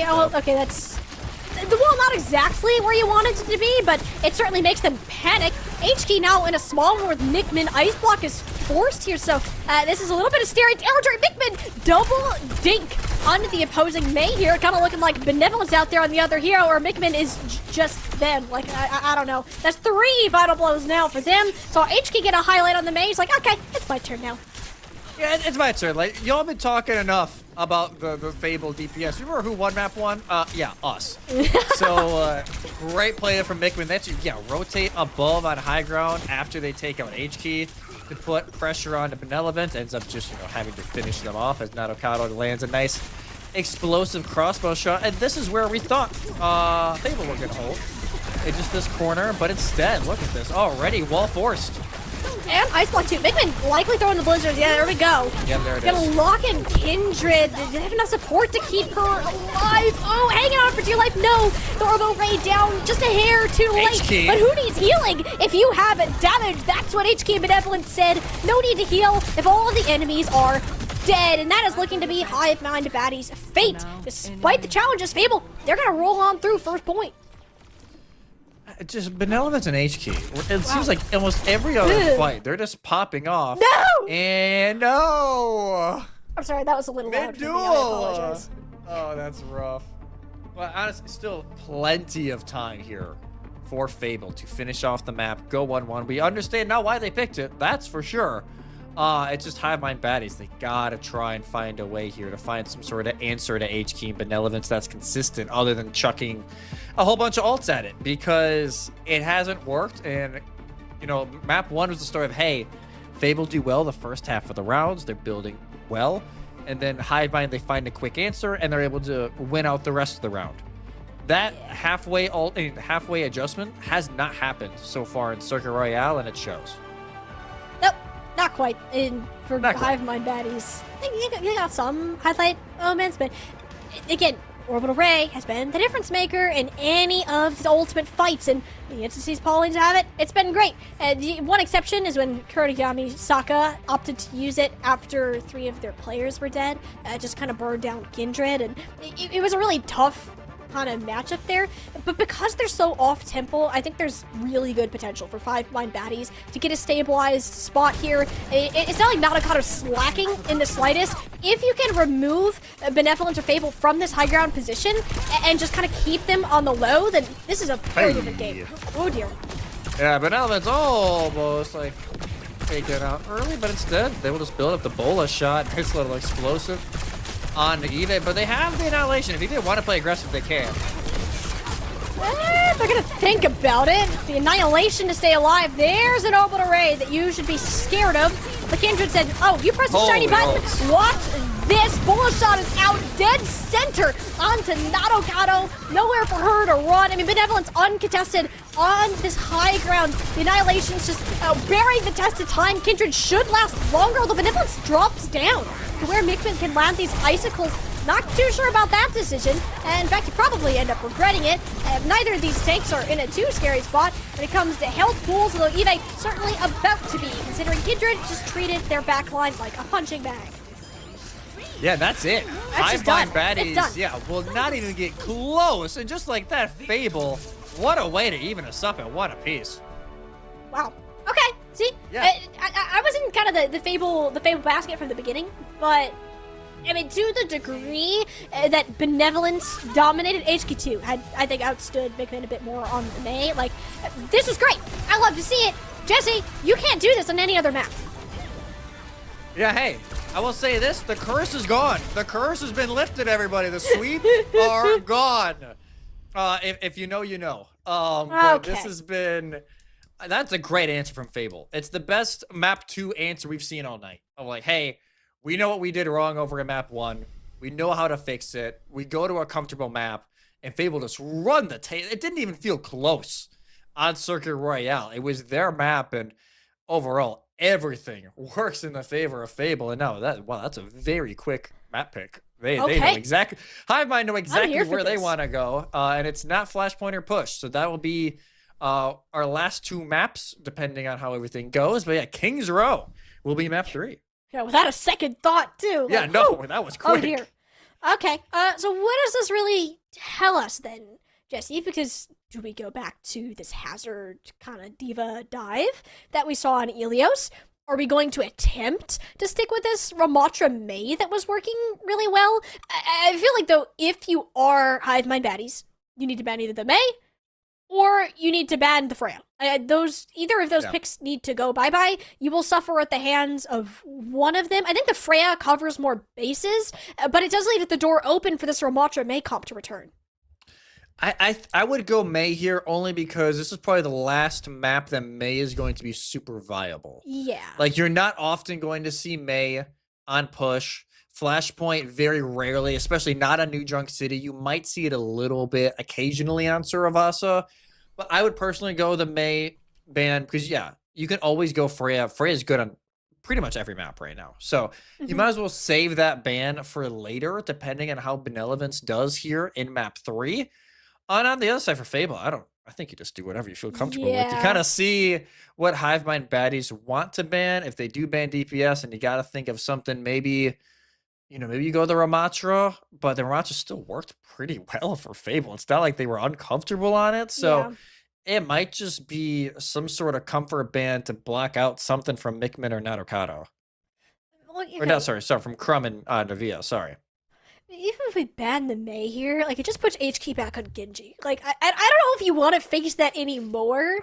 Oh, okay, that's the wall not exactly where you wanted it to be, but it certainly makes them panic. HK now in a small one with Mickman. Ice block is forced here, so this is a little bit of scary territory. Mickman double dink onto the opposing Mei here, kind of looking like Benevolence out there on the other hero, or Mikman is just them. Like, I don't know. That's 3 vital blows now for them. So HK get a highlight on the Mei. He's like, okay, it's my turn now. Yeah, it's my turn. Like, y'all been talking enough about the Fable DPS. You remember who won map 1? Yeah, us. So, great play from Mikman. That's, yeah, rotate above on high ground after they take out H-Key to put pressure on the Benevolent. Ends up just, having to finish them off as Nadokado lands a nice explosive crossbow shot. And this is where we thought Fable were gonna hold. It's just this corner, but instead, look at this. Already wall forced. And Ice Block too. Mikman likely throwing the blizzards. Yeah, there we go. Yeah, there it Gonna is. lock in Kindred. They have enough support to keep her alive. Oh, hanging on for dear life. No, the Orbo Ray down just a hair too late. HK. But who needs healing? If you have damage, that's what HK Benevolent said. No need to heal if all of the enemies are dead. And that is looking to be Hive Mind Baddy's fate. Despite the challenges, Fable, they're gonna roll on through first point. Just Benevolence and HK. It seems like almost every other fight, they're just popping off. No! And no! I'm sorry, that was a little loud for me. I Mid-duel! apologize. Oh, that's rough. Well, honestly, still plenty of time here for Fable to finish off the map, go 1-1. We understand now why they picked it, that's for sure. It's just Hive Mind Baddies. They gotta try and find a way here to find some sort of answer to H-Key and Benevolence that's consistent other than chucking a whole bunch of ults at it, because it hasn't worked. And, map 1 was the story of, hey, Fable do well the first half of the rounds. They're building well. And then Hive Mind, they find a quick answer, and they're able to win out the rest of the round. That halfway adjustment has not happened so far in Circuit Royale, and it shows. Nope, not quite. For Not quite. Hive Mind Baddies, you got some highlight moments, but again, Orbital Ray has been the difference maker in any of the ultimate fights, and the instances Paulines have it, it's been great. The one exception is when Kurogami Saka opted to use it after 3 of their players were dead. Just kind of burned down Kindred, and it was a really tough kind of matchup there, but because they're so off-tempo, I think there's really good potential for Hive Mind Baddies to get a stabilized spot here. It's not like Nadokado's slacking in the slightest. If you can remove Benevolence or Fable from this high ground position and just kind of keep them on the low, then this is a very different game. Oh dear. Yeah, Benevolence almost taken out early, but instead they will just build up the bola shot. Nice little explosive on the Eve, but they have the Annihilation. If Eve want to play aggressive, they can. They're gonna think about it. The Annihilation to stay alive. There's an Orbital Ray that you should be scared of. The Kindred said, oh, you pressed the shiny button. Watch this. Bullet shot is out dead center onto Nadokado. Nowhere for her to run. I mean, Benevolence uncontested on this high ground. The Annihilation's just bearing the test of time. Kindred should last longer, although Benevolence drops down to where Mikman can land these icicles. Not too sure about that decision, and in fact, you probably end up regretting it. Neither of these tanks are in a too scary spot when it comes to health pools, although Eve certainly about to be, considering Kindred just treated their backline like a punching bag. Yeah, that's it. Hive Mind Baddies, done. will not even get close. And just like that, Fable, what a way to even us up at 1 apiece. Wow. Okay. See, Yeah. I was in kind of the Fable basket from the beginning, but I mean, to the degree that Benevolence dominated, HK2 had, I think, outstood Mikman a bit more on the Mei. Like, this is great. I love to see it. Jesse, you can't do this on any other map. Yeah, hey, I will say this, the curse is gone. The curse has been lifted, everybody. The sweeps are gone. If you know, you know. But Okay. this has been, that's a great answer from Fable. It's the best map 2 answer we've seen all night. Of like, hey, we know what we did wrong over in map 1. We know how to fix it. We go to a comfortable map, and Fable just run the tail. It didn't even feel close on Circuit Royale. It was their map, and overall, everything works in the favor of Fable. And no, that's a very quick map pick. They know exactly. Hive Mind know exactly where they want to go, and it's not Flashpoint or Push. So that will be our last 2 maps, depending on how everything goes. But yeah, King's Row will be map 3. Yeah, without a second thought, too. Yeah, like, no, whew. that was quick. Oh, dear. Okay, so what does this really tell us then, Jesse? Because do we go back to this Hazard kind of diva dive that we saw in Ilios? Are we going to attempt to stick with this Ramatra Mei that was working really well? I feel like, though, if you are Hive Mind baddies, you need to ban either the Mei or you need to ban the Freya. Either of those picks need to go bye-bye. You will suffer at the hands of one of them. I think the Freya covers more bases, but it does leave the door open for this Ramatra Mei comp to return. I would go Mei here only because this is probably the last map that Mei is going to be super viable. Yeah. Like, you're not often going to see Mei on push. Flashpoint very rarely, especially not on New Drunk City. You might see it a little bit occasionally on Suravasa, but I would personally go the Mei ban because, yeah, you can always go Freya. Freya's good on pretty much every map right now. So you might as well save that ban for later, depending on how Benevolence does here in map 3. And on the other side for Fable, I think you just do whatever you feel comfortable with. You kind of see what Hive Mind baddies want to ban. If they do ban DPS, and you got to think of something, maybe you go the Ramatra, but the Ramatra still worked pretty well for Fable. It's not like they were uncomfortable on it. So it might just be some sort of comfort ban to block out something from Mikmin or Nadokado. Well, or no, sorry, from Crumb and Navia, sorry. Even if we ban the Mei here, like, it just puts HK back on Genji. Like, I don't know if you want to face that anymore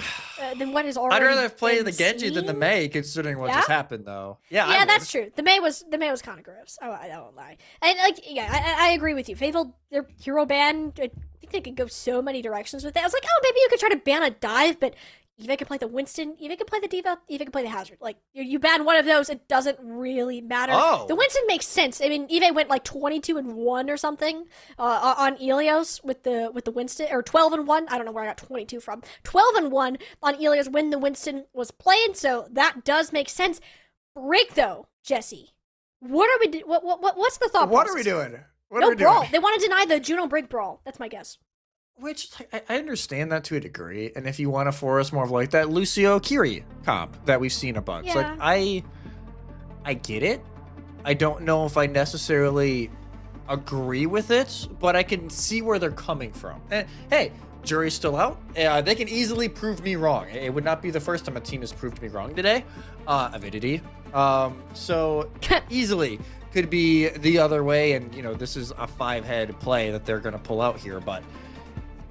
than what is already. I'd rather have played the Genji seen. than the Mei, considering what just happened, though. Yeah, that's true. The Mei was kind of gross. I won't lie. And I agree with you. Fable, their hero ban. I think they could go so many directions with it. I was like, oh, maybe you could try to ban a dive, but Eva can play the Winston, Eva can play the Diva, Eva can play the Hazard. Like, you ban one of those, it doesn't really matter. Oh. The Winston makes sense. I mean, Eva went like 22-1 or something on Ilios with the Winston, or 12-1. I don't know where I got 22 from. 12-1 on Ilios when the Winston was playing, so that does make sense. Break though, Jesse. What are we? What's the thought? What process? are we doing? What no are we brawl. doing? They want to deny the Juno Break brawl. That's my guess. Which, I understand that to a degree, and if you want to force more of like that Lucio Kiri comp that we've seen a bunch, like I get it. I don't know if I necessarily agree with it, but I can see where they're coming from. And hey, jury's still out. They can easily prove me wrong. It would not be the first time a team has proved me wrong today. Avidity. So easily could be the other way, and this is a 5-head play that they're gonna pull out here, but.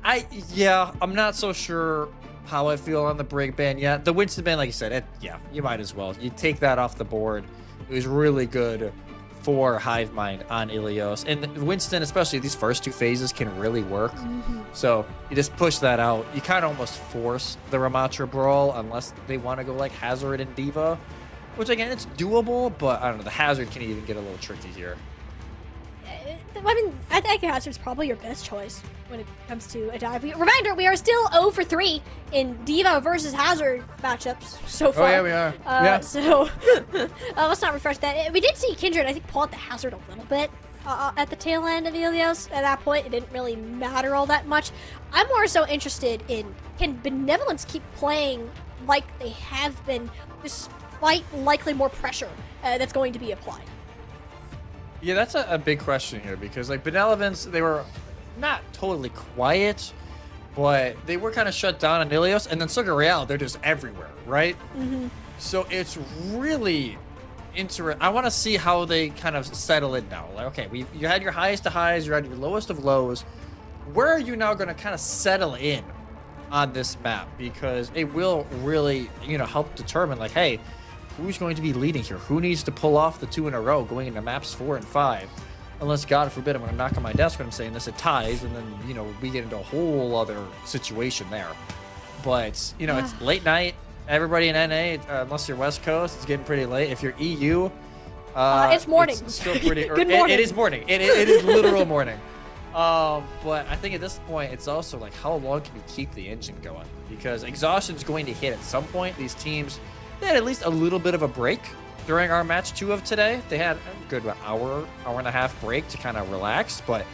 I'm not so sure how I feel on the break ban yet. The Winston ban, like you said, you might as well. You take that off the board. It was really good for Hive Mind on Ilios. And Winston, especially these first 2 phases, can really work. So you just push that out. You kind of almost force the Ramatra brawl unless they want to go like Hazard and Diva. Which, again, it's doable, but I don't know. The Hazard can even get a little tricky here. I mean, I think Hazard's probably your best choice when it comes to a dive. Reminder, we are still 0-for-3 in Diva versus Hazard matchups so far. Oh, yeah, we are. So, let's not refresh that. We did see Kindred, I think, pull out the Hazard a little bit at the tail end of Ilios. At that point, it didn't really matter all that much. I'm more so interested in, can Benevolence keep playing like they have been, despite likely more pressure that's going to be applied? Yeah, that's a big question here because, like, Benevolence, they were not totally quiet, but they were kind of shut down on Ilios, and then Sugar Real, they're just everywhere, right? So it's really interesting. I want to see how they kind of settle in now. Like, okay, you had your highest of highs, you had your lowest of lows. Where are you now going to kind of settle in on this map? Because it will really, help determine, like, hey, who's going to be leading here? Who needs to pull off the 2 in a row going into maps 4 and 5? Unless, God forbid, I'm going to knock on my desk when I'm saying this, it ties, and then, we get into a whole other situation there. But, it's late night. Everybody in NA, unless you're West Coast, it's getting pretty late. If you're EU, it's morning. It's still pretty Good morning. It is morning. It is literal morning. But I think at this point, it's also like, how long can you keep the engine going? Because exhaustion is going to hit at some point. These teams, they had at least a little bit of a break during our match 2 of today. They had a good hour and a half break to kind of relax, but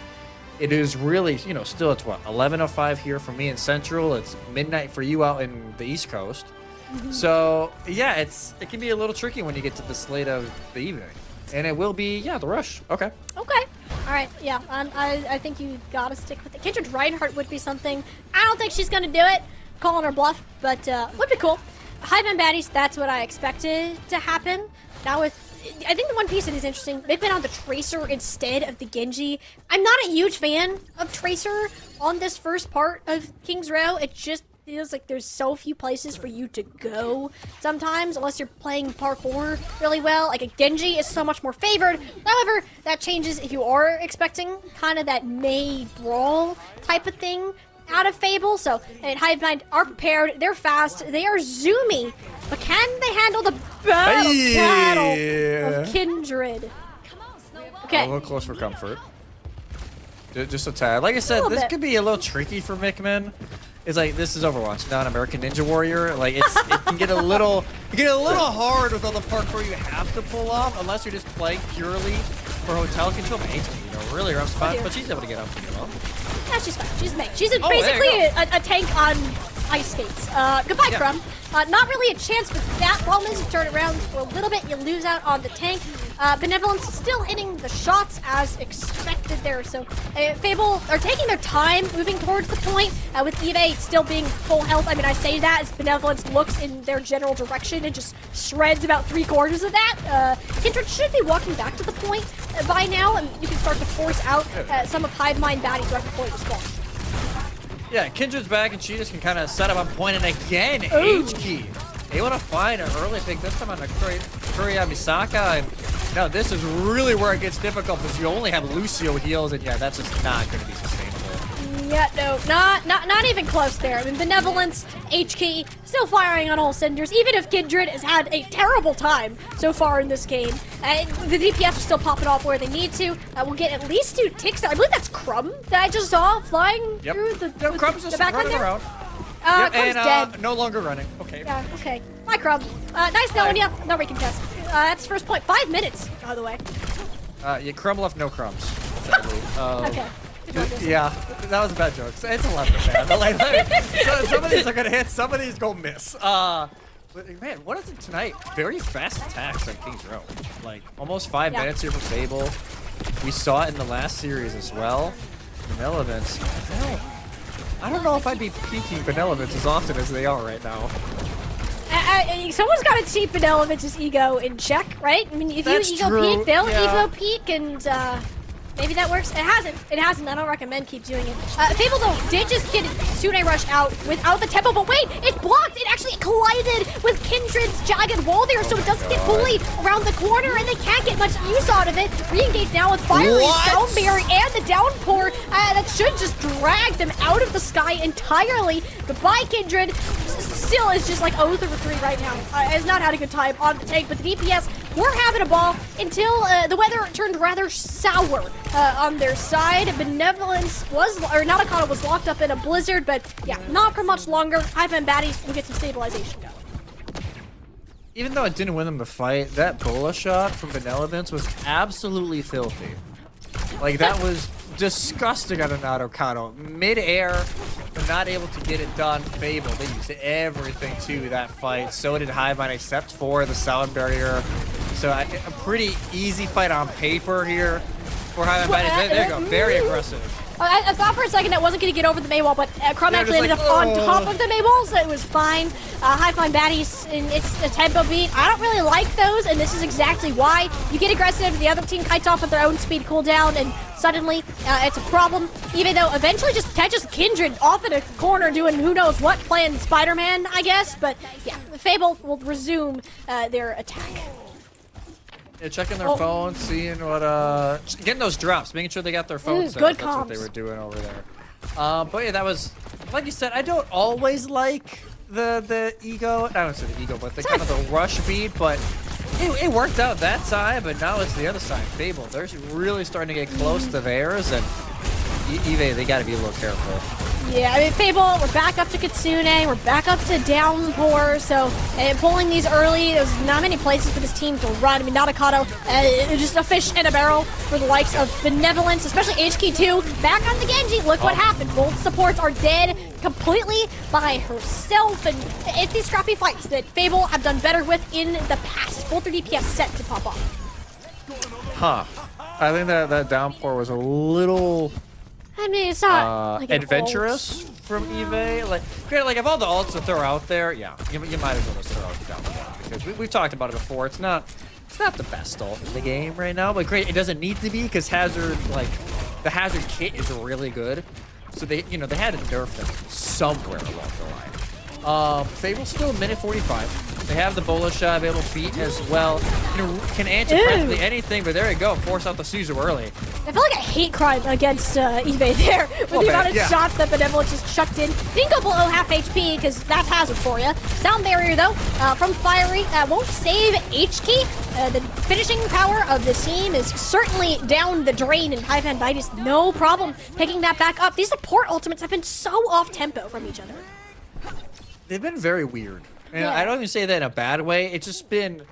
it is really, still it's 11:05 here for me in Central. It's midnight for you out in the East Coast. So yeah, it can be a little tricky when you get to this late of the evening, and it will be the rush. Okay. All right, yeah, I think you gotta stick with it. Kindred Reinhardt would be something. I don't think she's gonna do it. Calling her bluff, but would be cool. Hive and baddies, that's what I expected to happen. Now with, I think the one piece that is interesting, they've been on the Tracer instead of the Genji. I'm not a huge fan of Tracer on this first part of King's Row. It just feels like there's so few places for you to go sometimes, unless you're playing parkour really well. Like a Genji is so much more favored. However, that changes if you are expecting kind of that May brawl type of thing out of Fable. So, and Hive Mind are prepared. They're fast. They are zoomy. But can they handle the battle of Kindred? Okay. A little close for comfort. Just a tad. Like I said, this could be a little tricky for Mickman. It's like, this is Overwatch, not American Ninja Warrior. Like, it can get a little hard with all the parkour you have to pull off, unless you're just playing purely for hotel control. But HP, really rough spot, but she's able to get up pretty well. Yeah, she's fine. She's May. She's basically a tank on ice skates. Goodbye, Crumb. Not really a chance with that. Problem is, you turn it around for a little bit, you lose out on the tank. Benevolence still hitting the shots as expected there. So Fable are taking their time moving towards the point, with Eve still being full health. I mean, I say that as Benevolence looks in their general direction and just shreds about 3/4 of that. Kindred should be walking back to the point by now, and you can start to force out some of Hive Mind baddies right before you spawn. Yeah, Kindred's back, and she just can kind of set up on point, and again, H-Key. Able to find an early pick, this time on a Kuriya Misaka, and now this is really where it gets difficult, because you only have Lucio heals, and yeah, that's just not going to be sustainable. Yeah, no, not even close there. I mean, Benevolence, H-Key, still firing on all cylinders, even if Kindred has had a terrible time so far in this game. The DPS are still popping off where they need to. We'll get at least 2 ticks. I believe that's Crumb that I just saw flying through the Crumb's just back running there. around. Crumb's and dead. no longer running. Okay. Yeah, okay. Bye, Crumb. Nice knowing you. No recontest. That's first point. 5 minutes, by the way. Yeah, Crumb left no crumbs, sadly. Okay. Yeah, that was a bad joke. It's 11, man. So some of these are gonna hit, some of these gonna miss. But man, what is it tonight? Very fast attacks on King's Row. Like almost 5 minutes here for Fable. We saw it in the last series as well. Benevolence. I don't know if I'd be peaking Benevolence as often as they are right now. Someone's got to keep Benevolence's ego in check, right? I mean, if That's you ego true. peek, they'll Yeah. ego peek, and maybe that works. It hasn't. I don't recommend keep doing it. Fable, though, did just get Sune Rush out without the tempo, but wait, it's blocked! It actually collided with Kindred's jagged wall there, so it doesn't get bullied around the corner, and they can't get much use out of it. Re-engage now with Fiery, Stoneberry, and the Downpour. That should just drag them out of the sky entirely. Goodbye, Kindred. Still is just like 0-3 right now. Has not had a good time on the tank, but the DPS were having a ball until the weather turned rather sour on their side. Benevolence was, or Natakata was locked up in a blizzard, but yeah, not for much longer. Hive and baddies will get some stabilization going. Even though it didn't win them the fight, that bola shot from Benevolence was absolutely filthy. Like, that was disgusting on an Natakata. Mid-air, but not able to get it done. Fable, they used everything to that fight. So did Hive Mind, except for the sound barrier. So a pretty easy fight on paper here for Hive Mind. There you go, very aggressive. I thought for a second that wasn't going to get over the Maywall, but Crumb actually ended up on top of the Maywall, so it was fine. Hive Mind baddies, and it's a tempo beat. I don't really like those, and this is exactly why. You get aggressive, the other team kites off at their own speed cooldown, and suddenly it's a problem. Even though eventually just catches Kindred off in a corner doing who knows what, playing Spider-Man, I guess. But yeah, Fable will resume their attack. Yeah, checking their phones, seeing what, getting those drops, making sure they got their phones set. Good That's what they were doing over there. But yeah, that was, like you said, I don't always like the ego, I don't say the ego, but the kind of the rush beat, but it worked out that side, but now it's the other side. Fable, they're really starting to get close to theirs, and Eve, they gotta be a little careful. Yeah, I mean, Fable, we're back up to Kitsune, we're back up to Downpour, so pulling these early, there's not many places for this team to run. I mean, Natakata, just a fish in a barrel for the likes of Benevolence, especially HK2, back on the Genji. Look what happened. Both supports are dead completely by herself, and it's these scrappy fights that Fable have done better with in the past. Both their DPS set to pop off. Huh. I think that Downpour was a little... I mean, it's not like adventurous from Eve. Like, if all the ults that they're out there, yeah, you might as well just throw because we've talked about it before. It's not the best ult in the game right now, but great. It doesn't need to be because Hazard, like, the Hazard kit is really good. So they, they had to nerf them somewhere along the line. Fable's still a minute 45. They have the Bola shot available feet as well. Can answer practically anything, but there you go. Force out the Suzu early. I feel like a hate crime against eBay there with the amount of shots that Benevolence just chucked in. Didn't go below half HP because that's Hazard for you. Sound barrier though from Fiery won't save H-Key. The finishing power of this team is certainly down the drain, and Hive and Vitus no problem picking that back up. These support ultimates have been so off tempo from each other. They've been very weird. And I don't even say that in a bad way. It's just been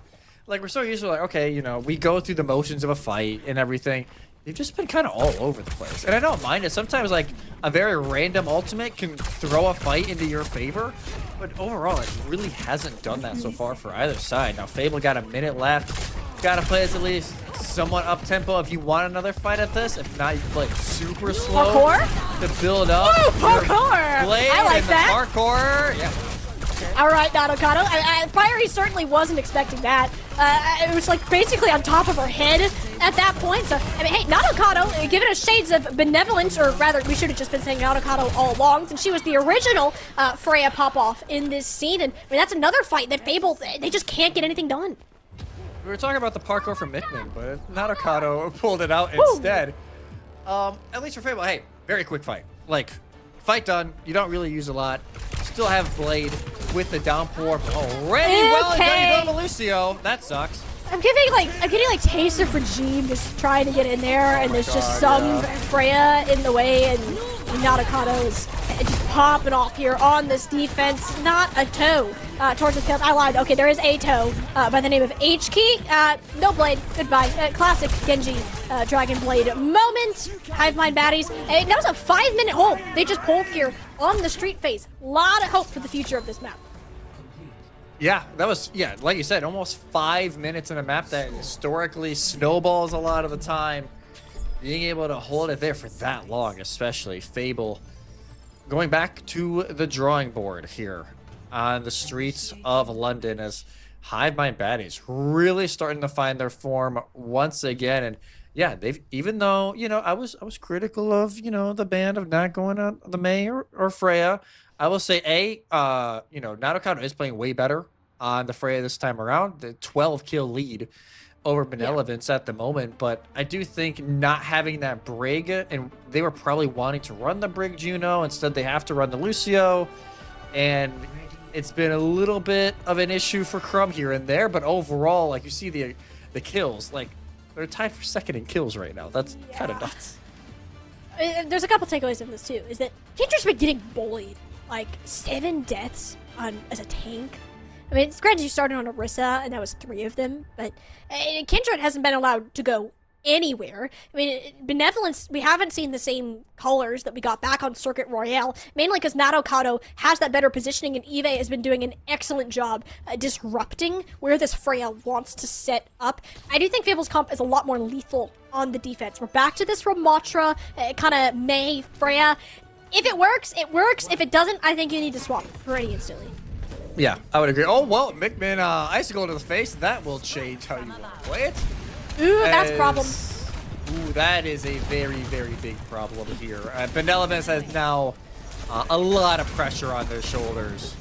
like we're so used to like, okay, we go through the motions of a fight and everything. They've just been kind of all over the place. And I don't mind it. Sometimes like a very random ultimate can throw a fight into your favor. But overall, it really hasn't done that so far for either side. Now, Fable got a minute left. Got to play this at least somewhat up-tempo if you want another fight at this. If not, you play super slow to build up. Ooh, parkour! Blade I like and that. The parkour. Yeah. All right, Nadokado. Fiery certainly wasn't expecting that. It was like basically on top of her head at that point. So, I mean, hey, Nadokado, giving us shades of benevolence, or rather, we should have just been saying Nadokado all along, since she was the original Freya pop-off in this scene. And I mean, that's another fight that Fable, they just can't get anything done. We were talking about the parkour from Mikmin, but Nadokado pulled it out instead. At least for Fable, hey, very quick fight. Like, fight done. You don't really use a lot. Still have Blade with the downpour already. Well done, you go to Lucio. That sucks. I'm getting like taste of regime, just trying to get in there, and there's just some Freya in the way, and Nadokado is just popping off here on this defense. Not a toe towards this kill. I lied. Okay, there is a toe by the name of H-Key. No Blade. Goodbye. Classic Genji Dragon Blade moment. Hive Mind baddies. That was a 5-minute hold they just pulled here on the street phase. Lot of hope for the future of this map. Yeah, that was, like you said, almost 5 minutes in a map that historically snowballs a lot of the time. Being able to hold it there for that long, especially Fable, going back to the drawing board here on the streets of London as Hive Mind baddies really starting to find their form once again. And yeah, they've, even though, I was critical of, the ban of not going on the May or Freya, I will say, Nadokado is playing way better on the Freya this time around. The 12-kill lead over Benevolence at the moment, but I do think not having that Brig, and they were probably wanting to run the Brig Juno, instead they have to run the Lucio, and it's been a little bit of an issue for Crumb here and there, but overall, like, you see the kills, like, they're tied for second in kills right now. That's kind of nuts. There's a couple takeaways from this too, is that Kendra's been getting bullied. Like 7 deaths as a tank. I mean, it's granted you started on Orisa, and that was 3 of them, but Kindred hasn't been allowed to go anywhere. I mean, Benevolence, we haven't seen the same colors that we got back on Circuit Royale, mainly because Nadokado has that better positioning, and Eve has been doing an excellent job disrupting where this Freya wants to set up. I do think Fable's comp is a lot more lethal on the defense. We're back to this Ramatra, kind of May Freya. If it works, it works. If it doesn't, I think you need to swap pretty instantly. Yeah, I would agree. Oh, well, Mikmin, icicle to the face. That will change how you want to play it. Ooh, that's a problem. Ooh, that is a very, very big problem here. Benevolence has now a lot of pressure on their shoulders.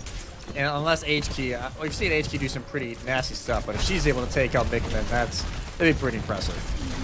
And unless HK, we've seen HK do some pretty nasty stuff, but if she's able to take out Mikmin, that'd be pretty impressive.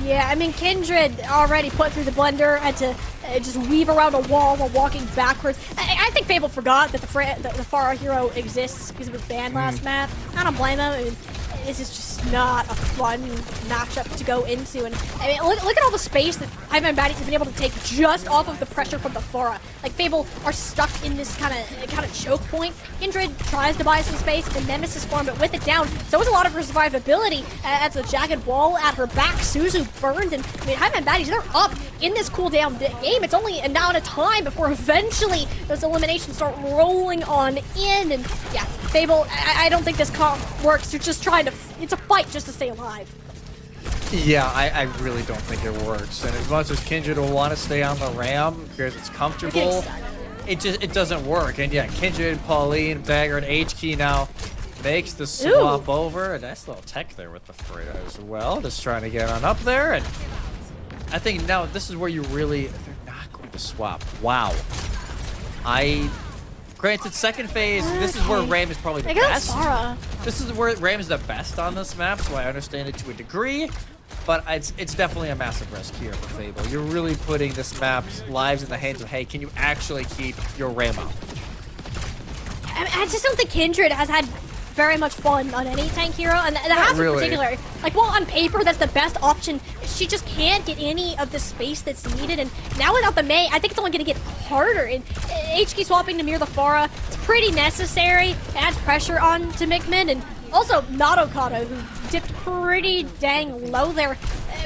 Yeah, I mean, Kindred already put through the blender, had to just weave around a wall while walking backwards. I think Fable forgot that the Pharah hero exists because it was banned last map. I don't blame him. I mean, this is just not a fun matchup to go into. And I mean, look at all the space that Hive Mind baddies have been able to take just off of the pressure from the Pharah. Like, Fable are stuck in this kind of choke point. Kindred tries to buy some space, the Nemesis form, but with it down, so is a lot of her survivability. As a jagged wall at her back, Suzu burned, and I mean, Hive Mind baddies, they're up in this cooldown game. It's only a matter of time before eventually those eliminations start rolling on in. And yeah, Fable, I don't think this comp works. You're just trying to, it's a fight just to stay alive. Yeah, I really don't think it works. And as much as Kindred will want to stay on the Ram because it's comfortable, it doesn't work. And yeah, Kindred, Pauline, Dagger, and HK now, Makes the swap over. A nice little tech there with the Freya as well. Just trying to get on up there. And I think now this is where you really... They're not going to swap. Wow. Granted, second phase, this is where Ram is probably the best. This is where Ram is the best on this map, so I understand it to a degree. But it's definitely a massive risk here for Fable. You're really putting this map's lives in the hands of, hey, can you actually keep your Ram out? I just don't think Kindred has had very much fun on any tank hero, and the Hazard in particular. Like, well, on paper, that's the best option. She just can't get any of the space that's needed, and now without the Mei, I think it's only going to get harder. And HK swapping to Mir the Pharah, it's pretty necessary. It adds pressure on to Mikmin, and also Nadokado, who dipped pretty dang low there.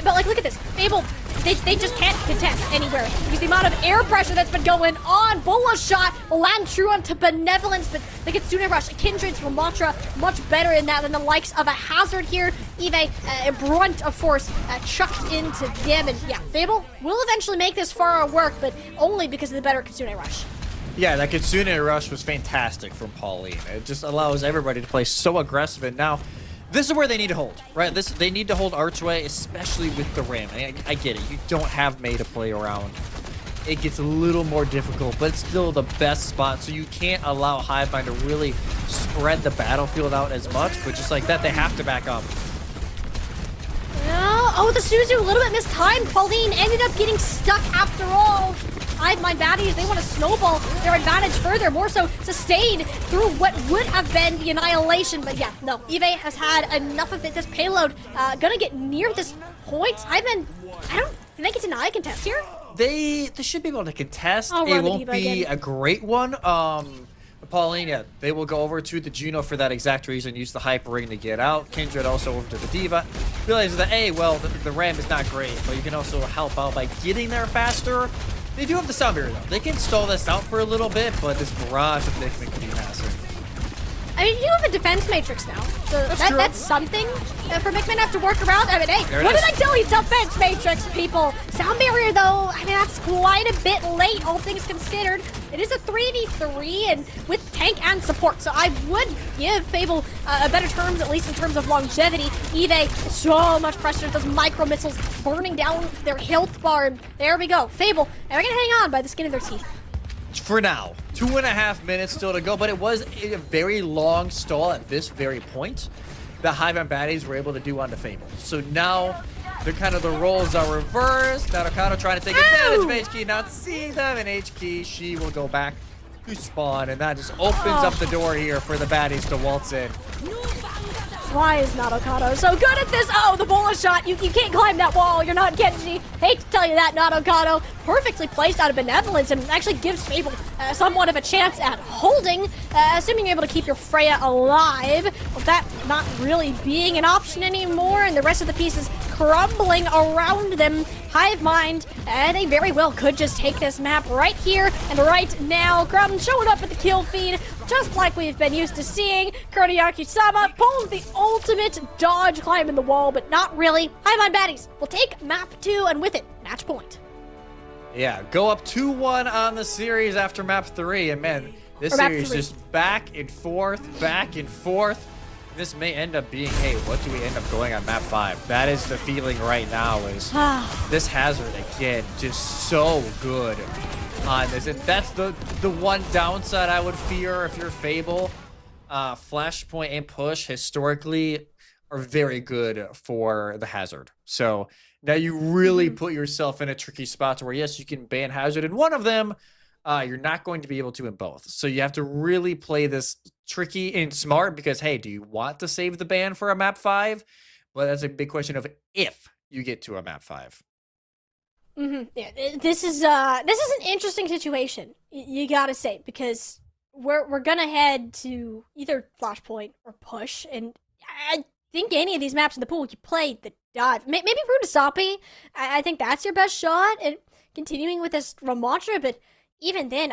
But, like, look at this. Fable, they just can't contest anywhere because the amount of air pressure that's been going on. Bola shot will land true onto Benevolence, but the Kitsune Rush, Kindred's Ramontra, much better in that than the likes of a Hazard here. Eve, a brunt of force chucked into them, and yeah, Fable will eventually make this far work, but only because of the better Kitsune Rush. Yeah, that Kitsune Rush was fantastic from Pauline. It just allows everybody to play so aggressive, and now this is where they need to hold, right? They need to hold Archway, especially with the Ram. I get it. You don't have Mei to play around. It gets a little more difficult, but it's still the best spot, so you can't allow Hivemind to really spread the battlefield out as much, but just like that, they have to back up. Oh, the Suzu, a little bit mistimed. Pauline ended up getting stuck after all. My baddies, they want to snowball their advantage further, more so sustained through what would have been the annihilation. But yeah, no, Eve has had enough of it. This payload gonna get near this point. I don't think they can deny a contest here. They should be able to contest. It won't be a great one. Pauline, yeah, they will go over to the Juno for that exact reason, use the Hyper Ring to get out. Kindred also over to the Diva. Realizes that, hey, well, the Ram is not great, but you can also help out by getting there faster. They do have the sound barrier, though. They can stall this out for a little bit, but this barrage of Nickman can be massive. I mean, you have a defense matrix now, so that's something for Mikmin to have to work around. I mean, hey, what did I tell you? Defense matrix, people. Sound barrier, though, I mean, that's quite a bit late, all things considered. It is a 3v3 and with tank and support, so I would give Fable better terms, at least in terms of longevity. Eve, so much pressure, those micro missiles burning down their health bar, and there we go. Fable, and we're gonna hang on by the skin of their teeth. For now, 2.5 minutes still to go, but it was a very long stall at this very point that Hivemind baddies were able to do onto Fable. So now they're kind of the roles are reversed. Nadokado trying to take advantage of HK, not seeing them, and HK, she will go back to spawn, and that just opens up the door here for the baddies to waltz in. Why is Nadokado so good at this? Oh, the Bola shot. You can't climb that wall. You're not Genji. Hate to tell you that, Nadokado. Perfectly placed out of Benevolence and actually gives Fable somewhat of a chance at holding, assuming you're able to keep your Freya alive. With that not really being an option anymore, and the rest of the pieces crumbling around them. Hivemind, they very well could just take this map right here and right now. Crumb showing up at the kill feed, just like we've been used to seeing. Kuroniaki-sama pulls the ultimate dodge, climbing the wall, but not really. Hivemind baddies will take map 2, and with it, match point. Yeah, go up 2-1 on the series after map 3, and man, this series just back and forth, back and forth. This may end up being, hey, what do we end up going on map 5? That is the feeling right now, is this Hazard, again, just so good on this. And that's the one downside I would fear if you're Fable. Flashpoint and Push, historically, are very good for the Hazard. So now you really put yourself in a tricky spot to where, yes, you can ban Hazard in one of them, you're not going to be able to in both. So you have to really play this tricky and smart because, hey, do you want to save the ban for a map 5? Well, that's a big question of if you get to a map 5. Yeah, this is an interesting situation. You gotta say, because we're gonna head to either Flashpoint or Push, and I think any of these maps in the pool you play the dive. Maybe Rudasapi. I think that's your best shot at continuing with this Ramontra, but even then,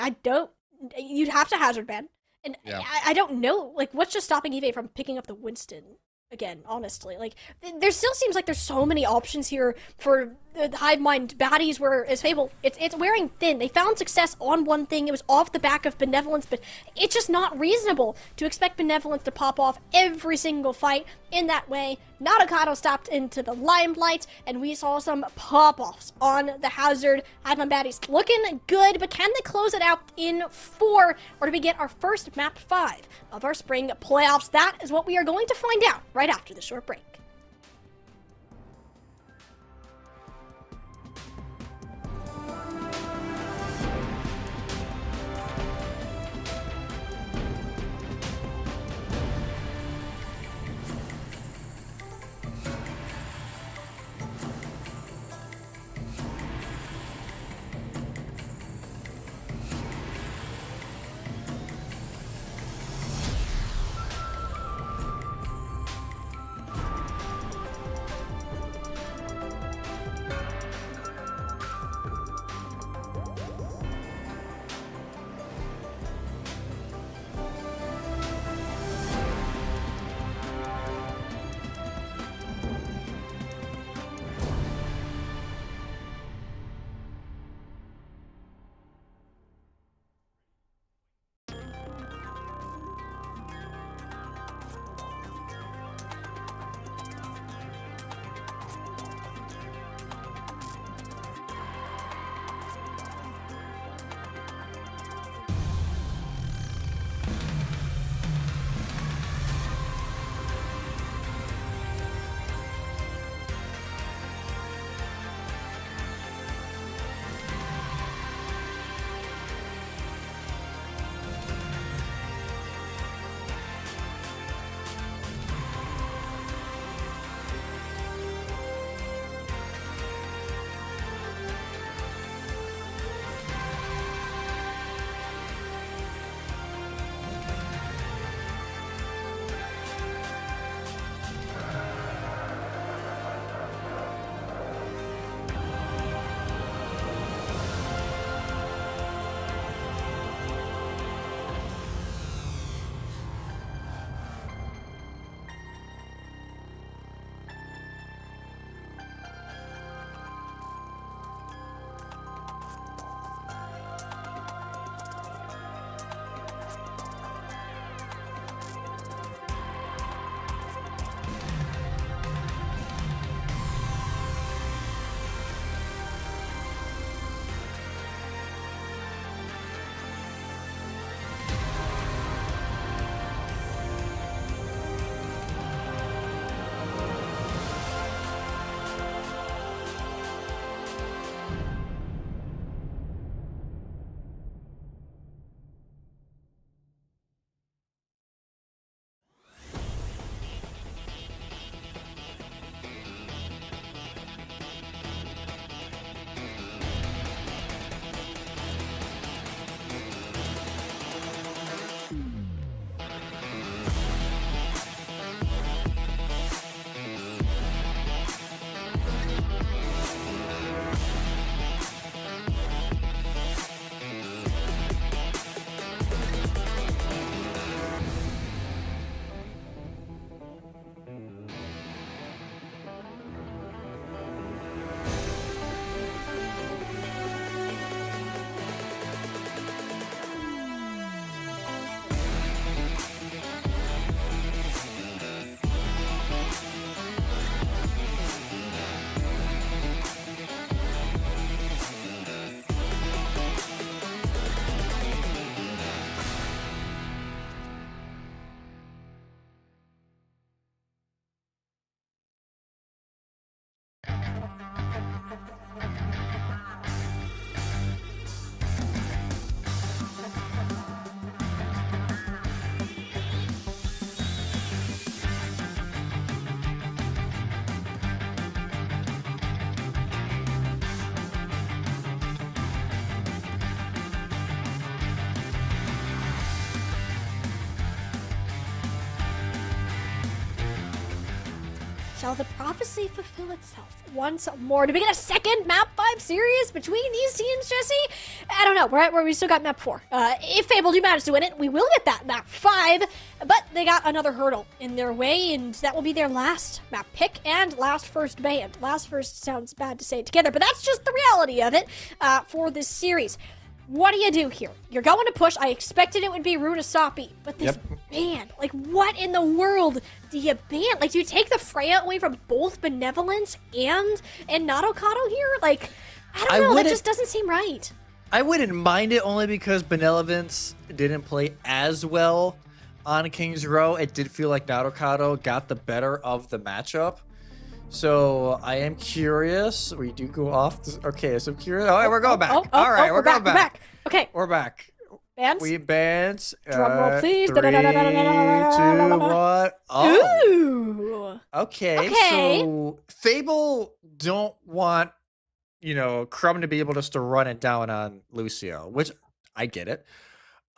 you'd have to Hazard ban. And yeah. I don't know, like, what's just stopping Eve from picking up the Winston again, honestly? Like, there still seems like there's so many options here for the hive mind baddies were as Fable. It's wearing thin. They found success on one thing. It was off the back of benevolence, but it's just not reasonable to expect benevolence to pop off every single fight in that way. Nadokado stopped into the limelight, and we saw some pop-offs on the Hazard hive mind baddies. Looking good, but can they close it out in 4, or do we get our first map 5 of our spring playoffs? That is what we are going to find out right after the short break. Shall the prophecy fulfill itself once more? Do we get a second map 5 series between these teams, Jesse? I don't know. Where we still got map 4. If Fable do manage to win it, we will get that map 5. But they got another hurdle in their way, and that will be their last map pick and last first band. Last first sounds bad to say it together, but that's just the reality of it for this series. What do you do here? You're going to push. I expected it would be Runasapi, but this ban, like, what in the world do you ban? Like, do you take the Freya away from both Benevolence and Nadokado here? Like, I don't know. That just doesn't seem right. I wouldn't mind it only because Benevolence didn't play as well on King's Row. It did feel like Nadokado got the better of the matchup. So I am curious. We do go off. Okay, so I'm curious. All right, we're going back. All right, we're going back. Okay, we're back. Bands. We bands. Drum roll, please. 3, 2, 1. Oh. Ooh. Okay. So Fable don't want, Crumb to be able just to run it down on Lucio, which I get it.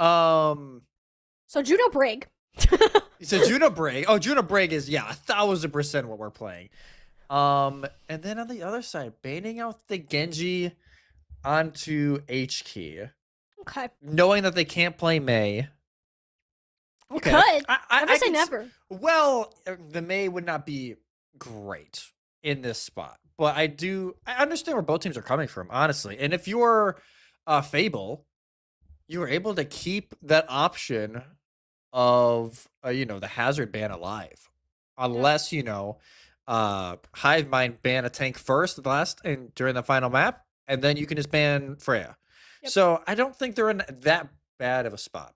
So Juno Brig. So Juno Brig. Oh, Juno Brig is 1,000% what we're playing. And then on the other side, banning out the Genji onto H-Key. Okay. Knowing that they can't play Mei. Okay. Could. Never say never. Well, the Mei would not be great in this spot. But I understand where both teams are coming from, honestly. And if you're Fable, you were able to keep that option of the hazard ban alive, unless Hive Mind ban a tank first, and during the final map, and then you can just ban Freya. Yep. So I don't think they're in that bad of a spot.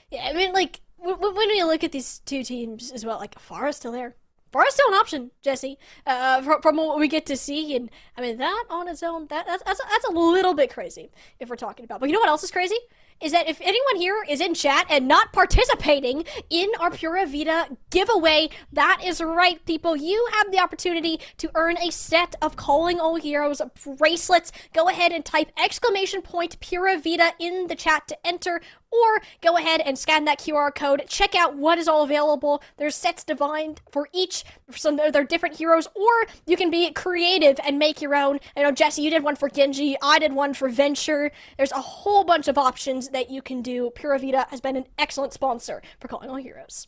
Yeah, I mean, like when you look at these two teams as well, like Pharah's still there. Pharah's still an option, Jesse. From what we get to see, and I mean that on its own, that's a little bit crazy if we're talking about. But you know what else is crazy? Is that if anyone here is in chat and not participating in our Pura Vida giveaway, that is right, people. You have the opportunity to earn a set of Calling All Heroes bracelets. Go ahead and type !Pura Vida in the chat to enter, or go ahead and scan that QR code. Check out what is all available. There's sets designed for each, some of their different heroes, or you can be creative and make your own. I know, Jesse, you did one for Genji. I did one for Venture. There's a whole bunch of options that you can do. Pura Vida has been an excellent sponsor for Calling All Heroes.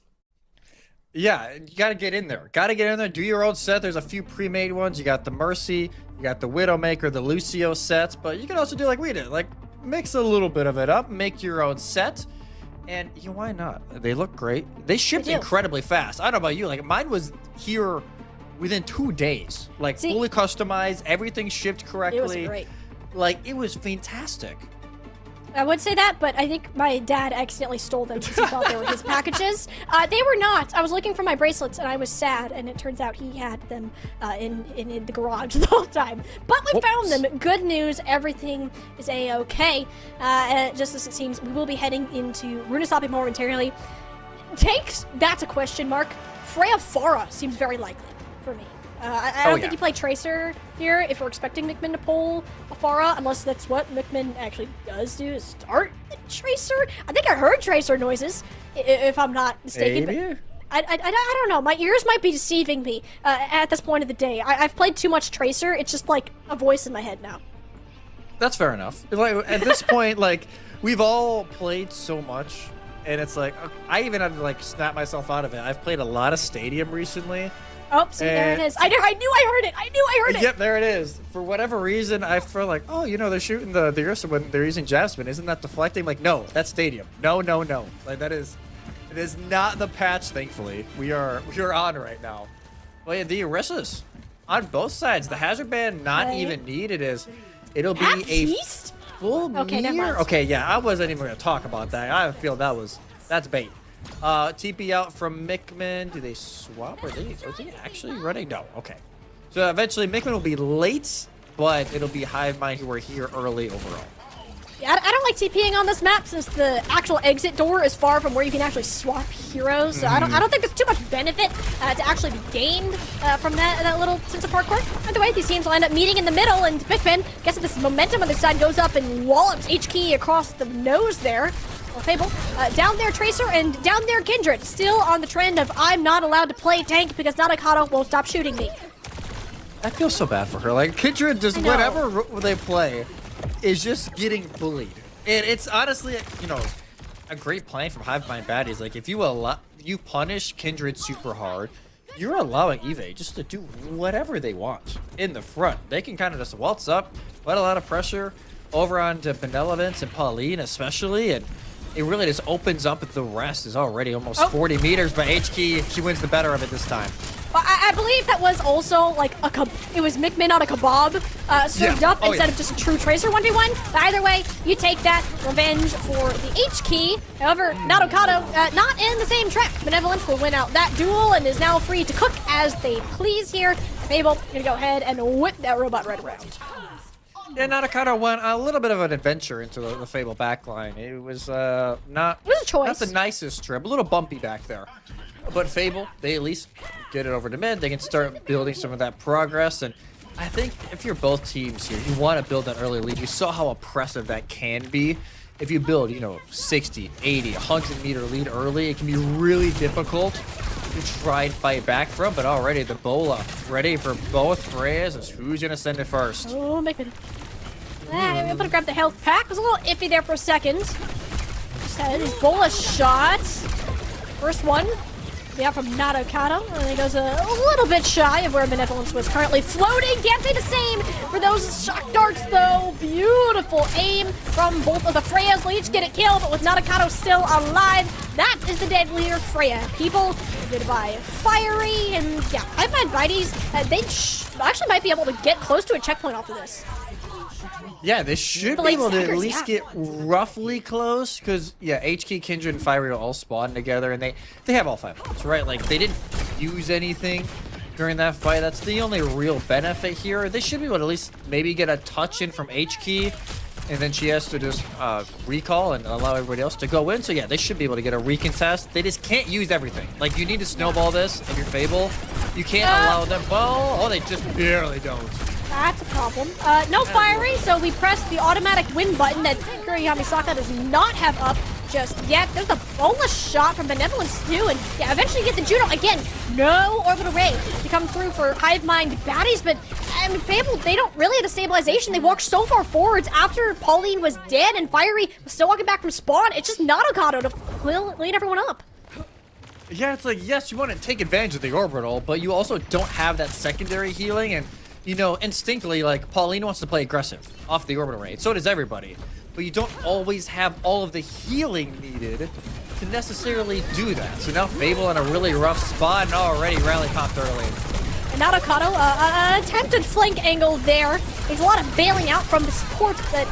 Yeah, you got to get in there. Do your own set. There's a few pre-made ones. You got the Mercy, you got the Widowmaker, the Lucio sets, but you can also do like we did, like mix a little bit of it up, make your own set, and why not? They look great. They shipped incredibly fast. I don't know about you, like mine was here within 2 days, like fully customized, everything shipped correctly. It was great. Like it was fantastic. I would say that, but I think my dad accidentally stole them because he thought they were his packages. They were not. I was looking for my bracelets, and I was sad, and it turns out he had them in the garage the whole time. But we found them. Good news. Everything is A-okay. Just as it seems, we will be heading into Runasapi momentarily. Tanks, that's a question mark. Freya Pharah seems very likely for me. I don't think you play Tracer here if we're expecting Mickman to pull a Pharah, unless that's what Mickman actually does do, is start the Tracer. I think I heard Tracer noises, if I'm not mistaken. Maybe. But I don't know. My ears might be deceiving me at this point of the day. I've played too much Tracer. It's just like a voice in my head now. That's fair enough. Like at this point, like we've all played so much, and it's like I even had to like snap myself out of it. I've played a lot of Stadium recently. Oh, see, there it is. I knew I heard it. Yep, there it is. For whatever reason, I feel like, they're shooting the Ursa when they're using Jasmine. Isn't that deflecting? Like, no, that's Stadium. No. Like, it is not the patch, thankfully. We are on right now. Well, yeah, the Ursas on both sides. The hazard ban not even needed it'll be a full mirror. Okay, yeah, I wasn't even going to talk about that. I feel that's bait. TP out from Mickman. Do they swap? Are they actually running? No. Okay. So eventually Mickman will be late, but it'll be Hive Mind who are here early overall. Yeah, I don't like TPing on this map since the actual exit door is far from where you can actually swap heroes. So I don't think there's too much benefit to actually be gained from that little sense of parkour. By the way, these teams will end up meeting in the middle, and Mickman gets this momentum on the side, goes up and wallops H-Key across the nose there. Well, Fable, down there Tracer, and down there Kindred. Still on the trend of I'm not allowed to play tank because Nadokado won't stop shooting me. I feel so bad for her. Like, Kindred, just whatever they play is just getting bullied. And it's honestly, you know, a great plan from Hivemind Baddies. Like, if you punish Kindred super hard, you're allowing Eve just to do whatever they want in the front. They can kind of just waltz up, put a lot of pressure over onto Benevolence and Pauline especially, and it really just opens up the rest. Is already almost 40 meters, but HK, she wins the better of it this time. Well, I believe that was also like it was Mikmin on a kebab served up instead of just a true Tracer 1v1. But either way, you take that revenge for the HK. However, Nadokado not in the same track. Benevolence will win out that duel and is now free to cook as they please here. Fable gonna go ahead and whip that robot red around. Yeah, Nadokado went a little bit of an adventure into the Fable backline. It was not the nicest trip, a little bumpy back there. But Fable, they at least get it over to mid. They can start building some of that progress. And I think if you're both teams here, you want to build an early lead. You saw how oppressive that can be. If you build, 60, 80, 100 meter lead early, it can be really difficult to try and fight back from. But already the Bola ready for both Freyas as who's going to send it first. Oh, Mikmin. I'm going to grab the health pack. It was a little iffy there for a second. Just had these Bola shots. First one. Yeah, from Nadokado, and it goes a little bit shy of where Benevolence was currently floating. Can't say the same for those shock darts, though. Beautiful aim from both of the Freyas. Will each get a kill, but with Nadokado still alive, that is the deadlier Freya. People goodbye. Fiery, and yeah, I find Vides, they actually might be able to get close to a checkpoint off of this. Yeah, they should be able to at least get roughly close, because, HK, Kindred, and Fiery all spawn together, and they have all 5 points, right? Like, they didn't use anything during that fight. That's the only real benefit here. They should be able to at least maybe get a touch in from HK, and then she has to just recall and allow everybody else to go in. So, yeah, they should be able to get a recontest. They just can't use everything. Like, you need to snowball this if you're Fable. You can't allow them. Well, they just barely don't. That's a problem. No Fiery, so we press the automatic win button that Kuriyami Saka does not have up just yet. There's the Bola shot from Benevolence too, and yeah, eventually you get the Juno. Again, no orbital ray to come through for Hivemind Baddies, but I mean, Fable, they don't really have the stabilization. They walked so far forwards after Pauline was dead and Fiery was still walking back from spawn. It's just Nadokado to clean everyone up. Yeah, it's like, yes, you want to take advantage of the orbital, but you also don't have that secondary healing, and instinctively, like, Pauline wants to play aggressive off the orbital rate. So does everybody. But you don't always have all of the healing needed to necessarily do that. So now Fable in a really rough spot and already rally popped early. And Nadokado, an attempted flank angle there. There's a lot of bailing out from the support, but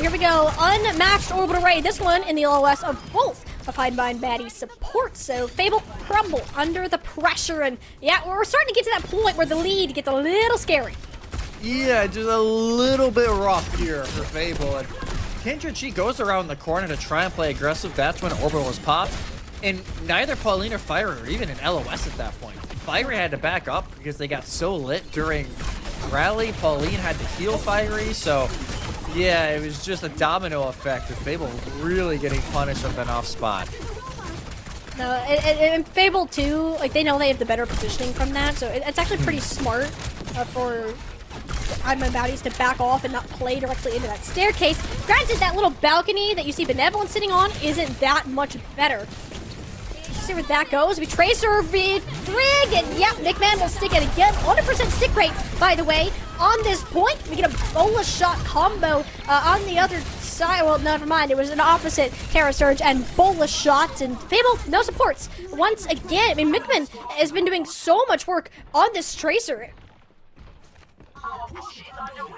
here we go. Unmatched orbital ray. This one in the LOS of both of Hivemind Baddies support. So Fable crumble under the pressure, and yeah, we're starting to get to that point where the lead gets a little scary. Yeah, just a little bit rough here for Fable. And Kindred, she goes around the corner to try and play aggressive. That's when orbital was popped. And neither Pauline or Fire are even in LOS at that point. Fiery had to back up because they got so lit during rally. Pauline had to heal Fiery, so yeah, it was just a domino effect with Fable really getting punished on an off spot. No, and Fable too, like, they know they have the better positioning from that, so it's actually pretty smart for Hivemind Baddies to back off and not play directly into that staircase. Granted, that little balcony that you see Benevolence sitting on isn't that much better. See where that goes. We Tracer v Trig, and yeah, Nickman will stick it again. 100% stick rate, by the way. On this point, we get a Bola shot combo on the other side. Well, never mind. It was an opposite Terra Surge and Bola shots, and Fable, no supports. Once again, I mean, Mickman has been doing so much work on this Tracer.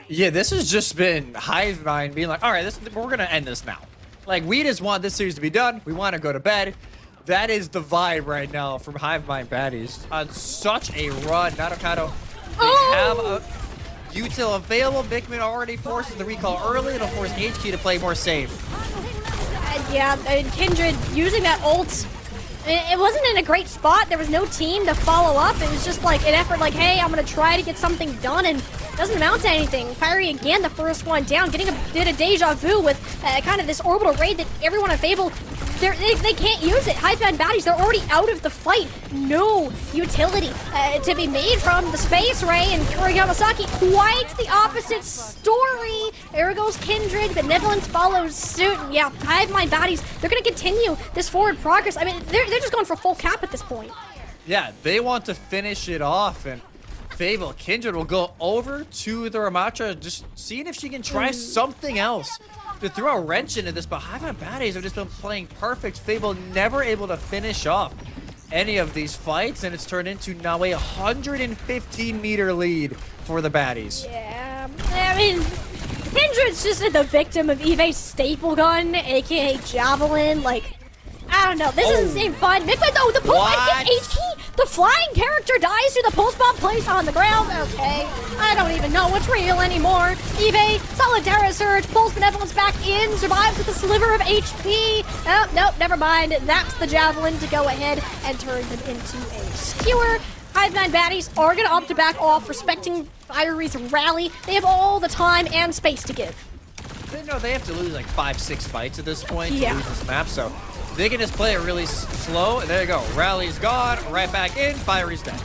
Yeah, this has just been Hivemind being like, all right, we're going to end this now. Like, we just want this series to be done. We want to go to bed. That is the vibe right now from Hivemind Baddies. On such a run, Nadokado, they have a util available. Mickman already forces the recall early. It'll force HQ to play more safe. Yeah, and Kindred using that ult. It wasn't in a great spot. There was no team to follow up. It was just like an effort like, hey, I'm going to try to get something done. And doesn't amount to anything. Fiery again, the first one down, did a deja vu with kind of this orbital raid that everyone on Fable, they can't use it. Hive-Mind baddies, they're already out of the fight. No utility to be made from the Space Ray, and Yamasaki, quite the opposite story. There goes Kindred, Benevolence follows suit, and yeah, Hive-Mind baddies, they're gonna continue this forward progress. I mean, they're just going for full cap at this point. Yeah, they want to finish it off, and Fable, Kindred will go over to the Ramatra, just seeing if she can try something else to throw a wrench into this, but Hive-Mind baddies have just been playing perfect. Fable never able to finish off any of these fights, and it's turned into now a 115-meter lead for the baddies. Yeah, I mean, Kindred's just the victim of Eve's staple gun, aka Javelin. Like, I don't know. This doesn't seem fun. Mikman, though, the pulse bomb gets HT. The flying character dies through the pulse bomb place on the ground. Okay, I don't even know what's real anymore. Eve, Solidara Surge, pulls Benevolence back in, survives with a sliver of HP. Oh, nope, never mind. That's the Javelin to go ahead and turn them into a skewer. Hive-Mind baddies are going to opt to back off, respecting Fiery's rally. They have all the time and space to give. They know they have to lose like 5-6 fights at this point to lose this map, so they can just play it really slow. And there you go. Rally's gone. Right back in. Fiery's dead.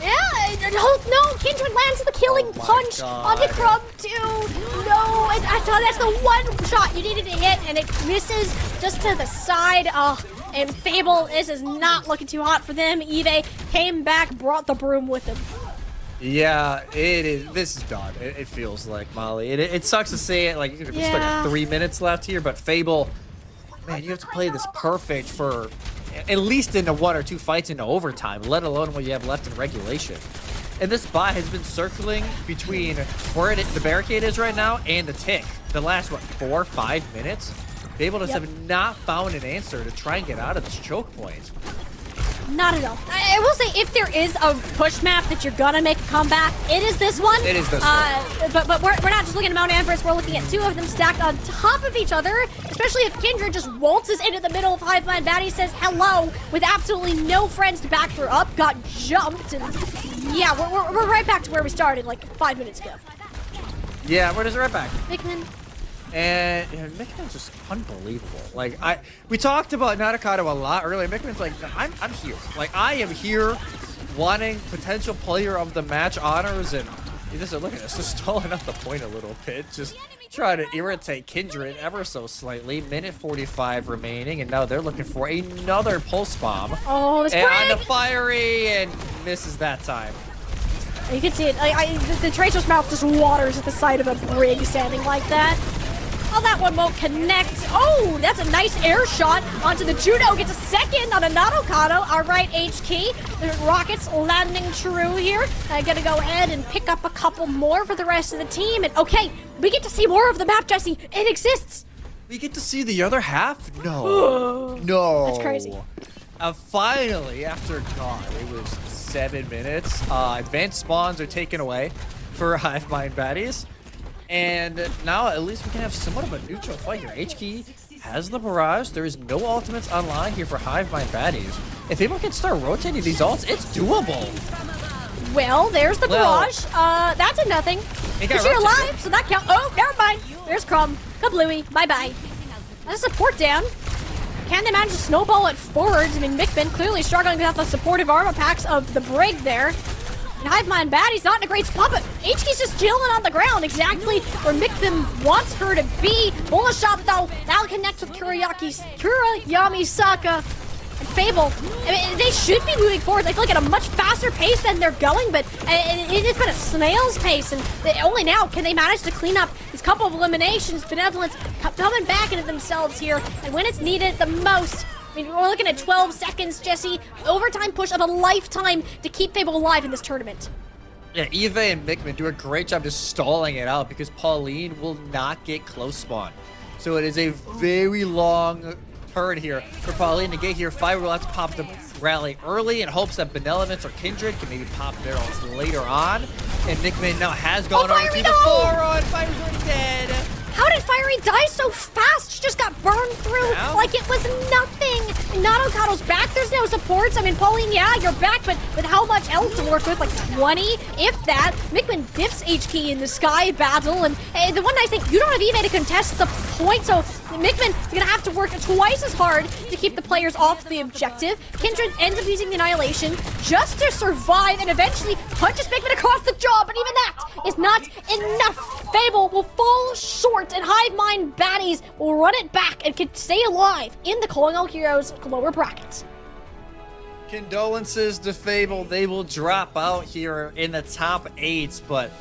Yeah, no, Kindred lands the killing punch on the Crumb too. No, and I thought that's the one shot you needed to hit, and it misses just to the side. And Fable, this is not looking too hot for them. Eve came back, brought the broom with him. Yeah, it is. This is done. It feels like, Molly. It sucks to say it. Like, there's like 3 minutes left here, but Fable, man, you have to play this perfect for at least into 1 or 2 fights into overtime, let alone what you have left in regulation. And this bot has been circling between where the barricade is right now and the tick. The last, what, 4 or 5 minutes? Fable just have not found an answer to try and get out of this choke point. Not at all. I will say, if there is a push map that you're gonna make a comeback, it is this one. It is this one. But we're not just looking at Mount Everest, we're looking at 2 of them stacked on top of each other, especially if Kindred just waltzes into the middle of Hive-Mind baddie, says hello, with absolutely no friends to back her up, got jumped, and yeah, we're right back to where we started like 5 minutes ago. Yeah, we're just right back. Mikman. And Mikman's just unbelievable. Like, we talked about Natakado a lot earlier. Mikman's like, I'm here. Like, I am here wanting potential player of the match honors, and you just look at this, just stalling up the point a little bit. Just trying to irritate Kindred ever so slightly. Minute 45 remaining, and now they're looking for another pulse bomb. Oh, this and on the Fiery, and misses that time. You can see it. The Tracer's mouth just waters at the sight of a brig standing like that. Oh, that one won't connect. Oh, that's a nice air shot onto the Judo. Gets a second on a Nadokado. All right, HK. The Rockets landing true here. Gonna go ahead and pick up a couple more for the rest of the team. And okay, we get to see more of the map, Jesse. It exists. We get to see the other half? No. No. That's crazy. Finally, after God, it was 7 minutes. Advanced spawns are taken away for Hive-Mind baddies. And now at least we can have somewhat of a neutral fight here. HK has the barrage. There is no ultimates online here for Hive-Mind baddies. If people can start rotating these ults, it's doable. Well, there's the barrage. That's a nothing. But you're alive, so that counts. Oh, never mind. There's Crumb. Kablooey. Bye-bye. That's a support down. Can they manage to snowball it forwards? I mean, Mikman clearly struggling without the supportive armor packs of the Brig there. And Hive-Mind baddie's not in a great spot, but HK's just chilling on the ground, exactly where Mikman wants her to be. Bullet shot, though. That'll connect with Kurayami Saka and Fable. I mean, they should be moving forward. They feel like at a much faster pace than they're going, but it's been a snail's pace, and only now can they manage to clean up these couple of eliminations. Benevolence coming back into themselves here, and when it's needed the most. I mean, we're looking at 12 seconds, Jesse. Overtime push of a lifetime to keep Fable alive in this tournament. Yeah, Eve and Mikman do a great job just stalling it out because Pauline will not get close spawn. So it is a very long turn here for Pauline to get here. Fire will have to pop the rally early in hopes that Benevolence or Kindred can maybe pop their ults later on. And Mikman now has gone over to the forward. Fire's already dead. How did Fiery die so fast? She just got burned through like it was nothing. Nanokado's back, there's no supports. I mean, Pauline, yeah, you're back, but with how much else to work with? Like 20, if that. Mikman dips HK in the sky battle, and the one nice thing, you don't have Eve to contest the point, so Mikman is gonna have to work twice as hard to keep the players off the objective. Kindred ends up using the Annihilation just to survive, and eventually punches Mikman across the jaw, but even that is not enough. Fable will fall short, and Hive Mind baddies will run it back and can stay alive in the Calling All Heroes lower brackets. Condolences to Fable. They will drop out here in the top 8, but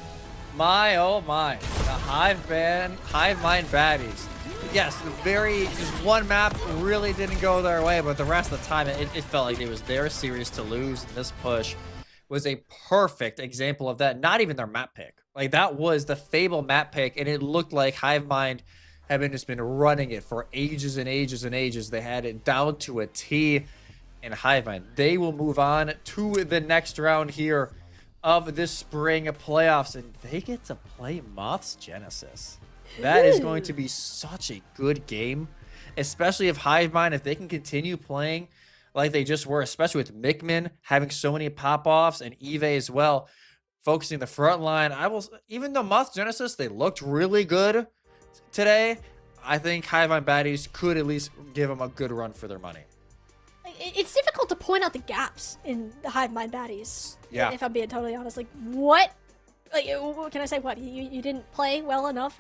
my oh my, the Hive Mind baddies. Yes, just one map really didn't go their way, but the rest of the time it felt like it was their series to lose, and this push was a perfect example of that. Not even their map pick. Like, that was the Fable map pick, and it looked like Hive Mind have just been running it for ages and ages and ages. They had it down to a T, and Hive Mind, they will move on to the next round here of this spring playoffs, and they get to play Moth's Genesis. That is going to be such a good game, especially if Hive Mind, if they can continue playing like they just were, especially with Mikman having so many pop-offs and Eve as well, focusing the front line. Even though Moth's Genesis, they looked really good today, I think Hive Mind baddies could at least give them a good run for their money. It's difficult to point out the gaps in the Hive Mind baddies. Yeah. If I'm being totally honest, like what? Like, can I say what? You didn't play well enough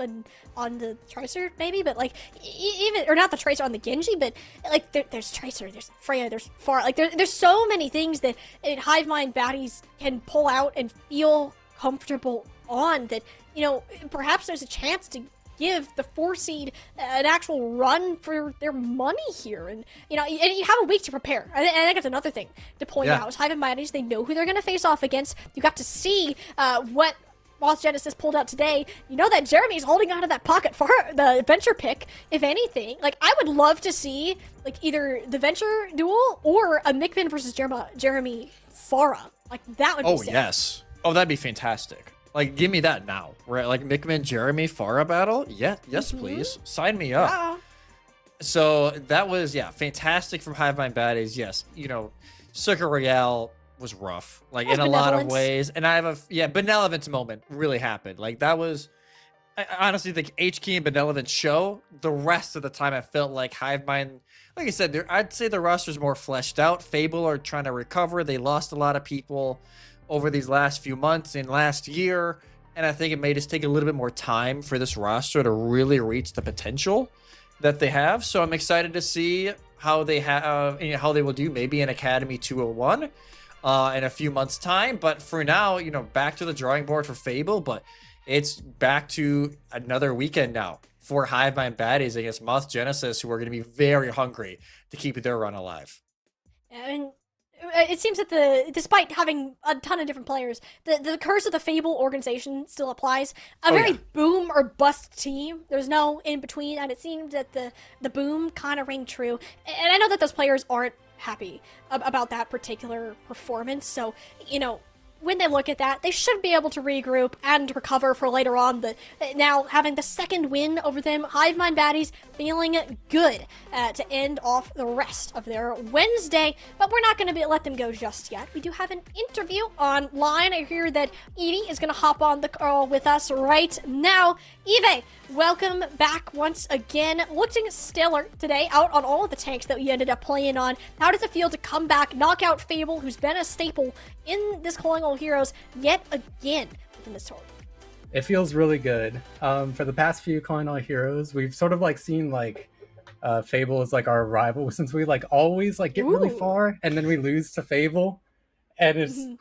on the Tracer maybe, but like even or not the Tracer on the Genji, but like there's Tracer, there's Freya, there's Pharah. Like there's so many things that Hive Mind baddies can pull out and feel comfortable on that, you know, perhaps there's a chance to give the 4 seed an actual run for their money here, and you know, and you have a week to prepare. I think that's another thing to point out. Is Hive Mind, they know who they're going to face off against. You got to see what Moth's Genesis pulled out today. You know that Jeremy's holding onto that pocket for the Venture pick, if anything. Like, I would love to see like either the Venture duel or a Mikman versus Jeremy Farah. Like, that would be sick. Yes. Oh, that'd be fantastic. Like, give me that now. Right? Like, Mikman, Jeremy, Farah battle? Yeah, yes, please. Sign me up. Yeah. So, that was, fantastic from Hive Mind baddies. Yes, you know, Circuit Royale was rough. Like, in a lot of ways. And I have Benevolence moment really happened. Like, that was, I honestly think HK and Benevolence show. The rest of the time, I felt like Hive Mind, like I said, I'd say the roster's more fleshed out. Fable are trying to recover. They lost a lot of people over these last few months and last year, and I think it may just take a little bit more time for this roster to really reach the potential that they have. So I'm excited to see how they how they will do maybe in Academy 201 in a few months' time. But for now, you know, back to the drawing board for Fable, but it's back to another weekend now for Hive Mind baddies against Moth Genesis, who are going to be very hungry to keep their run alive. And it seems that despite having a ton of different players, the curse of the Fable organization still applies. A boom or bust team. There's no in between, and it seems that the boom kind of rang true. And I know that those players aren't happy about that particular performance. So, you know, when they look at that, they should be able to regroup and recover for later on. But now having the second win over them, Hive Mind baddies feeling good to end off the rest of their Wednesday. But we're not going to let them go just yet. We do have an interview online. I hear that Evie is going to hop on the call with us right now. Eve, welcome back once again. Looking stellar today out on all of the tanks that you ended up playing on. How does it feel to come back, knock out Fable, who's been a staple in this Calling All Heroes yet again within this tournament? It feels really good. For the past few Calling All Heroes, we've sort of like seen like Fable is like our rival, since we like always like get really far and then we lose to Fable, and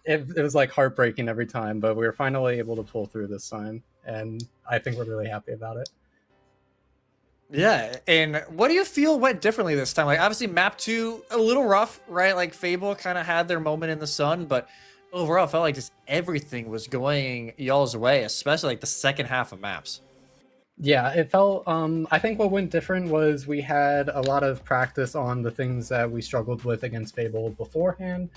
it was like heartbreaking every time, but we were finally able to pull through this time, and I think we're really happy about it. Yeah, and what do you feel went differently this time? Like, obviously map 2 a little rough, right? Like, Fable kind of had their moment in the sun, but overall it felt like just everything was going y'all's way, especially like the second half of maps. Yeah, it felt I think what went different was we had a lot of practice on the things that we struggled with against Fable beforehand.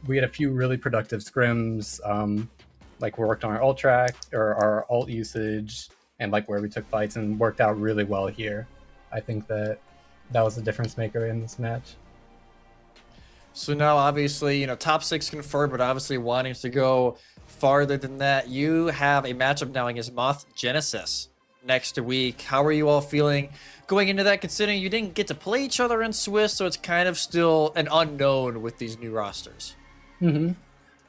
We had a few really productive scrims, like we worked on our ult track or our ult usage, and like where we took fights, and worked out really well here. I think that that was the difference maker in this match. So now, obviously, top 6 confirmed, but obviously wanting to go farther than that, you have a matchup now against Moth Genesis next week. How are you all feeling going into that, considering you didn't get to play each other in Swiss, so it's kind of still an unknown with these new rosters?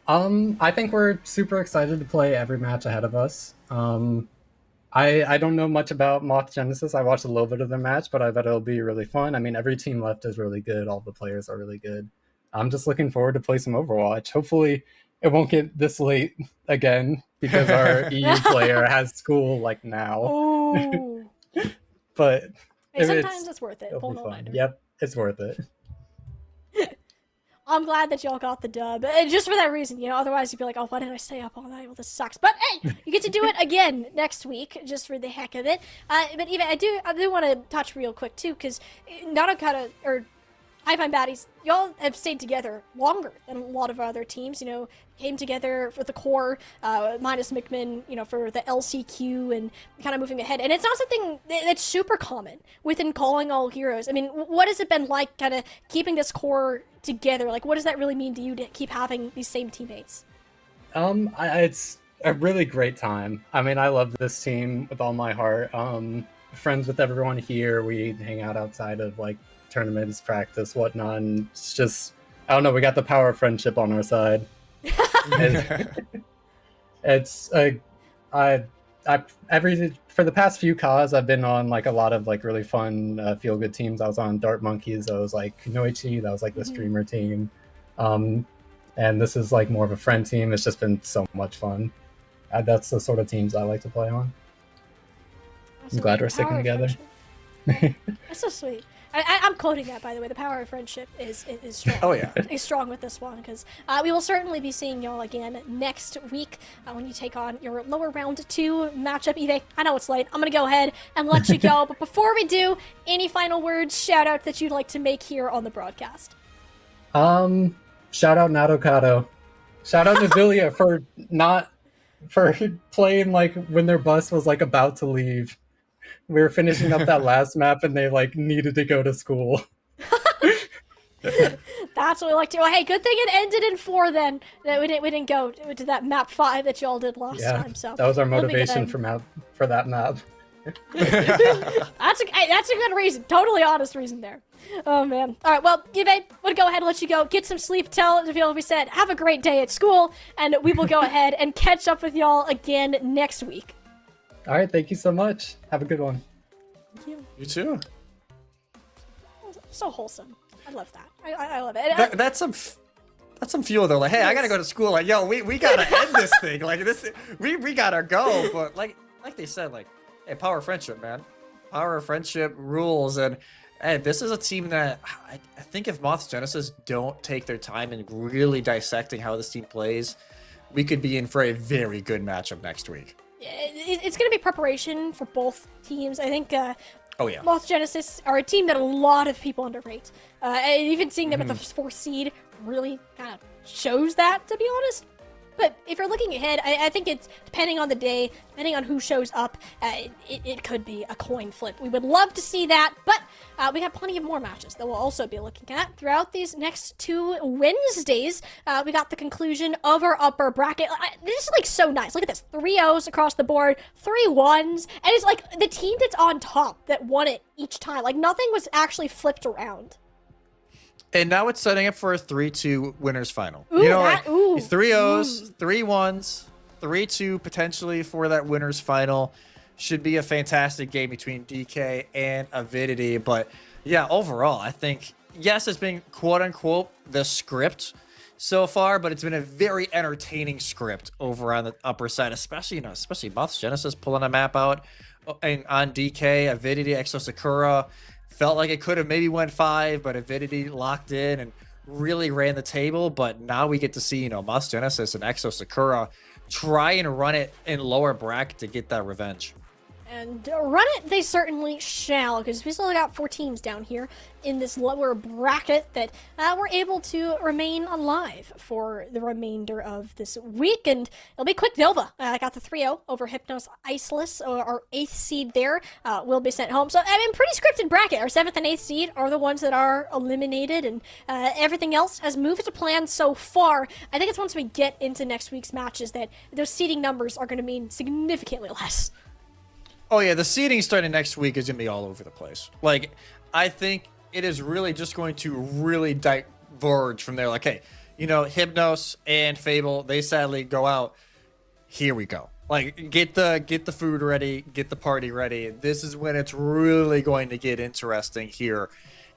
I think we're super excited to play every match ahead of us. I don't know much about Moth Genesis. I watched a little bit of their match, but I bet it'll be really fun. I mean, every team left is really good. All the players are really good. I'm just looking forward to play some Overwatch. Hopefully it won't get this late again because our EU player has school like now. Oh. But hey, sometimes it's worth it. It'll be fun. Yep, it's worth it. I'm glad that y'all got the dub. And just for that reason, otherwise you'd be like, oh, why did I stay up all night? Well, this sucks. But hey, you get to do it again next week, just for the heck of it. But even I do want to touch real quick too, because Nanokata or I Find Baddies, y'all have stayed together longer than a lot of other teams, came together for the core, minus McMinn, for the LCQ and kind of moving ahead. And it's not something that's super common within Calling All Heroes. I mean, what has it been like kind of keeping this core together? Like, what does that really mean to you to keep having these same teammates? It's a really great time. I mean, I love this team with all my heart. Friends with everyone here. We hang out outside of like tournaments, practice, whatnot, and it's just, I don't know, we got the power of friendship on our side. It's for the past few CAWs, I've been on like a lot of like really fun feel good teams. I was on Dart Monkeys, I was like Noichi, that was like the streamer team, and this is like more of a friend team. It's just been so much fun. That's the sort of teams I like to play on. I'm glad we're sticking together. That's so sweet. I'm quoting that, by the way. The power of friendship is strong. Oh, yeah. Is strong with this one, because we will certainly be seeing y'all again next week when you take on your lower round 2 matchup. Eve, I know it's late. I'm going to go ahead and let you go. But before we do, any final words, shout out that you'd like to make here on the broadcast? Shout out Nadokado. Shout out Navilia for playing like when their bus was like about to leave. We were finishing up that last map and they like needed to go to school. That's what we like to do. Hey, good thing it ended in 4 then. We didn't go to that map 5 that y'all did last time. So that was our motivation for that map. That's a good reason. Totally honest reason there. Oh man. All right. Well, Yve, we'll go ahead and let you go. Get some sleep. Tell Nabil we said have a great day at school, and we will go ahead and catch up with y'all again next week. All right. Thank you so much. Have a good one. Thank you. You too. So wholesome. I love that. I love it. That's some fuel though. Like, hey, I gotta go to school. Like, yo, we gotta end this thing. Like this, we gotta go. But like they said, like, hey, power of friendship, man. Power of friendship rules. And hey, this is a team that I think if Moth Genesis don't take their time in really dissecting how this team plays, we could be in for a very good matchup next week. It's going to be preparation for both teams. I think oh yeah, Moth Genesis are a team that a lot of people underrate. And even seeing them at the 4th seed really kind of shows that, to be honest. But if you're looking ahead, I think it's depending on the day, depending on who shows up, it could be a coin flip. We would love to see that, but we have plenty of more matches that we'll also be looking at throughout these next 2 Wednesdays. We got the conclusion of our upper bracket. This is like so nice. Look at this, 3 O's across the board, 3 1s, and it's like the team that's on top that won it each time. Like nothing was actually flipped around. And now it's setting up for a 3-2 winners final. Ooh, 3 O's, 3 1s, 3-2 potentially for that winners final. Should be a fantastic game between DK and Avidity. But yeah, overall, I think, yes, it's been quote unquote the script so far, but it's been a very entertaining script over on the upper side, especially Moth Genesis pulling a map out and on DK, Avidity, Exo Sakura. Felt like it could have maybe went 5, but Avidity locked in and really ran the table. But now we get to see, Moth Genesis and Exo Sakura try and run it in lower bracket to get that revenge. And run it they certainly shall, because we still got 4 teams down here in this lower bracket that were able to remain alive for the remainder of this week. And it'll be quick. Nova got the 3-0 over Hypnos Iceless, our 8th seed there, will be sent home. So, I mean, pretty scripted bracket. Our 7th and 8th seed are the ones that are eliminated, and everything else has moved to plan so far. I think it's once we get into next week's matches that those seeding numbers are going to mean significantly less. Oh yeah, the seeding starting next week is gonna be all over the place. Like, I think it is really just going to really diverge from there. Like, hey, you know, Hypnos and Fable, they sadly go out. Here we go. Like, get the food ready, get the party ready. This is when it's really going to get interesting here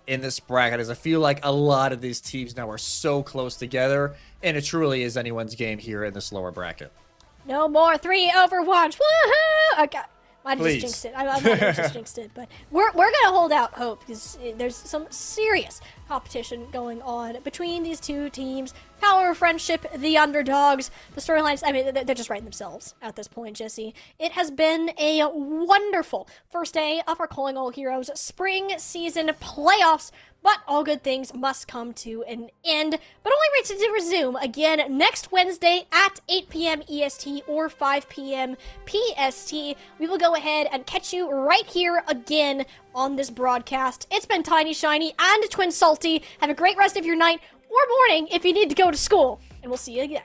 in this bracket, as I feel like a lot of these teams now are so close together, and it truly is anyone's game here in this lower bracket. No more 3 Overwatch. Woohoo! Okay. I just jinxed it. I might have just jinxed it, but we're gonna hold out hope, because there's some serious competition going on between these two teams. Power of friendship, the underdogs, the storylines. I mean, they're just writing themselves at this point, Jesse. It has been a wonderful first day of our Calling All Heroes spring season playoffs. But all good things must come to an end. But only ready to resume again next Wednesday at 8 p.m. EST or 5 p.m. PST. We will go ahead and catch you right here again on this broadcast. It's been Tiny Shiny and Twin Salty. Have a great rest of your night or morning if you need to go to school. And we'll see you again.